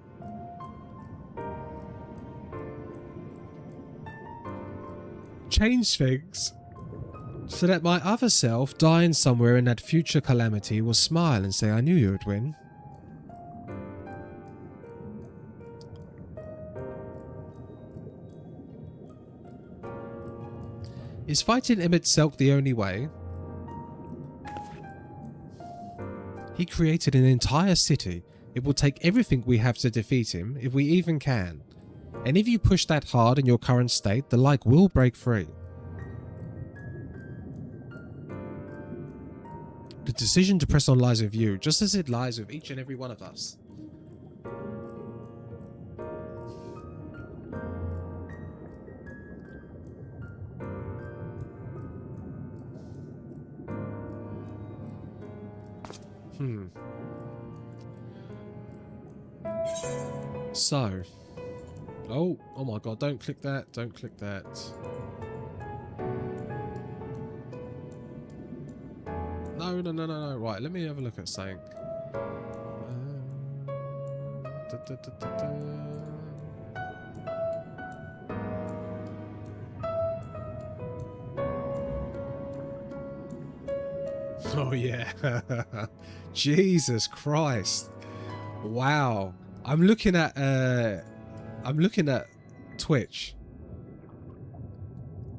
Change things so that my other self, dying somewhere in that future calamity, will smile and say, I knew you would win. Is fighting Emmett Selk the only way? He created an entire city. It will take everything we have to defeat him, if we even can. And if you push that hard in your current state, the like will break free. The decision to press on lies with you, just as it lies with each and every one of us. So. Oh my god, don't click that, don't click that. No. Right, let me have a look at something. Oh yeah. Jesus Christ. Wow. I'm looking at Twitch.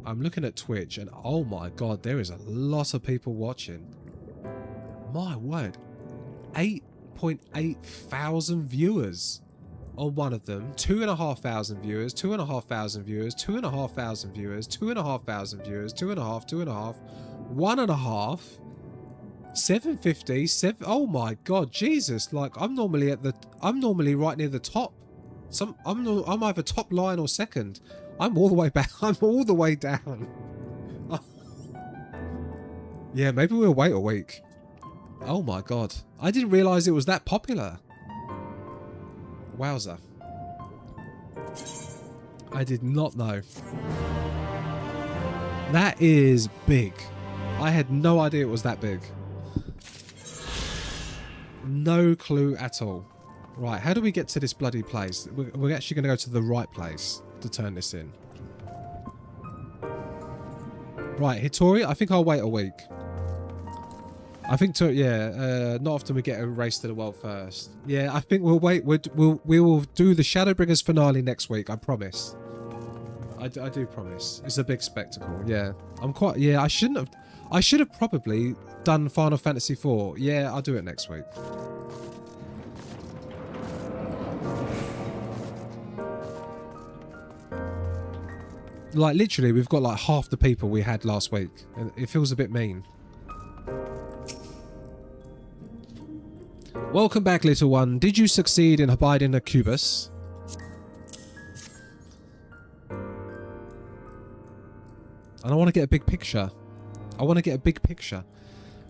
I'm looking at Twitch and oh my god, there is a lot of people watching. My word. 8.8 thousand viewers on one of them. 2,500 viewers, 2,500 viewers, 2,500 viewers, 2,500 viewers, 2.5, 1.5. 750, oh my god, Jesus, like I'm normally right near the top. I'm either top line or second. I'm all the way back. I'm all the way down. Yeah, maybe we'll wait a week. Oh my god. I didn't realize it was that popular. Wowza. I did not know. That is big. I had no idea it was that big. No clue at all. Right, how do we get to this bloody place? We're actually going to go to the right place to turn this in. Right, Hitori, I think I'll wait a week. I think not often we get a race to the world first. Yeah, I think we'll wait. We will do the Shadowbringers finale next week. I promise. I do promise. It's a big spectacle. Yeah, I should have probably done Final Fantasy IV. Yeah, I'll do it next week. Like literally, we've got like half the people we had last week, and it feels a bit mean. Welcome back, little one. Did you succeed in abiding a Cubus? And I want to get a big picture.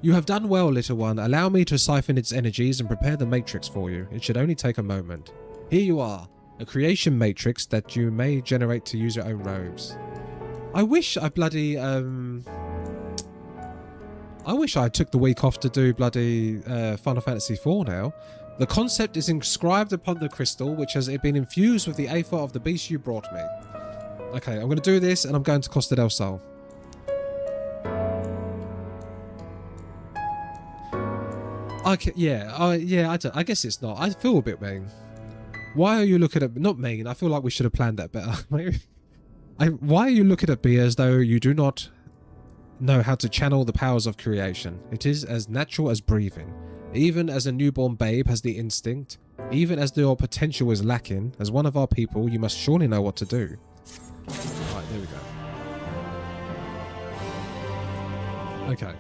You have done well, little one. Allow me to siphon its energies and prepare the matrix for you. It should only take a moment. Here you are. A creation matrix that you may generate to use your own robes. I wish I bloody I wish I took the week off to do bloody Final Fantasy IV now. The concept is inscribed upon the crystal, which has been infused with the aether of the beast you brought me. Okay, I'm going to do this, and I'm going to Costa del Sol. Okay, yeah, I guess it's not. I feel a bit mean. Why are you looking at... Not mean, I feel like we should have planned that better. Why are you looking at me as though you do not know how to channel the powers of creation? It is as natural as breathing. Even as a newborn babe has the instinct, even as your potential is lacking, as one of our people, you must surely know what to do. Right, there we go. Okay.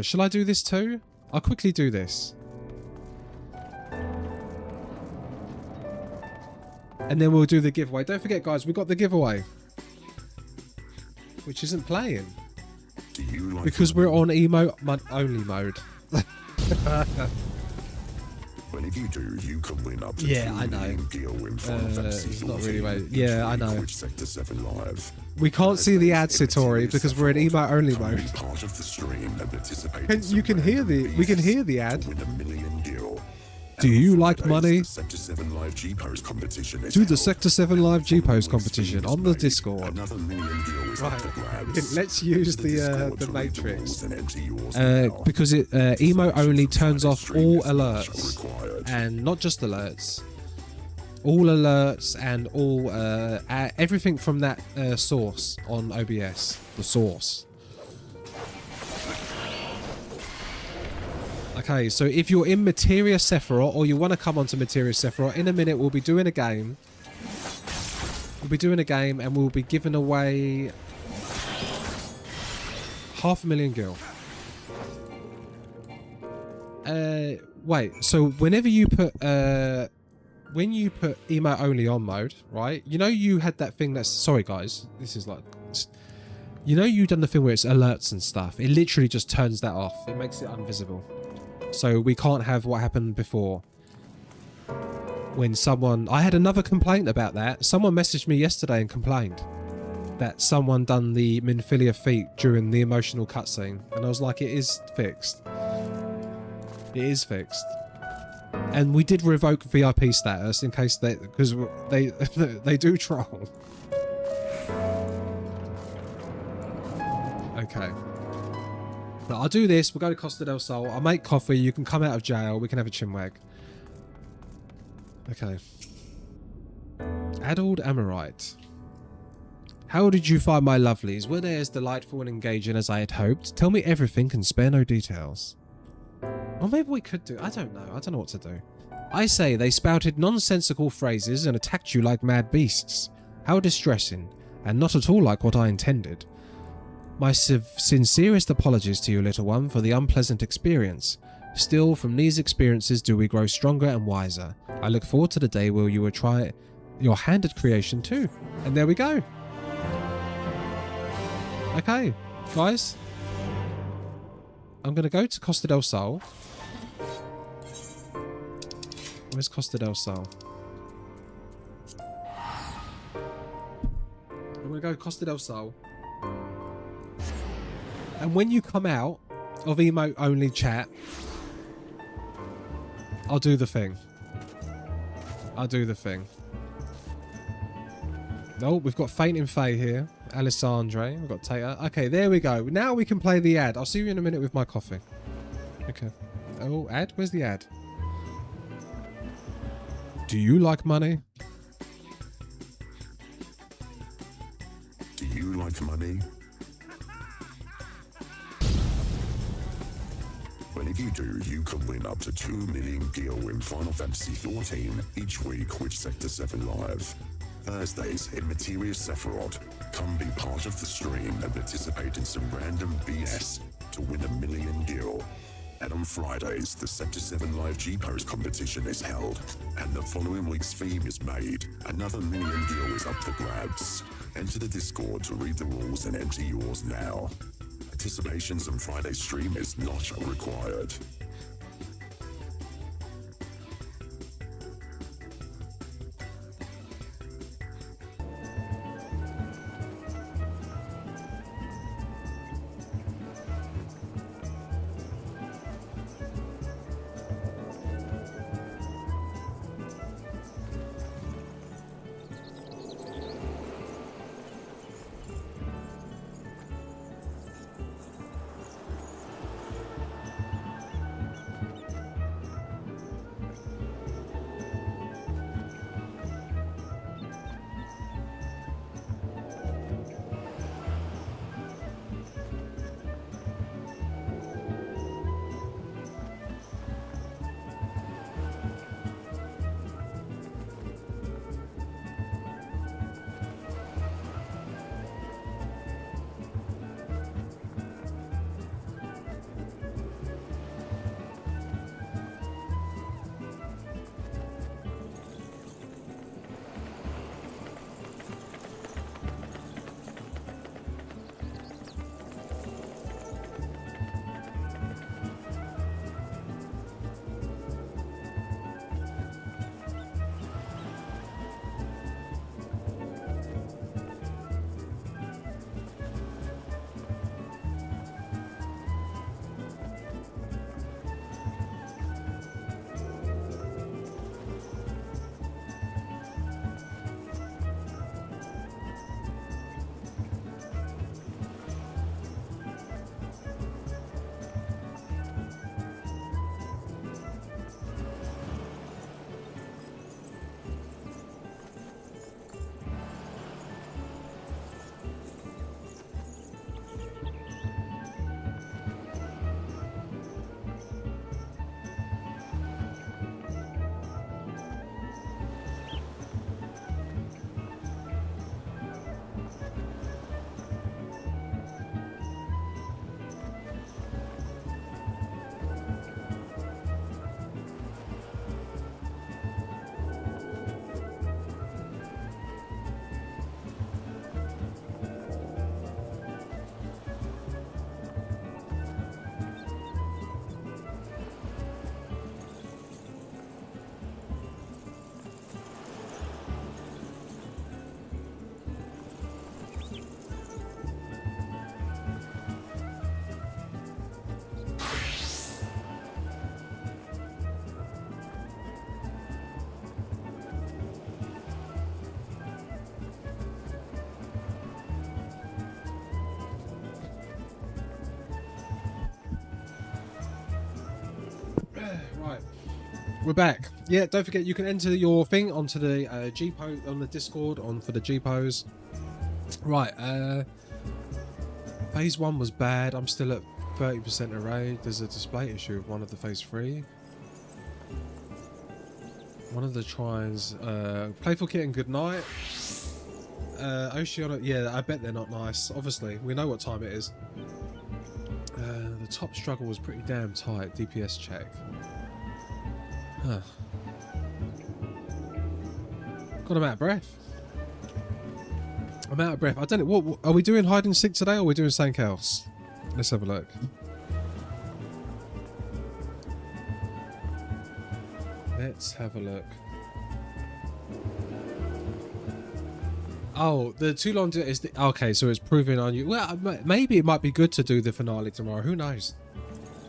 Shall I do this too? I'll quickly do this. And then we'll do the giveaway. Don't forget, guys, we got the giveaway. Which isn't playing. Because we're on emote-only mode. Well, if you do, you can win up to I know. It's not really way. Yeah, I know. Which Sector 7 live. We can't see the ad, Satori, because we're in emote-only mode. Part of the stream and participate. We can hear the ad. Do you like money? Sector 7 Live G-Pose competition. Do the Sector 7 Live G-Pose competition on the Discord. Right. Let's use the Matrix. Because it emote only turns off all alerts. And not just alerts. all alerts and all everything from that source on OBS. The source. Okay, so if you're in Materia Sephiroth or you want to come onto Materia Sephiroth, in a minute we'll be doing a game. We'll be doing a game and we'll be giving away 500,000 gil. Wait, so whenever you put when you put emote only on mode, right? You know you had that thing that's, sorry guys, this is like, you know you done the thing where it's alerts and stuff. It literally just turns that off. It makes it invisible. So we can't have what happened before. When someone, I had another complaint about that. Someone messaged me yesterday and complained that someone done the Minfilia feat during the emotional cutscene. And I was like, it is fixed. It is fixed. And we did revoke VIP status in case they, because they do troll. Okay. But I'll do this. We'll go to Costa del Sol. I'll make coffee. You can come out of jail. We can have a chinwag. Okay. Addled Amorite. How did you find my lovelies? Were they as delightful and engaging as I had hoped? Tell me everything and spare no details. Or maybe we could do... I don't know. I don't know what to do. I say they spouted nonsensical phrases and attacked you like mad beasts. How distressing. And not at all like what I intended. My sincerest apologies to you, little one, for the unpleasant experience. Still, from these experiences do we grow stronger and wiser. I look forward to the day where you will try your hand at creation too. And there we go. Okay, guys. I'm going to go to Costa del Sol. Where's Costa del Sol? I'm going to go Costa del Sol. And when you come out of emote only chat, I'll do the thing. I'll do the thing. Oh, we've got Fainting Faye here. Alessandre. We've got Tater. Okay, there we go. Now we can play the ad. I'll see you in a minute with my coffee. Okay. Oh, ad? Where's the ad? Do you like money? Do you like money? Well, if you do, you can win up to 2 million gil in Final Fantasy XIV each week with Sector 7 Live. Thursdays in Materia Sephiroth. Come be part of the stream and participate in some random BS to win 1 million gil. And on Fridays, the Sector 7 Live G-Pose competition is held, and the following week's theme is made. Another 1 million gil is up for grabs. Enter the Discord to read the rules and enter yours now. Participations on Friday's stream is not required. Right. We're back. Yeah, don't forget you can enter your thing onto the G-Pose on the Discord for the G-Pose. Right, Phase 1 was bad. I'm still at 30% array. There's a display issue with one of the Phase 3. One of the tries, Playful Kitten, good night. Oceana, yeah, I bet they're not nice. Obviously, we know what time it is. The top struggle was pretty damn tight. DPS check. Huh. God, I'm out of breath. I'm out of breath. I don't know. What are we doing? Hide and seek today, or are we doing something else? Let's have a look. Let's have a look. Oh, the too long is the okay. So it's proving on you. Well, maybe it might be good to do the finale tomorrow. Who knows?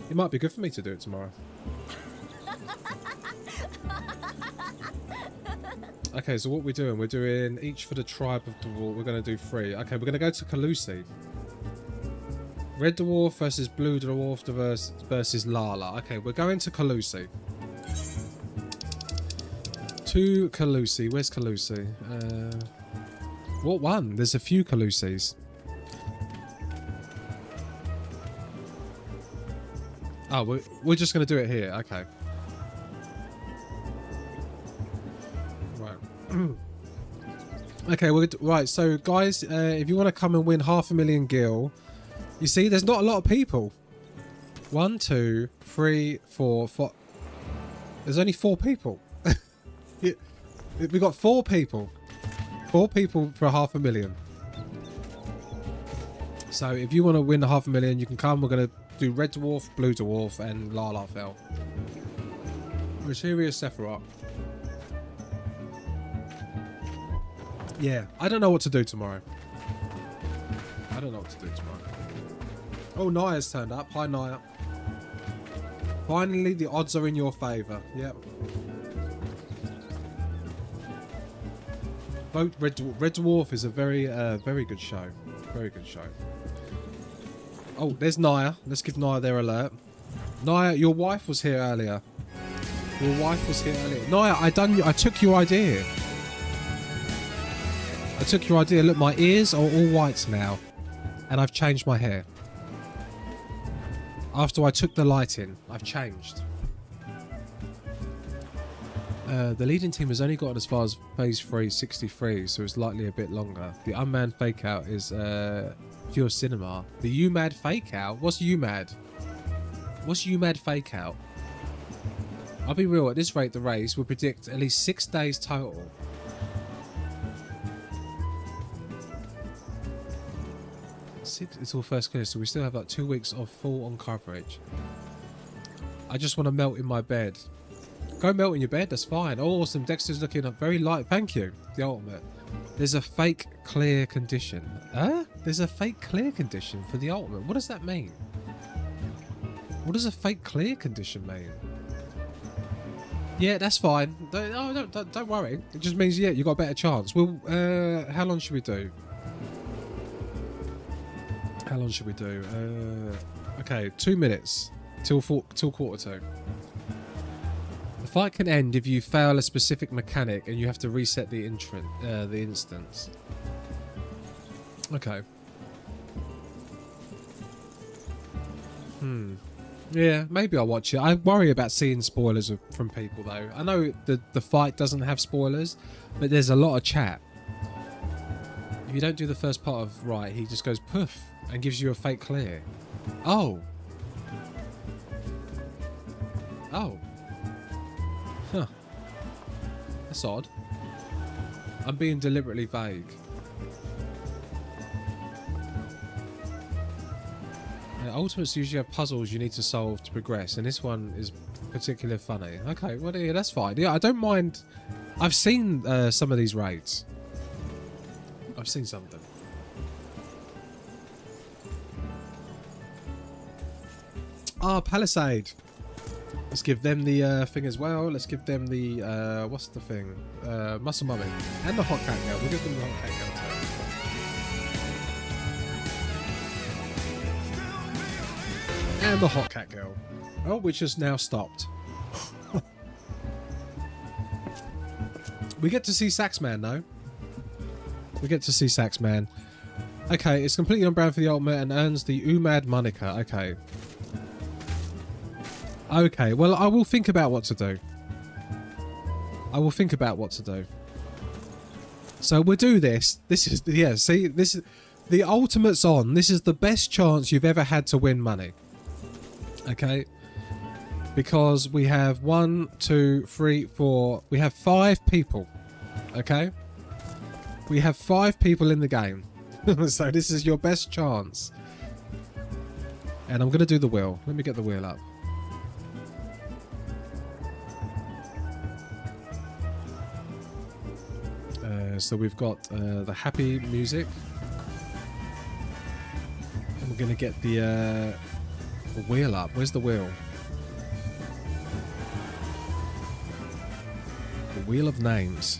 It might be good for me to do it tomorrow. Okay, so what we're doing? We're doing each for the tribe of Dwarf. We're going to do 3. Okay, we're going to go to Calusi. Red Dwarf versus Blue Dwarf versus Lala. Okay, we're going to Calusi. To Calusi. Where's Calusi? What one? There's a few Calusis. Oh, we're just going to do it here. Okay. Okay, right, so guys, if you want to come and win 500,000 gil, you see there's not a lot of people. 1, 2, 3, 4, 5. There's only 4 people. We got 4 people. 4 people for 500,000. So if you want to win the 500,000, you can come. We're going to do Red Dwarf, Blue Dwarf, and Lala Fell. Materia Sephiroth. Yeah, I don't know what to do tomorrow. I don't know what to do tomorrow. Oh, Naya's turned up. Hi, Naya. Finally, the odds are in your favour. Yep. Vote Red Dwarf. Red Dwarf is a very good show. Very good show. Oh, there's Naya. Let's give Naya their alert. Naya, your wife was here earlier. Your wife was here earlier. Naya, I took your idea. I took your idea. Look, my ears are all white now. And I've changed my hair. After I took the light in, I've changed. The leading team has only gotten as far as phase 3, 63, so it's likely a bit longer. The unmanned fake out is pure cinema. The UMAD fake out? What's UMAD? What's UMAD fake out? I'll be real, at this rate the race will predict at least 6 days total. It's all first clear, so we still have like 2 weeks of full on coverage. I just want to melt in my bed. Go melt in your bed, that's fine. Oh, awesome. Dexter's looking up very light. Thank you. The ultimate. There's a fake clear condition. Huh? There's a fake clear condition for the ultimate. What does that mean? What does a fake clear condition mean? Yeah, that's fine. Don't worry. It just means, yeah, you got a better chance. Well, how long should we do? How long should we do? Okay, 2 minutes till quarter 2. The fight can end if you fail a specific mechanic and you have to reset the instance. Okay. Yeah, maybe I'll watch it. I worry about seeing spoilers from people though. I know the fight doesn't have spoilers, but there's a lot of chat. If you don't do the first part of right, he just goes poof and gives you a fake clear. Oh. Oh. Huh. That's odd. I'm being deliberately vague. Ultimates usually have puzzles you need to solve to progress, and this one is particularly funny. Okay, well, yeah, that's fine. Yeah, I don't mind. I've seen some of these raids. I've seen some of them. Ah, Palisade. Let's give them the thing as well. Let's give them the what's the thing? Muscle Mummy and the Hot Cat Girl. We'll give them the Hot Cat Girl too. And the Hot Cat Girl. Oh, which has now stopped. We get to see Saxman, though. We get to see Saxman. Okay, it's completely on brand for the ultimate and earns the UMAD moniker. Okay. Okay, well, I will think about what to do. I will think about what to do. So we'll do this. This is, yeah, see, this is, the ultimate's on. This is the best chance you've ever had to win money. Okay? Because we have 1, 2, 3, 4, we have 5 people. Okay? We have 5 people in the game. So this is your best chance. And I'm going to do the wheel. Let me get the wheel up. So we've got the happy music. And we're going to get the wheel up. Where's the wheel? The wheel of names.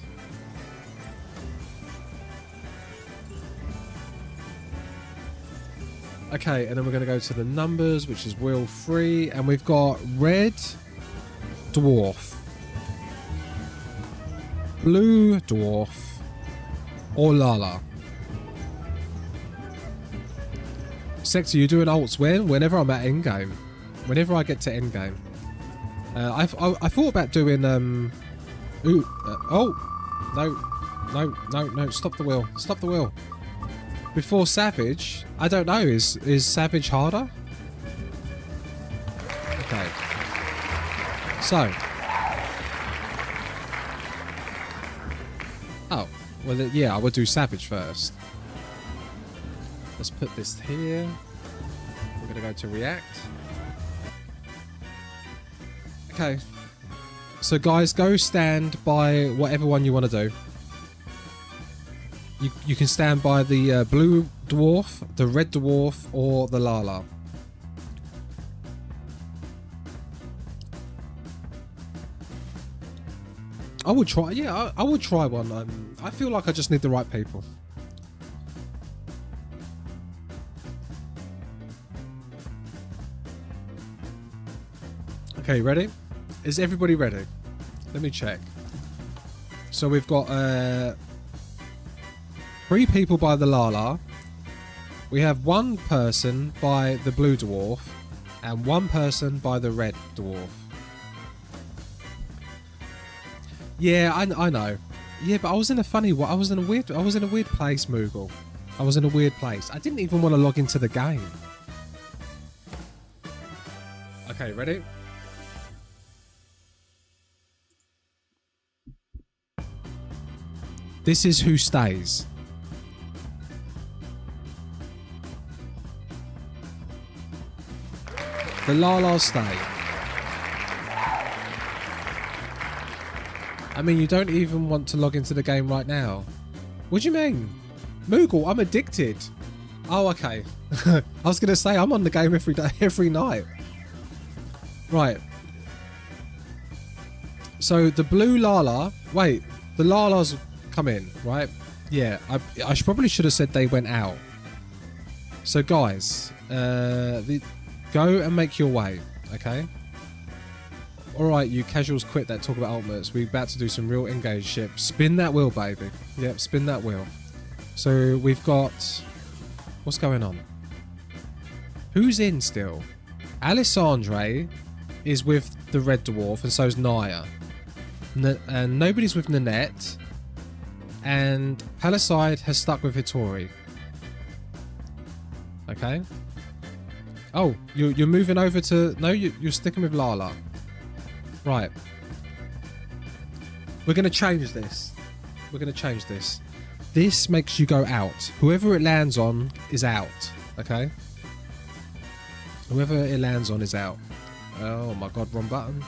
Okay, and then we're going to go to the numbers, which is wheel 3. And we've got red dwarf, blue dwarf, or Lala. Sector, you doing ults when? Whenever I'm at endgame. Whenever I get to endgame. I thought about doing oh no, stop the wheel. Stop the wheel. Before Savage, I don't know, is Savage harder? Okay. So. Oh. Well, yeah, I would do Savage first. Let's put this here. We're going to go to React. Okay. So, guys, go stand by whatever one you want to do. You can stand by the blue dwarf, the red dwarf, or the Lala. I would try, yeah, I would try one. I feel like I just need the right people. Okay, ready? Is everybody ready? Let me check. So we've got 3 people by the Lala. We have 1 person by the blue dwarf and 1 person by the red dwarf. Yeah, I know. Yeah, but I was in a funny one. I was in a weird place, Moogle. I was in a weird place. I didn't even want to log into the game. Okay, ready? This is who stays. The Lala stay. I mean, you don't even want to log into the game right now. What do you mean? Moogle, I'm addicted. Oh, okay. I was going to say, I'm on the game every day, every night. Right. So, the blue Lala... Wait, the Lalas come in, right? Yeah, I probably should have said they went out. So, guys, go and make your way, okay? Alright, you casuals quit that talk about ultimates. We're about to do some real engage shit. Spin that wheel, baby. Yep, spin that wheel. So we've got... What's going on? Who's in still? Alessandre is with the red dwarf, and so's Naya. And nobody's with Nanette. And Palisade has stuck with Hitori. Okay. Oh, you're moving over to... No, you're sticking with Lala. Right. We're going to change this. We're going to change this. This makes you go out. Whoever it lands on is out. Okay? Whoever it lands on is out. Oh my god, wrong button.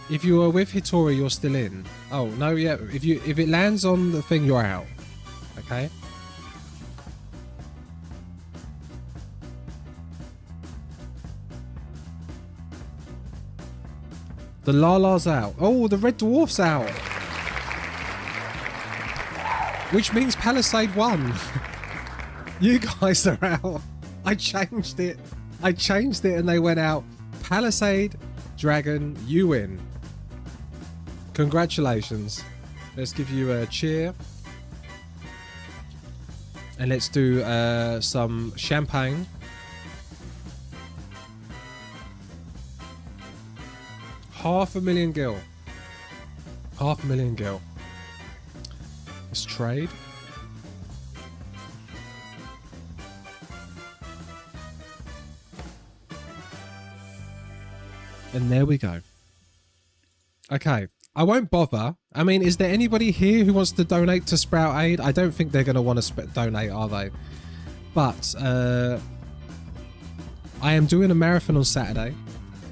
If you are with Hitori, you're still in. Oh, no, yeah. If it lands on the thing, you're out. Okay? The Lala's out. Oh, the red dwarf's out. Which means Palisade won. You guys are out. I changed it and they went out. Palisade Dragon, you win. Congratulations. Let's give you a cheer. And let's do some champagne. $500,000 gil. $500,000 gil. Let's trade. And there we go. Okay. I won't bother. I mean, is there anybody here who wants to donate to Sprout Aid? I don't think they're going to want to donate, are they? But I am doing a marathon on Saturday.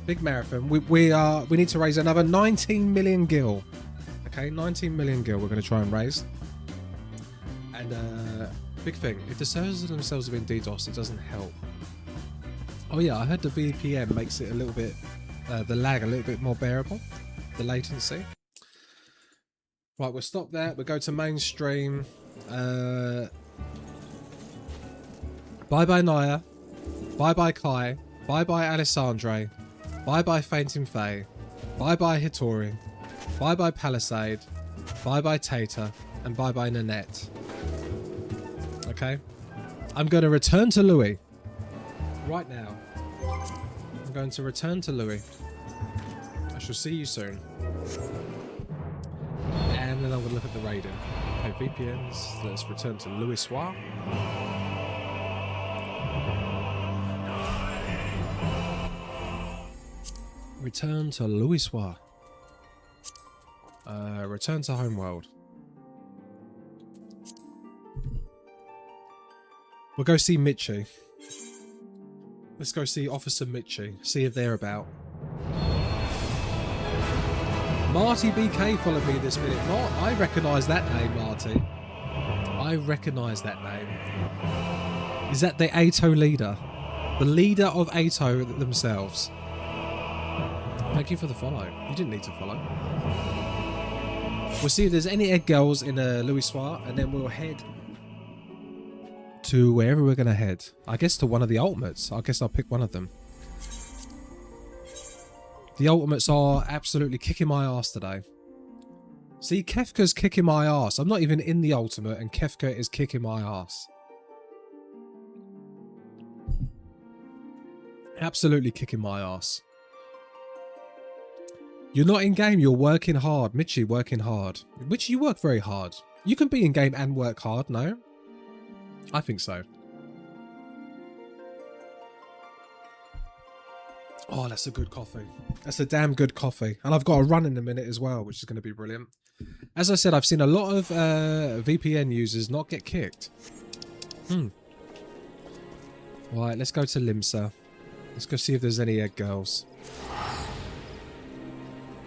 Big marathon. We need to raise another 19 million gil. Okay, 19 million gil we're going to try and raise. And big thing, if the servers themselves have been DDoS, it doesn't help. Oh yeah, I heard the VPN makes it a little bit, the lag a little bit more bearable. The latency. Right, we'll stop there. We'll go to mainstream. Bye-bye Naya. Bye-bye Kai. Bye-bye Alessandre. Bye-bye Fainting Faye. Bye-bye Hitori. Bye-bye Palisade. Bye-bye Tater. And bye-bye Nanette. Okay? I'm going to return to Louis. Right now. I'm going to return to Louis. I shall see you soon. And then I'm going to look at the raiding. Okay, VPNs. Let's return to Louis Soir. Return to Louis Soir. Return to Homeworld. We'll go see Mitchie. Let's go see Officer Mitchie. See if they're about. Marty BK followed me this minute. I recognise that name, Marty. I recognise that name. Is that the ATO leader? The leader of ATO themselves. Thank you for the follow. You didn't need to follow. We'll see if there's any egg girls in Louis Soir, and then we'll head to wherever we're going to head. I guess to one of the ultimates. I guess I'll pick one of them. The ultimates are absolutely kicking my ass today. See, Kefka's kicking my ass. I'm not even in the ultimate, and Kefka is kicking my ass. Absolutely kicking my ass. You're not in game, you're working hard. Mitchie, working hard. Which you work very hard. You can be in game and work hard, no? I think so. Oh, that's a good coffee. That's a damn good coffee. And I've got a run in a minute as well, which is going to be brilliant. As I said, I've seen a lot of VPN users not get kicked. Right, let's go to Limsa. Let's go see if there's any egg girls.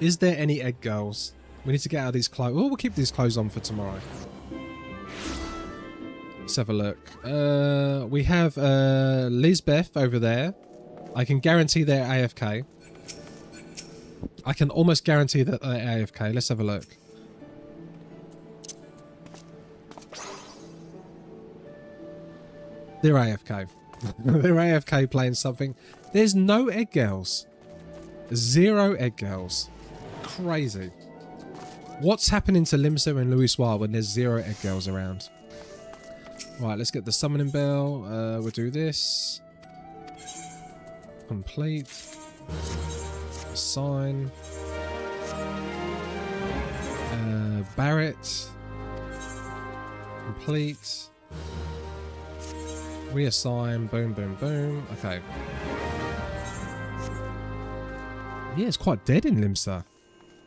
Is there any egg girls? We need to get out of these clothes. Oh, we'll keep these clothes on for tomorrow. Let's have a look. We have Lisbeth over there. I can guarantee they're AFK. I can almost guarantee that they're AFK. Let's have a look. They're AFK. They're AFK playing something. There's no egg girls. 0 egg girls. Crazy. What's happening to Limsa and Louis Soir when there's 0 egg girls around? Right, let's get the summoning bell. We'll do this. Complete. Assign. Barrett. Complete. Reassign. Boom, boom, boom. Okay. Yeah, it's quite dead in Limsa.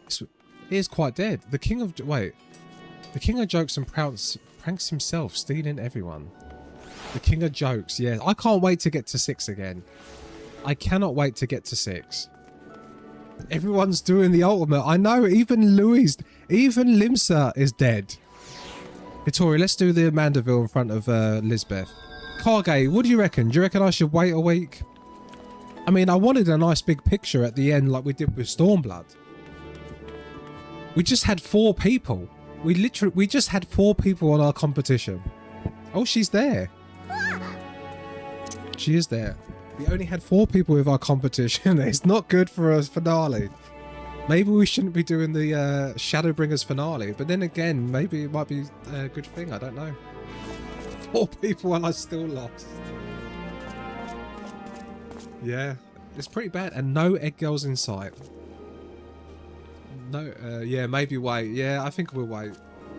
It is quite dead. The king of... Wait. The king of jokes and pranks himself, stealing everyone. The king of jokes, yeah. I can't wait to get to 6 again. I cannot wait to get to 6. Everyone's doing the ultimate. I know, even Louis, even Limsa is dead. Hitori, let's do the Mandeville in front of Lisbeth. Cargay, what do you reckon? Do you reckon I should wait a week? I mean, I wanted a nice big picture at the end like we did with Stormblood. We just had 4 people. We just had 4 people on our competition. Oh, she's there. She is there. We only had 4 people with our competition. It's not good for a finale. Maybe we shouldn't be doing the Shadowbringers finale. But then again, maybe it might be a good thing. I don't know. 4 people and I still lost. Yeah, it's pretty bad. And no egg girls in sight. No, yeah, maybe wait. Yeah, I think we'll wait.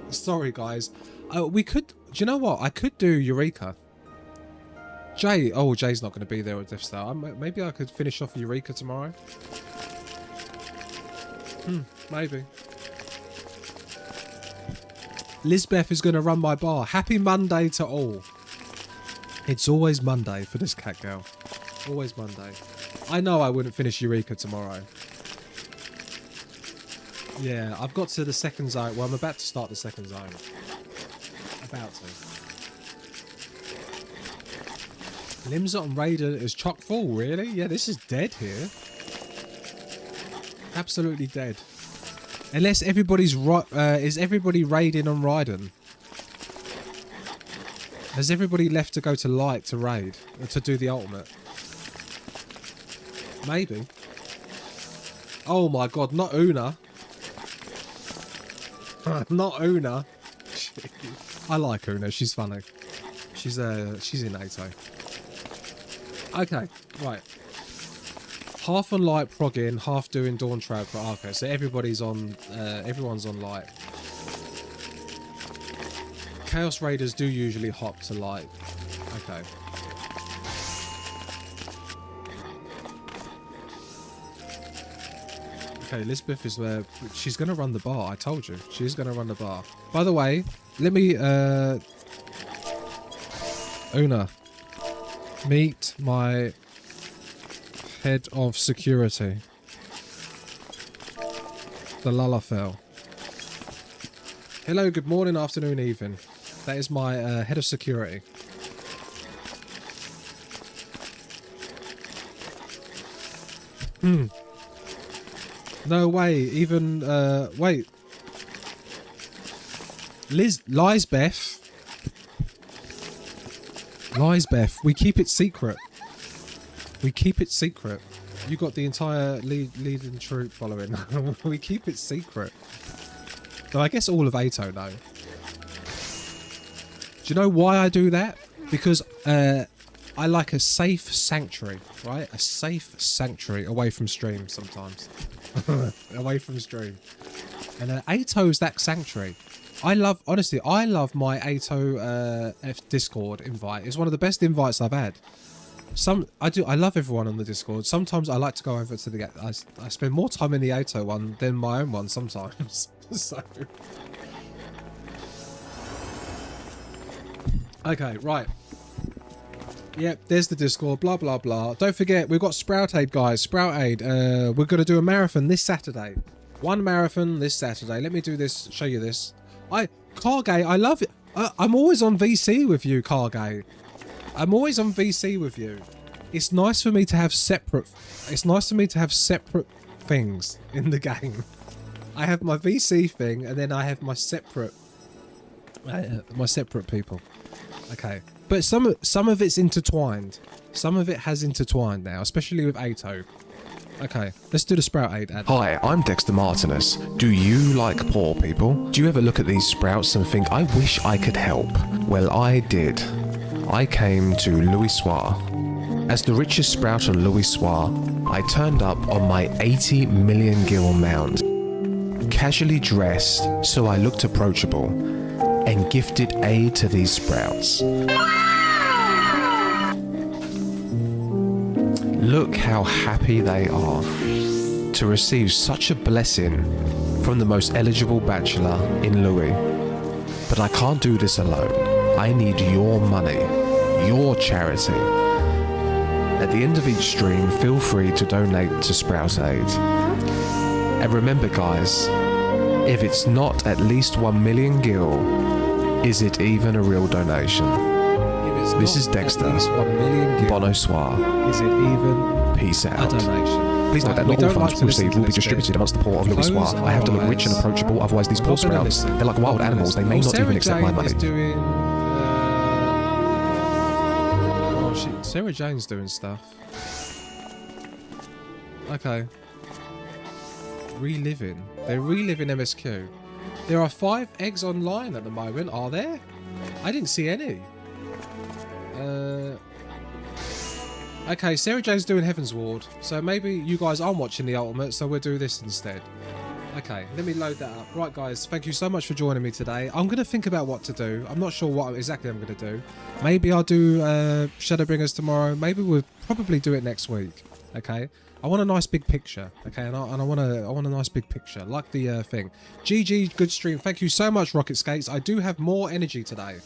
Sorry, guys. We could... Do you know what? I could do Eureka. Jay... Oh, Jay's not going to be there with Death Star. Maybe I could finish off Eureka tomorrow. Maybe. Lizbeth is going to run my bar. Happy Monday to all. It's always Monday for this cat girl. Always Monday. I know I wouldn't finish Eureka tomorrow. Yeah, I've got to the second zone. Well, I'm about to start the second zone. About to. Limzot and Raider is chock full, really? Yeah, this is dead here. Absolutely dead. Unless everybody's is everybody raiding on Raiden? Has everybody left to go to light to raid? Or to do the ultimate? Maybe. Oh my god, not Una. Not Una. I like Una, she's funny. She's in ATO. Okay, right. Half on light progging, half doing Dawn Trap. Okay, so everybody's on everyone's on light. Chaos Raiders do usually hop to light. Okay. Okay, Elizabeth is where she's gonna run the bar. I told you, she's gonna run the bar. By the way, let me Una, meet my head of security, the Lullafell. Hello, good morning, afternoon, evening. That is my head of security. No way, even, wait. Lisbeth, we keep it secret. We keep it secret. You got the entire leading troop following. We keep it secret. Though I guess all of ATO know. Do you know why I do that? Because I like a safe sanctuary, right? A safe sanctuary away from stream sometimes. Away from stream. And ATO's that sanctuary. Honestly, I love my ATO Discord invite. It's one of the best invites I've had. I love everyone on the Discord. Sometimes I like to go over to the... I spend more time in the ATO one than my own one sometimes. So... Okay, right. Yep, there's the Discord, blah, blah, blah. Don't forget, we've got Sprout Aid, guys. Sprout Aid. We're going to do a marathon this Saturday. One marathon this Saturday. Let me do this, show you this. Cargay, I love it. I'm always on VC with you, Cargay. I'm always on VC with you. It's nice for me to have separate... It's nice for me to have separate things in the game. I have my VC thing, and then I have my separate... my separate people. Okay. But some of it's intertwined. Some of it has intertwined now, especially with ATO. Okay, let's do the Sprout Aid ad. Hi, I'm Dexter Martinus. Do you like poor people? Do you ever look at these sprouts and think, I wish I could help? Well, I did. I came to Louis Soir. As the richest sprout on Louis Soir, I turned up on my 80 million gil mount. Casually dressed so I looked approachable, and gifted aid to these sprouts. Look how happy they are to receive such a blessing from the most eligible bachelor in Louis. But I can't do this alone. I need your money, your charity. At the end of each stream, feel free to donate to Sprout Aid. And remember, guys, if it's not at least 1 million gil, is it even a real donation? This is Dexter. Bonsoir. Is it even Peace out. a donation? Please note that not all funds received will be distributed amongst the poor of Louis Soir. I have to look rich and approachable, otherwise these poor sprouts, they're like wild animals, they may not even accept my money. Oh, Sarah Jane's doing stuff. Okay. Reliving. They're reliving MSQ. There are 5 eggs online at the moment, are there? I didn't see any. Okay, Sarah Jane's doing Heaven's Ward. So maybe you guys aren't watching the Ultimate, so we'll do this instead. Okay, let me load that up. Right, guys, thank you so much for joining me today. I'm going to think about what to do. I'm not sure what exactly I'm going to do. Maybe I'll do Shadowbringers tomorrow. Maybe we'll probably do it next week. Okay? I want a nice big picture. Okay? And I want a nice big picture. Like the thing. GG, good stream. Thank you so much, Rocket Skates. I do have more energy today.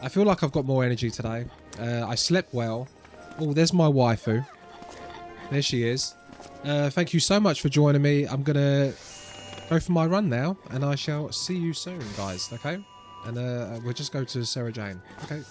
I feel like I've got more energy today. I slept well. Oh, there's my waifu. There she is. Thank you so much for joining me. I'm going to go for my run now, and I shall see you soon, guys, okay? And we'll just go to Sarah Jane, okay?